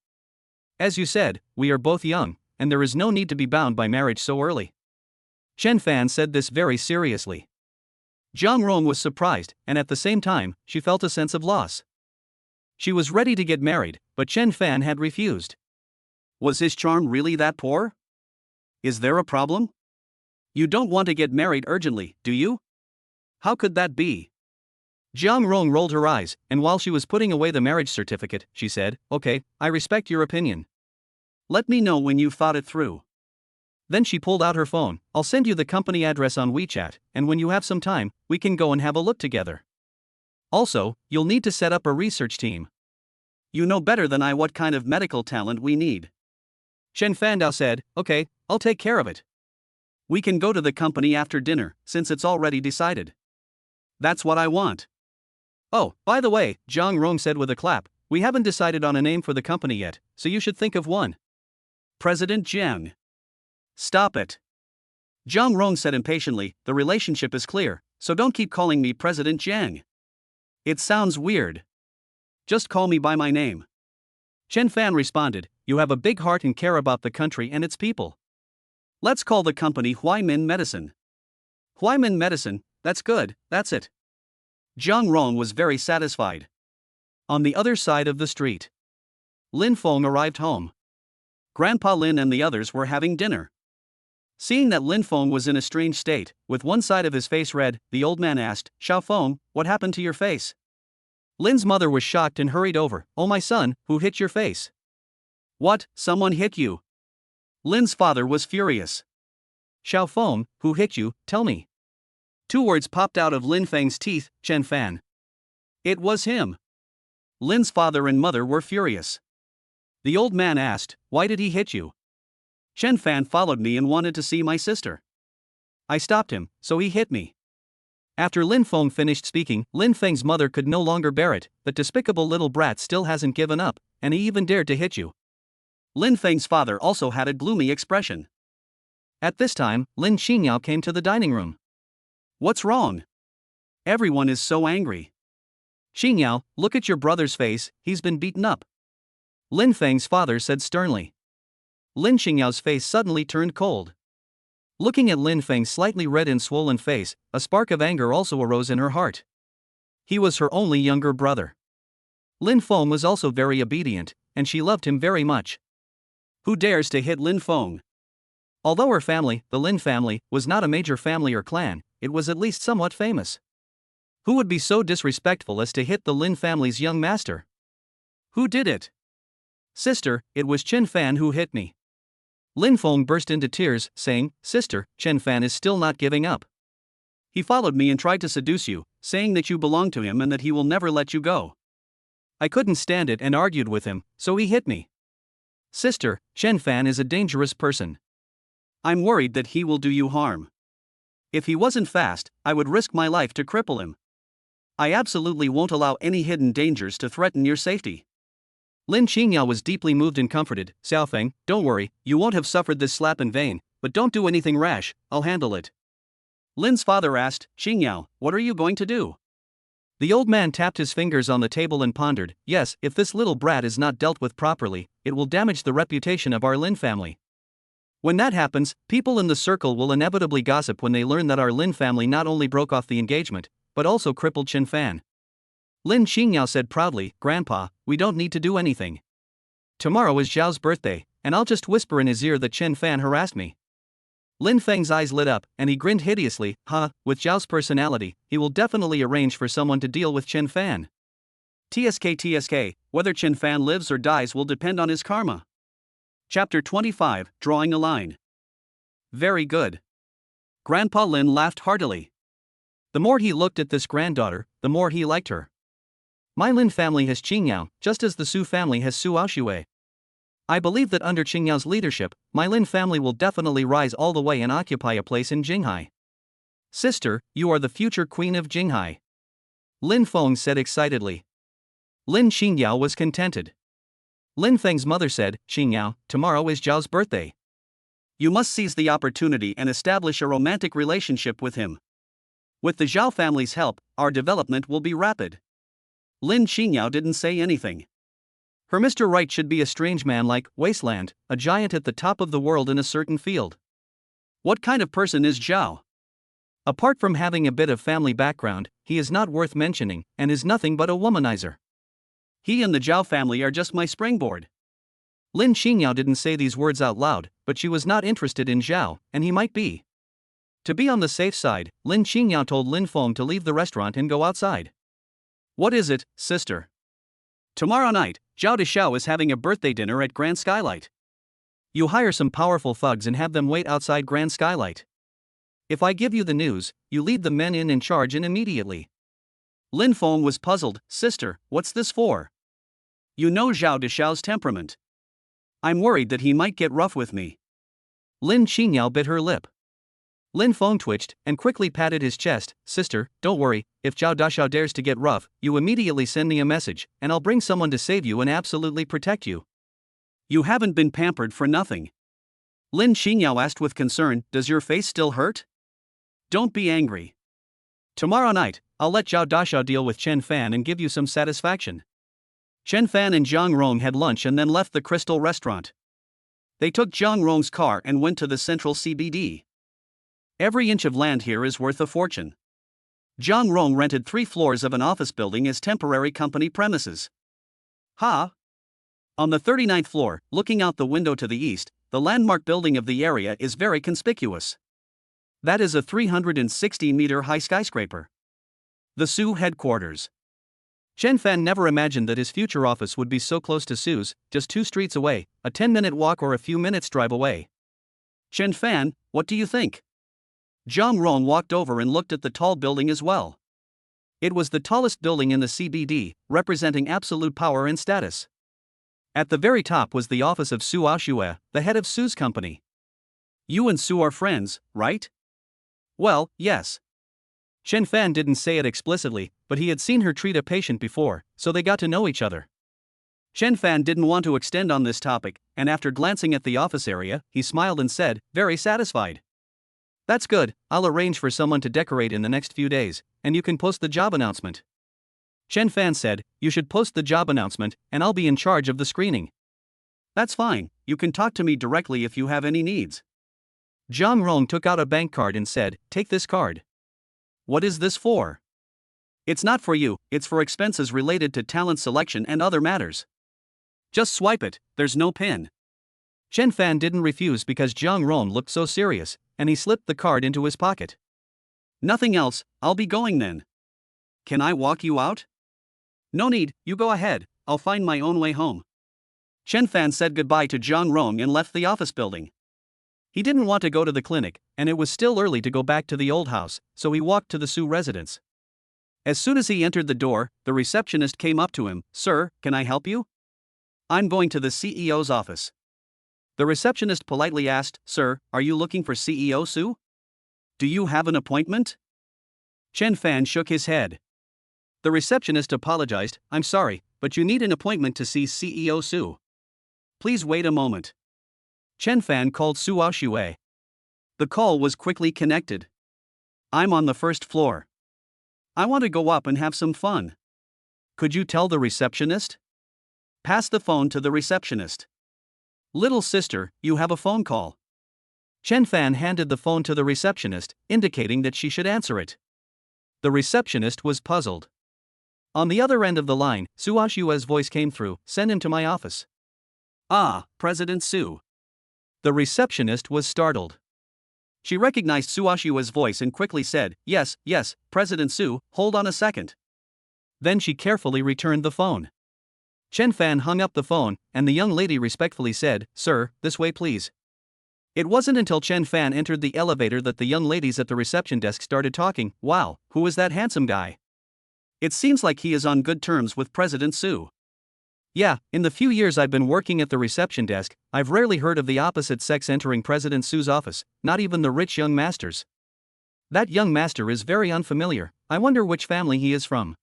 As you said, we are both young, and there is no need to be bound by marriage so early. Chen Fan said this very seriously. Jiang Rong was surprised, and at the same time, she felt a sense of loss. She was ready to get married, but Chen Fan had refused. Was his charm really that poor? Is there a problem? You don't want to get married urgently, do you? How could that be? Jiang Rong rolled her eyes, and while she was putting away the marriage certificate, she said, "Okay, I respect your opinion. Let me know when you've thought it through." Then she pulled out her phone. "I'll send you the company address on WeChat, and when you have some time, we can go and have a look together. Also, you'll need to set up a research team." You know better than I what kind of medical talent we need. Chen Fandao said, "Okay, I'll take care of it. We can go to the company after dinner, since it's already decided. That's what I want. Oh, by the way," Jiang Rong said with a clap, "we haven't decided on a name for the company yet, so you should think of one." President Jiang. Stop it. Jiang Rong said impatiently, "The relationship is clear, so don't keep calling me President Jiang. It sounds weird. Just call me by my name." Chen Fan responded, "You have a big heart and care about the country and its people. Let's call the company Huaimin Medicine." Huaimin Medicine, that's good, that's it. Jiang Rong was very satisfied. On the other side of the street, Lin Feng arrived home. Grandpa Lin and the others were having dinner. Seeing that Lin Feng was in a strange state, with one side of his face red, the old man asked, "Xiao Feng, what happened to your face?" Lin's mother was shocked and hurried over. "Oh my son, who hit your face?" "What, someone hit you?" Lin's father was furious. "Xiao Feng, who hit you, tell me." Two words popped out of Lin Feng's teeth, "Chen Fan." It was him. Lin's father and mother were furious. The old man asked, "Why did he hit you?" "Chen Fan followed me and wanted to see my sister. I stopped him, so he hit me." After Lin Feng finished speaking, Lin Feng's mother could no longer bear it. "That despicable little brat still hasn't given up, and he even dared to hit you." Lin Feng's father also had a gloomy expression. At this time, Lin Qingyao came to the dining room. "What's wrong? Everyone is so angry." "Qingyao, look at your brother's face, he's been beaten up," Lin Feng's father said sternly. Lin Qingyao's face suddenly turned cold. Looking at Lin Feng's slightly red and swollen face, a spark of anger also arose in her heart. He was her only younger brother. Lin Feng was also very obedient, and she loved him very much. Who dares to hit Lin Feng? Although her family, the Lin family, was not a major family or clan, it was at least somewhat famous. Who would be so disrespectful as to hit the Lin family's young master? Who did it? "Sister, it was Chen Fan who hit me." Lin Feng burst into tears, saying, "Sister, Chen Fan is still not giving up. He followed me and tried to seduce you, saying that you belong to him and that he will never let you go. I couldn't stand it and argued with him, so he hit me. Sister, Chen Fan is a dangerous person. I'm worried that he will do you harm. If he wasn't fast, I would risk my life to cripple him. I absolutely won't allow any hidden dangers to threaten your safety." Lin Qingyao was deeply moved and comforted. "Xiaofeng, don't worry, you won't have suffered this slap in vain, but don't do anything rash, I'll handle it." Lin's father asked, "Qingyao, what are you going to do?" The old man tapped his fingers on the table and pondered. "Yes, if this little brat is not dealt with properly, it will damage the reputation of our Lin family. When that happens, people in the circle will inevitably gossip when they learn that our Lin family not only broke off the engagement, but also crippled Chen Fan." Lin Qingyao said proudly, "Grandpa, we don't need to do anything. Tomorrow is Zhao's birthday, and I'll just whisper in his ear that Chen Fan harassed me. Lin Feng's eyes lit up, and he grinned hideously. With Zhao's personality, he will definitely arrange for someone to deal with Chen Fan. TSK, whether Chen Fan lives or dies will depend on his karma. Chapter 25, Drawing a Line. Very good. Grandpa Lin laughed heartily. The more he looked at this granddaughter, the more he liked her. My Lin family has Qingyao, just as the Su family has Su Aoxue. I believe that under Qingyao's leadership, my Lin family will definitely rise all the way and occupy a place in Jinghai. Sister, you are the future queen of Jinghai. Lin Feng said excitedly. Lin Qingyao was contented. Lin Feng's mother said, Qingyao, tomorrow is Zhao's birthday. You must seize the opportunity and establish a romantic relationship with him. With the Zhao family's help, our development will be rapid. Lin Qingyao didn't say anything. Her Mr. Right should be a strange man like Wasteland, a giant at the top of the world in a certain field. What kind of person is Zhao? Apart from having a bit of family background, he is not worth mentioning, and is nothing but a womanizer. He and the Zhao family are just my springboard. Lin Qingyao didn't say these words out loud, but she was not interested in Zhao, and he might be. To be on the safe side, Lin Qingyao told Lin Feng to leave the restaurant and go outside. What is it, sister? Tomorrow night, Zhao Deshao is having a birthday dinner at Grand Skylight. You hire some powerful thugs and have them wait outside Grand Skylight. If I give you the news, you lead the men in and charge in immediately. Lin Feng was puzzled. Sister, what's this for? You know Zhao Deshao's temperament. I'm worried that he might get rough with me. Lin Qingyao bit her lip. Lin Feng twitched and quickly patted his chest. Sister, don't worry, if Zhao Dashao dares to get rough, you immediately send me a message, and I'll bring someone to save you and absolutely protect you. You haven't been pampered for nothing. Lin Qingyao asked with concern, does your face still hurt? Don't be angry. Tomorrow night, I'll let Zhao Dashao deal with Chen Fan and give you some satisfaction. Chen Fan and Zhang Rong had lunch and then left the Crystal Restaurant. They took Zhang Rong's car and went to the central CBD. Every inch of land here is worth a fortune. Zhang Rong rented 3 floors of an office building as temporary company premises. On the 39th floor, looking out the window to the east, the landmark building of the area is very conspicuous. That is a 360-meter-high skyscraper. The Su headquarters. Chen Fan never imagined that his future office would be so close to Su's, just 2 streets away, a 10-minute walk or a few minutes drive away. Chen Fan, what do you think? Zhang Rong walked over and looked at the tall building as well. It was the tallest building in the CBD, representing absolute power and status. At the very top was the office of Su Aoxue, the head of Su's company. You and Su are friends, right? Well, yes. Chen Fan didn't say it explicitly, but he had seen her treat a patient before, so they got to know each other. Chen Fan didn't want to extend on this topic, and after glancing at the office area, he smiled and said, very satisfied. That's good, I'll arrange for someone to decorate in the next few days, and you can post the job announcement. Chen Fan said, you should post the job announcement, and I'll be in charge of the screening. That's fine, you can talk to me directly if you have any needs. Zhang Rong took out a bank card and said, take this card. What is this for? It's not for you, it's for expenses related to talent selection and other matters. Just swipe it, there's no pin. Chen Fan didn't refuse because Zhang Rong looked so serious, and he slipped the card into his pocket. Nothing else, I'll be going then. Can I walk you out? No need, you go ahead, I'll find my own way home. Chen Fan said goodbye to Zhang Rong and left the office building. He didn't want to go to the clinic, and it was still early to go back to the old house, so he walked to the Su residence. As soon as he entered the door, the receptionist came up to him. Sir, can I help you? I'm going to the CEO's office. The receptionist politely asked, Sir, are you looking for CEO Su? Do you have an appointment? Chen Fan shook his head. The receptionist apologized, I'm sorry, but you need an appointment to see CEO Su. Please wait a moment. Chen Fan called Su Aoxue. The call was quickly connected. I'm on the first floor. I want to go up and have some fun. Could you tell the receptionist? Pass the phone to the receptionist. Little sister, you have a phone call. Chen Fan handed the phone to the receptionist, indicating that she should answer it. The receptionist was puzzled. On the other end of the line, Su Aoxue's voice came through, send him to my office. Ah, President Su. The receptionist was startled. She recognized Su Aoxue's voice and quickly said, "Yes, yes, President Su, hold on a second." Then she carefully returned the phone. Chen Fan hung up the phone, and the young lady respectfully said, "Sir, this way please." It wasn't until Chen Fan entered the elevator that the young ladies at the reception desk started talking. "Wow, who is that handsome guy? It seems like he is on good terms with President Su." "Yeah, in the few years I've been working at the reception desk, I've rarely heard of the opposite sex entering President Su's office, not even the rich young masters. That young master is very unfamiliar. I wonder which family he is from."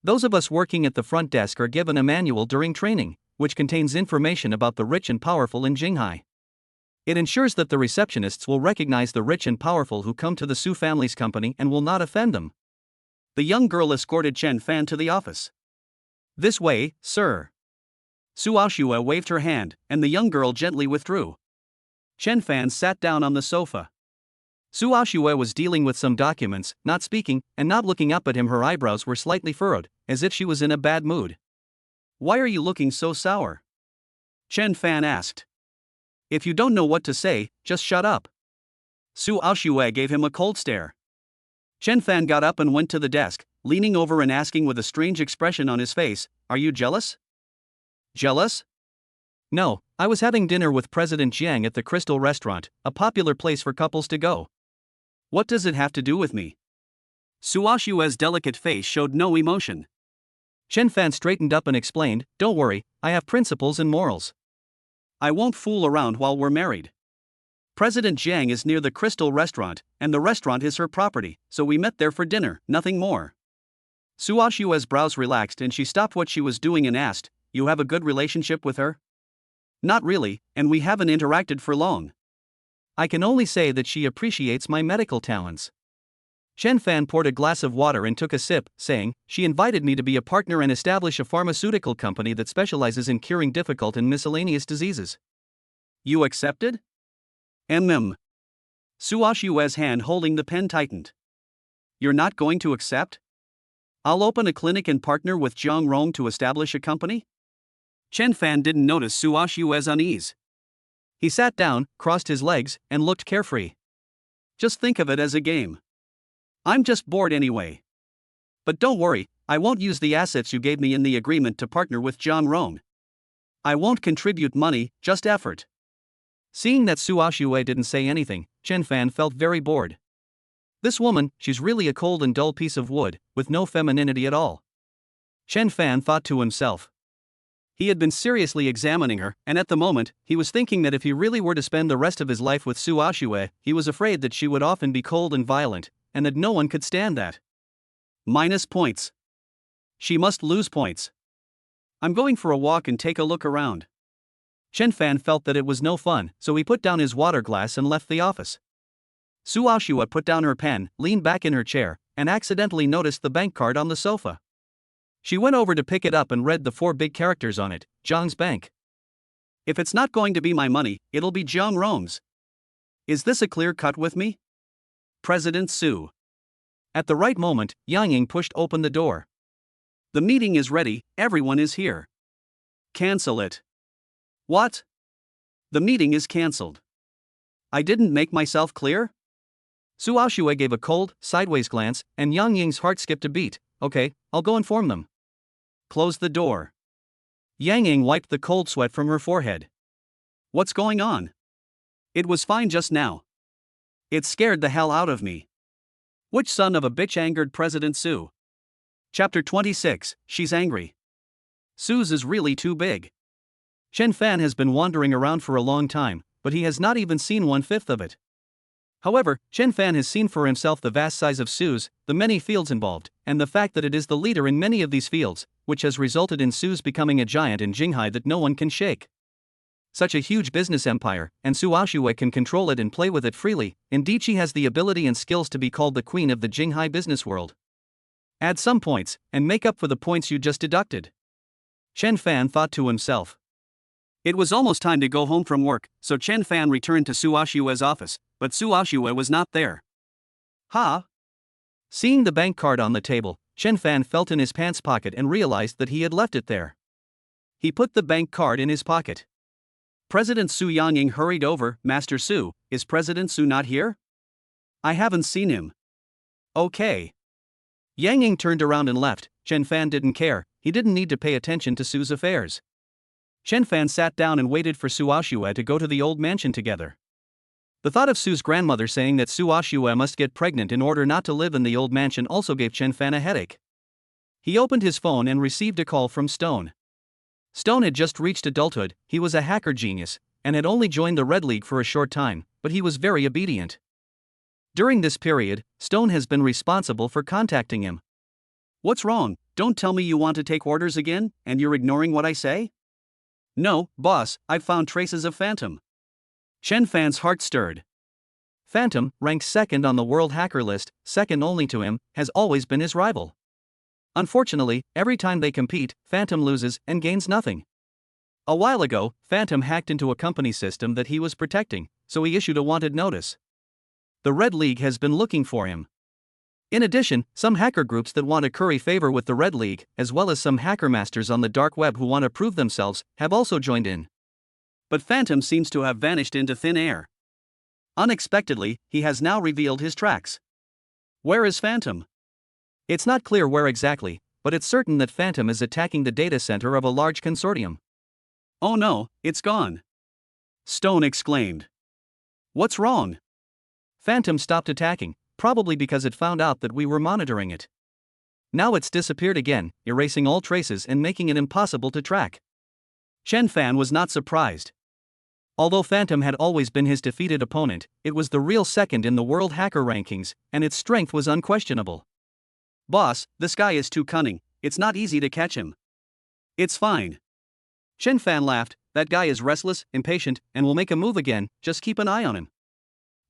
Those of us working at the front desk are given a manual during training, which contains information about the rich and powerful in Jinghai. It ensures that the receptionists will recognize the rich and powerful who come to the Su family's company and will not offend them. The young girl escorted Chen Fan to the office. "This way, sir." Su Aoxue waved her hand, and the young girl gently withdrew. Chen Fan sat down on the sofa. Su Aoxue was dealing with some documents, not speaking, and not looking up at him. Her eyebrows were slightly furrowed, as if she was in a bad mood. "Why are you looking so sour?" Chen Fan asked. "If you don't know what to say, just shut up." Su Aoxue gave him a cold stare. Chen Fan got up and went to the desk, leaning over and asking with a strange expression on his face, "Are you jealous?" "Jealous? No, I was having dinner with President Jiang at the Crystal Restaurant, a popular place for couples to go." "What does it have to do with me?" Su Aoxue's delicate face showed no emotion. Chen Fan straightened up and explained, "Don't worry, I have principles and morals. I won't fool around while we're married. President Jiang is near the Crystal Restaurant, and the restaurant is her property, so we met there for dinner, nothing more." Su Aoxue's brows relaxed and she stopped what she was doing and asked, "You have a good relationship with her?" "Not really, and we haven't interacted for long. I can only say that she appreciates my medical talents." Chen Fan poured a glass of water and took a sip, saying, "She invited me to be a partner and establish a pharmaceutical company that specializes in curing difficult and miscellaneous diseases." "You accepted?" Su Aoxue's hand holding the pen tightened. "You're not going to accept? I'll open a clinic and partner with Jiang Rong to establish a company?" Chen Fan didn't notice Su Aoxue's unease. He sat down, crossed his legs, and looked carefree. "Just think of it as a game. I'm just bored anyway. But don't worry, I won't use the assets you gave me in the agreement to partner with Jiang Rong. I won't contribute money, just effort." Seeing that Su Aoxue didn't say anything, Chen Fan felt very bored. This woman, she's really a cold and dull piece of wood, with no femininity at all. Chen Fan thought to himself. He had been seriously examining her, and at the moment, he was thinking that if he really were to spend the rest of his life with Su Aoxue, he was afraid that she would often be cold and violent, and that no one could stand that. Minus points. She must lose points. "I'm going for a walk and take a look around." Chen Fan felt that it was no fun, so he put down his water glass and left the office. Su Aoxue put down her pen, leaned back in her chair, and accidentally noticed the bank card on the sofa. She went over to pick it up and read the 4 big characters on it, Zhang's Bank. "If it's not going to be my money, it'll be Jiang Rong's. Is this a clear cut with me? President Su." At the right moment, Yang Ying pushed open the door. "The meeting is ready, everyone is here." "Cancel it." "What? The meeting is cancelled. I didn't make myself clear?" Su Aoxue gave a cold, sideways glance, and Yang Ying's heart skipped a beat. "Okay, I'll go inform them." "Close the door." Yang Ying wiped the cold sweat from her forehead. "What's going on? It was fine just now. It scared the hell out of me." Which son of a bitch angered President Su? Chapter 26, She's Angry. Su's is really too big. Chen Fan has been wandering around for a long time, but he has not even seen 1/5 of it. However, Chen Fan has seen for himself the vast size of Su's, the many fields involved, and the fact that it is the leader in many of these fields, which has resulted in Su's becoming a giant in Jinghai that no one can shake. Such a huge business empire, and Su Aoxue can control it and play with it freely. Indeed, she has the ability and skills to be called the queen of the Jinghai business world. Add some points, and make up for the points you just deducted. Chen Fan thought to himself. It was almost time to go home from work, so Chen Fan returned to Su Aoxue's office, but Su Aoxue was not there. "Ha!" Seeing the bank card on the table, Chen Fan felt in his pants pocket and realized that he had left it there. He put the bank card in his pocket. President Su Yangying hurried over. "Master Su, is President Su not here? I haven't seen him. Okay. Yang Ying turned around and left. Chen Fan didn't care, he didn't need to pay attention to Su's affairs. Chen Fan sat down and waited for Su Aoxue to go to the old mansion together. The thought of Su's grandmother saying that Su Aoxue must get pregnant in order not to live in the old mansion also gave Chen Fan a headache. He opened his phone and received a call from Stone. Stone had just reached adulthood, he was a hacker genius, and had only joined the Red League for a short time, but he was very obedient. During this period, Stone has been responsible for contacting him. What's wrong? Don't tell me you want to take orders again, and you're ignoring what I say? No, boss, I've found traces of Phantom. Chen Fan's heart stirred. Phantom, ranked second on the world hacker list, second only to him, has always been his rival. Unfortunately, every time they compete, Phantom loses and gains nothing. A while ago, Phantom hacked into a company system that he was protecting, so he issued a wanted notice. The Red League has been looking for him. In addition, some hacker groups that want to curry favor with the Red League, as well as some hacker masters on the dark web who want to prove themselves, have also joined in. But Phantom seems to have vanished into thin air. Unexpectedly, he has now revealed his tracks. Where is Phantom? It's not clear where exactly, but it's certain that Phantom is attacking the data center of a large consortium. Oh no, it's gone. Stone exclaimed. What's wrong? Phantom stopped attacking, probably because it found out that we were monitoring it. Now it's disappeared again, erasing all traces and making it impossible to track. Chen Fan was not surprised. Although Phantom had always been his defeated opponent, it was the real second in the world hacker rankings, and its strength was unquestionable. Boss, this guy is too cunning, it's not easy to catch him. It's fine. Chen Fan laughed, that guy is restless, impatient, and will make a move again, just keep an eye on him.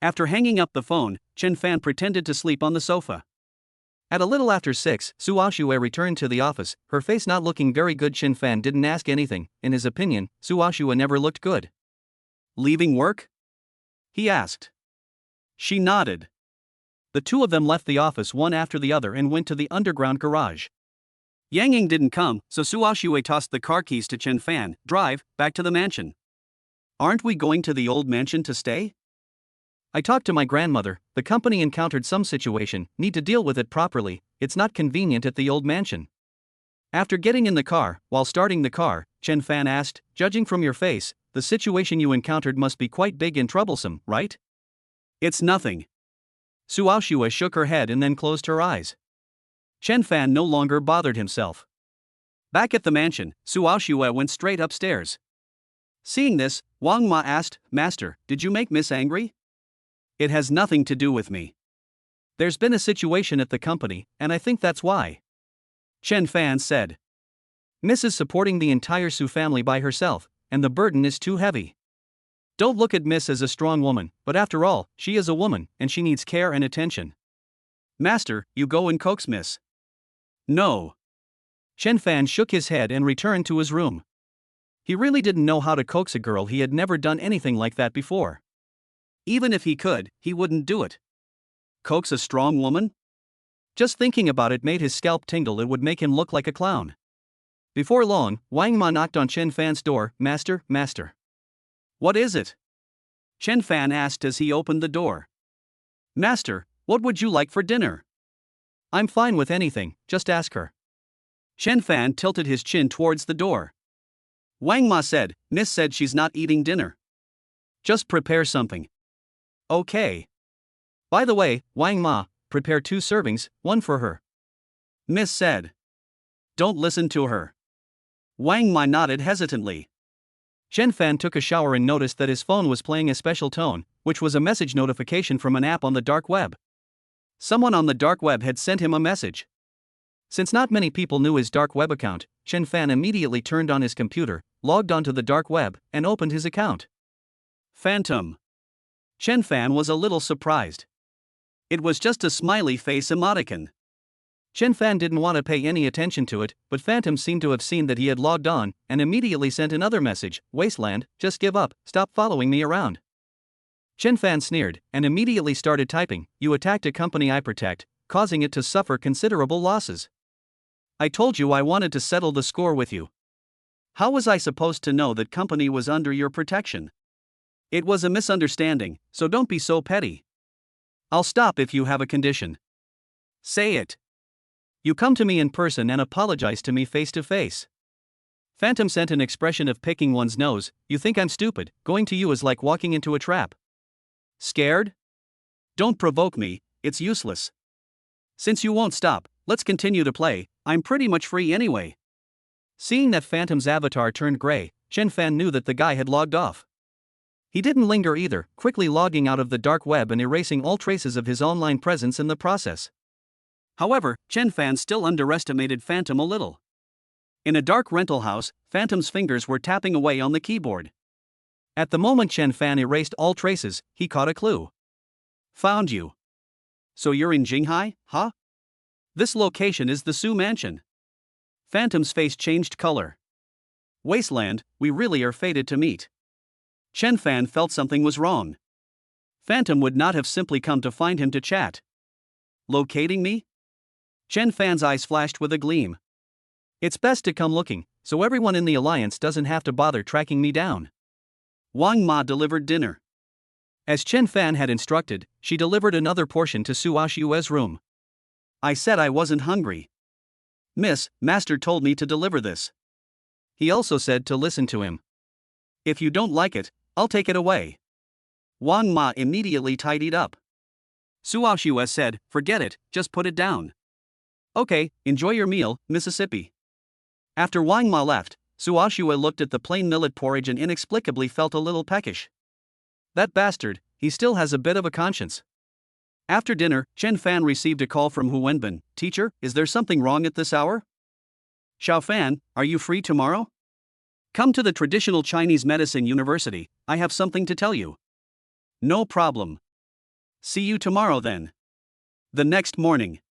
After hanging up the phone, Chen Fan pretended to sleep on the sofa. At a little after 6, Su Aoxue returned to the office, her face not looking very good. Chen Fan didn't ask anything, in his opinion, Su Aoxue never looked good. Leaving work? He asked. She nodded. The two of them left the office one after the other and went to the underground garage. Yang Ying didn't come, so Su Aoxue tossed the car keys to Chen Fan, drive, back to the mansion. Aren't we going to the old mansion to stay? I talked to my grandmother, the company encountered some situation, need to deal with it properly, it's not convenient at the old mansion. After getting in the car, while starting the car, Chen Fan asked, judging from your face, the situation you encountered must be quite big and troublesome, right? It's nothing. Su Aoxue shook her head and then closed her eyes. Chen Fan no longer bothered himself. Back at the mansion, Su Aoxue went straight upstairs. Seeing this, Wang Ma asked, Master, did you make Miss angry? It has nothing to do with me. There's been a situation at the company, and I think that's why. Chen Fan said. Miss is supporting the entire Su family by herself, and the burden is too heavy. Don't look at Miss as a strong woman, but after all, she is a woman, and she needs care and attention. Master, you go and coax Miss. No. Chen Fan shook his head and returned to his room. He really didn't know how to coax a girl, he had never done anything like that before. Even if he could, he wouldn't do it. Coax a strong woman? Just thinking about it made his scalp tingle, it would make him look like a clown. Before long, Wang Ma knocked on Chen Fan's door, Master, Master. What is it? Chen Fan asked as he opened the door. Master, what would you like for dinner? I'm fine with anything, just ask her. Chen Fan tilted his chin towards the door. Wang Ma said, Miss said she's not eating dinner. Just prepare something. Okay. By the way, Wang Ma, prepare 2 servings, one for her. Miss said. Don't listen to her. Wang Ma nodded hesitantly. Chen Fan took a shower and noticed that his phone was playing a special tone, which was a message notification from an app on the dark web. Someone on the dark web had sent him a message. Since not many people knew his dark web account, Chen Fan immediately turned on his computer, logged onto the dark web, and opened his account. Phantom. Chen Fan was a little surprised. It was just a smiley face emoticon. Chen Fan didn't want to pay any attention to it, but Phantom seemed to have seen that he had logged on, and immediately sent another message, Wasteland, just give up, stop following me around. Chen Fan sneered, and immediately started typing, you attacked a company I protect, causing it to suffer considerable losses. I told you I wanted to settle the score with you. How was I supposed to know that company was under your protection? It was a misunderstanding, so don't be so petty. I'll stop if you have a condition. Say it. You come to me in person and apologize to me face to face. Phantom sent an expression of picking one's nose. You think I'm stupid? Going to you is like walking into a trap. Scared? Don't provoke me, it's useless. Since you won't stop, let's continue to play. I'm pretty much free anyway. Seeing that Phantom's avatar turned gray, Chen Fan knew that the guy had logged off. He didn't linger either, quickly logging out of the dark web and erasing all traces of his online presence in the process. However, Chen Fan still underestimated Phantom a little. In a dark rental house, Phantom's fingers were tapping away on the keyboard. At the moment Chen Fan erased all traces, he caught a clue. Found you. So you're in Jinghai, huh? This location is the Su Mansion. Phantom's face changed color. Wasteland, we really are fated to meet. Chen Fan felt something was wrong. Phantom would not have simply come to find him to chat. Locating me? Chen Fan's eyes flashed with a gleam. It's best to come looking, so everyone in the alliance doesn't have to bother tracking me down. Wang Ma delivered dinner. As Chen Fan had instructed, she delivered another portion to Su Aoxue's room. I said I wasn't hungry. Miss, Master told me to deliver this. He also said to listen to him. If you don't like it, I'll take it away. Wang Ma immediately tidied up. Su Aoxue said, forget it, just put it down. Okay, enjoy your meal, Mississippi. After Wang Ma left, Su Aoxue looked at the plain millet porridge and inexplicably felt a little peckish. That bastard, he still has a bit of a conscience. After dinner, Chen Fan received a call from Hu Wenbin. Teacher, is there something wrong at this hour? Xiao Fan, are you free tomorrow? Come to the Traditional Chinese Medicine University, I have something to tell you. No problem. See you tomorrow then. The next morning.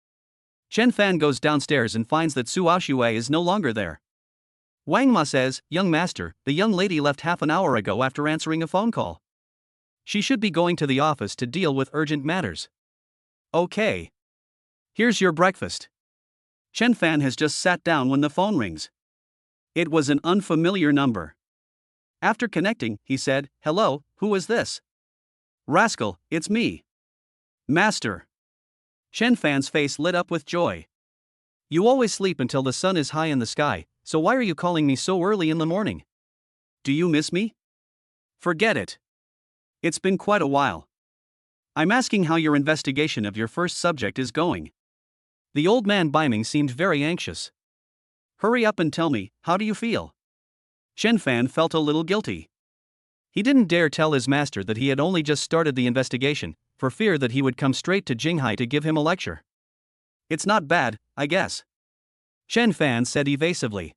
Chen Fan goes downstairs and finds that Su Aoxue is no longer there. Wang Ma says, young master, the young lady left half an hour ago after answering a phone call. She should be going to the office to deal with urgent matters. Okay. Here's your breakfast. Chen Fan has just sat down when the phone rings. It was an unfamiliar number. After connecting, he said, hello, who is this? Rascal, it's me. Master. Chen Fan's face lit up with joy. You always sleep until the sun is high in the sky, so why are you calling me so early in the morning? Do you miss me? Forget it. It's been quite a while. I'm asking how your investigation of your first subject is going. The old man Beiming seemed very anxious. Hurry up and tell me, how do you feel? Chen Fan felt a little guilty. He didn't dare tell his master that he had only just started the investigation, for fear that he would come straight to Jinghai to give him a lecture. It's not bad, I guess. Chen Fan said evasively.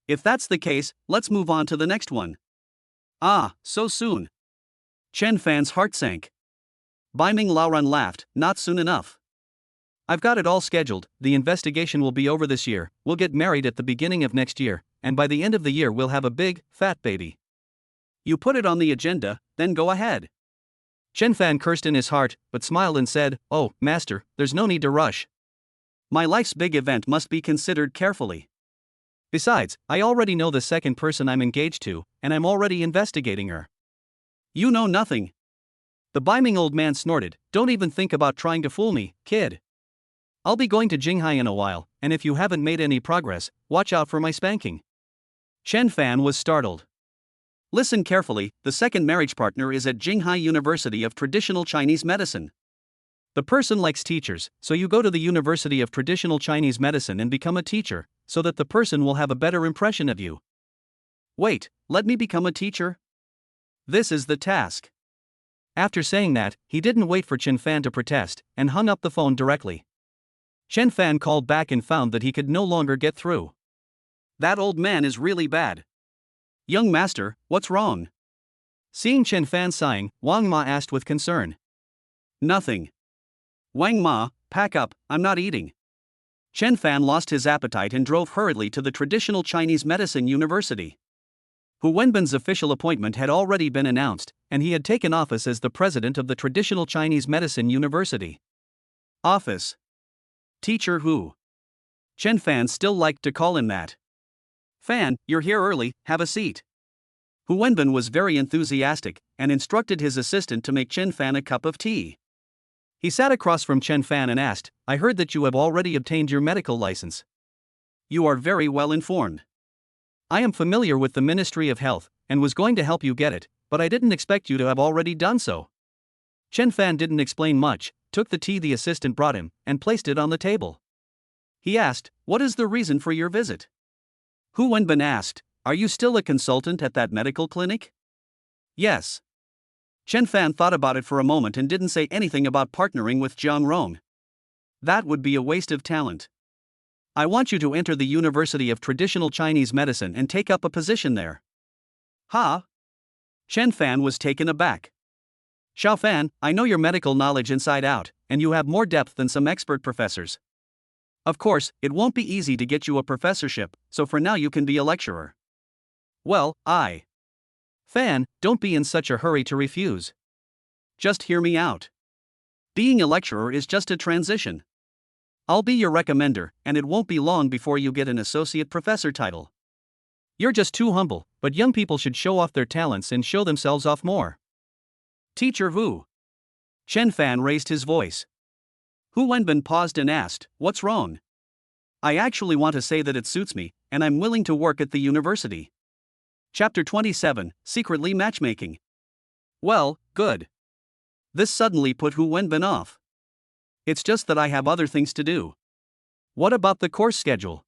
If that's the case, let's move on to the next one. Ah, so soon. Chen Fan's heart sank. Beiming Laoran laughed, not soon enough. I've got it all scheduled, the investigation will be over this year, we'll get married at the beginning of next year, and by the end of the year we'll have a big, fat baby. You put it on the agenda, then go ahead. Chen Fan cursed in his heart, but smiled and said, oh, master, there's no need to rush. My life's big event must be considered carefully. Besides, I already know the second person I'm engaged to, and I'm already investigating her. You know nothing. The Beiming old man snorted, don't even think about trying to fool me, kid. I'll be going to Jinghai in a while, and if you haven't made any progress, watch out for my spanking. Chen Fan was startled. Listen carefully, the second marriage partner is at Jinghai University of Traditional Chinese Medicine. The person likes teachers, so you go to the University of Traditional Chinese Medicine and become a teacher, so that the person will have a better impression of you. Wait, let me become a teacher? This is the task. After saying that, he didn't wait for Chen Fan to protest, and hung up the phone directly. Chen Fan called back and found that he could no longer get through. That old man is really bad. Young master, what's wrong? Seeing Chen Fan sighing, Wang Ma asked with concern. Nothing. Wang Ma, pack up, I'm not eating. Chen Fan lost his appetite and drove hurriedly to the Traditional Chinese Medicine University. Hu Wenbin's official appointment had already been announced, and he had taken office as the president of the Traditional Chinese Medicine University. Office. Teacher Hu. Chen Fan still liked to call him that. Fan, you're here early, have a seat. Hu Wenbin was very enthusiastic and instructed his assistant to make Chen Fan a cup of tea. He sat across from Chen Fan and asked, "I heard that you have already obtained your medical license. You are very well informed. I am familiar with the Ministry of Health and was going to help you get it, but I didn't expect you to have already done so." Chen Fan didn't explain much, took the tea the assistant brought him, and placed it on the table. He asked, "What is the reason for your visit?" Hu Wenbin asked, "Are you still a consultant at that medical clinic?" "Yes." Chen Fan thought about it for a moment and didn't say anything about partnering with Jiang Rong. "That would be a waste of talent. I want you to enter the University of Traditional Chinese Medicine and take up a position there." "Huh?" Chen Fan was taken aback. "Xiao Fan, I know your medical knowledge inside out, and you have more depth than some expert professors. Of course, it won't be easy to get you a professorship, so for now you can be a lecturer." "Well, Fan, don't be in such a hurry to refuse. Just hear me out. Being a lecturer is just a transition. I'll be your recommender, and it won't be long before you get an associate professor title. You're just too humble, but young people should show off their talents and show themselves off more." "Teacher Hu." Chen Fan raised his voice. Hu Wenbin paused and asked, "What's wrong?" "I actually want to say that it suits me, and I'm willing to work at the university." Chapter 27, Secretly Matchmaking. "Well, good." This suddenly put Hu Wenbin off. "It's just that I have other things to do." "What about the course schedule?"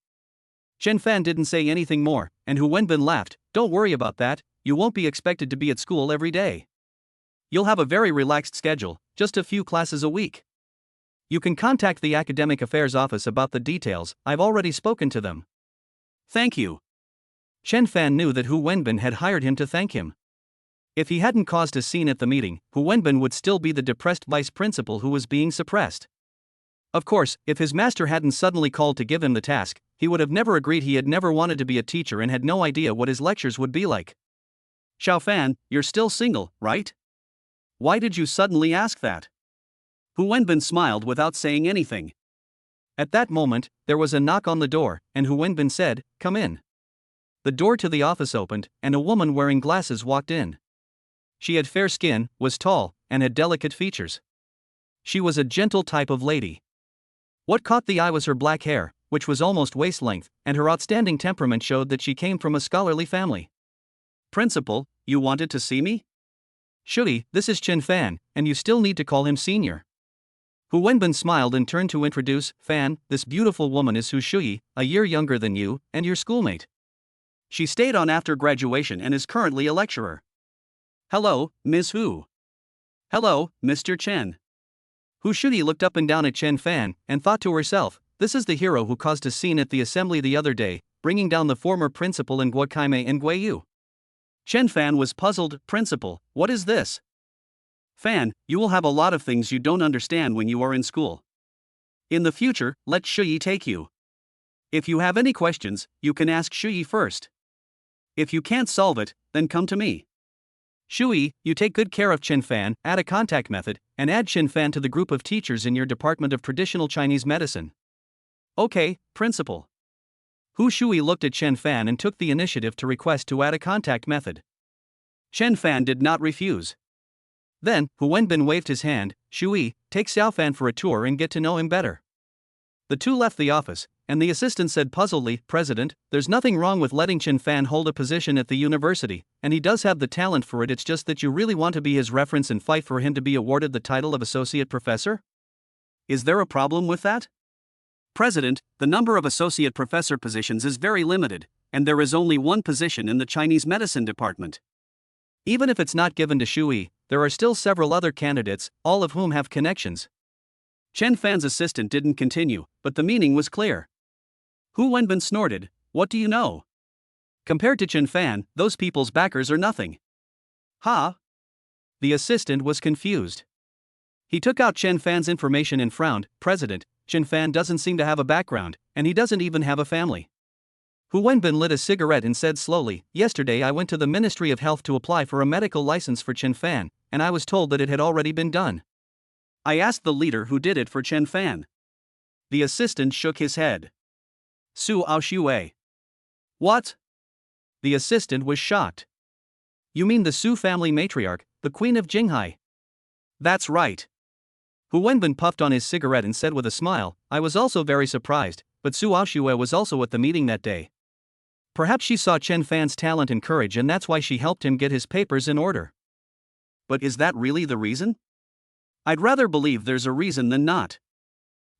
Chen Fan didn't say anything more, and Hu Wenbin laughed. "Don't worry about that, you won't be expected to be at school every day. You'll have a very relaxed schedule, just a few classes a week. You can contact the Academic Affairs Office about the details, I've already spoken to them." "Thank you." Chen Fan knew that Hu Wenbin had hired him to thank him. If he hadn't caused a scene at the meeting, Hu Wenbin would still be the depressed vice principal who was being suppressed. Of course, if his master hadn't suddenly called to give him the task, he would have never agreed. He had never wanted to be a teacher and had no idea what his lectures would be like. "Xiao Fan, you're still single, right? Why did you suddenly ask that?" Hu Wenbin smiled without saying anything. At that moment, there was a knock on the door, and Hu Wenbin said, "Come in." The door to the office opened, and a woman wearing glasses walked in. She had fair skin, was tall, and had delicate features. She was a gentle type of lady. What caught the eye was her black hair, which was almost waist length, and her outstanding temperament showed that she came from a scholarly family. "Principal, you wanted to see me?" "Shui, this is Chen Fan, and you still need to call him senior." Hu Wenbin smiled and turned to introduce, "Fan, this beautiful woman is Hu Shui, a year younger than you, and your schoolmate. She stayed on after graduation and is currently a lecturer." "Hello, Ms. Hu." "Hello, Mr. Chen." Hu Shui looked up and down at Chen Fan and thought to herself, "This is the hero who caused a scene at the assembly the other day, bringing down the former principal in Guokaime and Guiyu." Chen Fan was puzzled. "Principal, what is this?" "Fan, you will have a lot of things you don't understand when you are in school. In the future, let Shui take you. If you have any questions, you can ask Shui first. If you can't solve it, then come to me." "Shui, you take good care of Chen Fan, add a contact method, and add Chen Fan to the group of teachers in your Department of Traditional Chinese Medicine." "Okay, Principal." Hu Shui looked at Chen Fan and took the initiative to request to add a contact method. Chen Fan did not refuse. Then, Hu Wenbin waved his hand, "Shui, take Xiao Fan for a tour and get to know him better." The two left the office, and the assistant said puzzledly, "President, there's nothing wrong with letting Chen Fan hold a position at the university, and he does have the talent for it. It's just that you really want to be his reference and fight for him to be awarded the title of associate professor? Is there a problem with that?" "President, the number of associate professor positions is very limited, and there is only one position in the Chinese medicine department. Even if it's not given to Shui, there are still several other candidates, all of whom have connections." Chen Fan's assistant didn't continue, but the meaning was clear. Hu Wenbin snorted, "What do you know? Compared to Chen Fan, those people's backers are nothing." "Huh?" The assistant was confused. He took out Chen Fan's information and frowned. "President, Chen Fan doesn't seem to have a background, and he doesn't even have a family." Hu Wenbin lit a cigarette and said slowly, "Yesterday I went to the Ministry of Health to apply for a medical license for Chen Fan, and I was told that it had already been done. I asked the leader who did it for Chen Fan." The assistant shook his head. "Su Aoxue." "What?" The assistant was shocked. You mean the Su family matriarch, the Queen of Jinghai? That's right. Hu Wenbin puffed on his cigarette and said with a smile, I was also very surprised, but Su Aoxue was also at the meeting that day. Perhaps she saw Chen Fan's talent and courage and that's why she helped him get his papers in order. But is that really the reason? I'd rather believe there's a reason than not.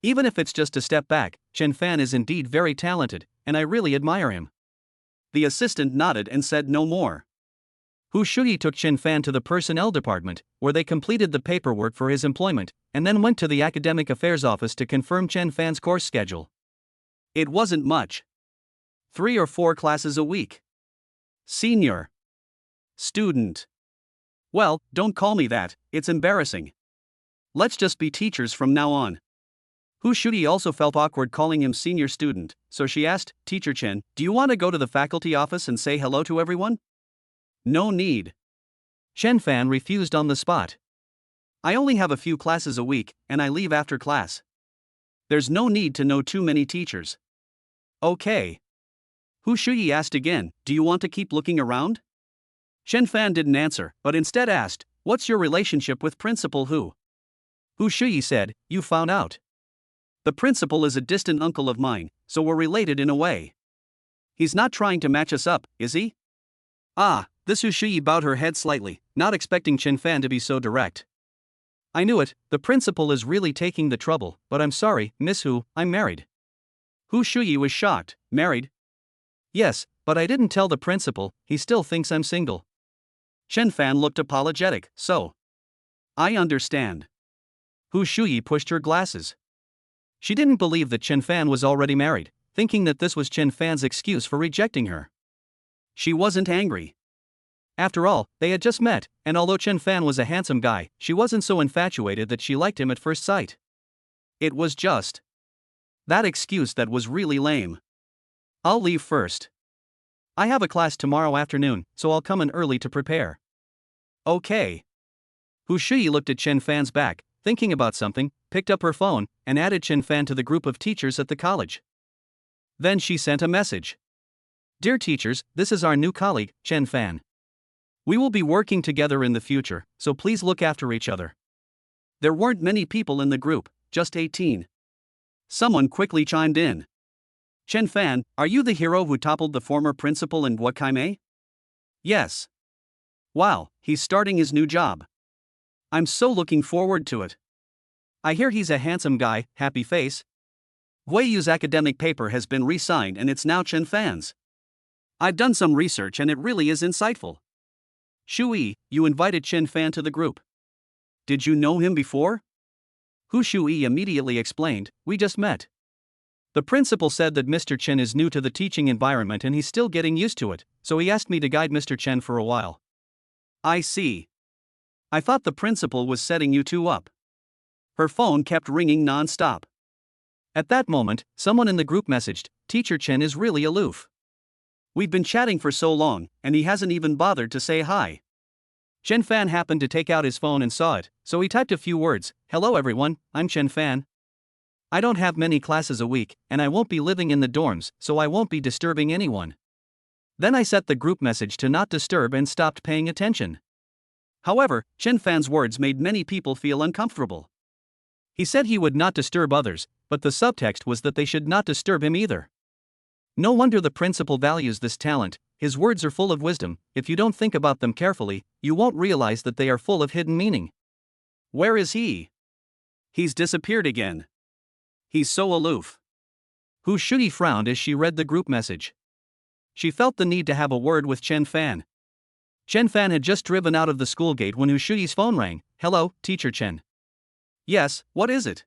Even if it's just a step back, Chen Fan is indeed very talented, and I really admire him. The assistant nodded and said no more. Hu Shuyi took Chen Fan to the personnel department, where they completed the paperwork for his employment, and then went to the academic affairs office to confirm Chen Fan's course schedule. It wasn't much. 3 or 4 classes a week. Senior. Student. Well, don't call me that, it's embarrassing. Let's just be teachers from now on. Hu Shuyi also felt awkward calling him senior student, so she asked, Teacher Chen, do you want to go to the faculty office and say hello to everyone? No need. Chen Fan refused on the spot. I only have a few classes a week, and I leave after class. There's no need to know too many teachers. Okay. Hu Shuyi asked again, do you want to keep looking around? Chen Fan didn't answer, but instead asked, what's your relationship with Principal Hu? Hu Shuyi said, you found out. The principal is a distant uncle of mine, so we're related in a way. He's not trying to match us up, is he? Ah, this Hu Shuyi bowed her head slightly, not expecting Chen Fan to be so direct. I knew it, the principal is really taking the trouble, but I'm sorry, Miss Hu, I'm married. Hu Shuyi was shocked, married? Yes, but I didn't tell the principal, he still thinks I'm single. Chen Fan looked apologetic, so. I understand. Hu Shuyi pushed her glasses. She didn't believe that Chen Fan was already married, thinking that this was Chen Fan's excuse for rejecting her. She wasn't angry. After all, they had just met, and although Chen Fan was a handsome guy, she wasn't so infatuated that she liked him at first sight. It was just that excuse that was really lame. I'll leave first. I have a class tomorrow afternoon, so I'll come in early to prepare. Okay. Hu Shuyi looked at Chen Fan's back, thinking about something, picked up her phone, and added Chen Fan to the group of teachers at the college. Then she sent a message. Dear teachers, this is our new colleague, Chen Fan. We will be working together in the future, so please look after each other. There weren't many people in the group, just 18. Someone quickly chimed in. Chen Fan, are you the hero who toppled the former principal in Guakaime? Yes. Wow, he's starting his new job. I'm so looking forward to it. I hear he's a handsome guy, happy face. Wei Yu's academic paper has been re-signed and it's now Chen Fan's. I've done some research and it really is insightful. Shuyi, you invited Chen Fan to the group. Did you know him before? Hu Shuyi immediately explained, we just met. The principal said that Mr. Chen is new to the teaching environment and he's still getting used to it, so he asked me to guide Mr. Chen for a while. I see. I thought the principal was setting you two up. Her phone kept ringing non-stop. At that moment, someone in the group messaged, Teacher Chen is really aloof. We've been chatting for so long, and he hasn't even bothered to say hi. Chen Fan happened to take out his phone and saw it, so he typed a few words, hello everyone, I'm Chen Fan. I don't have many classes a week, and I won't be living in the dorms, so I won't be disturbing anyone. Then I set the group message to not disturb and stopped paying attention. However, Chen Fan's words made many people feel uncomfortable. He said he would not disturb others, but the subtext was that they should not disturb him either. No wonder the principal values this talent, his words are full of wisdom, if you don't think about them carefully, you won't realize that they are full of hidden meaning. Where is he? He's disappeared again. He's so aloof. Hu Shuyi frowned as she read the group message. She felt the need to have a word with Chen Fan. Chen Fan had just driven out of the school gate when Hu Shuyi's phone rang. Hello, Teacher Chen. Yes, what is it?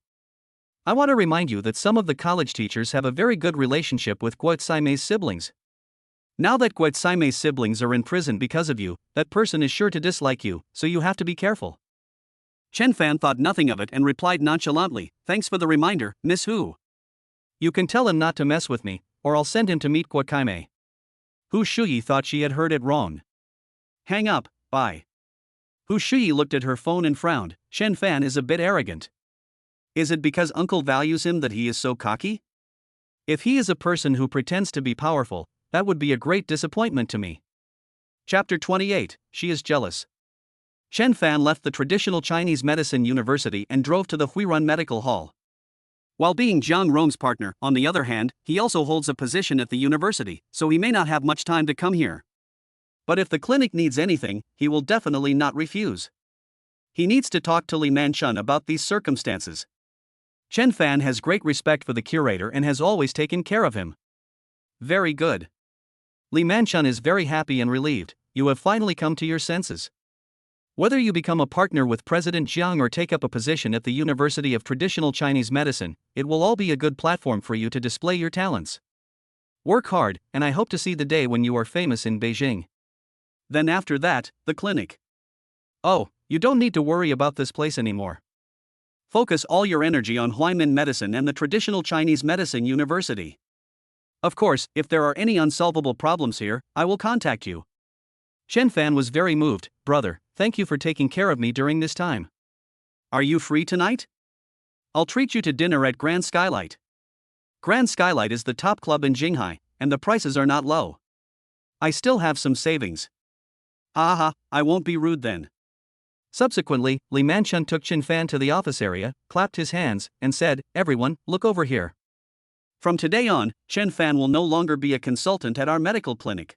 I want to remind you that some of the college teachers have a very good relationship with Guotsaime's siblings. Now that Guotsaime's siblings are in prison because of you, that person is sure to dislike you, so you have to be careful. Chen Fan thought nothing of it and replied nonchalantly, thanks for the reminder, Miss Hu. You can tell him not to mess with me, or I'll send him to meet Guokaime. Hu Shuyi thought she had heard it wrong. Hang up, bye. Hu Shuyi looked at her phone and frowned, Chen Fan is a bit arrogant. Is it because uncle values him that he is so cocky? If he is a person who pretends to be powerful, that would be a great disappointment to me. Chapter 28, She is Jealous. Chen Fan left the traditional Chinese medicine university and drove to the Huirun Medical Hall. While being Jiang Rong's partner, on the other hand, he also holds a position at the university, so he may not have much time to come here. But if the clinic needs anything, he will definitely not refuse. He needs to talk to Li Manchun about these circumstances. Chen Fan has great respect for the curator and has always taken care of him. Very good. Li Manchun is very happy and relieved. You have finally come to your senses. Whether you become a partner with President Jiang or take up a position at the University of Traditional Chinese Medicine, it will all be a good platform for you to display your talents. Work hard, and I hope to see the day when you are famous in Beijing. Then after that, the clinic. Oh, you don't need to worry about this place anymore. Focus all your energy on Huaimin Medicine and the Traditional Chinese Medicine University. Of course, if there are any unsolvable problems here, I will contact you. Chen Fan was very moved. Brother, thank you for taking care of me during this time. Are you free tonight? I'll treat you to dinner at Grand Skylight. Grand Skylight is the top club in Jinghai, and the prices are not low. I still have some savings. Haha, I won't be rude then. Subsequently, Li Manchun took Chen Fan to the office area, clapped his hands, and said, "Everyone, look over here. From today on, Chen Fan will no longer be a consultant at our medical clinic."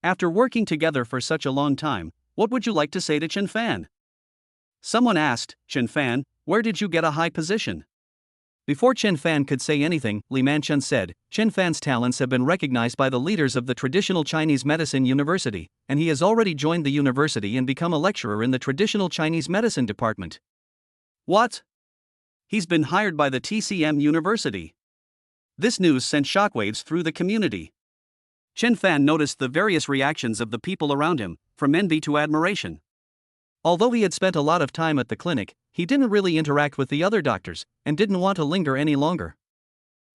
After working together for such a long time, what would you like to say to Chen Fan? Someone asked, "Chen Fan, where did you get a high position?" Before Chen Fan could say anything, Li Manchun said, "Chen Fan's talents have been recognized by the leaders of the Traditional Chinese Medicine University, and he has already joined the university and become a lecturer in the Traditional Chinese Medicine department." What? He's been hired by the TCM University. This news sent shockwaves through the community. Chen Fan noticed the various reactions of the people around him, from envy to admiration. Although he had spent a lot of time at the clinic, he didn't really interact with the other doctors, and didn't want to linger any longer.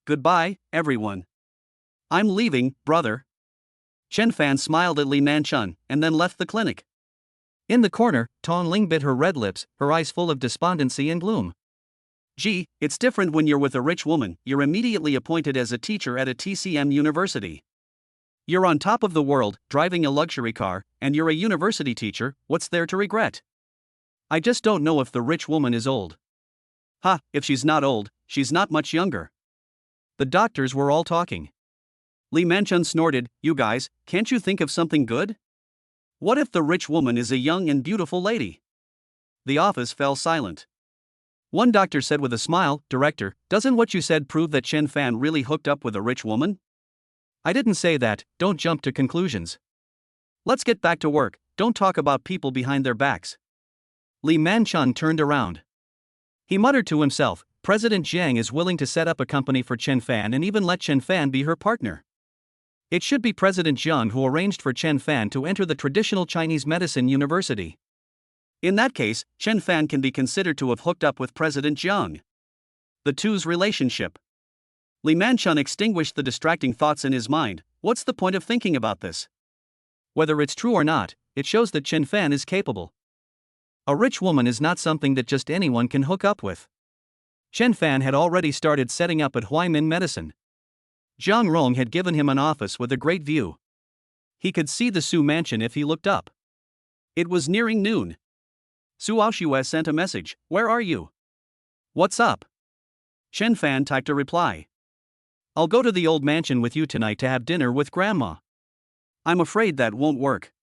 Goodbye, everyone. I'm leaving, brother. Chen Fan smiled at Li Manchun, and then left the clinic. In the corner, Tong Ling bit her red lips, her eyes full of despondency and gloom. Gee, it's different when you're with a rich woman. You're immediately appointed as a teacher at a TCM university. You're on top of the world, driving a luxury car, and you're a university teacher. What's there to regret? I just don't know if the rich woman is old. Ha, if she's not old, she's not much younger. The doctors were all talking. Li Manchun snorted, "You guys, can't you think of something good? What if the rich woman is a young and beautiful lady?" The office fell silent. One doctor said with a smile, "Director, doesn't what you said prove that Chen Fan really hooked up with a rich woman?" I didn't say that, don't jump to conclusions. Let's get back to work, don't talk about people behind their backs. Li Manchun turned around. He muttered to himself, President Jiang is willing to set up a company for Chen Fan and even let Chen Fan be her partner. It should be President Jiang who arranged for Chen Fan to enter the Traditional Chinese Medicine University. In that case, Chen Fan can be considered to have hooked up with President Jiang. The two's relationship. Li Manchun extinguished the distracting thoughts in his mind. What's the point of thinking about this? Whether it's true or not, it shows that Chen Fan is capable. A rich woman is not something that just anyone can hook up with. Chen Fan had already started setting up at Huaimin Medicine. Jiang Rong had given him an office with a great view. He could see the Su mansion if he looked up. It was nearing noon. Su Aoxue sent a message, "Where are you?" "What's up?" Chen Fan typed a reply. "I'll go to the old mansion with you tonight to have dinner with Grandma." "I'm afraid that won't work.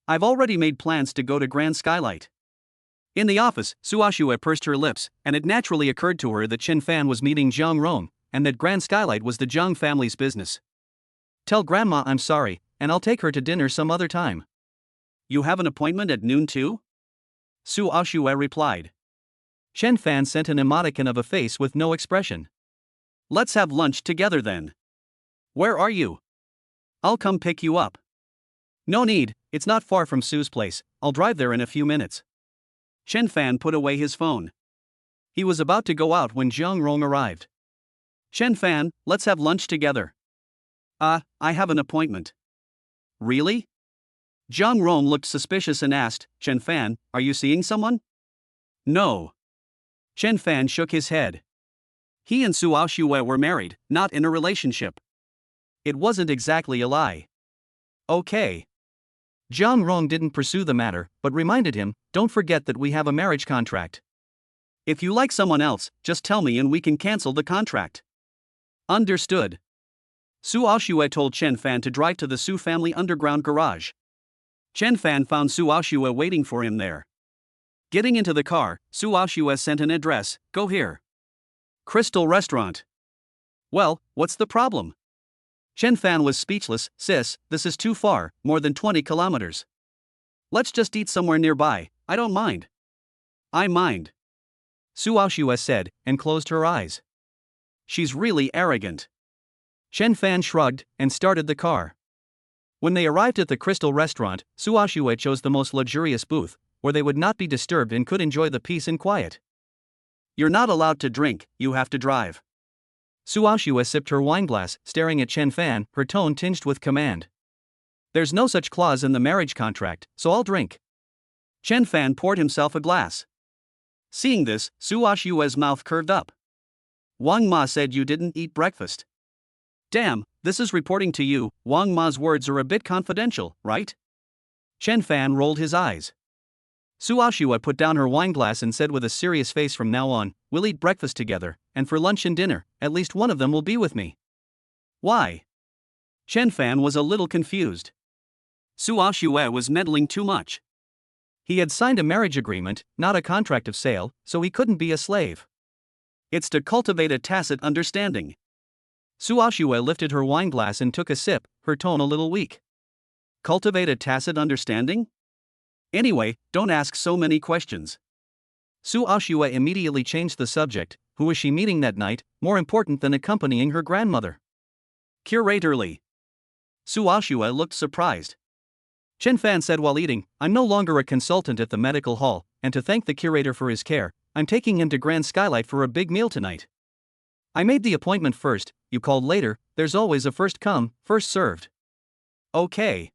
I've already made plans to go to Grand Skylight." In the office, Su Aoxue pursed her lips, and it naturally occurred to her that Chen Fan was meeting Jiang Rong, and that Grand Skylight was the Jiang family's business. "Tell Grandma I'm sorry, and I'll take her to dinner some other time." "You have an appointment at noon too?" Su Aoxue replied. Chen Fan sent an emoticon of a face with no expression. "Let's have lunch together then." "Where are you?" "I'll come pick you up." "No need, it's not far from Su's place, I'll drive there in a few minutes." Chen Fan put away his phone. He was about to go out when Jiang Rong arrived. "Chen Fan, let's have lunch together." I have an appointment." "Really?" Jiang Rong looked suspicious and asked, "Chen Fan, are you seeing someone?" "No." Chen Fan shook his head. He and Su Aoxue were married, not in a relationship. It wasn't exactly a lie. "Okay. Jiang Rong didn't pursue the matter, but reminded him, "Don't forget that we have a marriage contract. If you like someone else, just tell me and we can cancel the contract." Understood. Su Aoxue told Chen Fan to drive to the Su family underground garage. Chen Fan found Su Aoxue waiting for him there. Getting into the car, Su Aoxue sent an address, "Go here. Crystal Restaurant." "Well, what's the problem?" Chen Fan was speechless. "Sis, this is too far, more than 20 kilometers. Let's just eat somewhere nearby, I don't mind." "I mind," Su Aoxue said, and closed her eyes. "She's really arrogant." Chen Fan shrugged and started the car. When they arrived at the Crystal Restaurant, Su Aoxue chose the most luxurious booth, where they would not be disturbed and could enjoy the peace and quiet. "You're not allowed to drink, you have to drive." Su Aoxue sipped her wineglass, staring at Chen Fan, her tone tinged with command. "There's no such clause in the marriage contract, so I'll drink." Chen Fan poured himself a glass. Seeing this, Su Aoxue's mouth curved up. "Wang Ma said you didn't eat breakfast." "Damn, this is reporting to you. Wang Ma's words are a bit confidential, right?" Chen Fan rolled his eyes. Su Aoxue put down her wineglass and said with a serious face, "From now on, we'll eat breakfast together, and for lunch and dinner, at least one of them will be with me." "Why?" Chen Fan was a little confused. Su Aoxue was meddling too much. He had signed a marriage agreement, not a contract of sale, so he couldn't be a slave. It's to cultivate a tacit understanding. Su Aoxue lifted her wineglass and took a sip, her tone a little weak. Cultivate a tacit understanding? Anyway, don't ask so many questions. Su Aoxue immediately changed the subject. Who was she meeting that night, more important than accompanying her grandmother? Curatorly. Su Aoxue looked surprised. Chen Fan said while eating, "I'm no longer a consultant at the medical hall, and to thank the curator for his care, I'm taking him to Grand Skylight for a big meal tonight. I made the appointment first, you called later, there's always a first come, first served." "Okay."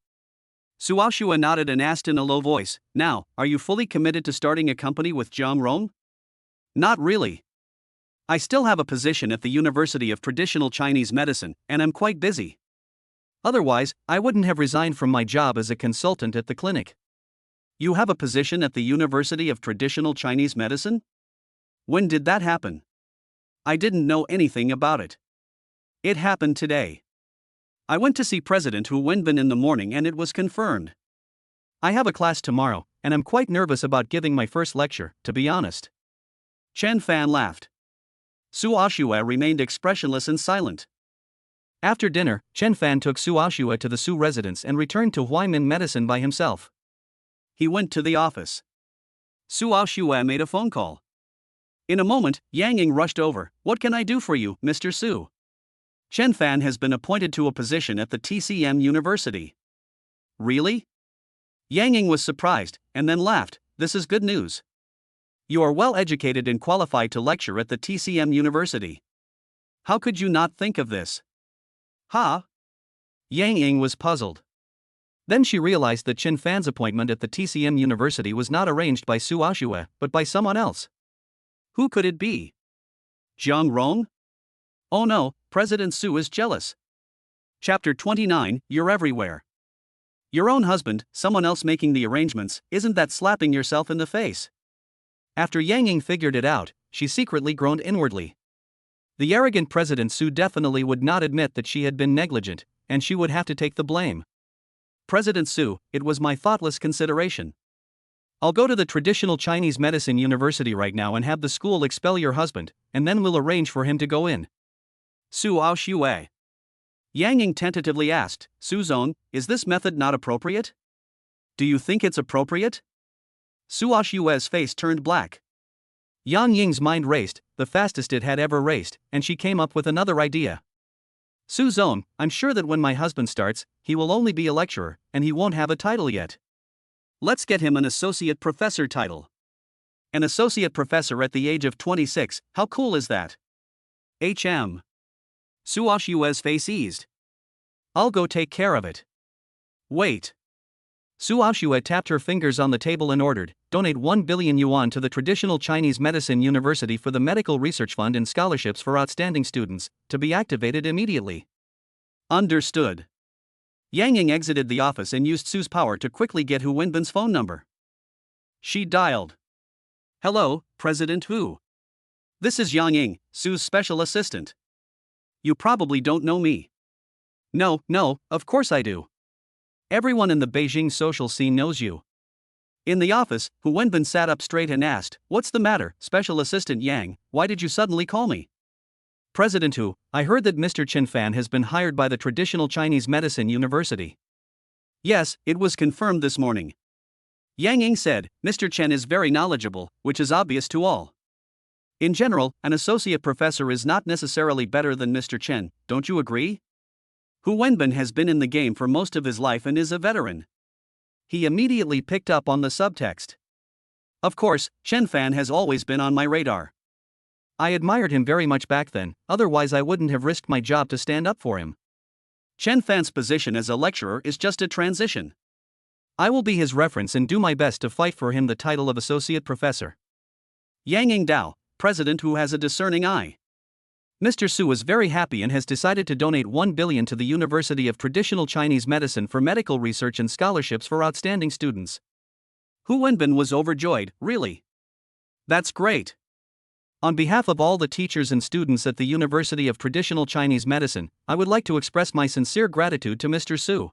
Su Aoxue nodded and asked in a low voice, "Now, are you fully committed to starting a company with Jiang Rong?" "Not really. I still have a position at the University of Traditional Chinese Medicine, and I'm quite busy. Otherwise, I wouldn't have resigned from my job as a consultant at the clinic." "You have a position at the University of Traditional Chinese Medicine? When did that happen?" "I didn't know anything about it. It happened today. I went to see President Hu Wenbin in the morning and it was confirmed. I have a class tomorrow, and I'm quite nervous about giving my first lecture, to be honest." Chen Fan laughed. Su Aoxue remained expressionless and silent. After dinner, Chen Fan took Su Aoxue to the Su residence and returned to Huaimin Medicine by himself. He went to the office. Su Aoxue made a phone call. In a moment, Yang Ying rushed over. "What can I do for you, Mr. Su?" "Chen Fan has been appointed to a position at the TCM University." "Really?" Yang Ying was surprised, and then laughed. "This is good news. You are well educated and qualified to lecture at the TCM University. How could you not think of this?" "Huh?" Yang Ying was puzzled. Then she realized that Chen Fan's appointment at the TCM University was not arranged by Su Aoxue, but by someone else. Who could it be? Jiang Rong? Oh no, President Su is jealous. Chapter 29, You're Everywhere. Your own husband, someone else making the arrangements, isn't that slapping yourself in the face? After Yang Ying figured it out, she secretly groaned inwardly. The arrogant President Su definitely would not admit that she had been negligent, and she would have to take the blame. "President Su, it was my thoughtless consideration. I'll go to the Traditional Chinese Medicine University right now and have the school expel your husband, and then we'll arrange for him to go in." Su Aoxue. Yang Ying tentatively asked, "Suzong, is this method not appropriate? Do you think it's appropriate?" Su Aoxue's face turned black. Yang Ying's mind raced, the fastest it had ever raced, and she came up with another idea. "Suzong, I'm sure that when my husband starts, he will only be a lecturer, and he won't have a title yet. Let's get him an associate professor title." "An associate professor at the age of 26, how cool is that?" "HM." Su Aoxue's face eased. "I'll go take care of it." "Wait." Su Aoxue tapped her fingers on the table and ordered, "Donate 1 billion yuan to the Traditional Chinese Medicine University for the Medical Research Fund and scholarships for outstanding students, to be activated immediately." "Understood." Yang Ying exited the office and used Su's power to quickly get Hu Wenbin's phone number. She dialed. Hello, President Hu. This is Yang Ying, Su's special assistant. You probably don't know me. No, of course I do. Everyone in the Beijing social scene knows you. In the office, Hu Wenbin sat up straight and asked, What's the matter, Special Assistant Yang, why did you suddenly call me? President Hu, I heard that Mr. Chen Fan has been hired by the Traditional Chinese Medicine University. Yes, it was confirmed this morning. Yang Ying said, Mr. Chen is very knowledgeable, which is obvious to all. In general, an associate professor is not necessarily better than Mr. Chen, don't you agree? Hu Wenbin has been in the game for most of his life and is a veteran. He immediately picked up on the subtext. Of course, Chen Fan has always been on my radar. I admired him very much back then, otherwise I wouldn't have risked my job to stand up for him. Chen Fan's position as a lecturer is just a transition. I will be his reference and do my best to fight for him the title of associate professor. Yang Ying Dao, President Hu has a discerning eye. Mr. Su is very happy and has decided to donate 1 billion to the University of Traditional Chinese Medicine for medical research and scholarships for outstanding students. Hu Wenbin was overjoyed, really. That's great. On behalf of all the teachers and students at the University of Traditional Chinese Medicine, I would like to express my sincere gratitude to Mr. Su.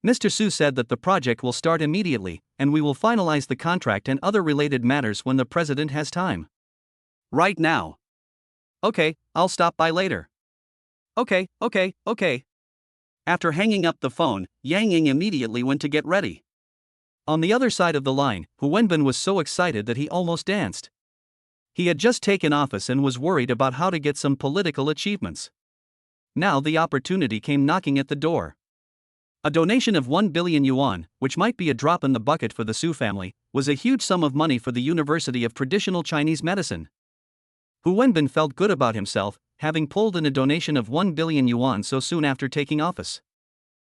Mr. Su said that the project will start immediately, and we will finalize the contract and other related matters when the president has time. Right now. Okay, I'll stop by later. Okay. After hanging up the phone, Yang Ying immediately went to get ready. On the other side of the line, Hu Wenbin was so excited that he almost danced. He had just taken office and was worried about how to get some political achievements. Now the opportunity came knocking at the door. A donation of 1 billion yuan, which might be a drop in the bucket for the Su family, was a huge sum of money for the University of Traditional Chinese Medicine. Hu Wenbin felt good about himself, having pulled in a donation of 1 billion yuan so soon after taking office.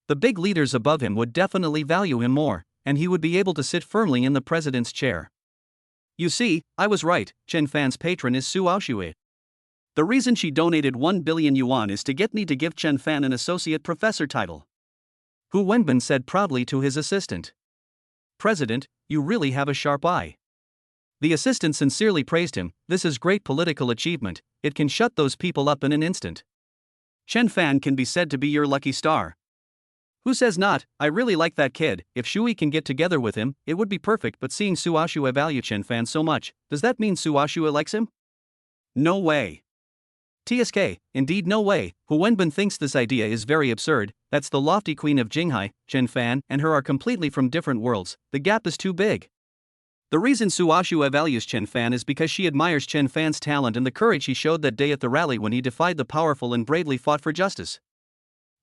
The big leaders above him would definitely value him more, and he would be able to sit firmly in the president's chair. You see, I was right, Chen Fan's patron is Su Aoxue. The reason she donated 1 billion yuan is to get me to give Chen Fan an associate professor title. Hu Wenbin said proudly to his assistant. President, you really have a sharp eye. The assistant sincerely praised him, this is great political achievement, it can shut those people up in an instant. Chen Fan can be said to be your lucky star. Who says not, I really like that kid, if Shui can get together with him, it would be perfect, but seeing Su Aoxue value Chen Fan so much, does that mean Su Aoxue likes him? No way. TSK, indeed no way, Hu Wenbin thinks this idea is very absurd, that's the lofty queen of Jinghai, Chen Fan, and her are completely from different worlds, the gap is too big. The reason Su Aoxue values Chen Fan is because she admires Chen Fan's talent and the courage he showed that day at the rally when he defied the powerful and bravely fought for justice.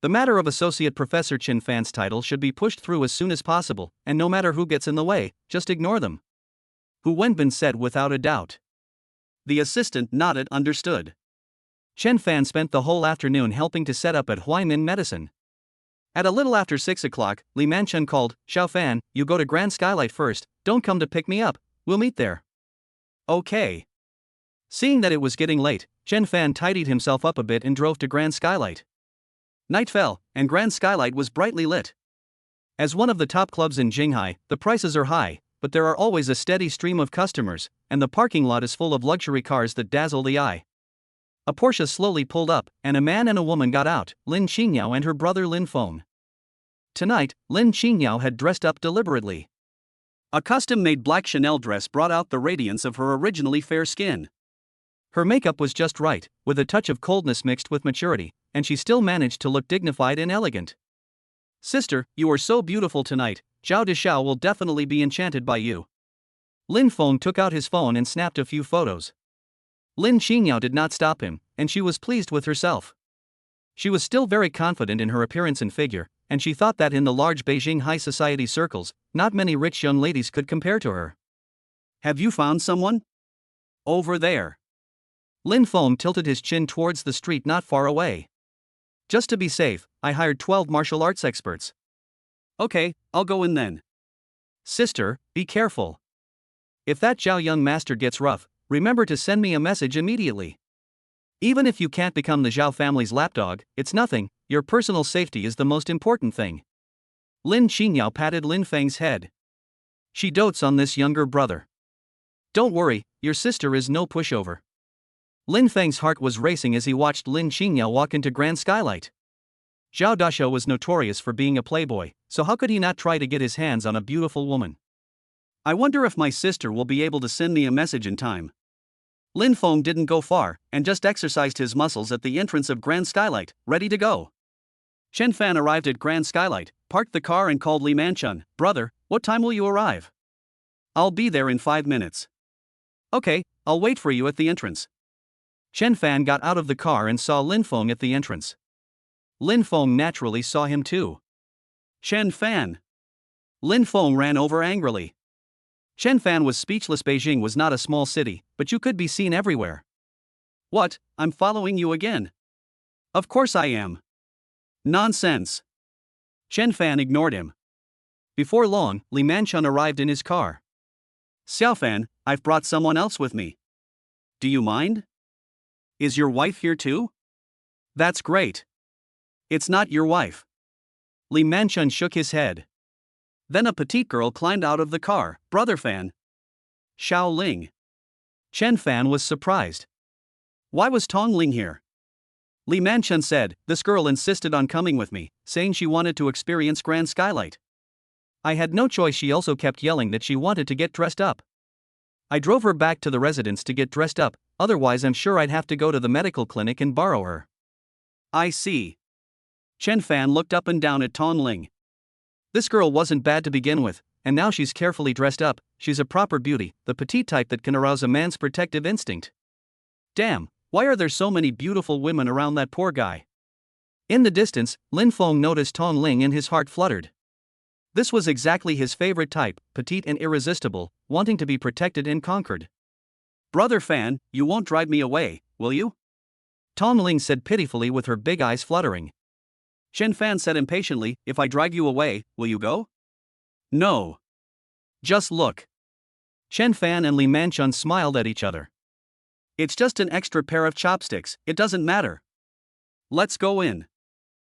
The matter of Associate Professor Chen Fan's title should be pushed through as soon as possible, and no matter who gets in the way, just ignore them. Hu Wenbin said without a doubt. The assistant nodded, understood. Chen Fan spent the whole afternoon helping to set up at Huaimin Medicine. At a little after 6 o'clock, Li Manchun called, Xiao Fan, you go to Grand Skylight first, don't come to pick me up, we'll meet there. Okay. Seeing that it was getting late, Chen Fan tidied himself up a bit and drove to Grand Skylight. Night fell, and Grand Skylight was brightly lit. As one of the top clubs in Jinghai, the prices are high, but there are always a steady stream of customers, and the parking lot is full of luxury cars that dazzle the eye. A Porsche slowly pulled up, and a man and a woman got out, Lin Qingyao and her brother Lin Feng. Tonight, Lin Qingyao had dressed up deliberately. A custom-made black Chanel dress brought out the radiance of her originally fair skin. Her makeup was just right, with a touch of coldness mixed with maturity, and she still managed to look dignified and elegant. Sister, you are so beautiful tonight, Zhao Dishao will definitely be enchanted by you. Lin Feng took out his phone and snapped a few photos. Lin Qingyao did not stop him, and she was pleased with herself. She was still very confident in her appearance and figure, and she thought that in the large Beijing high society circles, not many rich young ladies could compare to her. Have you found someone? Over there. Lin Feng tilted his chin towards the street not far away. Just to be safe, I hired 12 martial arts experts. Okay, I'll go in then. Sister, be careful. If that Zhao young master gets rough, remember to send me a message immediately. Even if you can't become the Zhao family's lapdog, it's nothing, your personal safety is the most important thing. Lin Qingyao patted Lin Feng's head. She dotes on this younger brother. Don't worry, your sister is no pushover. Lin Feng's heart was racing as he watched Lin Qingyao walk into Grand Skylight. Zhao Dashou was notorious for being a playboy, so how could he not try to get his hands on a beautiful woman? I wonder if my sister will be able to send me a message in time. Lin Feng didn't go far, and just exercised his muscles at the entrance of Grand Skylight, ready to go. Chen Fan arrived at Grand Skylight, parked the car and called Li Manchun. Brother, what time will you arrive? I'll be there in 5 minutes. Okay, I'll wait for you at the entrance. Chen Fan got out of the car and saw Lin Feng at the entrance. Lin Feng naturally saw him too. Chen Fan. Lin Feng ran over angrily. Chen Fan was speechless. Beijing was not a small city, but you could be seen everywhere. What, I'm following you again? Of course I am. Nonsense. Chen Fan ignored him. Before long, Li Manchun arrived in his car. Xiao Fan, I've brought someone else with me. Do you mind? Is your wife here too? That's great. It's not your wife. Li Manchun shook his head. Then a petite girl climbed out of the car. Brother Fan. Xiao Ling. Chen Fan was surprised. Why was Tong Ling here? Li Manchun said, this girl insisted on coming with me, saying she wanted to experience Grand Skylight. I had no choice. She also kept yelling that she wanted to get dressed up. I drove her back to the residence to get dressed up, otherwise I'm sure I'd have to go to the medical clinic and borrow her. I see. Chen Fan looked up and down at Tong Ling. This girl wasn't bad to begin with, and now she's carefully dressed up. She's a proper beauty, the petite type that can arouse a man's protective instinct. Damn, why are there so many beautiful women around that poor guy? In the distance, Lin Feng noticed Tong Ling and his heart fluttered. This was exactly his favorite type, petite and irresistible, wanting to be protected and conquered. Brother Fan, you won't drive me away, will you? Tong Ling said pitifully with her big eyes fluttering. Chen Fan said impatiently, if I drive you away, will you go? No. Just look. Chen Fan and Li Manchun smiled at each other. It's just an extra pair of chopsticks, it doesn't matter. Let's go in.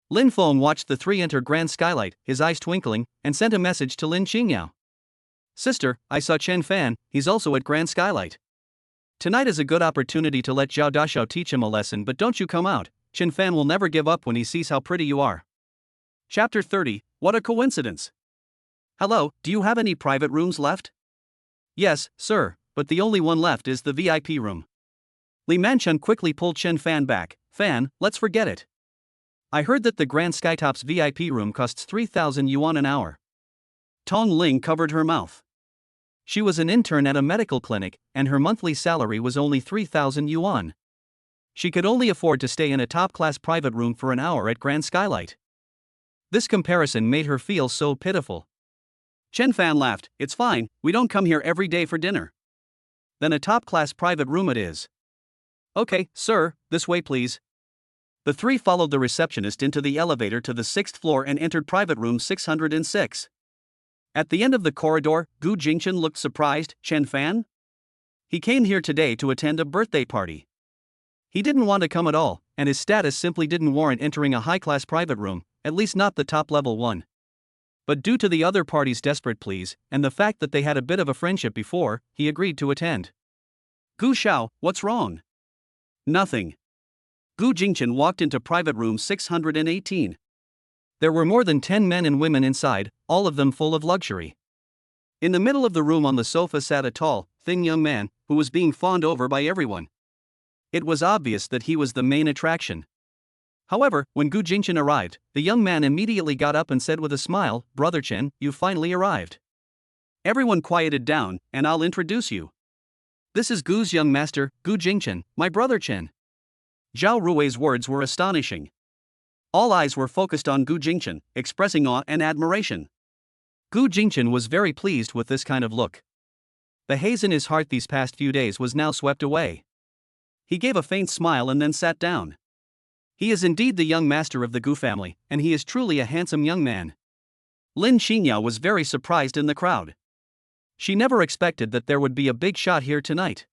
Lin Feng watched the three enter Grand Skylight, his eyes twinkling, and sent a message to Lin Qingyao. Sister, I saw Chen Fan, he's also at Grand Skylight. Tonight is a good opportunity to let Zhao Dashou teach him a lesson, but don't you come out. Chen Fan will never give up when he sees how pretty you are. Chapter 30, What a Coincidence. Hello, do you have any private rooms left? Yes, sir, but the only one left is the VIP room. Li Manchun quickly pulled Chen Fan back. Fan, let's forget it. I heard that the Grand Skytop's VIP room costs 3,000 yuan an hour. Tong Ling covered her mouth. She was an intern at a medical clinic, and her monthly salary was only 3,000 yuan. She could only afford to stay in a top-class private room for an hour at Grand Skylight. This comparison made her feel so pitiful. Chen Fan laughed, it's fine, we don't come here every day for dinner. Then a top-class private room it is. Okay, sir, this way please. The three followed the receptionist into the elevator to the 6th floor and entered private room 606. At the end of the corridor, Gu Jingchen looked surprised. Chen Fan? He came here today to attend a birthday party. He didn't want to come at all, and his status simply didn't warrant entering a high-class private room, at least not the top-level one. But due to the other party's desperate pleas, and the fact that they had a bit of a friendship before, he agreed to attend. Gu Xiao, what's wrong? Nothing. Gu Jingchen walked into private room 618. There were more than 10 men and women inside, all of them full of luxury. In the middle of the room on the sofa sat a tall, thin young man, who was being fawned over by everyone. It was obvious that he was the main attraction. However, when Gu Jingchen arrived, the young man immediately got up and said with a smile, Brother Chen, you've finally arrived. Everyone quieted down, and I'll introduce you. This is Gu's young master, Gu Jingchen, my brother Chen. Zhao Rui's words were astonishing. All eyes were focused on Gu Jingchen, expressing awe and admiration. Gu Jingchen was very pleased with this kind of look. The haze in his heart these past few days was now swept away. He gave a faint smile and then sat down. He is indeed the young master of the Gu family, and he is truly a handsome young man. Lin Qingyao was very surprised in the crowd. She never expected that there would be a big shot here tonight.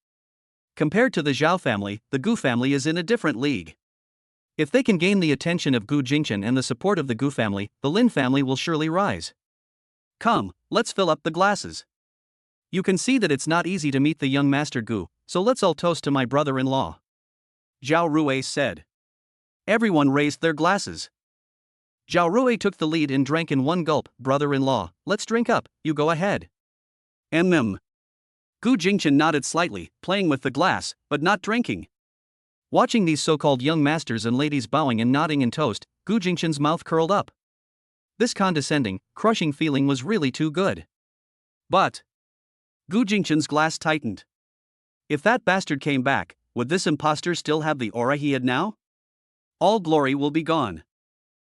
Compared to the Zhao family, the Gu family is in a different league. If they can gain the attention of Gu Jingchen and the support of the Gu family, the Lin family will surely rise. Come, let's fill up the glasses. You can see that it's not easy to meet the young Master Gu, so let's all toast to my brother-in-law. Zhao Rui said. Everyone raised their glasses. Zhao Rui took the lead and drank in one gulp. Brother-in-law, let's drink up, you go ahead. Gu Jingchen nodded slightly, playing with the glass, but not drinking. Watching these so-called young masters and ladies bowing and nodding in toast, Gu Jingchen's mouth curled up. This condescending, crushing feeling was really too good. But Gu Jingchen's glass tightened. If that bastard came back, would this imposter still have the aura he had now? All glory will be gone.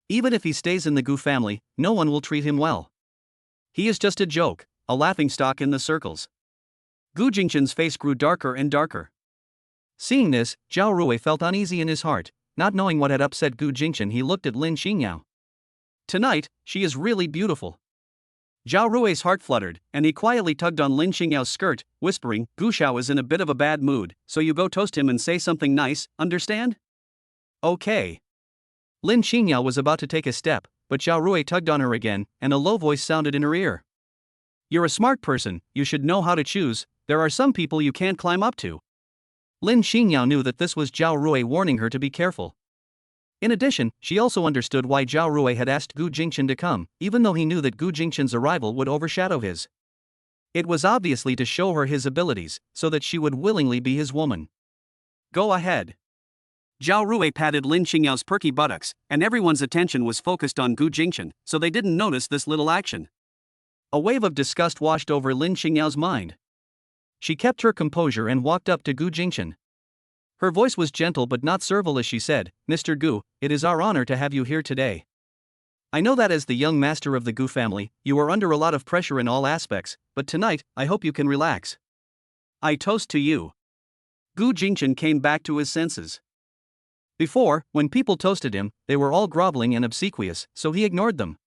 Even if he stays in the Gu family, no one will treat him well. He is just a joke, a laughingstock in the circles. Gu Jingchen's face grew darker and darker. Seeing this, Zhao Rui felt uneasy in his heart. Not knowing what had upset Gu Jingchen, he looked at Lin Xingyao. Tonight, she is really beautiful. Zhao Rui's heart fluttered, and he quietly tugged on Lin Xingyao's skirt, whispering, Gu Xiao is in a bit of a bad mood, so you go toast him and say something nice, understand? Okay. Lin Xingyao was about to take a step, but Zhao Rui tugged on her again, and a low voice sounded in her ear. You're a smart person, you should know how to choose, there are some people you can't climb up to. Lin Xingyao knew that this was Zhao Rui warning her to be careful. In addition, she also understood why Zhao Rui had asked Gu Jingchen to come, even though he knew that Gu Jingchen's arrival would overshadow his. It was obviously to show her his abilities, so that she would willingly be his woman. Go ahead. Zhao Rui patted Lin Xingyao's perky buttocks, and everyone's attention was focused on Gu Jingchen, so they didn't notice this little action. A wave of disgust washed over Lin Xingyao's mind. She kept her composure and walked up to Gu Jingchen. Her voice was gentle but not servile as she said, Mr. Gu, it is our honor to have you here today. I know that as the young master of the Gu family, you are under a lot of pressure in all aspects, but tonight, I hope you can relax. I toast to you. Gu Jingchen came back to his senses. Before, when people toasted him, they were all groveling and obsequious, so he ignored them.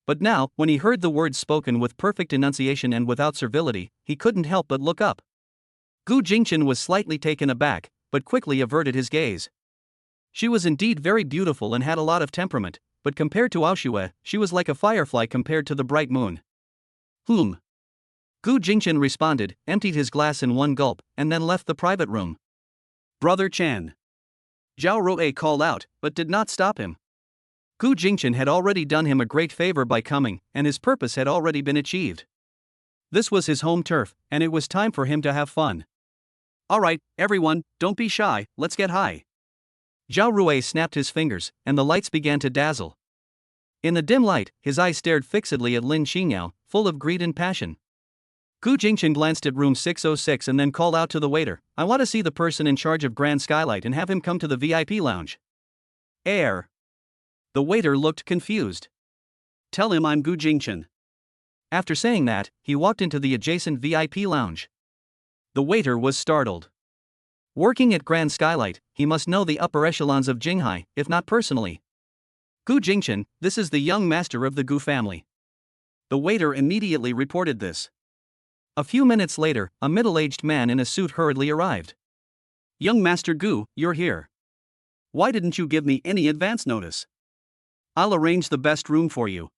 But now, when he heard the words spoken with perfect enunciation and without servility, he couldn't help but look up. Gu Jingchen was slightly taken aback, but quickly averted his gaze. She was indeed very beautiful and had a lot of temperament, but compared to Aoxue, she was like a firefly compared to the bright moon. Gu Jingchen responded, emptied his glass in one gulp, and then left the private room. Brother Chan. Zhao Rui called out, but did not stop him. Gu Jingchen had already done him a great favor by coming, and his purpose had already been achieved. This was his home turf, and it was time for him to have fun. Alright, everyone, don't be shy, let's get high. Zhao Rui snapped his fingers, and the lights began to dazzle. In the dim light, his eyes stared fixedly at Lin Xingyao, full of greed and passion. Gu Jingchen glanced at room 606 and then called out to the waiter, I want to see the person in charge of Grand Skylight and have him come to the VIP lounge. Air. The waiter looked confused. Tell him I'm Gu Jingchen. After saying that, he walked into the adjacent VIP lounge. The waiter was startled. Working at Grand Skylight, he must know the upper echelons of Jinghai, if not personally. Gu Jingchen, this is the young master of the Gu family. The waiter immediately reported this. A few minutes later, a middle-aged man in a suit hurriedly arrived. Young Master Gu, you're here. Why didn't you give me any advance notice? I'll arrange the best room for you.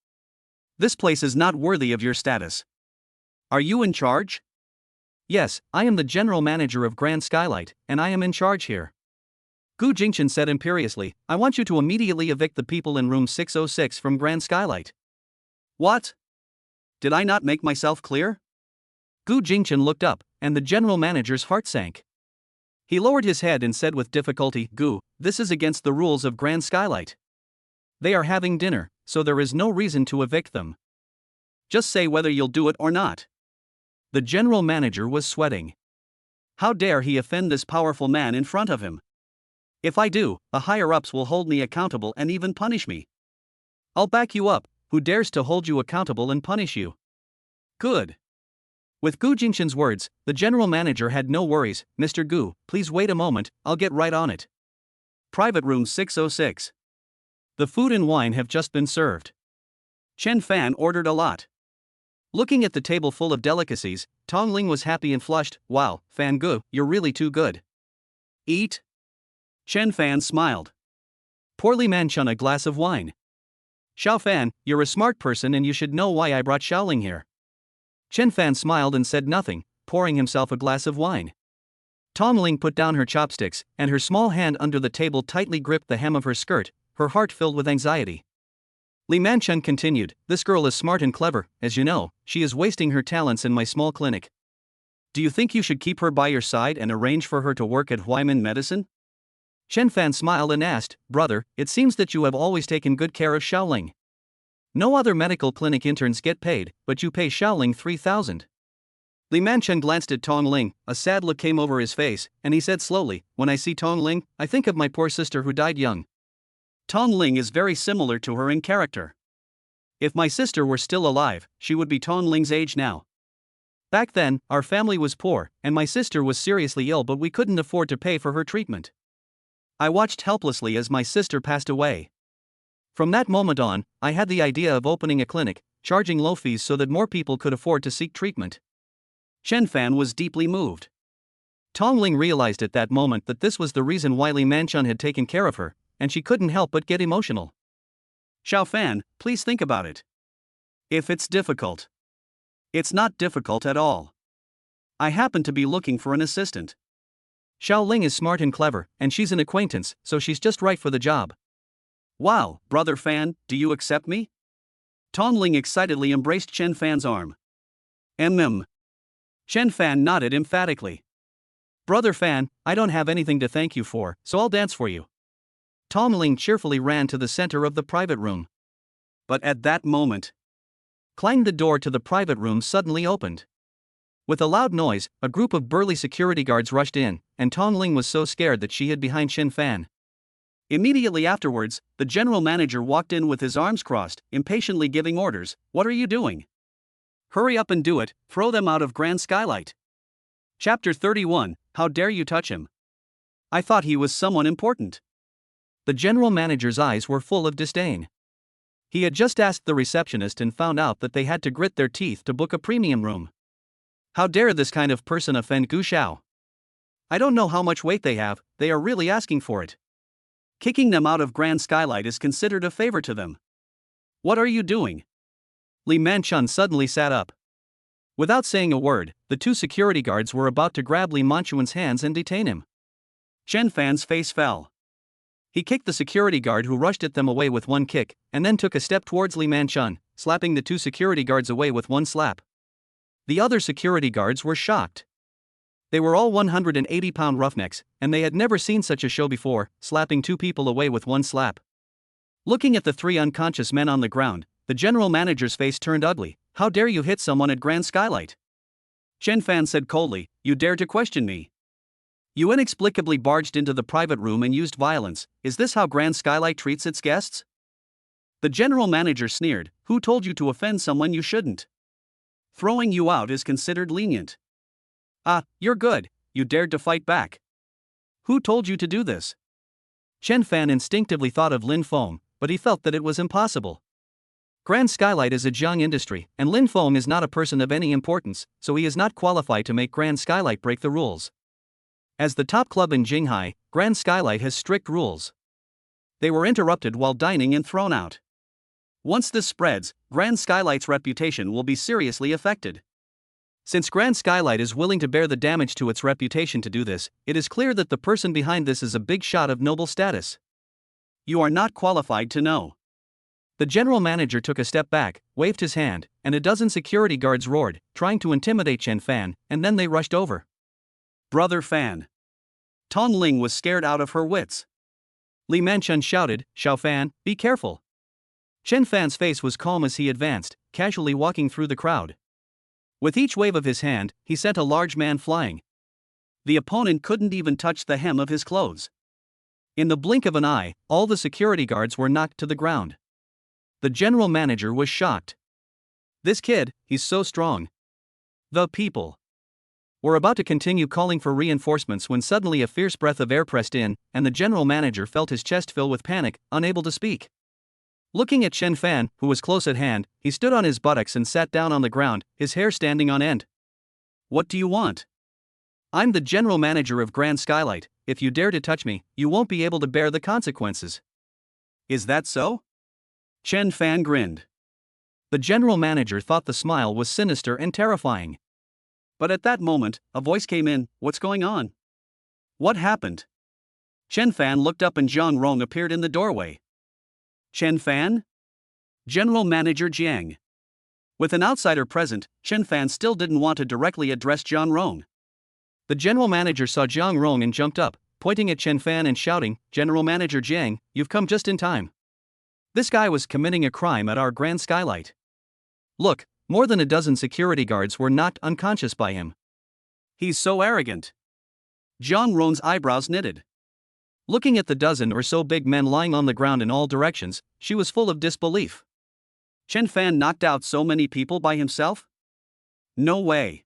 This place is not worthy of your status. Are you in charge? Yes, I am the general manager of Grand Skylight, and I am in charge here. Gu Jingchen said imperiously, I want you to immediately evict the people in room 606 from Grand Skylight. What? Did I not make myself clear? Gu Jingchen looked up, and the general manager's heart sank. He lowered his head and said with difficulty, Gu, this is against the rules of Grand Skylight. They are having dinner, so there is no reason to evict them. Just say whether you'll do it or not. The general manager was sweating. How dare he offend this powerful man in front of him? If I do, the higher-ups will hold me accountable and even punish me. I'll back you up, who dares to hold you accountable and punish you? Good. With Gu Jingchen's words, the general manager had no worries. Mr. Gu, please wait a moment, I'll get right on it. Private room 606. The food and wine have just been served. Chen Fan ordered a lot. Looking at the table full of delicacies, Tong Ling was happy and flushed. Wow, Fan Gu, you're really too good. Eat? Chen Fan smiled. Pour Li Manchun a glass of wine. Xiao Fan, you're a smart person and you should know why I brought Xiaoling here. Chen Fan smiled and said nothing, pouring himself a glass of wine. Tong Ling put down her chopsticks, and her small hand under the table tightly gripped the hem of her skirt, her heart filled with anxiety. Li Manchun continued, this girl is smart and clever, as you know, she is wasting her talents in my small clinic. Do you think you should keep her by your side and arrange for her to work at Huaiman Medicine? Chen Fan smiled and asked, brother, it seems that you have always taken good care of Xiaoling. No other medical clinic interns get paid, but you pay Xiaoling 3,000. Li Manchun glanced at Tong Ling, a sad look came over his face, and he said slowly, when I see Tong Ling, I think of my poor sister who died young. Tong Ling is very similar to her in character. If my sister were still alive, she would be Tong Ling's age now. Back then, our family was poor, and my sister was seriously ill, but we couldn't afford to pay for her treatment. I watched helplessly as my sister passed away. From that moment on, I had the idea of opening a clinic, charging low fees so that more people could afford to seek treatment. Chen Fan was deeply moved. Tong Ling realized at that moment that this was the reason why Li Manchun had taken care of her, and she couldn't help but get emotional. Xiao Fan, please think about it. If it's difficult. It's not difficult at all. I happen to be looking for an assistant. Xiao Ling is smart and clever, and she's an acquaintance, so she's just right for the job. Wow, Brother Fan, do you accept me? Tong Ling excitedly embraced Chen Fan's arm. Chen Fan nodded emphatically. Brother Fan, I don't have anything to thank you for, so I'll dance for you. Tong Ling cheerfully ran to the center of the private room. But at that moment, clang, the door to the private room suddenly opened. With a loud noise, a group of burly security guards rushed in, and Tong Ling was so scared that she hid behind Chen Fan. Immediately afterwards, the general manager walked in with his arms crossed, impatiently giving orders. What are you doing? Hurry up and do it, throw them out of Grand Skylight. Chapter 31, How dare you touch him? I thought he was someone important. The general manager's eyes were full of disdain. He had just asked the receptionist and found out that they had to grit their teeth to book a premium room. How dare this kind of person offend Gu Xiao? I don't know how much weight they have, they are really asking for it. Kicking them out of Grand Skylight is considered a favor to them. What are you doing? Li Manchun suddenly sat up. Without saying a word, the two security guards were about to grab Li Manchun's hands and detain him. Chen Fan's face fell. He kicked the security guard who rushed at them away with one kick, and then took a step towards Li Manchun, slapping the two security guards away with one slap. The other security guards were shocked. They were all 180-pound roughnecks, and they had never seen such a show before, slapping two people away with one slap. Looking at the three unconscious men on the ground, the general manager's face turned ugly. How dare you hit someone at Grand Skylight? Chen Fan said coldly, you dare to question me? You inexplicably barged into the private room and used violence. Is this how Grand Skylight treats its guests? The general manager sneered, who told you to offend someone you shouldn't? Throwing you out is considered lenient. Ah, you're good, you dared to fight back. Who told you to do this? Chen Fan instinctively thought of Lin Feng, but he felt that it was impossible. Grand Skylight is a Zhang industry, and Lin Feng is not a person of any importance, so he is not qualified to make Grand Skylight break the rules. As the top club in Jinghai, Grand Skylight has strict rules. They were interrupted while dining and thrown out. Once this spreads, Grand Skylight's reputation will be seriously affected. Since Grand Skylight is willing to bear the damage to its reputation to do this, it is clear that the person behind this is a big shot of noble status. You are not qualified to know. The general manager took a step back, waved his hand, and a dozen security guards roared, trying to intimidate Chen Fan, and then they rushed over. Brother Fan. Tong Ling was scared out of her wits. Li Manchun shouted, Xiao Fan, be careful. Chen Fan's face was calm as he advanced, casually walking through the crowd. With each wave of his hand, he sent a large man flying. The opponent couldn't even touch the hem of his clothes. In the blink of an eye, all the security guards were knocked to the ground. The general manager was shocked. This kid, he's so strong. The people were about to continue calling for reinforcements when suddenly a fierce breath of air pressed in, and the general manager felt his chest fill with panic, unable to speak. Looking at Chen Fan, who was close at hand, he stood on his buttocks and sat down on the ground, his hair standing on end. What do you want? I'm the general manager of Grand Skylight. If you dare to touch me, you won't be able to bear the consequences. Is that so? Chen Fan grinned. The general manager thought the smile was sinister and terrifying. But at that moment, a voice came in. What's going on? What happened? Chen Fan looked up and Zhang Rong appeared in the doorway. Chen Fan? General Manager Jiang. With an outsider present, Chen Fan still didn't want to directly address Zhang Rong. The general manager saw Zhang Rong and jumped up, pointing at Chen Fan and shouting, General Manager Jiang, you've come just in time. This guy was committing a crime at our Grand Skylight. Look, more than a dozen security guards were knocked unconscious by him. He's so arrogant. Zhang Rong's eyebrows knitted. Looking at the dozen or so big men lying on the ground in all directions, she was full of disbelief. Chen Fan knocked out so many people by himself? No way.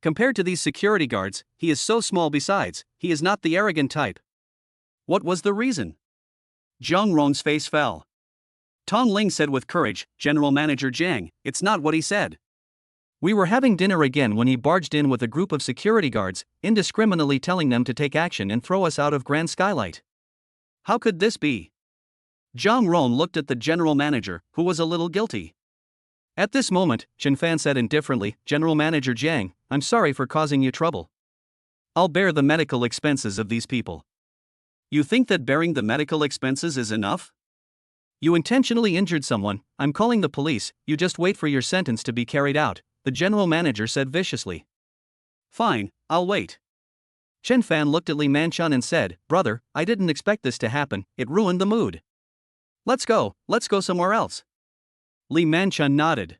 Compared to these security guards, he is so small. Besides, he is not the arrogant type. What was the reason? Zhang Rong's face fell. Tong Ling said with courage, General Manager Jiang, it's not what he said. We were having dinner again when he barged in with a group of security guards, indiscriminately telling them to take action and throw us out of Grand Skylight. How could this be? Zhang Rong looked at the general manager, who was a little guilty. At this moment, Chen Fan said indifferently, General Manager Jiang, I'm sorry for causing you trouble. I'll bear the medical expenses of these people. You think that bearing the medical expenses is enough? You intentionally injured someone. I'm calling the police. You just wait for your sentence to be carried out, the general manager said viciously. Fine, I'll wait. Chen Fan looked at Li Manchun and said, Brother, I didn't expect this to happen, it ruined the mood. Let's go somewhere else. Li Manchun nodded.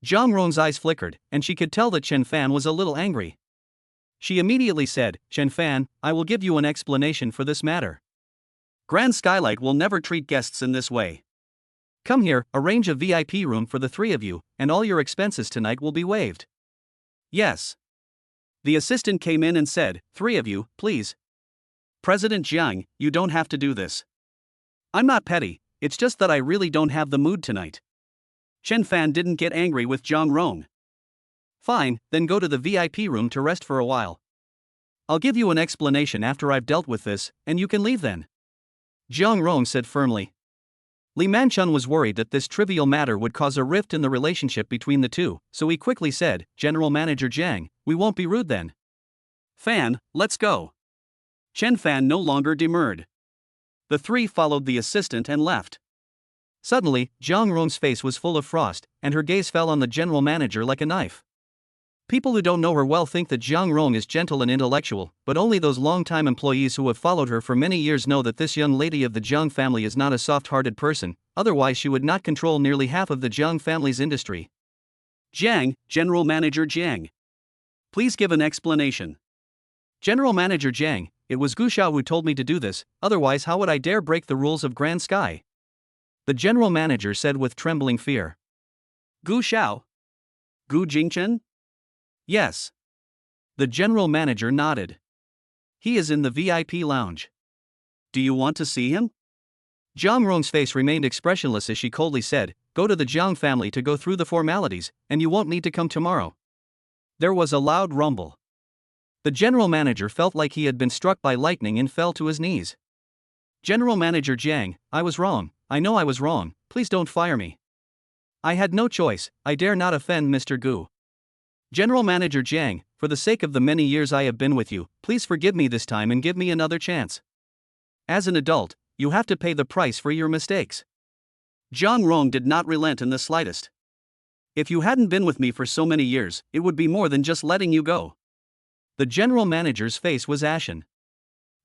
Zhang Rong's eyes flickered, and she could tell that Chen Fan was a little angry. She immediately said, Chen Fan, I will give you an explanation for this matter. Grand Skylight will never treat guests in this way. Come here, arrange a VIP room for the three of you, and all your expenses tonight will be waived. Yes. The assistant came in and said, 3 of you, please. President Jiang, you don't have to do this. I'm not petty, it's just that I really don't have the mood tonight. Chen Fan didn't get angry with Zhang Rong. Fine, then go to the VIP room to rest for a while. I'll give you an explanation after I've dealt with this, and you can leave then. Zhang Rong said firmly. Li Manchun was worried that this trivial matter would cause a rift in the relationship between the two, so he quickly said, General Manager Jiang, we won't be rude then. Fan, let's go. Chen Fan no longer demurred. The 3 followed the assistant and left. Suddenly, Zhang Rong's face was full of frost, and her gaze fell on the general manager like a knife. People who don't know her well think that Zhang Rong is gentle and intellectual, but only those long-time employees who have followed her for many years know that this young lady of the Zhang family is not a soft-hearted person, otherwise she would not control nearly half of the Zhang family's industry. Jiang, General Manager Jiang. Please give an explanation. General Manager Jiang, it was Gu Xiao who told me to do this, otherwise how would I dare break the rules of Grand Sky? The general manager said with trembling fear. Gu Xiao? Gu Jingchen? Yes. The general manager nodded. He is in the VIP lounge. Do you want to see him? Zhang Rong's face remained expressionless as she coldly said, Go to the Zhang family to go through the formalities, and you won't need to come tomorrow. There was a loud rumble. The general manager felt like he had been struck by lightning and fell to his knees. General Manager Jiang, I was wrong, I know I was wrong, please don't fire me. I had no choice, I dare not offend Mr. Gu. General Manager Jiang, for the sake of the many years I have been with you, please forgive me this time and give me another chance. As an adult, you have to pay the price for your mistakes. Zhang Rong did not relent in the slightest. If you hadn't been with me for so many years, it would be more than just letting you go. The general manager's face was ashen.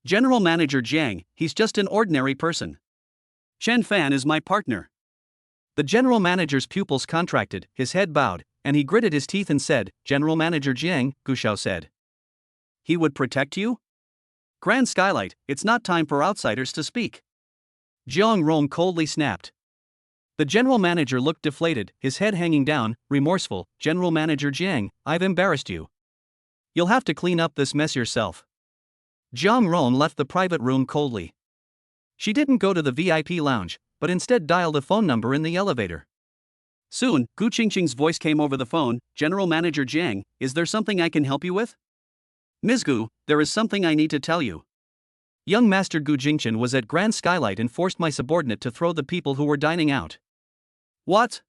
General Manager Jiang, he's just an ordinary person. Chen Fan is my partner. The general manager's pupils contracted, his head bowed, and he gritted his teeth and said, General Manager Jiang, Gu Xiao said. He would protect you? Grand Skylight, it's not time for outsiders to speak. Zhang Rong coldly snapped. The general manager looked deflated, his head hanging down, remorseful. General Manager Jiang, I've embarrassed you. You'll have to clean up this mess yourself. Zhang Rong left the private room coldly. She didn't go to the VIP lounge, but instead dialed a phone number in the elevator. Soon, Gu Qingqing's voice came over the phone. General Manager Jiang, is there something I can help you with? Ms. Gu, there is something I need to tell you. Young Master Gu Jingchen was at Grand Skylight and forced my subordinate to throw the people who were dining out. What?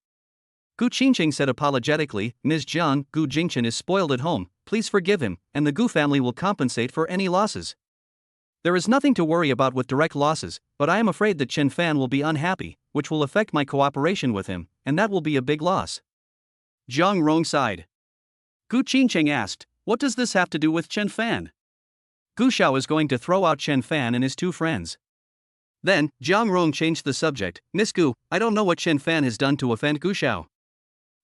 Gu Qingqing said apologetically, Ms. Jiang, Gu Jingchen is spoiled at home, please forgive him, and the Gu family will compensate for any losses. There is nothing to worry about with direct losses, but I am afraid that Chen Fan will be unhappy, which will affect my cooperation with him, and that will be a big loss. Zhang Rong sighed. Gu Qingqing asked, what does this have to do with Chen Fan? Gu Xiao is going to throw out Chen Fan and his two friends. Then, Zhang Rong changed the subject. Miss Gu, I don't know what Chen Fan has done to offend Gu Xiao.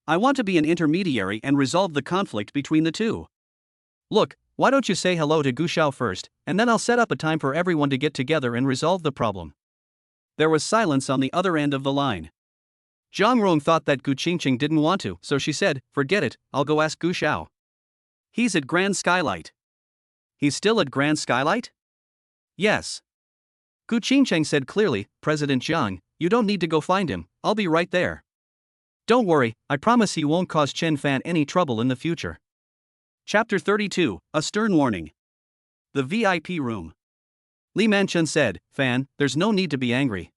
I want to be an intermediary and resolve the conflict between the two. Look, why don't you say hello to Gu Xiao first, and then I'll set up a time for everyone to get together and resolve the problem. There was silence on the other end of the line. Zhang Rong thought that Gu Qingqing didn't want to, so she said, forget it, I'll go ask Gu Xiao. He's at Grand Skylight. He's still at Grand Skylight? Yes. Gu Qingqing said clearly, President Zhang, you don't need to go find him, I'll be right there. Don't worry, I promise he won't cause Chen Fan any trouble in the future. Chapter 32, A Stern Warning. The VIP room. Li Manchun said, Fan, there's no need to be angry.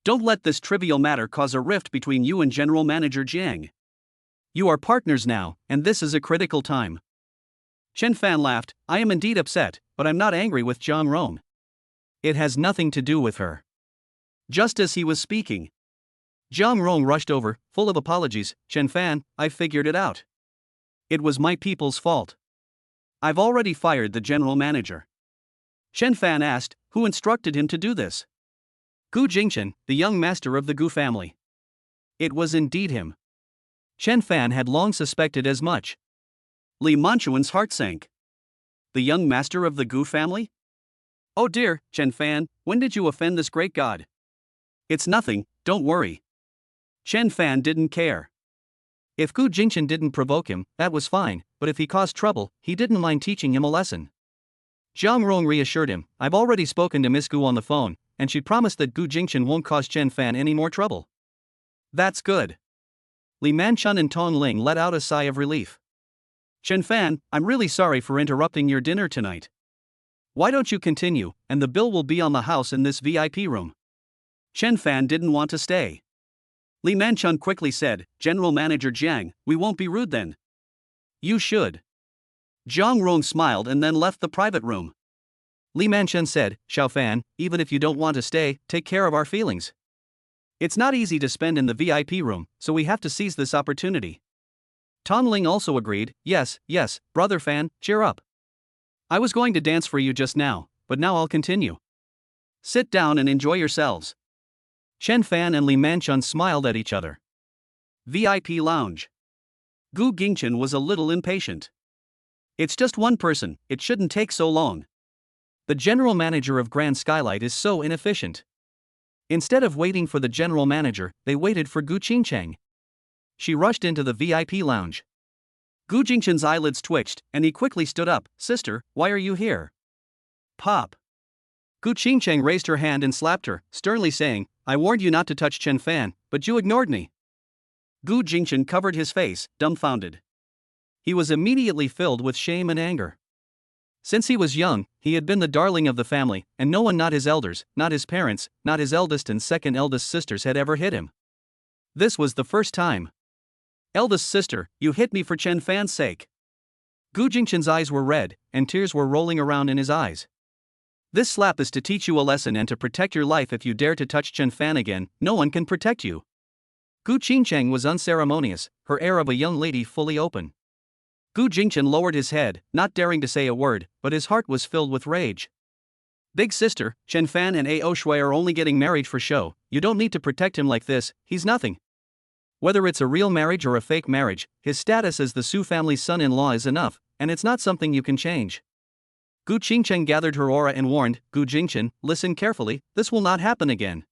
Don't let this trivial matter cause a rift between you and General Manager Jiang. You are partners now, and this is a critical time. Chen Fan laughed, I am indeed upset, but I'm not angry with Zhang Rong. It has nothing to do with her. Just as he was speaking, Zhang Rong rushed over, full of apologies, Chen Fan, I figured it out. It was my people's fault. I've already fired the general manager. Chen Fan asked, who instructed him to do this? Gu Jingchen, the young master of the Gu family. It was indeed him. Chen Fan had long suspected as much. Li Manchuan's heart sank. The young master of the Gu family? Oh dear, Chen Fan, when did you offend this great god? It's nothing, don't worry. Chen Fan didn't care. If Gu Jingchen didn't provoke him, that was fine, but if he caused trouble, he didn't mind teaching him a lesson. Zhang Rong reassured him, I've already spoken to Miss Gu on the phone, and she promised that Gu Jingchen won't cause Chen Fan any more trouble. That's good. Li Manchun and Tong Ling let out a sigh of relief. Chen Fan, I'm really sorry for interrupting your dinner tonight. Why don't you continue, and the bill will be on the house in this VIP room. Chen Fan didn't want to stay. Li Manchun quickly said, General Manager Jiang, we won't be rude then. You should. Zhang Rong smiled and then left the private room. Li Manchun said, Xiao Fan, even if you don't want to stay, take care of our feelings. It's not easy to spend in the VIP room, so we have to seize this opportunity. Tong Ling also agreed, yes, brother Fan, cheer up. I was going to dance for you just now, but now I'll continue. Sit down and enjoy yourselves. Chen Fan and Li Manchun smiled at each other. VIP lounge. Gu Jingchen was a little impatient. It's just one person, it shouldn't take so long. The general manager of Grand Skylight is so inefficient. Instead of waiting for the general manager, they waited for Gu Qingcheng. She rushed into the VIP lounge. Gu Jingchen's eyelids twitched, and he quickly stood up. Sister, why are you here? Pop. Gu Qingcheng raised her hand and slapped her, sternly saying, I warned you not to touch Chen Fan, but you ignored me. Gu Jingchen covered his face, dumbfounded. He was immediately filled with shame and anger. Since he was young, he had been the darling of the family, and no one, not his elders, not his parents, not his eldest and second eldest sisters, had ever hit him. This was the first time. Eldest sister, you hit me for Chen Fan's sake. Gu Jingchen's eyes were red, and tears were rolling around in his eyes. This slap is to teach you a lesson and to protect your life. If you dare to touch Chen Fan again, no one can protect you. Gu Qingcheng was unceremonious, her air of a young lady fully open. Gu Jingchen lowered his head, not daring to say a word, but his heart was filled with rage. Big sister, Chen Fan and Aoxue are only getting married for show, you don't need to protect him like this, he's nothing. Whether it's a real marriage or a fake marriage, his status as the Su family's son-in-law is enough, and it's not something you can change. Gu Qingcheng gathered her aura and warned, Gu Jingchen, listen carefully, this will not happen again.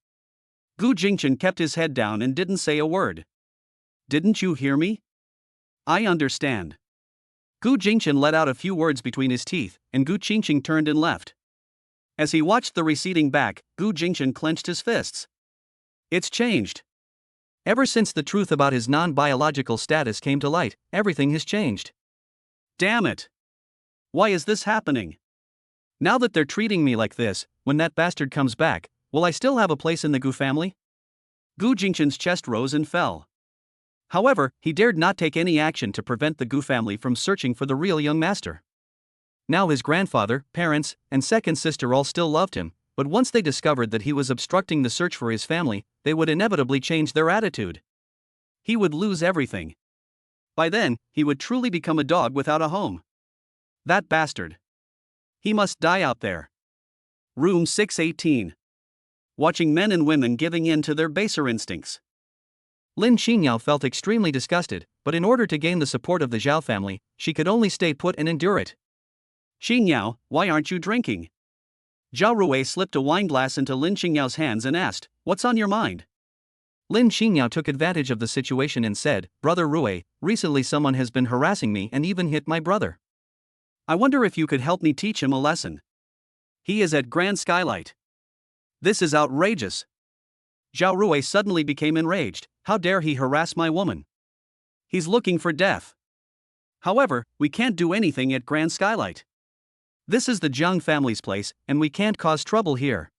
Gu Jingchen kept his head down and didn't say a word. Didn't you hear me? I understand. Gu Jingchen let out a few words between his teeth, and Gu Qingcheng turned and left. As he watched the receding back, Gu Jingchen clenched his fists. It's changed. Ever since the truth about his non-biological status came to light, everything has changed. Damn it. Why is this happening? Now that they're treating me like this, when that bastard comes back, will I still have a place in the Gu family? Gu Jingchen's chest rose and fell. However, he dared not take any action to prevent the Gu family from searching for the real young master. Now his grandfather, parents, and second sister all still loved him, but once they discovered that he was obstructing the search for his family, they would inevitably change their attitude. He would lose everything. By then, he would truly become a dog without a home. That bastard. He must die out there. Room 618. Watching men and women giving in to their baser instincts. Lin Xingyao felt extremely disgusted, but in order to gain the support of the Zhao family, she could only stay put and endure it. Xingyao, why aren't you drinking? Zhao Rui slipped a wineglass into Lin Xingyao's hands and asked, "What's on your mind?" Lin Xingyao took advantage of the situation and said, "Brother Rui, recently someone has been harassing me and even hit my brother. I wonder if you could help me teach him a lesson. He is at Grand Skylight. This is outrageous." Zhao Rui suddenly became enraged. How dare he harass my woman? He's looking for death. However, we can't do anything at Grand Skylight. This is the Jiang family's place, and we can't cause trouble here.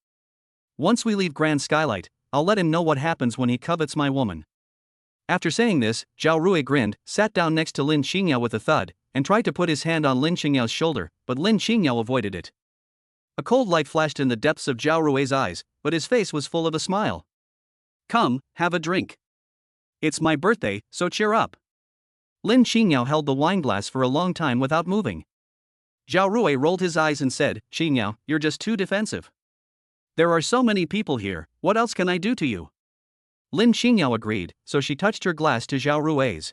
Once we leave Grand Skylight, I'll let him know what happens when he covets my woman. After saying this, Zhao Rui grinned, sat down next to Lin Xingyao with a thud, and tried to put his hand on Lin Xingyao's shoulder, but Lin Xingyao avoided it. A cold light flashed in the depths of Zhao Rui's eyes, but his face was full of a smile. "Come, have a drink. It's my birthday, so cheer up." Lin Xingyao held the wineglass for a long time without moving. Zhao Rui rolled his eyes and said, "Xingyao, you're just too defensive. There are so many people here, what else can I do to you?" Lin Xingyao agreed, so she touched her glass to Zhao Rui's.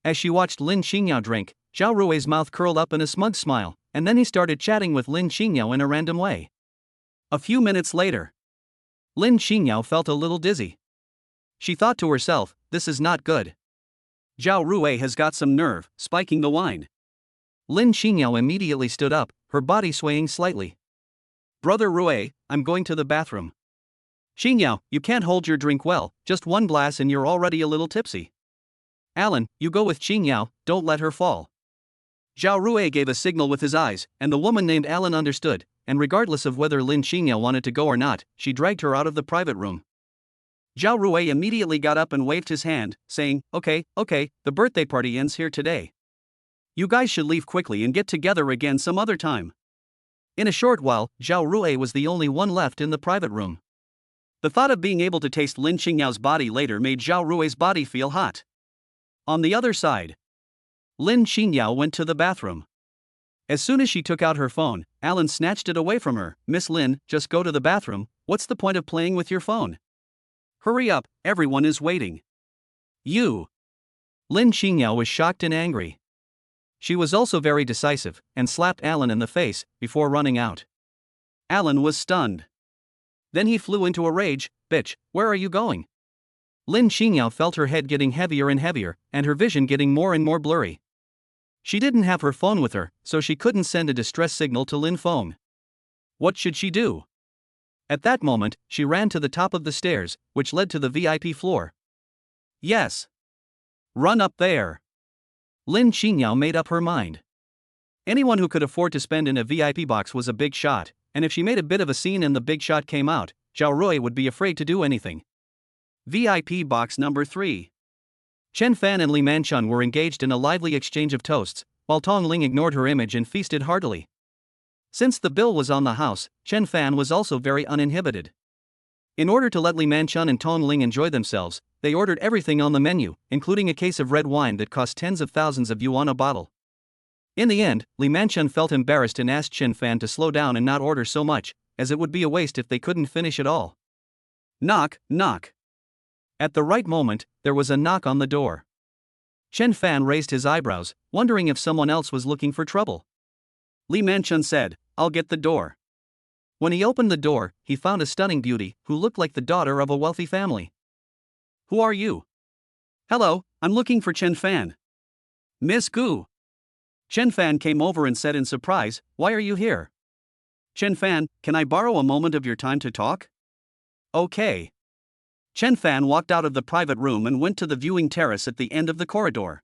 As she watched Lin Xingyao drink, Zhao Rui's mouth curled up in a smug smile, and then he started chatting with Lin Xingyao in a random way. A few minutes later, Lin Xingyao felt a little dizzy. She thought to herself, "This is not good. Zhao Rui has got some nerve, spiking the wine." Lin Xingyao immediately stood up, her body swaying slightly. "Brother Rui, I'm going to the bathroom." "Xingyao, you can't hold your drink well, just one glass and you're already a little tipsy." "Alan, you go with Xingyao, don't let her fall." Zhao Rui gave a signal with his eyes, and the woman named Alan understood, and regardless of whether Lin Xingyao wanted to go or not, she dragged her out of the private room. Zhao Rui immediately got up and waved his hand, saying, okay, the birthday party ends here today. You guys should leave quickly and get together again some other time." In a short while, Zhao Rui was the only one left in the private room. The thought of being able to taste Lin Xingyao's body later made Zhao Rui's body feel hot. On the other side, Lin Xingyao went to the bathroom. As soon as she took out her phone, Alan snatched it away from her. "Miss Lin, just go to the bathroom, what's the point of playing with your phone? Hurry up, everyone is waiting." "You!" Lin Xingyao was shocked and angry. She was also very decisive, and slapped Alan in the face, before running out. Alan was stunned. Then he flew into a rage. "Bitch, where are you going?" Lin Xingyao felt her head getting heavier and heavier, and her vision getting more and more blurry. She didn't have her phone with her, so she couldn't send a distress signal to Lin Feng. What should she do? At that moment, she ran to the top of the stairs, which led to the VIP floor. "Yes. Run up there." Lin Xingyao made up her mind. Anyone who could afford to spend in a VIP box was a big shot, and if she made a bit of a scene and the big shot came out, Zhao Rui would be afraid to do anything. VIP box number 3. Chen Fan and Li Manchun were engaged in a lively exchange of toasts, while Tong Ling ignored her image and feasted heartily. Since the bill was on the house, Chen Fan was also very uninhibited. In order to let Li Manchun and Tong Ling enjoy themselves, they ordered everything on the menu, including a case of red wine that cost tens of thousands of yuan a bottle. In the end, Li Manchun felt embarrassed and asked Chen Fan to slow down and not order so much, as it would be a waste if they couldn't finish it all. Knock, knock. At the right moment, there was a knock on the door. Chen Fan raised his eyebrows, wondering if someone else was looking for trouble. Li Manchun said, "I'll get the door." When he opened the door, he found a stunning beauty, who looked like the daughter of a wealthy family. "Who are you?" "Hello, I'm looking for Chen Fan." "Miss Gu." Chen Fan came over and said in surprise, "Why are you here?" "Chen Fan, can I borrow a moment of your time to talk?" "Okay." Chen Fan walked out of the private room and went to the viewing terrace at the end of the corridor.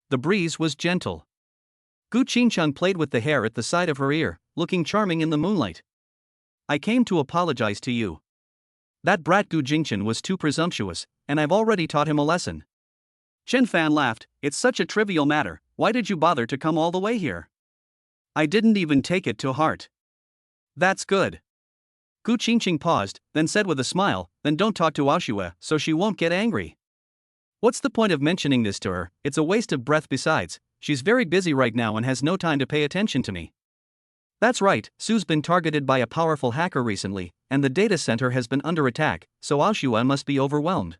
The breeze was gentle. Gu Qingcheng played with the hair at the side of her ear, looking charming in the moonlight. I came to apologize to you. That brat Gu Jingchen was too presumptuous, and I've already taught him a lesson. Chen Fan laughed. It's such a trivial matter, why did you bother to come all the way here? I didn't even take it to heart. That's good. Gu Qingcheng paused, then said with a smile, then don't talk to Aoxue so she won't get angry. What's the point of mentioning this to her? It's a waste of breath. Besides, she's very busy right now and has no time to pay attention to me. That's right, Su's been targeted by a powerful hacker recently, and the data center has been under attack, so Aoxue must be overwhelmed.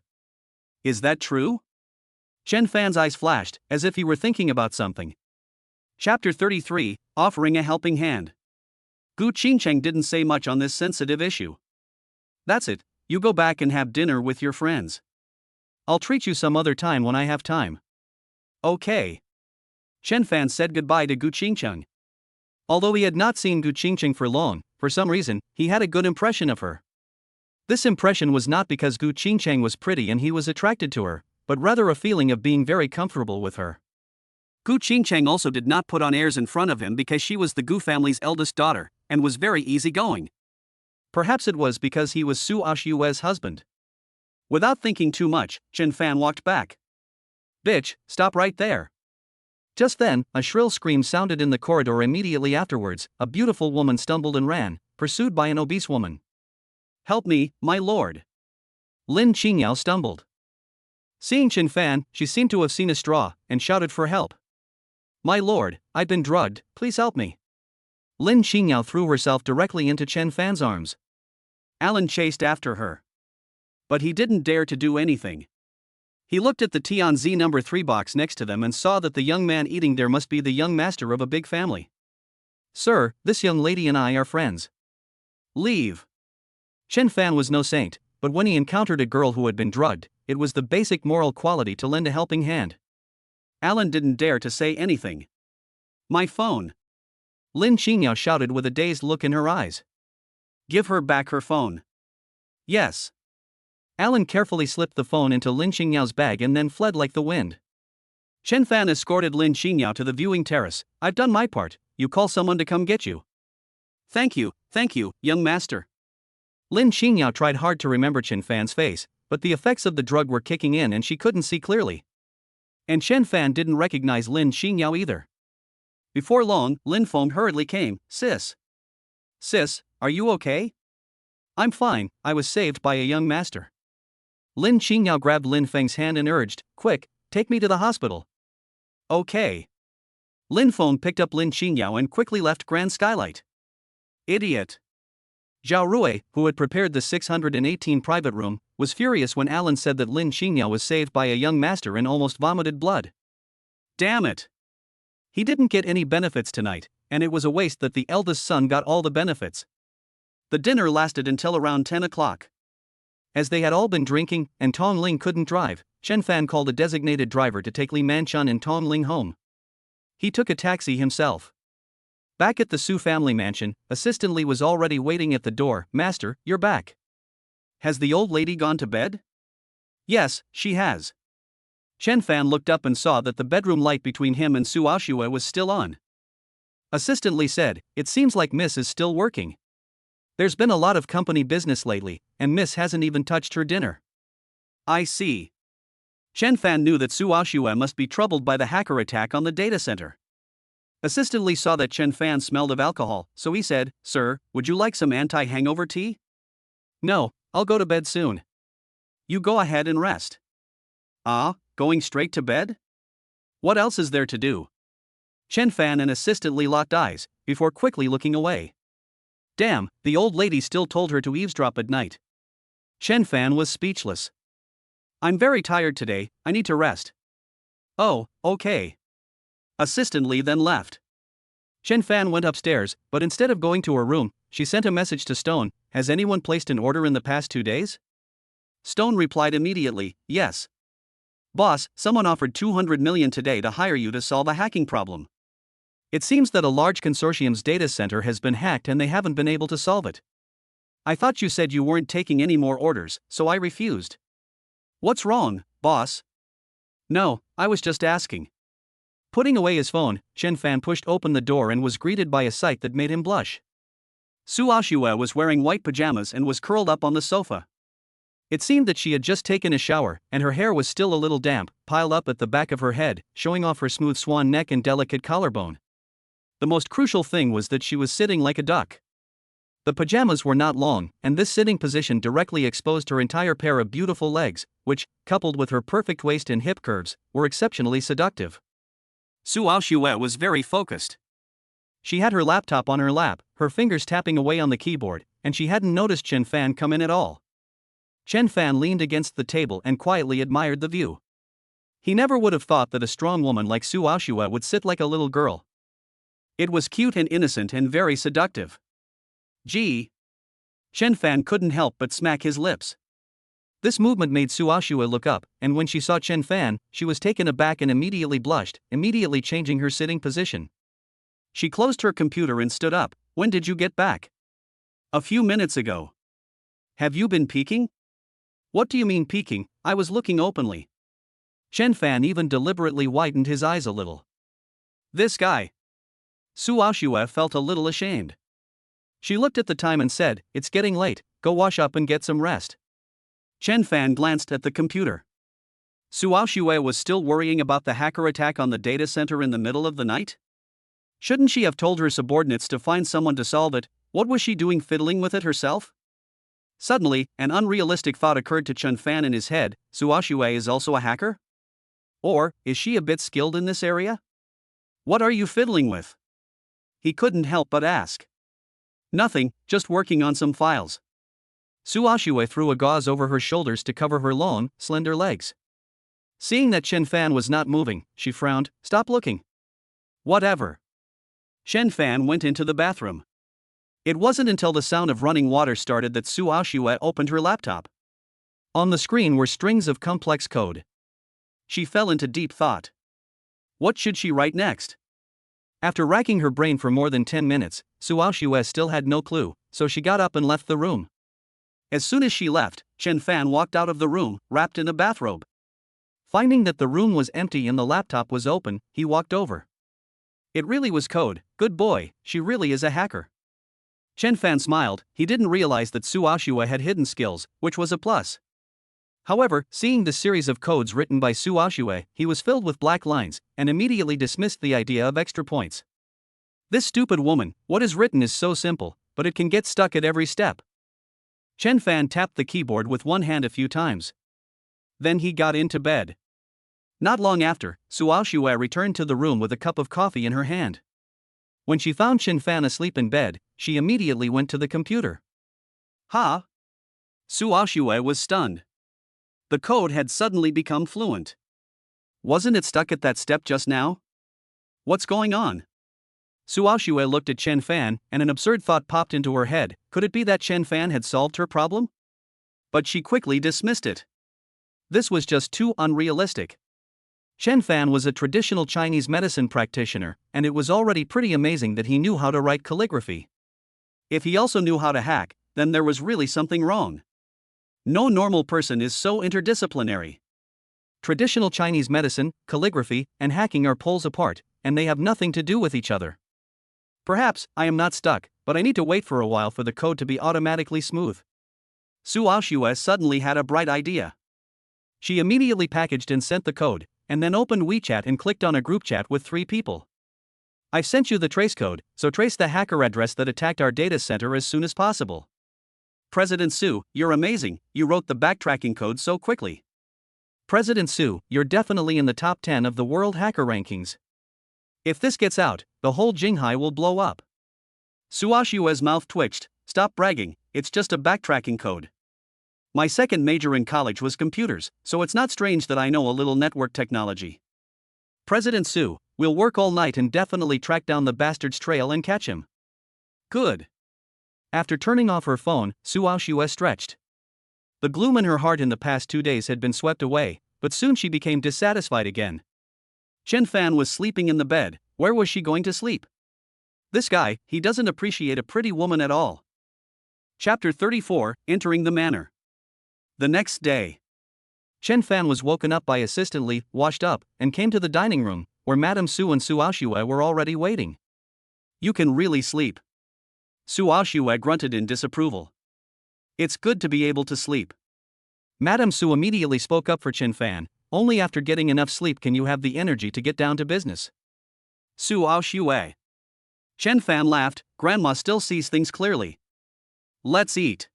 Is that true? Chen Fan's eyes flashed, as if he were thinking about something. Chapter 33, Offering a Helping Hand. Gu Qingcheng didn't say much on this sensitive issue. That's it, you go back and have dinner with your friends. I'll treat you some other time when I have time. Okay. Chen Fan said goodbye to Gu Qingcheng. Although he had not seen Gu Qingcheng for long, for some reason, he had a good impression of her. This impression was not because Gu Qingcheng was pretty and he was attracted to her, but rather a feeling of being very comfortable with her. Gu Qingcheng also did not put on airs in front of him because she was the Gu family's eldest daughter, and was very easygoing. Perhaps it was because he was Su Aoxue's husband. Without thinking too much, Chen Fan walked back. Bitch, stop right there. Just then, a shrill scream sounded in the corridor. Immediately afterwards, a beautiful woman stumbled and ran, pursued by an obese woman. Help me, my lord. Lin Qingyao stumbled. Seeing Chen Fan, she seemed to have seen a straw, and shouted for help. My lord, I've been drugged, please help me. Lin Qingyao threw herself directly into Chen Fan's arms. Alan chased after her. But he didn't dare to do anything. He looked at the Tianzi number 3 box next to them and saw that the young man eating there must be the young master of a big family. Sir, this young lady and I are friends. Leave. Chen Fan was no saint, but when he encountered a girl who had been drugged, it was the basic moral quality to lend a helping hand. Alan didn't dare to say anything. My phone. Lin Qingyao shouted with a dazed look in her eyes. Give her back her phone. Yes. Alan carefully slipped the phone into Lin Qingyao's bag and then fled like the wind. Chen Fan escorted Lin Qingyao to the viewing terrace. I've done my part, you call someone to come get you. Thank you, young master. Lin Qingyao tried hard to remember Chen Fan's face, but the effects of the drug were kicking in and she couldn't see clearly. And Chen Fan didn't recognize Lin Qingyao either. Before long, Lin Feng hurriedly came. Sis, are you okay? I'm fine, I was saved by a young master. Lin Qingyao grabbed Lin Feng's hand and urged, quick, take me to the hospital. Okay. Lin Feng picked up Lin Qingyao and quickly left Grand Skylight. Idiot. Zhao Rui, who had prepared the 618 private room, was furious when Alan said that Lin Qingyao was saved by a young master and almost vomited blood. Damn it. He didn't get any benefits tonight, and it was a waste that the eldest son got all the benefits. The dinner lasted until around 10 o'clock. As they had all been drinking, and Tong Ling couldn't drive, Chen Fan called a designated driver to take Li Manchun and Tong Ling home. He took a taxi himself. Back at the Su family mansion, Assistant Li was already waiting at the door. Master, you're back. Has the old lady gone to bed? Yes, she has. Chen Fan looked up and saw that the bedroom light between him and Su Aoxue was still on. Assistant Li said, it seems like Miss is still working. There's been a lot of company business lately, and Miss hasn't even touched her dinner. I see. Chen Fan knew that Su Aoxue must be troubled by the hacker attack on the data center. Assistant Li saw that Chen Fan smelled of alcohol, so he said, Sir, would you like some anti-hangover tea? No, I'll go to bed soon. You go ahead and rest. Ah, going straight to bed? What else is there to do? Chen Fan and Assistant Li locked eyes, before quickly looking away. Damn, the old lady still told her to eavesdrop at night. Chen Fan was speechless. I'm very tired today, I need to rest. Oh, okay. Assistant Li then left. Chen Fan went upstairs, but instead of going to her room, she sent a message to Stone. Has anyone placed an order in the past 2 days? Stone replied immediately, yes. Boss, someone offered 200 million today to hire you to solve a hacking problem. It seems that a large consortium's data center has been hacked and they haven't been able to solve it. I thought you said you weren't taking any more orders, so I refused. What's wrong, boss? No, I was just asking. Putting away his phone, Chen Fan pushed open the door and was greeted by a sight that made him blush. Su Aoxue was wearing white pajamas and was curled up on the sofa. It seemed that she had just taken a shower, and her hair was still a little damp, piled up at the back of her head, showing off her smooth swan neck and delicate collarbone. The most crucial thing was that she was sitting like a duck. The pajamas were not long, and this sitting position directly exposed her entire pair of beautiful legs, which, coupled with her perfect waist and hip curves, were exceptionally seductive. Su Aoxue was very focused. She had her laptop on her lap, her fingers tapping away on the keyboard, and she hadn't noticed Chen Fan come in at all. Chen Fan leaned against the table and quietly admired the view. He never would have thought that a strong woman like Su Aoxue would sit like a little girl. It was cute and innocent and very seductive. Gee. Chen Fan couldn't help but smack his lips. This movement made Su Aoxue look up, and when she saw Chen Fan, she was taken aback and immediately blushed, immediately changing her sitting position. She closed her computer and stood up. When did you get back? A few minutes ago. Have you been peeking? What do you mean peeking? I was looking openly. Chen Fan even deliberately widened his eyes a little. This guy. Su Aoxue felt a little ashamed. She looked at the time and said, "It's getting late, go wash up and get some rest." Chen Fan glanced at the computer. Su Aoxue was still worrying about the hacker attack on the data center in the middle of the night? Shouldn't she have told her subordinates to find someone to solve it? What was she doing fiddling with it herself? Suddenly, an unrealistic thought occurred to Chen Fan in his head. Su Aoxue is also a hacker? Or, is she a bit skilled in this area? What are you fiddling with? He couldn't help but ask. Nothing, just working on some files. Su Aoxue threw a gauze over her shoulders to cover her long, slender legs. Seeing that Chen Fan was not moving, she frowned. Stop looking. Whatever. Chen Fan went into the bathroom. It wasn't until the sound of running water started that Su Aoxue opened her laptop. On the screen were strings of complex code. She fell into deep thought. What should she write next? After racking her brain for more than 10 minutes, Su Aoxue still had no clue, so she got up and left the room. As soon as she left, Chen Fan walked out of the room, wrapped in a bathrobe. Finding that the room was empty and the laptop was open, he walked over. It really was code. Good boy, she really is a hacker. Chen Fan smiled. He didn't realize that Su Aoxue had hidden skills, which was a plus. However, seeing the series of codes written by Su Aoxue, he was filled with black lines, and immediately dismissed the idea of extra points. This stupid woman, what is written is so simple, but it can get stuck at every step. Chen Fan tapped the keyboard with one hand a few times. Then he got into bed. Not long after, Su Aoxue returned to the room with a cup of coffee in her hand. When she found Chen Fan asleep in bed, she immediately went to the computer. Ha! Su Aoxue was stunned. The code had suddenly become fluent. Wasn't it stuck at that step just now? What's going on? Su Aoxue looked at Chen Fan, and an absurd thought popped into her head. Could it be that Chen Fan had solved her problem? But she quickly dismissed it. This was just too unrealistic. Chen Fan was a traditional Chinese medicine practitioner, and it was already pretty amazing that he knew how to write calligraphy. If he also knew how to hack, then there was really something wrong. No normal person is so interdisciplinary. Traditional Chinese medicine, calligraphy, and hacking are poles apart, and they have nothing to do with each other. Perhaps I am not stuck, but I need to wait for a while for the code to be automatically smooth. Su Aoxue suddenly had a bright idea. She immediately packaged and sent the code, and then opened WeChat and clicked on a group chat with 3 people. I've sent you the trace code, so trace the hacker address that attacked our data center as soon as possible. President Su, you're amazing, you wrote the backtracking code so quickly. President Su, you're definitely in the top 10 of the world hacker rankings. If this gets out, the whole Jinghai will blow up. Su Aoxue's mouth twitched. Stop bragging, it's just a backtracking code. My second major in college was computers, so it's not strange that I know a little network technology. President Su, we'll work all night and definitely track down the bastard's trail and catch him. Good. After turning off her phone, Su Aoxue stretched. The gloom in her heart in the past 2 days had been swept away, but soon she became dissatisfied again. Chen Fan was sleeping in the bed. Where was she going to sleep? This guy, he doesn't appreciate a pretty woman at all. Chapter 34, Entering the Manor. The next day, Chen Fan was woken up by assistant Li, washed up, and came to the dining room, where Madame Su and Su Aoxue were already waiting. You can really sleep. Su Aoxue grunted in disapproval. It's good to be able to sleep. Madame Su immediately spoke up for Chen Fan. Only after getting enough sleep can you have the energy to get down to business. Su Aoxue. Chen Fan laughed. Grandma still sees things clearly. Let's eat.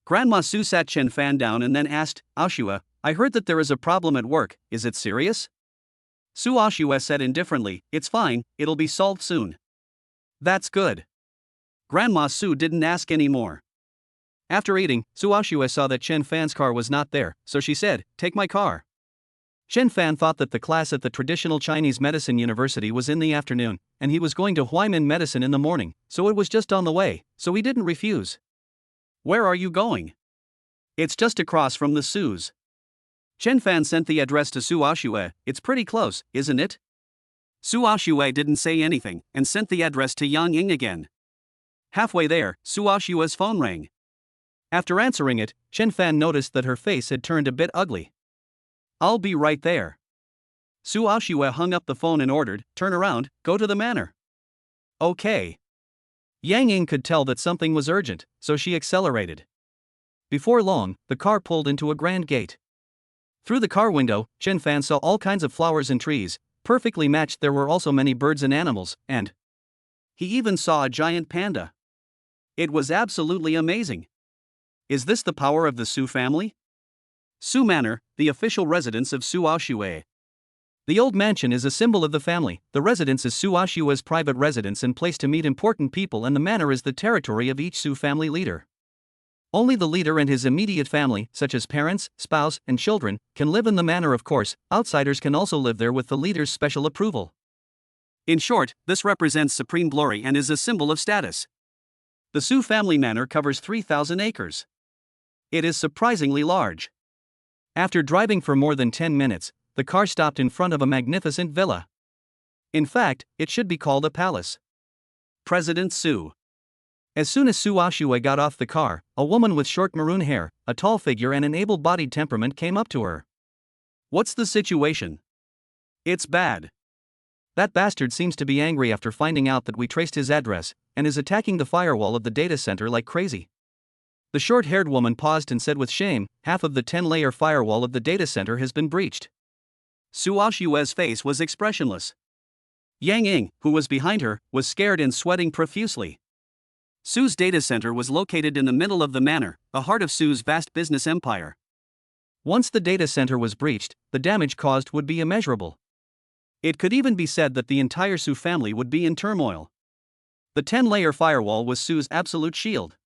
Grandma Su sat Chen Fan down and then asked, Aoxue, I heard that there is a problem at work, is it serious? Su Aoxue said indifferently, it's fine, it'll be solved soon. That's good. Grandma Su didn't ask any more. After eating, Su Aoxue saw that Chen Fan's car was not there, so she said, take my car. Chen Fan thought that the class at the traditional Chinese medicine university was in the afternoon, and he was going to Huaimin medicine in the morning, so it was just on the way, so he didn't refuse. Where are you going? It's just across from the Su's. Chen Fan sent the address to Su Aoxue. It's pretty close, isn't it? Su Aoxue didn't say anything, and sent the address to Yang Ying again. Halfway there, Su Aoxue's phone rang. After answering it, Chen Fan noticed that her face had turned a bit ugly. I'll be right there. Su Aoxue hung up the phone and ordered, turn around, go to the manor. Okay. Yang Ying could tell that something was urgent, so she accelerated. Before long, the car pulled into a grand gate. Through the car window, Chen Fan saw all kinds of flowers and trees, perfectly matched. There were also many birds and animals, and he even saw a giant panda. It was absolutely amazing. Is this the power of the Su family? Su Manor, the official residence of Su Aoxue. The old mansion is a symbol of the family. The residence is Su Aoxue's private residence and place to meet important people, and the manor is the territory of each Su family leader. Only the leader and his immediate family, such as parents, spouse, and children, can live in the manor. Of course, outsiders can also live there with the leader's special approval. In short, this represents supreme glory and is a symbol of status. The Su family manor covers 3,000 acres. It is surprisingly large. After driving for more than 10 minutes, the car stopped in front of a magnificent villa. In fact, it should be called a palace. President Su. As soon as Su Aoxue got off the car, a woman with short maroon hair, a tall figure and an able-bodied temperament came up to her. What's the situation? It's bad. That bastard seems to be angry after finding out that we traced his address, and is attacking the firewall of the data center like crazy. The short-haired woman paused and said with shame, half of the 10-layer firewall of the data center has been breached. Su Aoxue's face was expressionless. Yang Ying, who was behind her, was scared and sweating profusely. Su's data center was located in the middle of the manor, the heart of Su's vast business empire. Once the data center was breached, the damage caused would be immeasurable. It could even be said that the entire Su family would be in turmoil. The 10-layer firewall was Su's absolute shield.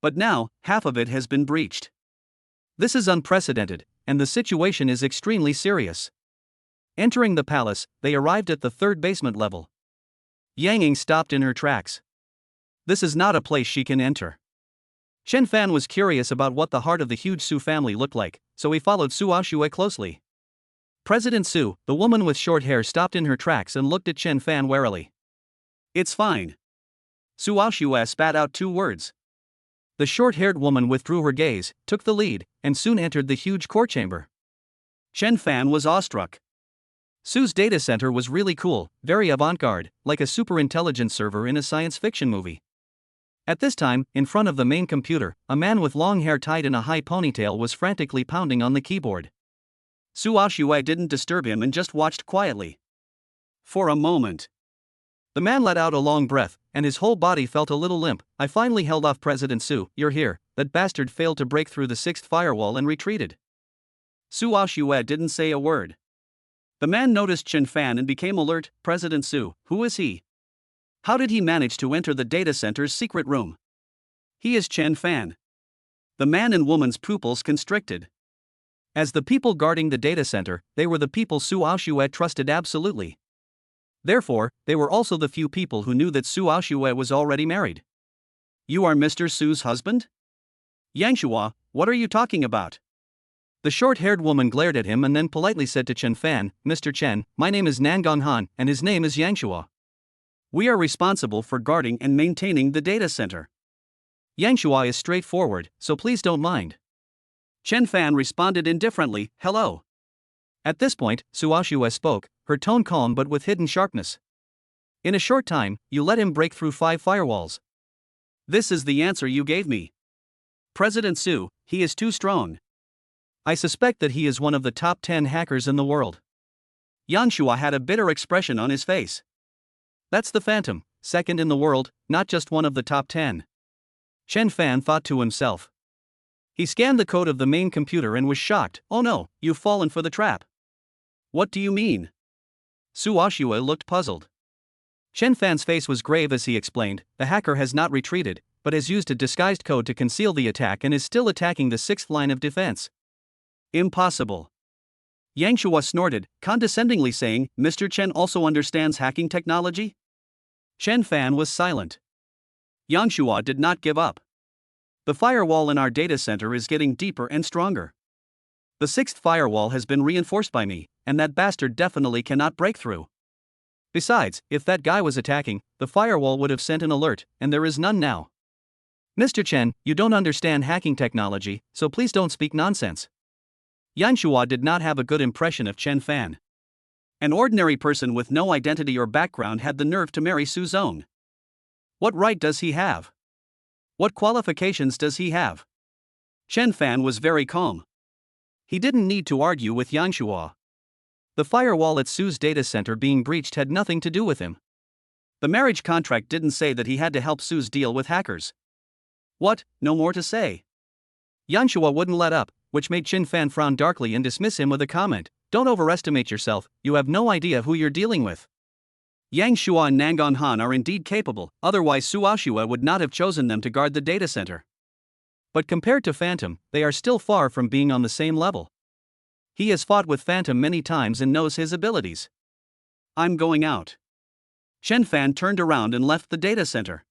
But now, half of it has been breached. This is unprecedented, and the situation is extremely serious. Entering the palace, they arrived at the third basement level. Yang Ying stopped in her tracks. This is not a place she can enter. Chen Fan was curious about what the heart of the huge Su family looked like, so he followed Su Aoxue closely. President Su, the woman with short hair, stopped in her tracks and looked at Chen Fan warily. It's fine. Su Aoxue spat out 2 words. The short-haired woman withdrew her gaze, took the lead, and soon entered the huge court chamber. Chen Fan was awestruck. Su's data center was really cool, very avant-garde, like a super-intelligent server in a science fiction movie. At this time, in front of the main computer, a man with long hair tied in a high ponytail was frantically pounding on the keyboard. Su Aoxue didn't disturb him and just watched quietly. For a moment, the man let out a long breath, and his whole body felt a little limp. I finally held off President Su. You're here. That bastard failed to break through the 6th firewall and retreated. Su Aoxue didn't say a word. The man noticed Chen Fan and became alert. President Su, who is he? How did he manage to enter the data center's secret room? He is Chen Fan. The man and woman's pupils constricted. As the people guarding the data center, they were the people Su Aoxue trusted absolutely. Therefore, they were also the few people who knew that Su Aoxue was already married. You are Mr. Su's husband? Yangshua, what are you talking about? The short-haired woman glared at him and then politely said to Chen Fan, Mr. Chen, my name is Nangong Han, and his name is Yangshua. We are responsible for guarding and maintaining the data center. Yang Shua is straightforward, so please don't mind. Chen Fan responded indifferently, hello. At this point, Su Aoxue spoke, her tone calm but with hidden sharpness. In a short time, you let him break through 5 firewalls. This is the answer you gave me. President Su, he is too strong. I suspect that he is one of the top 10 hackers in the world. Yang Shua had a bitter expression on his face. That's the Phantom, second in the world, not just one of the top 10. Chen Fan thought to himself. He scanned the code of the main computer and was shocked. Oh no, you've fallen for the trap. What do you mean? Su Aoxue looked puzzled. Chen Fan's face was grave as he explained, the hacker has not retreated, but has used a disguised code to conceal the attack and is still attacking the 6th line of defense. Impossible. Yang Shua snorted, condescendingly saying, Mr. Chen also understands hacking technology? Chen Fan was silent. Yang Shua did not give up. The firewall in our data center is getting deeper and stronger. The 6th firewall has been reinforced by me, and that bastard definitely cannot break through. Besides, if that guy was attacking, the firewall would have sent an alert, and there is none now. Mr. Chen, you don't understand hacking technology, so please don't speak nonsense. Yang Shua did not have a good impression of Chen Fan. An ordinary person with no identity or background had the nerve to marry Su Zong. What right does he have? What qualifications does he have? Chen Fan was very calm. He didn't need to argue with Yang Shua. The firewall at Su's data center being breached had nothing to do with him. The marriage contract didn't say that he had to help Su's deal with hackers. What, no more to say? Yang Shua wouldn't let up, which made Chen Fan frown darkly and dismiss him with a comment, don't overestimate yourself, you have no idea who you're dealing with. Yang Shua and Nangon Han are indeed capable, otherwise Su Aoxue would not have chosen them to guard the data center. But compared to Phantom, they are still far from being on the same level. He has fought with Phantom many times and knows his abilities. I'm going out. Chen Fan turned around and left the data center.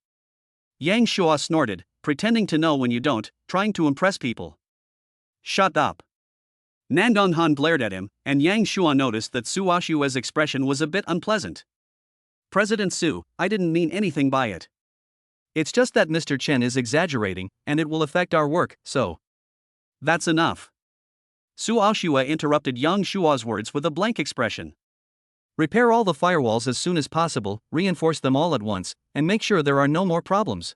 Yang Shua snorted, pretending to know when you don't, trying to impress people. Shut up. Nangon Han glared at him, and Yang Shua noticed that Su Aoxue's expression was a bit unpleasant. President Su, I didn't mean anything by it. It's just that Mr. Chen is exaggerating, and it will affect our work, so. That's enough. Su Aoxue interrupted Yang Shua's words with a blank expression. Repair all the firewalls as soon as possible, reinforce them all at once, and make sure there are no more problems.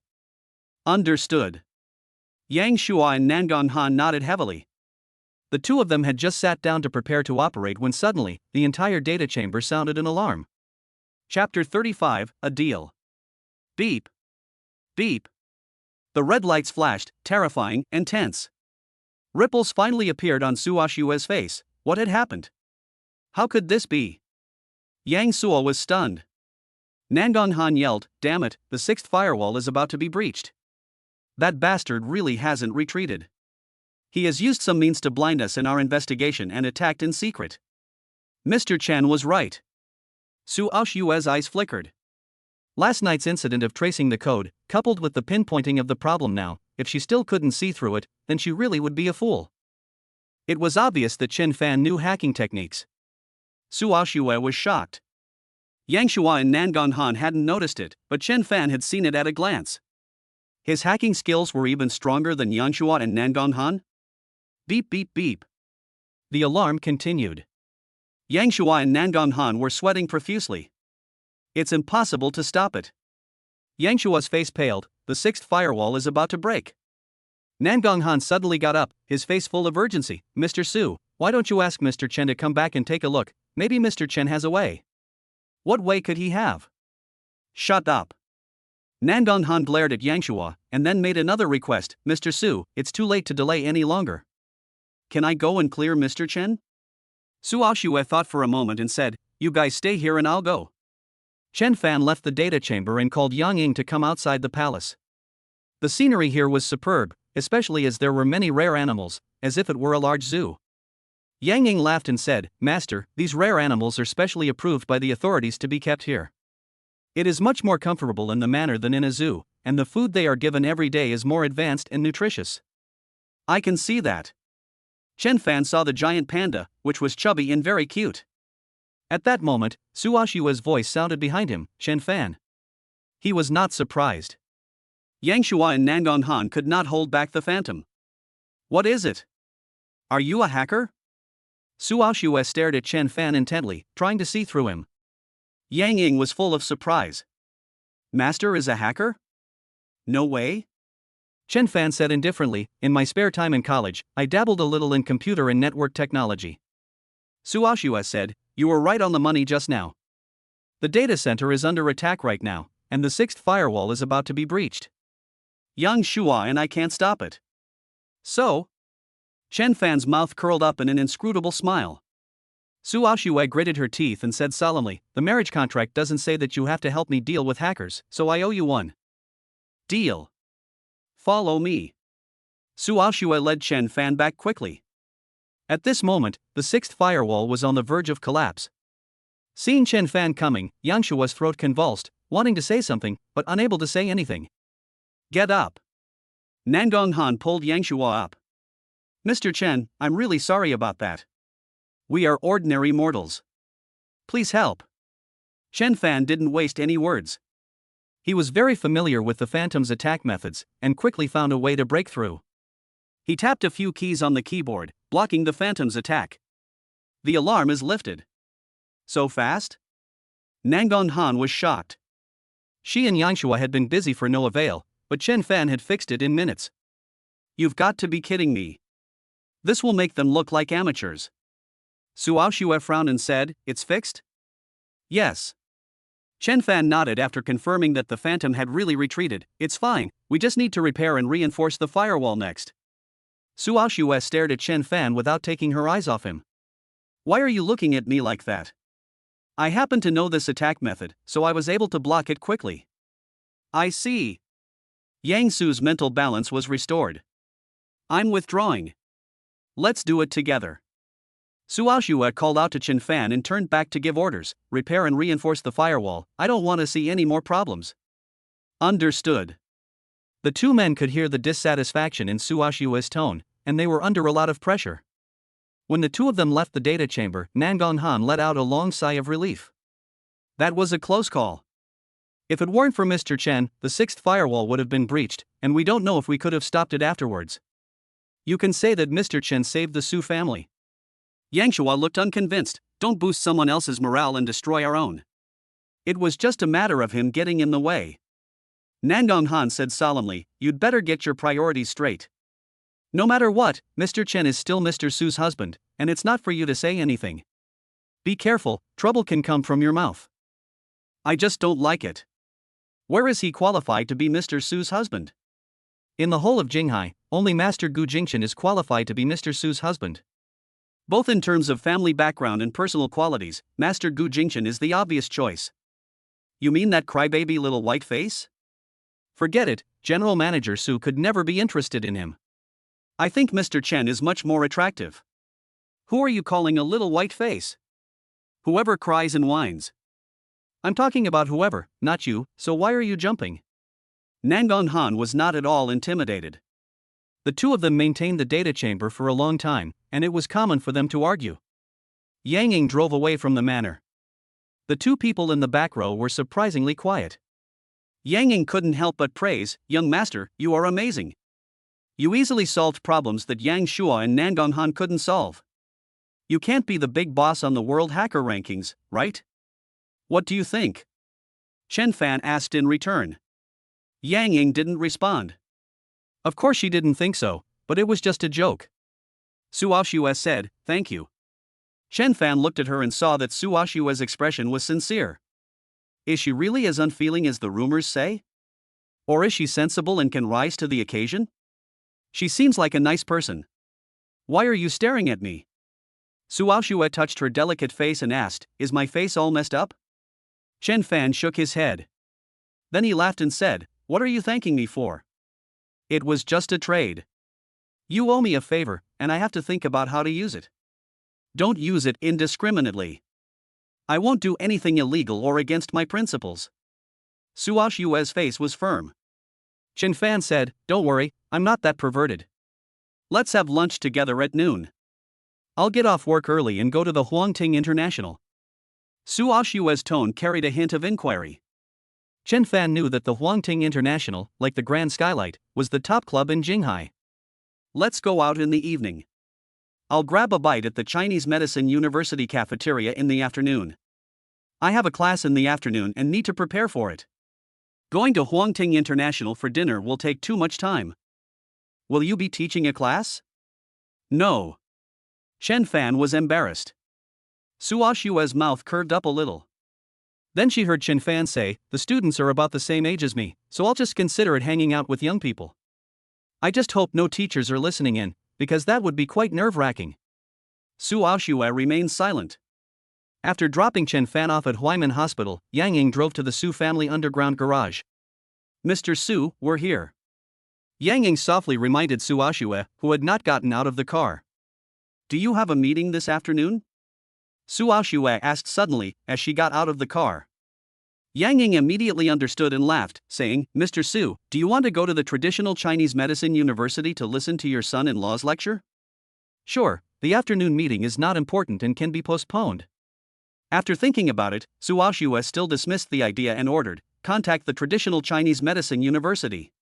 Understood. Yang Shua and Nangon Han nodded heavily. The two of them had just sat down to prepare to operate when suddenly, the entire data chamber sounded an alarm. Chapter 35, A Deal. Beep. Beep. The red lights flashed, terrifying and tense. Ripples finally appeared on Su Aoxue's face. What had happened? How could this be? Yang Shua was stunned. Nangon Han yelled, damn it, the 6th firewall is about to be breached. That bastard really hasn't retreated. He has used some means to blind us in our investigation and attacked in secret. Mr. Chen was right. Su Aoxue's eyes flickered. Last night's incident of tracing the code, coupled with the pinpointing of the problem now, if she still couldn't see through it, then she really would be a fool. It was obvious that Chen Fan knew hacking techniques. Su Aoxue was shocked. Yang Shua and Nangon Han hadn't noticed it, but Chen Fan had seen it at a glance. His hacking skills were even stronger than Yang Shua and Nangon Han? Beep beep beep. The alarm continued. Yang Shua and Nangon Han were sweating profusely. It's impossible to stop it. Yang Shua's face paled, the 6th firewall is about to break. Nangon Han suddenly got up, his face full of urgency. Mr. Su, why don't you ask Mr. Chen to come back and take a look, maybe Mr. Chen has a way. What way could he have? Shut up. Nangon Han glared at Yang Shua, and then made another request, Mr. Su, it's too late to delay any longer. Can I go and clear Mr. Chen? Su Aoxue thought for a moment and said, you guys stay here and I'll go. Chen Fan left the data chamber and called Yang Ying to come outside the palace. The scenery here was superb, especially as there were many rare animals, as if it were a large zoo. Yang Ying laughed and said, Master, these rare animals are specially approved by the authorities to be kept here. It is much more comfortable in the manner than in a zoo, and the food they are given every day is more advanced and nutritious. I can see that. Chen Fan saw the giant panda, which was chubby and very cute. At that moment, Su Aoxue's voice sounded behind him, Chen Fan. He was not surprised. Yang Shua and Nangong Han could not hold back the phantom. What is it? Are you a hacker? Su Aoxue stared at Chen Fan intently, trying to see through him. Yang Ying was full of surprise. Master is a hacker? No way? Chen Fan said indifferently, in my spare time in college, I dabbled a little in computer and network technology. Su Aoxue said, you were right on the money just now. The data center is under attack right now, and the sixth firewall is about to be breached. Yang Shua and I can't stop it. So? Chen Fan's mouth curled up in an inscrutable smile. Su Aoxue gritted her teeth and said solemnly, the marriage contract doesn't say that you have to help me deal with hackers, so I owe you one. Deal. Follow me. Su Aoxue led Chen Fan back quickly. At this moment, the sixth firewall was on the verge of collapse. Seeing Chen Fan coming, Yang Shua's throat convulsed, wanting to say something, but unable to say anything. Get up. Nangong Han pulled Yang Shua up. Mr. Chen, I'm really sorry about that. We are ordinary mortals. Please help. Chen Fan didn't waste any words. He was very familiar with the Phantom's attack methods, and quickly found a way to break through. He tapped a few keys on the keyboard, blocking the Phantom's attack. The alarm is lifted. So fast? Nangong Han was shocked. She and Yang Shua had been busy for no avail, but Chen Fan had fixed it in minutes. You've got to be kidding me. This will make them look like amateurs. Su Aoxue frowned and said, it's fixed? Yes. Chen Fan nodded after confirming that the Phantom had really retreated. It's fine, we just need to repair and reinforce the firewall next. Su Aoxue stared at Chen Fan without taking her eyes off him. Why are you looking at me like that? I happen to know this attack method, so I was able to block it quickly. I see. Yang Su's mental balance was restored. I'm withdrawing. Let's do it together. Su Aoxue called out to Chen Fan and turned back to give orders, repair and reinforce the firewall, I don't want to see any more problems. Understood. The two men could hear the dissatisfaction in Su Aoxue's tone, and they were under a lot of pressure. When the two of them left the data chamber, Nangong Han let out a long sigh of relief. That was a close call. If it weren't for Mr. Chen, the sixth firewall would have been breached, and we don't know if we could have stopped it afterwards. You can say that Mr. Chen saved the Su family. Yang Shua looked unconvinced. Don't boost someone else's morale and destroy our own. It was just a matter of him getting in the way. Nangong Han said solemnly, you'd better get your priorities straight. No matter what, Mr. Chen is still Mr. Su's husband, and it's not for you to say anything. Be careful, trouble can come from your mouth. I just don't like it. Where is he qualified to be Mr. Su's husband? In the whole of Jinghai, only Master Gu Jingchen is qualified to be Mr. Su's husband. Both in terms of family background and personal qualities, Master Gu Jingchen is the obvious choice. You mean that crybaby little white face? Forget it, General Manager Su could never be interested in him. I think Mr. Chen is much more attractive. Who are you calling a little white face? Whoever cries and whines. I'm talking about whoever, not you, so why are you jumping? Nangong Han was not at all intimidated. The two of them maintained the data chamber for a long time, and it was common for them to argue. Yang Ying drove away from the manor. The two people in the back row were surprisingly quiet. Yang Ying couldn't help but praise, young master, you are amazing. You easily solved problems that Yang Shua and Nangong Han couldn't solve. You can't be the big boss on the world hacker rankings, right? What do you think? Chen Fan asked in return. Yang Ying didn't respond. Of course she didn't think so, but it was just a joke. Su Aoxue said, thank you. Chen Fan looked at her and saw that Su Aoxue's expression was sincere. Is she really as unfeeling as the rumors say? Or is she sensible and can rise to the occasion? She seems like a nice person. Why are you staring at me? Su Aoxue touched her delicate face and asked, is my face all messed up? Chen Fan shook his head. Then he laughed and said, what are you thanking me for? It was just a trade. You owe me a favor, and I have to think about how to use it. Don't use it indiscriminately. I won't do anything illegal or against my principles. Su Aoxue's face was firm. Chen Fan said, don't worry, I'm not that perverted. Let's have lunch together at noon. I'll get off work early and go to the Huangting International. Su Aoxue's tone carried a hint of inquiry. Chen Fan knew that the Huangting International, like the Grand Skylight, was the top club in Jinghai. Let's go out in the evening. I'll grab a bite at the Chinese Medicine University cafeteria in the afternoon. I have a class in the afternoon and need to prepare for it. Going to Huangting International for dinner will take too much time. Will you be teaching a class? No. Chen Fan was embarrassed. Su Aoxue's mouth curved up a little. Then she heard Chen Fan say, "The students are about the same age as me, so I'll just consider it hanging out with young people. I just hope no teachers are listening in, because that would be quite nerve-wracking." Su Aoxue remained silent. After dropping Chen Fan off at Huaimen Hospital, Yang Ying drove to the Su family underground garage. "Mr. Su, we're here." Yang Ying softly reminded Su Aoxue, who had not gotten out of the car. "Do you have a meeting this afternoon?" Su Aoxue asked suddenly, as she got out of the car. Yang Ying immediately understood and laughed, saying, "Mr. Su, do you want to go to the traditional Chinese medicine university to listen to your son-in-law's lecture?" "Sure, the afternoon meeting is not important and can be postponed." After thinking about it, Su Aoxue still dismissed the idea and ordered, "Contact the traditional Chinese medicine university.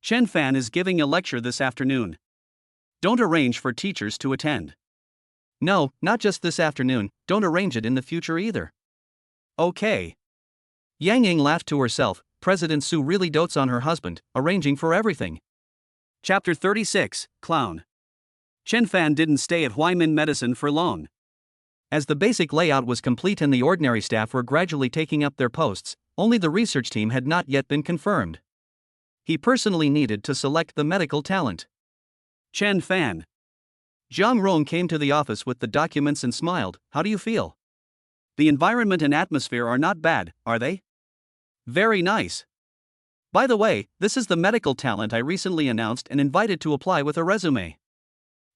Chen Fan is giving a lecture this afternoon. Don't arrange for teachers to attend." "No, not just this afternoon, don't arrange it in the future either." "Okay." Yang Ying laughed to herself. President Su really dotes on her husband, arranging for everything. Chapter 36, Clown. Chen Fan didn't stay at Huaimen Medicine for long. As the basic layout was complete and the ordinary staff were gradually taking up their posts, only the research team had not yet been confirmed. He personally needed to select the medical talent. Chen Fan. Zhang Rong came to the office with the documents and smiled. "How do you feel?" "The environment and atmosphere are not bad, are they?" "Very nice. By the way, this is the medical talent I recently announced and invited to apply with a resume.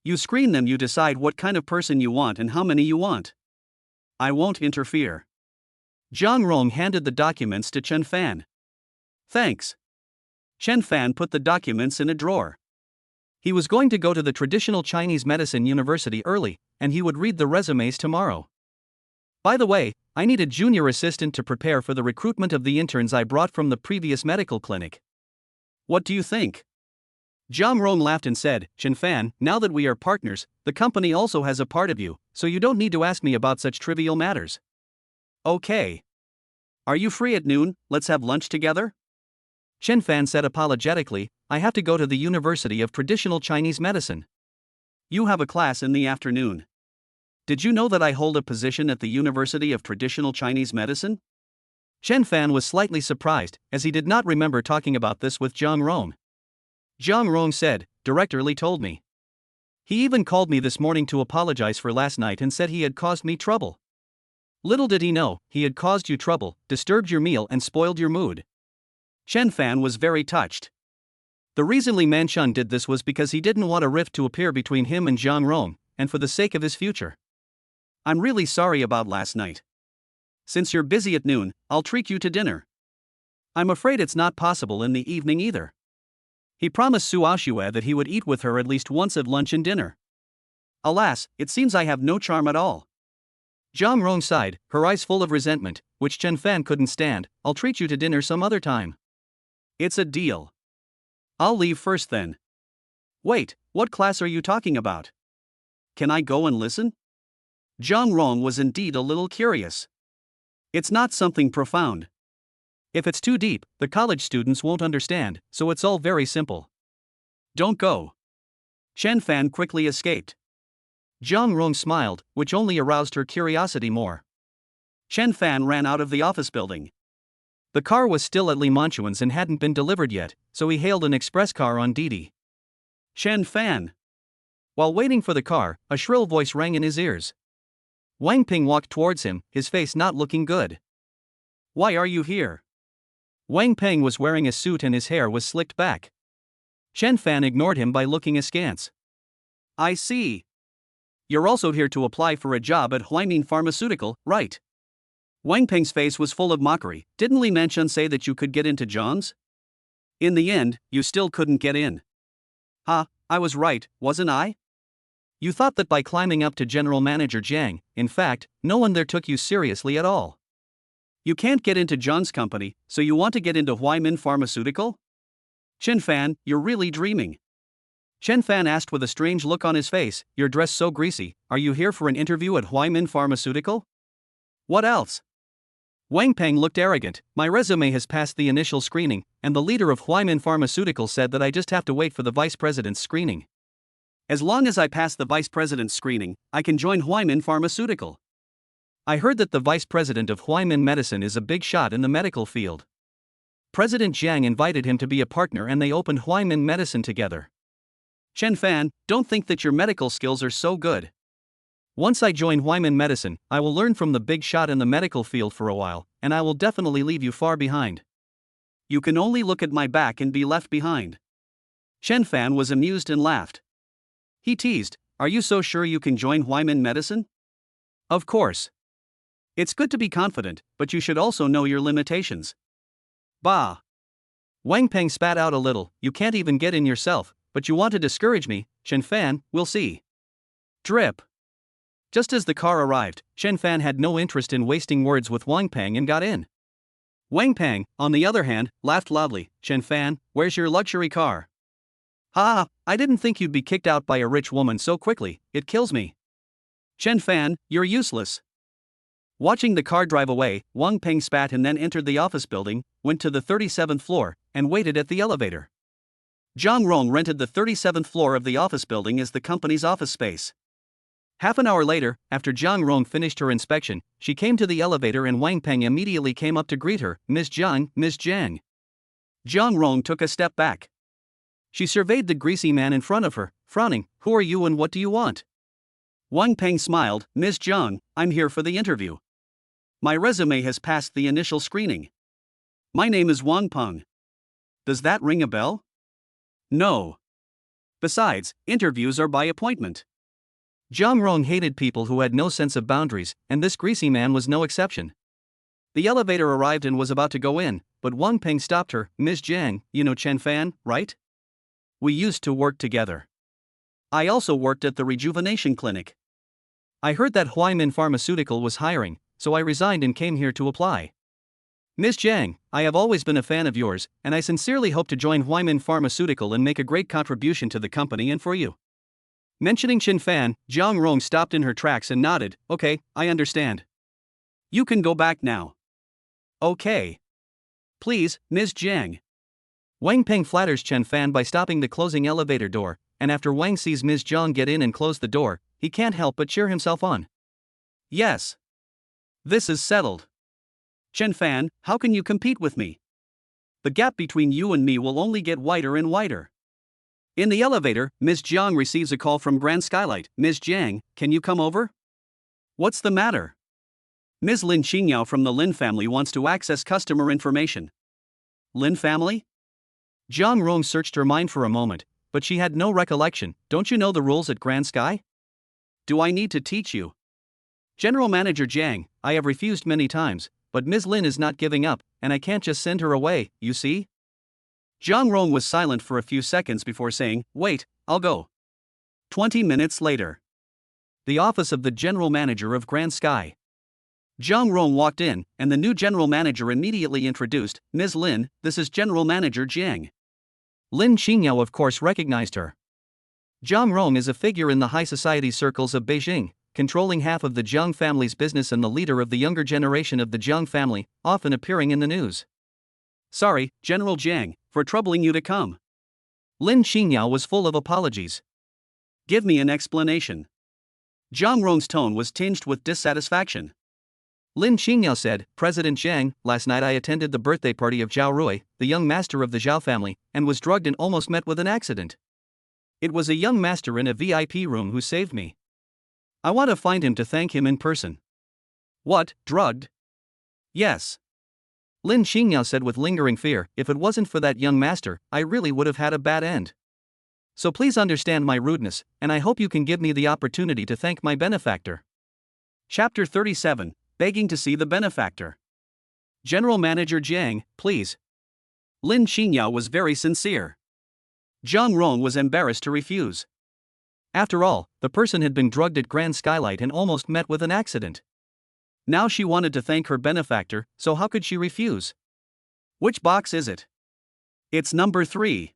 You screen them, you decide what kind of person you want and how many you want. I won't interfere." Zhang Rong handed the documents to Chen Fan. "Thanks." Chen Fan put the documents in a drawer. He was going to go to the traditional Chinese medicine university early, and he would read the resumes tomorrow. "By the way, I need a junior assistant to prepare for the recruitment of the interns I brought from the previous medical clinic." "What do you think?" Zhang Rong laughed and said, "Chen Fan, now that we are partners, the company also has a part of you, so you don't need to ask me about such trivial matters." "Okay. Are you free at noon? Let's have lunch together?" Chen Fan said apologetically, "I have to go to the University of Traditional Chinese Medicine." "You have a class in the afternoon. Did you know that I hold a position at the University of Traditional Chinese Medicine?" Chen Fan was slightly surprised, as he did not remember talking about this with Zhang Rong. Zhang Rong said, "Director Li told me. He even called me this morning to apologize for last night and said he had caused me trouble." "Little did he know, he had caused you trouble, disturbed your meal and spoiled your mood." Chen Fan was very touched. The reason Li Manchun did this was because he didn't want a rift to appear between him and Zhang Rong, and for the sake of his future. "I'm really sorry about last night. Since you're busy at noon, I'll treat you to dinner." "I'm afraid it's not possible in the evening either." He promised Su Aoxue that he would eat with her at least once at lunch and dinner. "Alas, it seems I have no charm at all." Zhang Rong sighed, her eyes full of resentment, which Chen Fan couldn't stand. "I'll treat you to dinner some other time." "It's a deal. I'll leave first then." "Wait, what class are you talking about? Can I go and listen?" Zhang Rong was indeed a little curious. "It's not something profound." "If it's too deep, the college students won't understand, so it's all very simple." "Don't go." Chen Fan quickly escaped. Zhang Rong smiled, which only aroused her curiosity more. Chen Fan ran out of the office building. The car was still at Li Manchuan's and hadn't been delivered yet, so he hailed an express car on Didi. "Chen Fan." While waiting for the car, a shrill voice rang in his ears. Wang Ping walked towards him, his face not looking good. "Why are you here?" Wang Peng was wearing a suit and his hair was slicked back. Chen Fan ignored him by looking askance. "I see. You're also here to apply for a job at Huaimin Pharmaceutical, right?" Wang Peng's face was full of mockery. "Didn't Li Manchun say that you could get into John's? In the end, you still couldn't get in." I was right, wasn't I?" "You thought that by climbing up to General Manager Jiang, in fact, no one there took you seriously at all." You can't get into John's company, so you want to get into Huaimin Pharmaceutical? Chen Fan, you're really dreaming. Chen Fan asked with a strange look on his face, you're dressed so greasy, are you here for an interview at Huaimin Pharmaceutical? What else? Wang Peng looked arrogant, my resume has passed the initial screening, and the leader of Huaimin Pharmaceutical said that I just have to wait for the vice president's screening. As long as I pass the vice president's screening, I can join Huaimin Pharmaceutical. I heard that the vice president of Huaimin Medicine is a big shot in the medical field. President Jiang invited him to be a partner and they opened Huaimin Medicine together. Chen Fan, don't think that your medical skills are so good. Once I join Huaimin Medicine, I will learn from the big shot in the medical field for a while, and I will definitely leave you far behind. You can only look at my back and be left behind. Chen Fan was amused and laughed. He teased, are you so sure you can join Huaimin Medicine? Of course. It's good to be confident, but you should also know your limitations. Bah! Wang Peng spat out a little, you can't even get in yourself, but you want to discourage me, Chen Fan, we'll see. Drip. Just as the car arrived, Chen Fan had no interest in wasting words with Wang Peng and got in. Wang Peng, on the other hand, laughed loudly, Chen Fan, where's your luxury car? Ha, I didn't think you'd be kicked out by a rich woman so quickly, it kills me. Chen Fan, you're useless. Watching the car drive away, Wang Peng spat and then entered the office building, went to the 37th floor, and waited at the elevator. Zhang Rong rented the 37th floor of the office building as the company's office space. Half an hour later, after Zhang Rong finished her inspection, she came to the elevator and Wang Peng immediately came up to greet her, Ms. Zhang, Ms. Zhang. Zhang Rong took a step back. She surveyed the greasy man in front of her, frowning, who are you and what do you want? Wang Peng smiled, Ms. Zhang, I'm here for the interview. My resume has passed the initial screening. My name is Wang Peng. Does that ring a bell? No. Besides, interviews are by appointment. Zhang Rong hated people who had no sense of boundaries, and this greasy man was no exception. The elevator arrived and was about to go in, but Wang Peng stopped her, Ms. Zhang, you know Chen Fan, right? We used to work together. I also worked at the rejuvenation clinic. I heard that Huaimin Pharmaceutical was hiring, so I resigned and came here to apply. Ms. Zhang, I have always been a fan of yours, and I sincerely hope to join Huaimin Pharmaceutical and make a great contribution to the company and for you. Mentioning Chen Fan, Zhang Rong stopped in her tracks and nodded, okay, I understand. You can go back now. Okay. Please, Ms. Zhang. Wang Peng flatters Chen Fan by stopping the closing elevator door, and after Wang sees Ms. Zhang get in and close the door, he can't help but cheer himself on. Yes. This is settled. Chen Fan, how can you compete with me? The gap between you and me will only get wider and wider. In the elevator, Ms. Zhang receives a call from Grand Skylight. Ms. Zhang, can you come over? What's the matter? Ms. Lin Qingyao from the Lin family wants to access customer information. Lin family? Zhang Rong searched her mind for a moment, but she had no recollection. Don't you know the rules at Grand Sky? Do I need to teach you? General Manager Jiang, I have refused many times, but Ms. Lin is not giving up, and I can't just send her away, you see? Zhang Rong was silent for a few seconds before saying, wait, I'll go. 20 minutes later. The office of the General Manager of Grand Sky. Zhang Rong walked in, and the new General Manager immediately introduced, Ms. Lin, this is General Manager Jiang. Lin Qingyao of course recognized her. Zhang Rong is a figure in the high society circles of Beijing, controlling half of the Jiang family's business and the leader of the younger generation of the Jiang family, often appearing in the news. Sorry, General Jiang, for troubling you to come. Lin Qingyao was full of apologies. Give me an explanation. Zhang Rong's tone was tinged with dissatisfaction. Lin Qingyao said, President Zhang, last night I attended the birthday party of Zhao Rui, the young master of the Zhao family, and was drugged and almost met with an accident. It was a young master in a VIP room who saved me. I want to find him to thank him in person. What, drugged? Yes. Lin Qingyao said with lingering fear, if it wasn't for that young master, I really would have had a bad end. So please understand my rudeness, and I hope you can give me the opportunity to thank my benefactor. Chapter 37, Begging to see the benefactor. General Manager Jiang, please. Lin Qingyao was very sincere. Zhang Rong was embarrassed to refuse. After all, the person had been drugged at Grand Skylight and almost met with an accident. Now she wanted to thank her benefactor, so how could she refuse? Which box is it? It's number 3.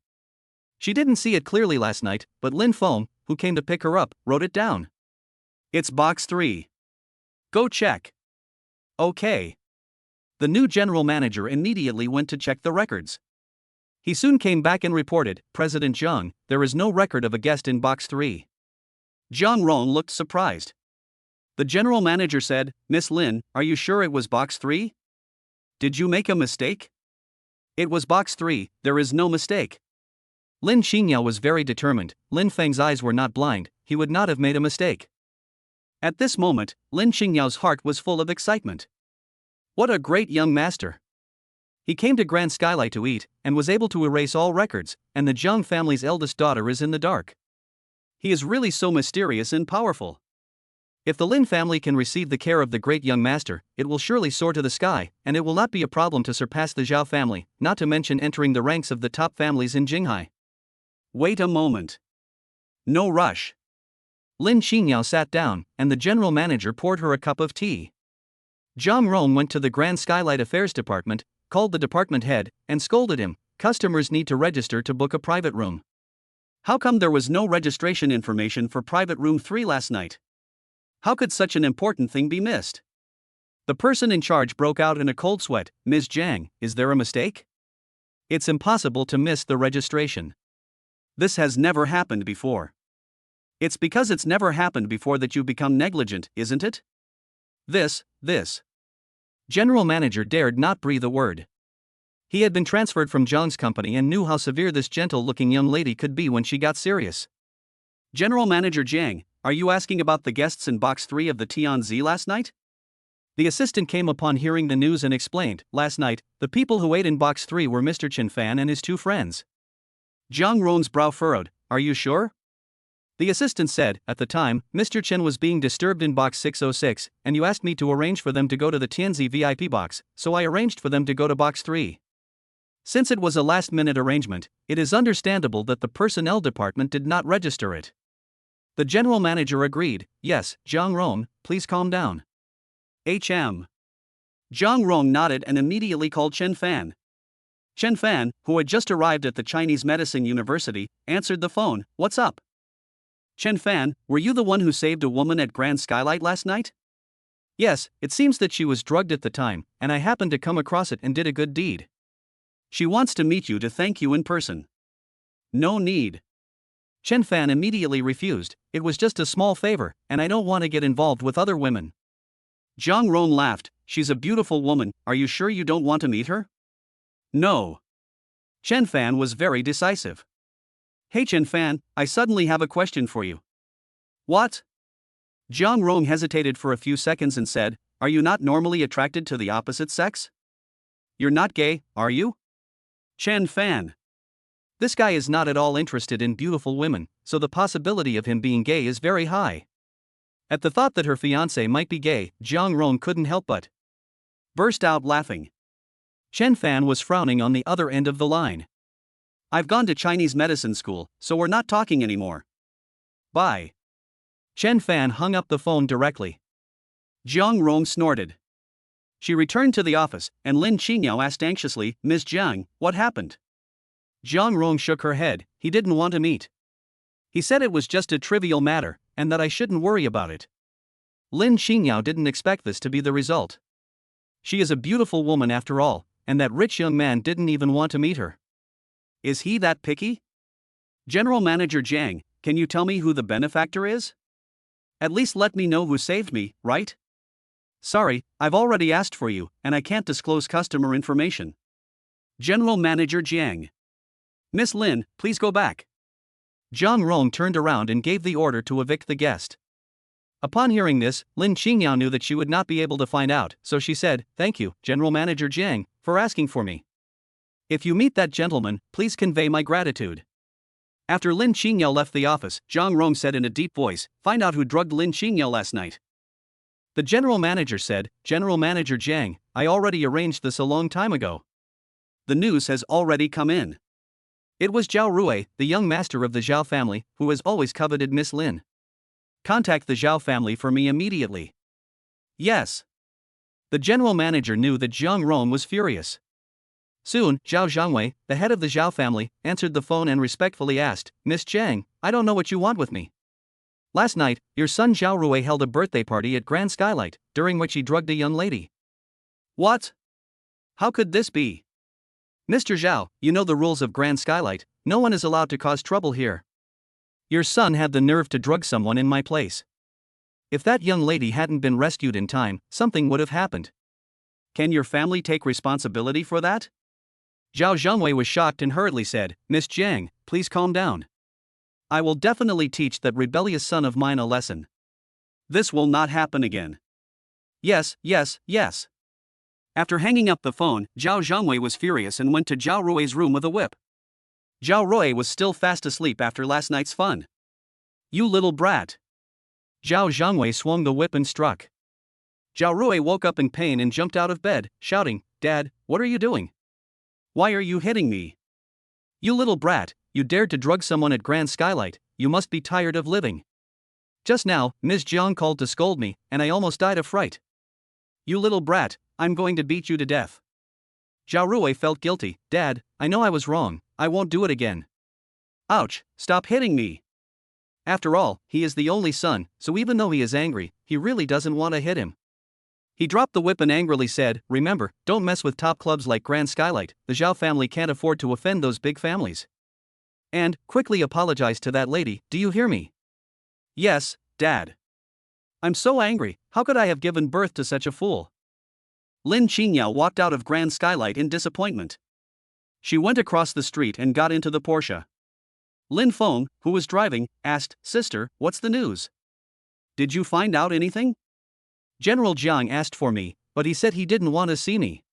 She didn't see it clearly last night, but Lin Feng, who came to pick her up, wrote it down. It's box 3. Go check. Okay. The new general manager immediately went to check the records. He soon came back and reported, President Zhang, there is no record of a guest in box 3. Zhang Rong looked surprised. The general manager said, Miss Lin, are you sure it was box 3? Did you make a mistake? It was box 3, there is no mistake. Lin Xingyao was very determined. Lin Feng's eyes were not blind, he would not have made a mistake. At this moment, Lin Xingyao's heart was full of excitement. What a great young master! He came to Grand Skylight to eat, and was able to erase all records, and the Zhang family's eldest daughter is in the dark. He is really so mysterious and powerful. If the Lin family can receive the care of the great young master, it will surely soar to the sky, and it will not be a problem to surpass the Zhao family, not to mention entering the ranks of the top families in Jinghai. Wait a moment. No rush. Lin Xingyao sat down, and the general manager poured her a cup of tea. Zhang Rong went to the Grand Skylight Affairs Department, called the department head, and scolded him, customers need to register to book a private room. How come there was no registration information for private room 3 last night? How could such an important thing be missed? The person in charge broke out in a cold sweat. Ms. Zhang, is there a mistake? It's impossible to miss the registration. This has never happened before. It's because it's never happened before that you become negligent, isn't it? This. General manager dared not breathe a word. He had been transferred from Zhang's company and knew how severe this gentle-looking young lady could be when she got serious. General manager Zhang, are you asking about the guests in box 3 of the Tianzi last night? The assistant came upon hearing the news and explained, last night, the people who ate in box 3 were Mr. Chen Fan and his 2 friends. Zhang Rong's brow furrowed, are you sure? The assistant said, at the time, Mr. Chen was being disturbed in box 606, and you asked me to arrange for them to go to the Tianzi VIP box, so I arranged for them to go to box 3. Since it was a last-minute arrangement, it is understandable that the personnel department did not register it. The general manager agreed, yes, Zhang Rong, please calm down. HM. Zhang Rong nodded and immediately called Chen Fan. Chen Fan, who had just arrived at the Chinese Medicine University, answered the phone, what's up? Chen Fan, were you the one who saved a woman at Grand Skylight last night? Yes, it seems that she was drugged at the time, and I happened to come across it and did a good deed. She wants to meet you to thank you in person. No need. Chen Fan immediately refused, it was just a small favor, and I don't want to get involved with other women. Zhang Rong laughed, she's a beautiful woman, are you sure you don't want to meet her? No. Chen Fan was very decisive. Hey Chen Fan, I suddenly have a question for you. What? Zhang Rong hesitated for a few seconds and said, are you not normally attracted to the opposite sex? You're not gay, are you? Chen Fan. This guy is not at all interested in beautiful women, so the possibility of him being gay is very high. At the thought that her fiancé might be gay, Zhang Rong couldn't help but burst out laughing. Chen Fan was frowning on the other end of the line. I've gone to Chinese medicine school, so we're not talking anymore. Bye. Chen Fan hung up the phone directly. Zhang Rong snorted. She returned to the office, and Lin Xingyao asked anxiously, Ms. Zhang, what happened? Zhang Rong shook her head, he didn't want to meet. He said it was just a trivial matter, and that I shouldn't worry about it. Lin Xingyao didn't expect this to be the result. She is a beautiful woman after all, and that rich young man didn't even want to meet her. Is he that picky? General Manager Zhang, can you tell me who the benefactor is? At least let me know who saved me, right? Sorry, I've already asked for you, and I can't disclose customer information. General Manager Zhang. Miss Lin, please go back. Zhang Rong turned around and gave the order to evict the guest. Upon hearing this, Lin Xingyao knew that she would not be able to find out, so she said, thank you, General Manager Zhang, for asking for me. If you meet that gentleman, please convey my gratitude. After Lin Xingyao left the office, Zhang Rong said in a deep voice, find out who drugged Lin Xingyao last night. The general manager said, General Manager Zhang, I already arranged this a long time ago. The news has already come in. It was Zhao Rui, the young master of the Zhao family, who has always coveted Miss Lin. Contact the Zhao family for me immediately. Yes. The general manager knew that Jiang Rong was furious. Soon, Zhao Zhangwei, the head of the Zhao family, answered the phone and respectfully asked, "Miss Jiang, I don't know what you want with me. Last night, your son Zhao Rui held a birthday party at Grand Skylight, during which he drugged a young lady." "What? How could this be?" "Mr. Zhao, you know the rules of Grand Skylight, no one is allowed to cause trouble here. Your son had the nerve to drug someone in my place. If that young lady hadn't been rescued in time, something would have happened. Can your family take responsibility for that?" Zhao Zhengwei was shocked and hurriedly said, "Miss Jiang, please calm down. I will definitely teach that rebellious son of mine a lesson. This will not happen again." "Yes, yes, yes." After hanging up the phone, Zhao Zhengwei was furious and went to Zhao Rui's room with a whip. Zhao Rui was still fast asleep after last night's fun. "You little brat." Zhao Zhengwei swung the whip and struck. Zhao Rui woke up in pain and jumped out of bed, shouting, "Dad, what are you doing? Why are you hitting me? You little brat, you dared to drug someone at Grand Skylight, you must be tired of living. Just now, Ms. Jiang called to scold me, and I almost died of fright. You little brat, I'm going to beat you to death." Zhao Rui felt guilty. "Dad, I know I was wrong, I won't do it again." "Ouch, stop hitting me." After all, he is the only son, so even though he is angry, he really doesn't want to hit him. He dropped the whip and angrily said, "Remember, don't mess with top clubs like Grand Skylight, the Zhao family can't afford to offend those big families. And, quickly apologize to that lady, do you hear me?" "Yes, Dad. I'm so angry, how could I have given birth to such a fool?" Lin Qingyao walked out of Grand Skylight in disappointment. She went across the street and got into the Porsche. Lin Feng, who was driving, asked, "Sister, what's the news? Did you find out anything?" "General Jiang asked for me, but he said he didn't want to see me.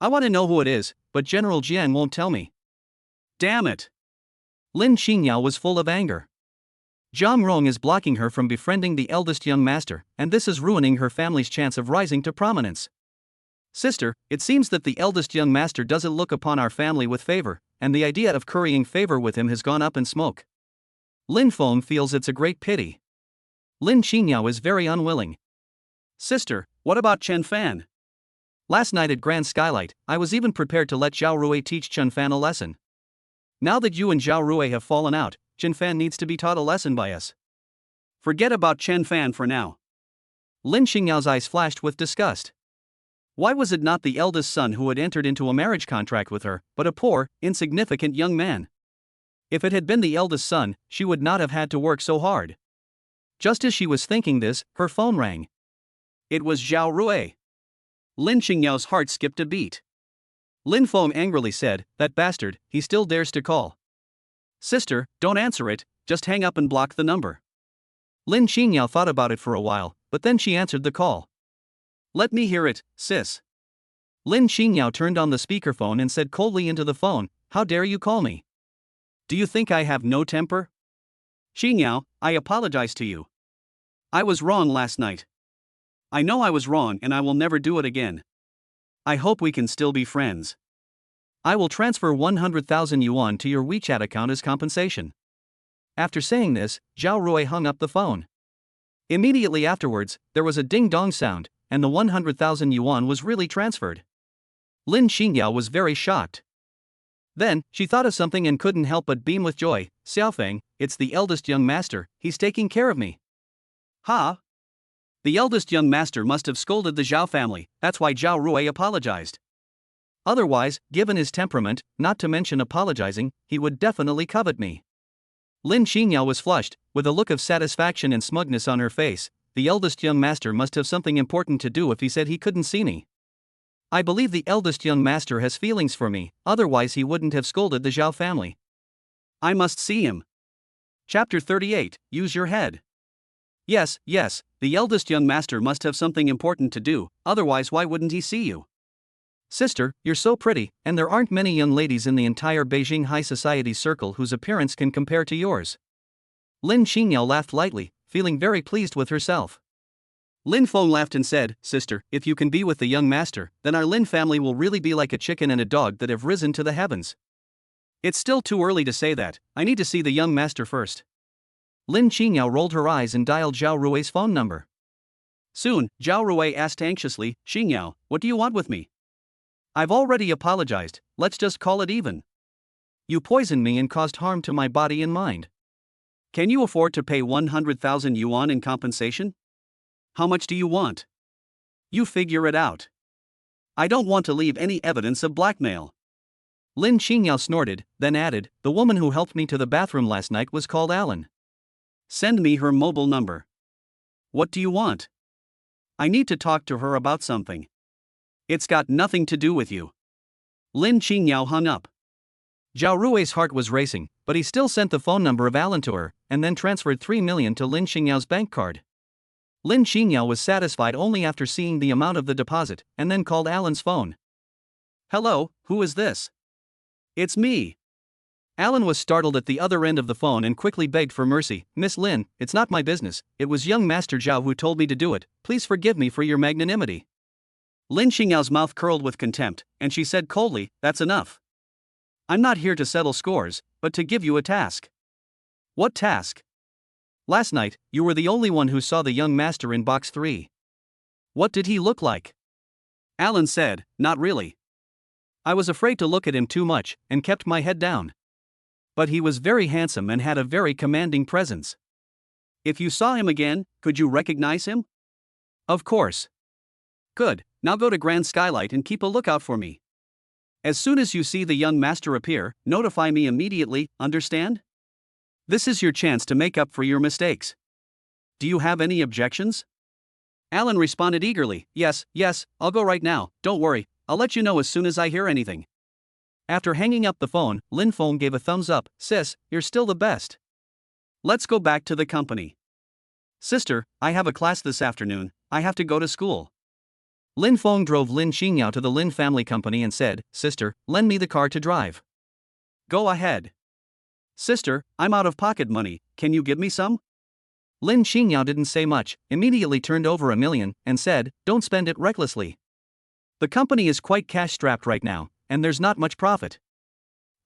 I want to know who it is, but General Jiang won't tell me." "Damn it!" Lin Qingyao was full of anger. Jiang Rong is blocking her from befriending the eldest young master, and this is ruining her family's chance of rising to prominence. "Sister, it seems that the eldest young master doesn't look upon our family with favor, and the idea of currying favor with him has gone up in smoke. Lin Feng feels it's a great pity. Lin Qingyao is very unwilling." "Sister, what about Chen Fan? Last night at Grand Skylight, I was even prepared to let Zhao Rui teach Chen Fan a lesson. Now that you and Zhao Rui have fallen out, Chen Fan needs to be taught a lesson by us." "Forget about Chen Fan for now." Lin Qingyao's eyes flashed with disgust. Why was it not the eldest son who had entered into a marriage contract with her, but a poor, insignificant young man? If it had been the eldest son, she would not have had to work so hard. Just as she was thinking this, her phone rang. It was Zhao Rui. Lin Qingyao's heart skipped a beat. Lin Feng angrily said, "That bastard, he still dares to call." "Sister, don't answer it, just hang up and block the number." Lin Qingyao thought about it for a while, but then she answered the call. "Let me hear it, sis." Lin Qingyao turned on the speakerphone and said coldly into the phone, "How dare you call me? Do you think I have no temper? Qingyao, I apologize to you. I was wrong last night. I know I was wrong and I will never do it again. I hope we can still be friends. I will transfer 100,000 yuan to your WeChat account as compensation." After saying this, Zhao Rui hung up the phone. Immediately afterwards, there was a ding-dong sound, and the 100,000 yuan was really transferred. Lin Qingyao was very shocked. Then, she thought of something and couldn't help but beam with joy. "Xiaofeng, it's the eldest young master, he's taking care of me." "Ha! The eldest young master must have scolded the Zhao family, that's why Zhao Rui apologized. Otherwise, given his temperament, not to mention apologizing, he would definitely covet me." Lin Qingyao was flushed, with a look of satisfaction and smugness on her face. The eldest young master must have something important to do if he said he couldn't see me. I believe the eldest young master has feelings for me, otherwise he wouldn't have scolded the Zhao family. I must see him. Chapter 38, Use Your Head. Yes, the eldest young master must have something important to do, otherwise why wouldn't he see you? Sister, you're so pretty, and there aren't many young ladies in the entire Beijing high society circle whose appearance can compare to yours. Lin Qingyao laughed lightly, feeling very pleased with herself. Lin Feng laughed and said, "Sister, if you can be with the young master, then our Lin family will really be like a chicken and a dog that have risen to the heavens." It's still too early to say that, I need to see the young master first. Lin Qingyao rolled her eyes and dialed Zhao Rui's phone number. Soon, Zhao Rui asked anxiously, Xingyao, what do you want with me? I've already apologized, let's just call it even. You poisoned me and caused harm to my body and mind. Can you afford to pay 100,000 yuan in compensation? How much do you want? You figure it out. I don't want to leave any evidence of blackmail. Lin Xingyao snorted, then added, the woman who helped me to the bathroom last night was called Alan. Send me her mobile number. What do you want? I need to talk to her about something. It's got nothing to do with you. Lin Xingyao hung up. Zhao Rui's heart was racing, but he still sent the phone number of Alan to her, and then transferred 3 million to Lin Xingyao's bank card. Lin Xingyao was satisfied only after seeing the amount of the deposit, and then called Alan's phone. Hello, who is this? It's me. Alan was startled at the other end of the phone and quickly begged for mercy. Miss Lin, it's not my business, it was young Master Zhao who told me to do it, please forgive me for your magnanimity. Lin Xingyao's mouth curled with contempt, and she said coldly, that's enough. I'm not here to settle scores, but to give you a task. What task? Last night, you were the only one who saw the young master in box 3. What did he look like? Alan said, not really. I was afraid to look at him too much, and kept my head down. But he was very handsome and had a very commanding presence. If you saw him again, could you recognize him? Of course. Good, now go to Grand Skylight and keep a lookout for me. As soon as you see the young master appear, notify me immediately, understand? This is your chance to make up for your mistakes. Do you have any objections? Alan responded eagerly, yes, I'll go right now, don't worry, I'll let you know as soon as I hear anything. After hanging up the phone, Lin Feng gave a thumbs up, sis, you're still the best. Let's go back to the company. Sister, I have a class this afternoon, I have to go to school. Lin Feng drove Lin Xingyao to the Lin family company and said, sister, lend me the car to drive. Go ahead. Sister, I'm out of pocket money, can you give me some? Lin Xingyao didn't say much, immediately turned over 1 million, and said, don't spend it recklessly. The company is quite cash-strapped right now, and there's not much profit.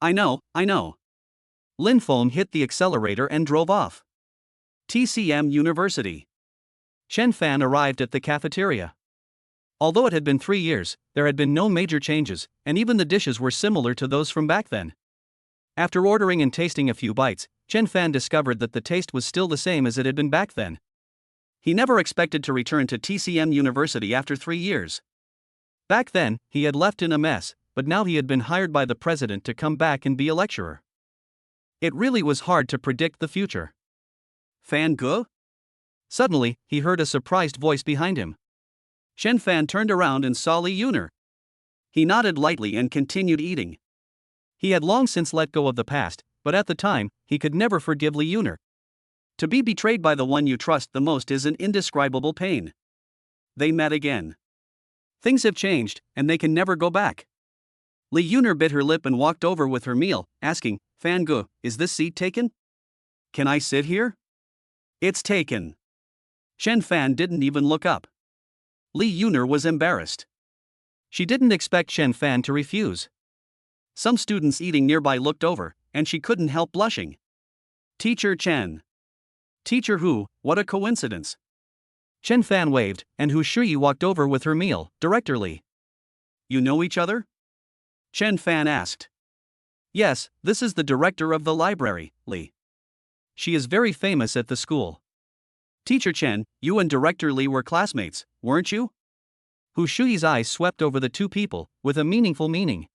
I know. Lin Feng hit the accelerator and drove off. TCM University. Chen Fan arrived at the cafeteria. Although it had been 3 years, there had been no major changes, and even the dishes were similar to those from back then. After ordering and tasting a few bites, Chen Fan discovered that the taste was still the same as it had been back then. He never expected to return to TCM University after 3 years. Back then, he had left in a mess, but now he had been hired by the president to come back and be a lecturer. It really was hard to predict the future. Fan Ge? Suddenly, he heard a surprised voice behind him. Chen Fan turned around and saw Li Yuner. He nodded lightly and continued eating. He had long since let go of the past, but at the time, he could never forgive Li Yuner. To be betrayed by the one you trust the most is an indescribable pain. They met again. Things have changed, and they can never go back. Li Yuner bit her lip and walked over with her meal, asking, Fan Ge, is this seat taken? Can I sit here? It's taken. Chen Fan didn't even look up. Li Yuner was embarrassed. She didn't expect Chen Fan to refuse. Some students eating nearby looked over, and she couldn't help blushing. Teacher Chen. Teacher Hu, what a coincidence. Chen Fan waved, and Hu Shuyi walked over with her meal, Director Li. You know each other? Chen Fan asked. Yes, this is the director of the library, Li. She is very famous at the school. Teacher Chen, you and Director Li were classmates, weren't you? Hu Shuyi's eyes swept over the two people, with a meaningful meaning.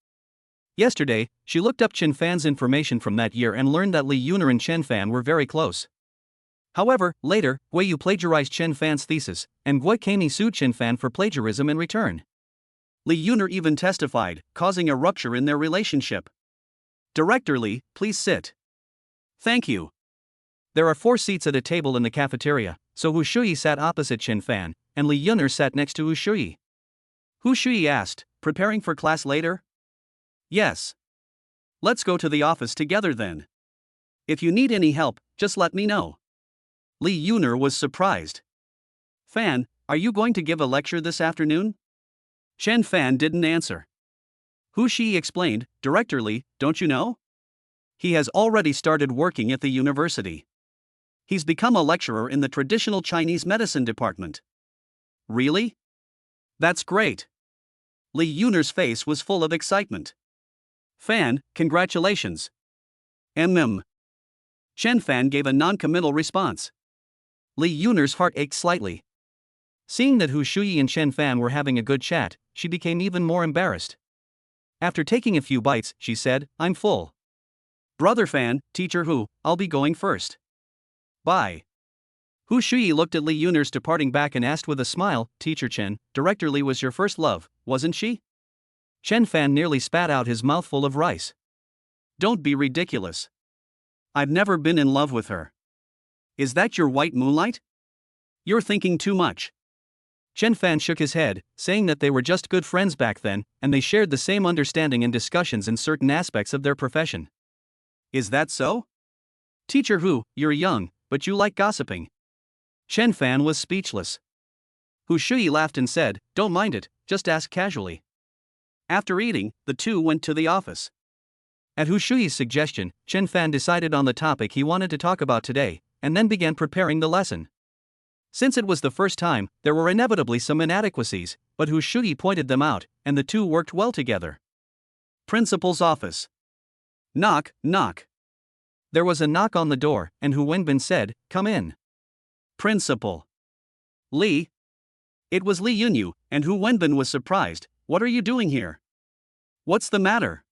Yesterday, she looked up Chen Fan's information from that year and learned that Li Yuner and Chen Fan were very close. However, later, Gui Yu plagiarized Chen Fan's thesis, and Gui Kami sued Chen Fan for plagiarism in return. Li Yuner even testified, causing a rupture in their relationship. Director Li, please sit. Thank you. There are 4 seats at a table in the cafeteria, so Hu Shuyi sat opposite Chen Fan, and Li Yuner sat next to Hu Shuyi. Hu Shuyi asked, preparing for class later? Yes. Let's go to the office together then. If you need any help, just let me know. Li Yuner was surprised. Fan, are you going to give a lecture this afternoon? Chen Fan didn't answer. Hu Shuyi explained, Director Li, don't you know? He has already started working at the university. He's become a lecturer in the traditional Chinese medicine department. Really? That's great. Li Yun'er's face was full of excitement. Fan, congratulations. Chen Fan gave a non-committal response. Li Yun'er's heart ached slightly. Seeing that Hu Shuyi and Chen Fan were having a good chat, she became even more embarrassed. After taking a few bites, she said, I'm full. Brother Fan, teacher Hu, I'll be going first. Bye. Hu Shuyi looked at Li Yun'er's departing back and asked with a smile, Teacher Chen, Director Li was your first love, wasn't she? Chen Fan nearly spat out his mouthful of rice. Don't be ridiculous. I've never been in love with her. Is that your white moonlight? You're thinking too much. Chen Fan shook his head, saying that they were just good friends back then, and they shared the same understanding and discussions in certain aspects of their profession. Is that so? Teacher Hu, you're young, but you like gossiping. Chen Fan was speechless. Hu Shuyi laughed and said, Don't mind it, just ask casually. After eating, the two went to the office. At Hu Shuyi's suggestion, Chen Fan decided on the topic he wanted to talk about today, and then began preparing the lesson. Since it was the first time, there were inevitably some inadequacies, but Hu Shuyi pointed them out, and the two worked well together. Principal's office. Knock, knock. There was a knock on the door, and Hu Wenbin said, Come in. Principal. Li. It was Li Yunyu, and Hu Wenbin was surprised. What are you doing here? What's the matter?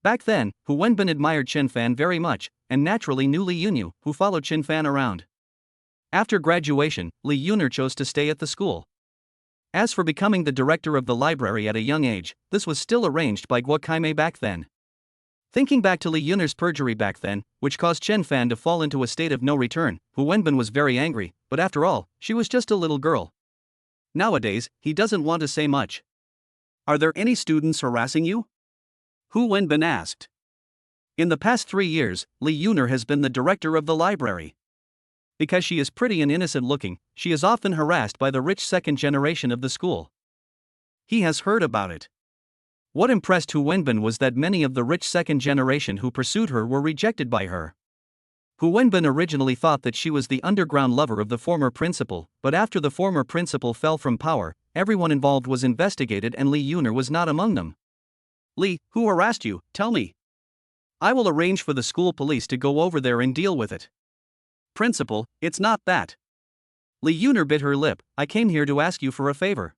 Back then, Hu Wenbin admired Chen Fan very much, and naturally knew Li Yunyu, who followed Chen Fan around. After graduation, Li Yun'er chose to stay at the school. As for becoming the director of the library at a young age, this was still arranged by Guo Kaimei back then. Thinking back to Li Yun'er's perjury back then, which caused Chen Fan to fall into a state of no return, Hu Wenbin was very angry, but after all, she was just a little girl. Nowadays, he doesn't want to say much. Are there any students harassing you? Hu Wenbin asked. In the past 3 years, Li Yun'er has been the director of the library. Because she is pretty and innocent looking, she is often harassed by the rich second generation of the school. He has heard about it. What impressed Hu Wenbin was that many of the rich second generation who pursued her were rejected by her. Hu Wenbin originally thought that she was the underground lover of the former principal, but after the former principal fell from power, everyone involved was investigated and Li Yun'er was not among them. Li, who harassed you, tell me. I will arrange for the school police to go over there and deal with it. Principal, it's not that. Li Yun'er bit her lip, I came here to ask you for a favor.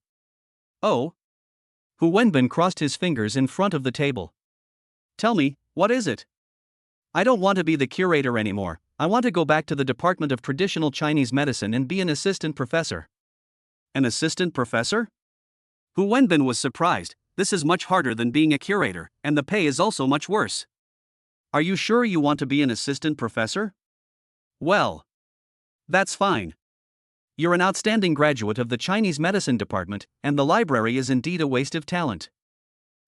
Oh? Hu Wenbin crossed his fingers in front of the table. Tell me, what is it? I don't want to be the curator anymore, I want to go back to the Department of Traditional Chinese Medicine and be an assistant professor. An assistant professor? Hu Wenbin was surprised, this is much harder than being a curator, and the pay is also much worse. Are you sure you want to be an assistant professor? Well, that's fine. You're an outstanding graduate of the Chinese medicine department, and the library is indeed a waste of talent.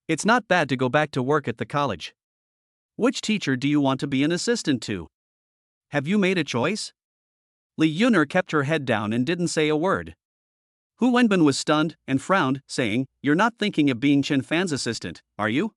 It's not bad to go back to work at the college. Which teacher do you want to be an assistant to? Have you made a choice? Li Yun'er kept her head down and didn't say a word. Hu Wenbin was stunned and frowned, saying, You're not thinking of being Chen Fan's assistant, are you?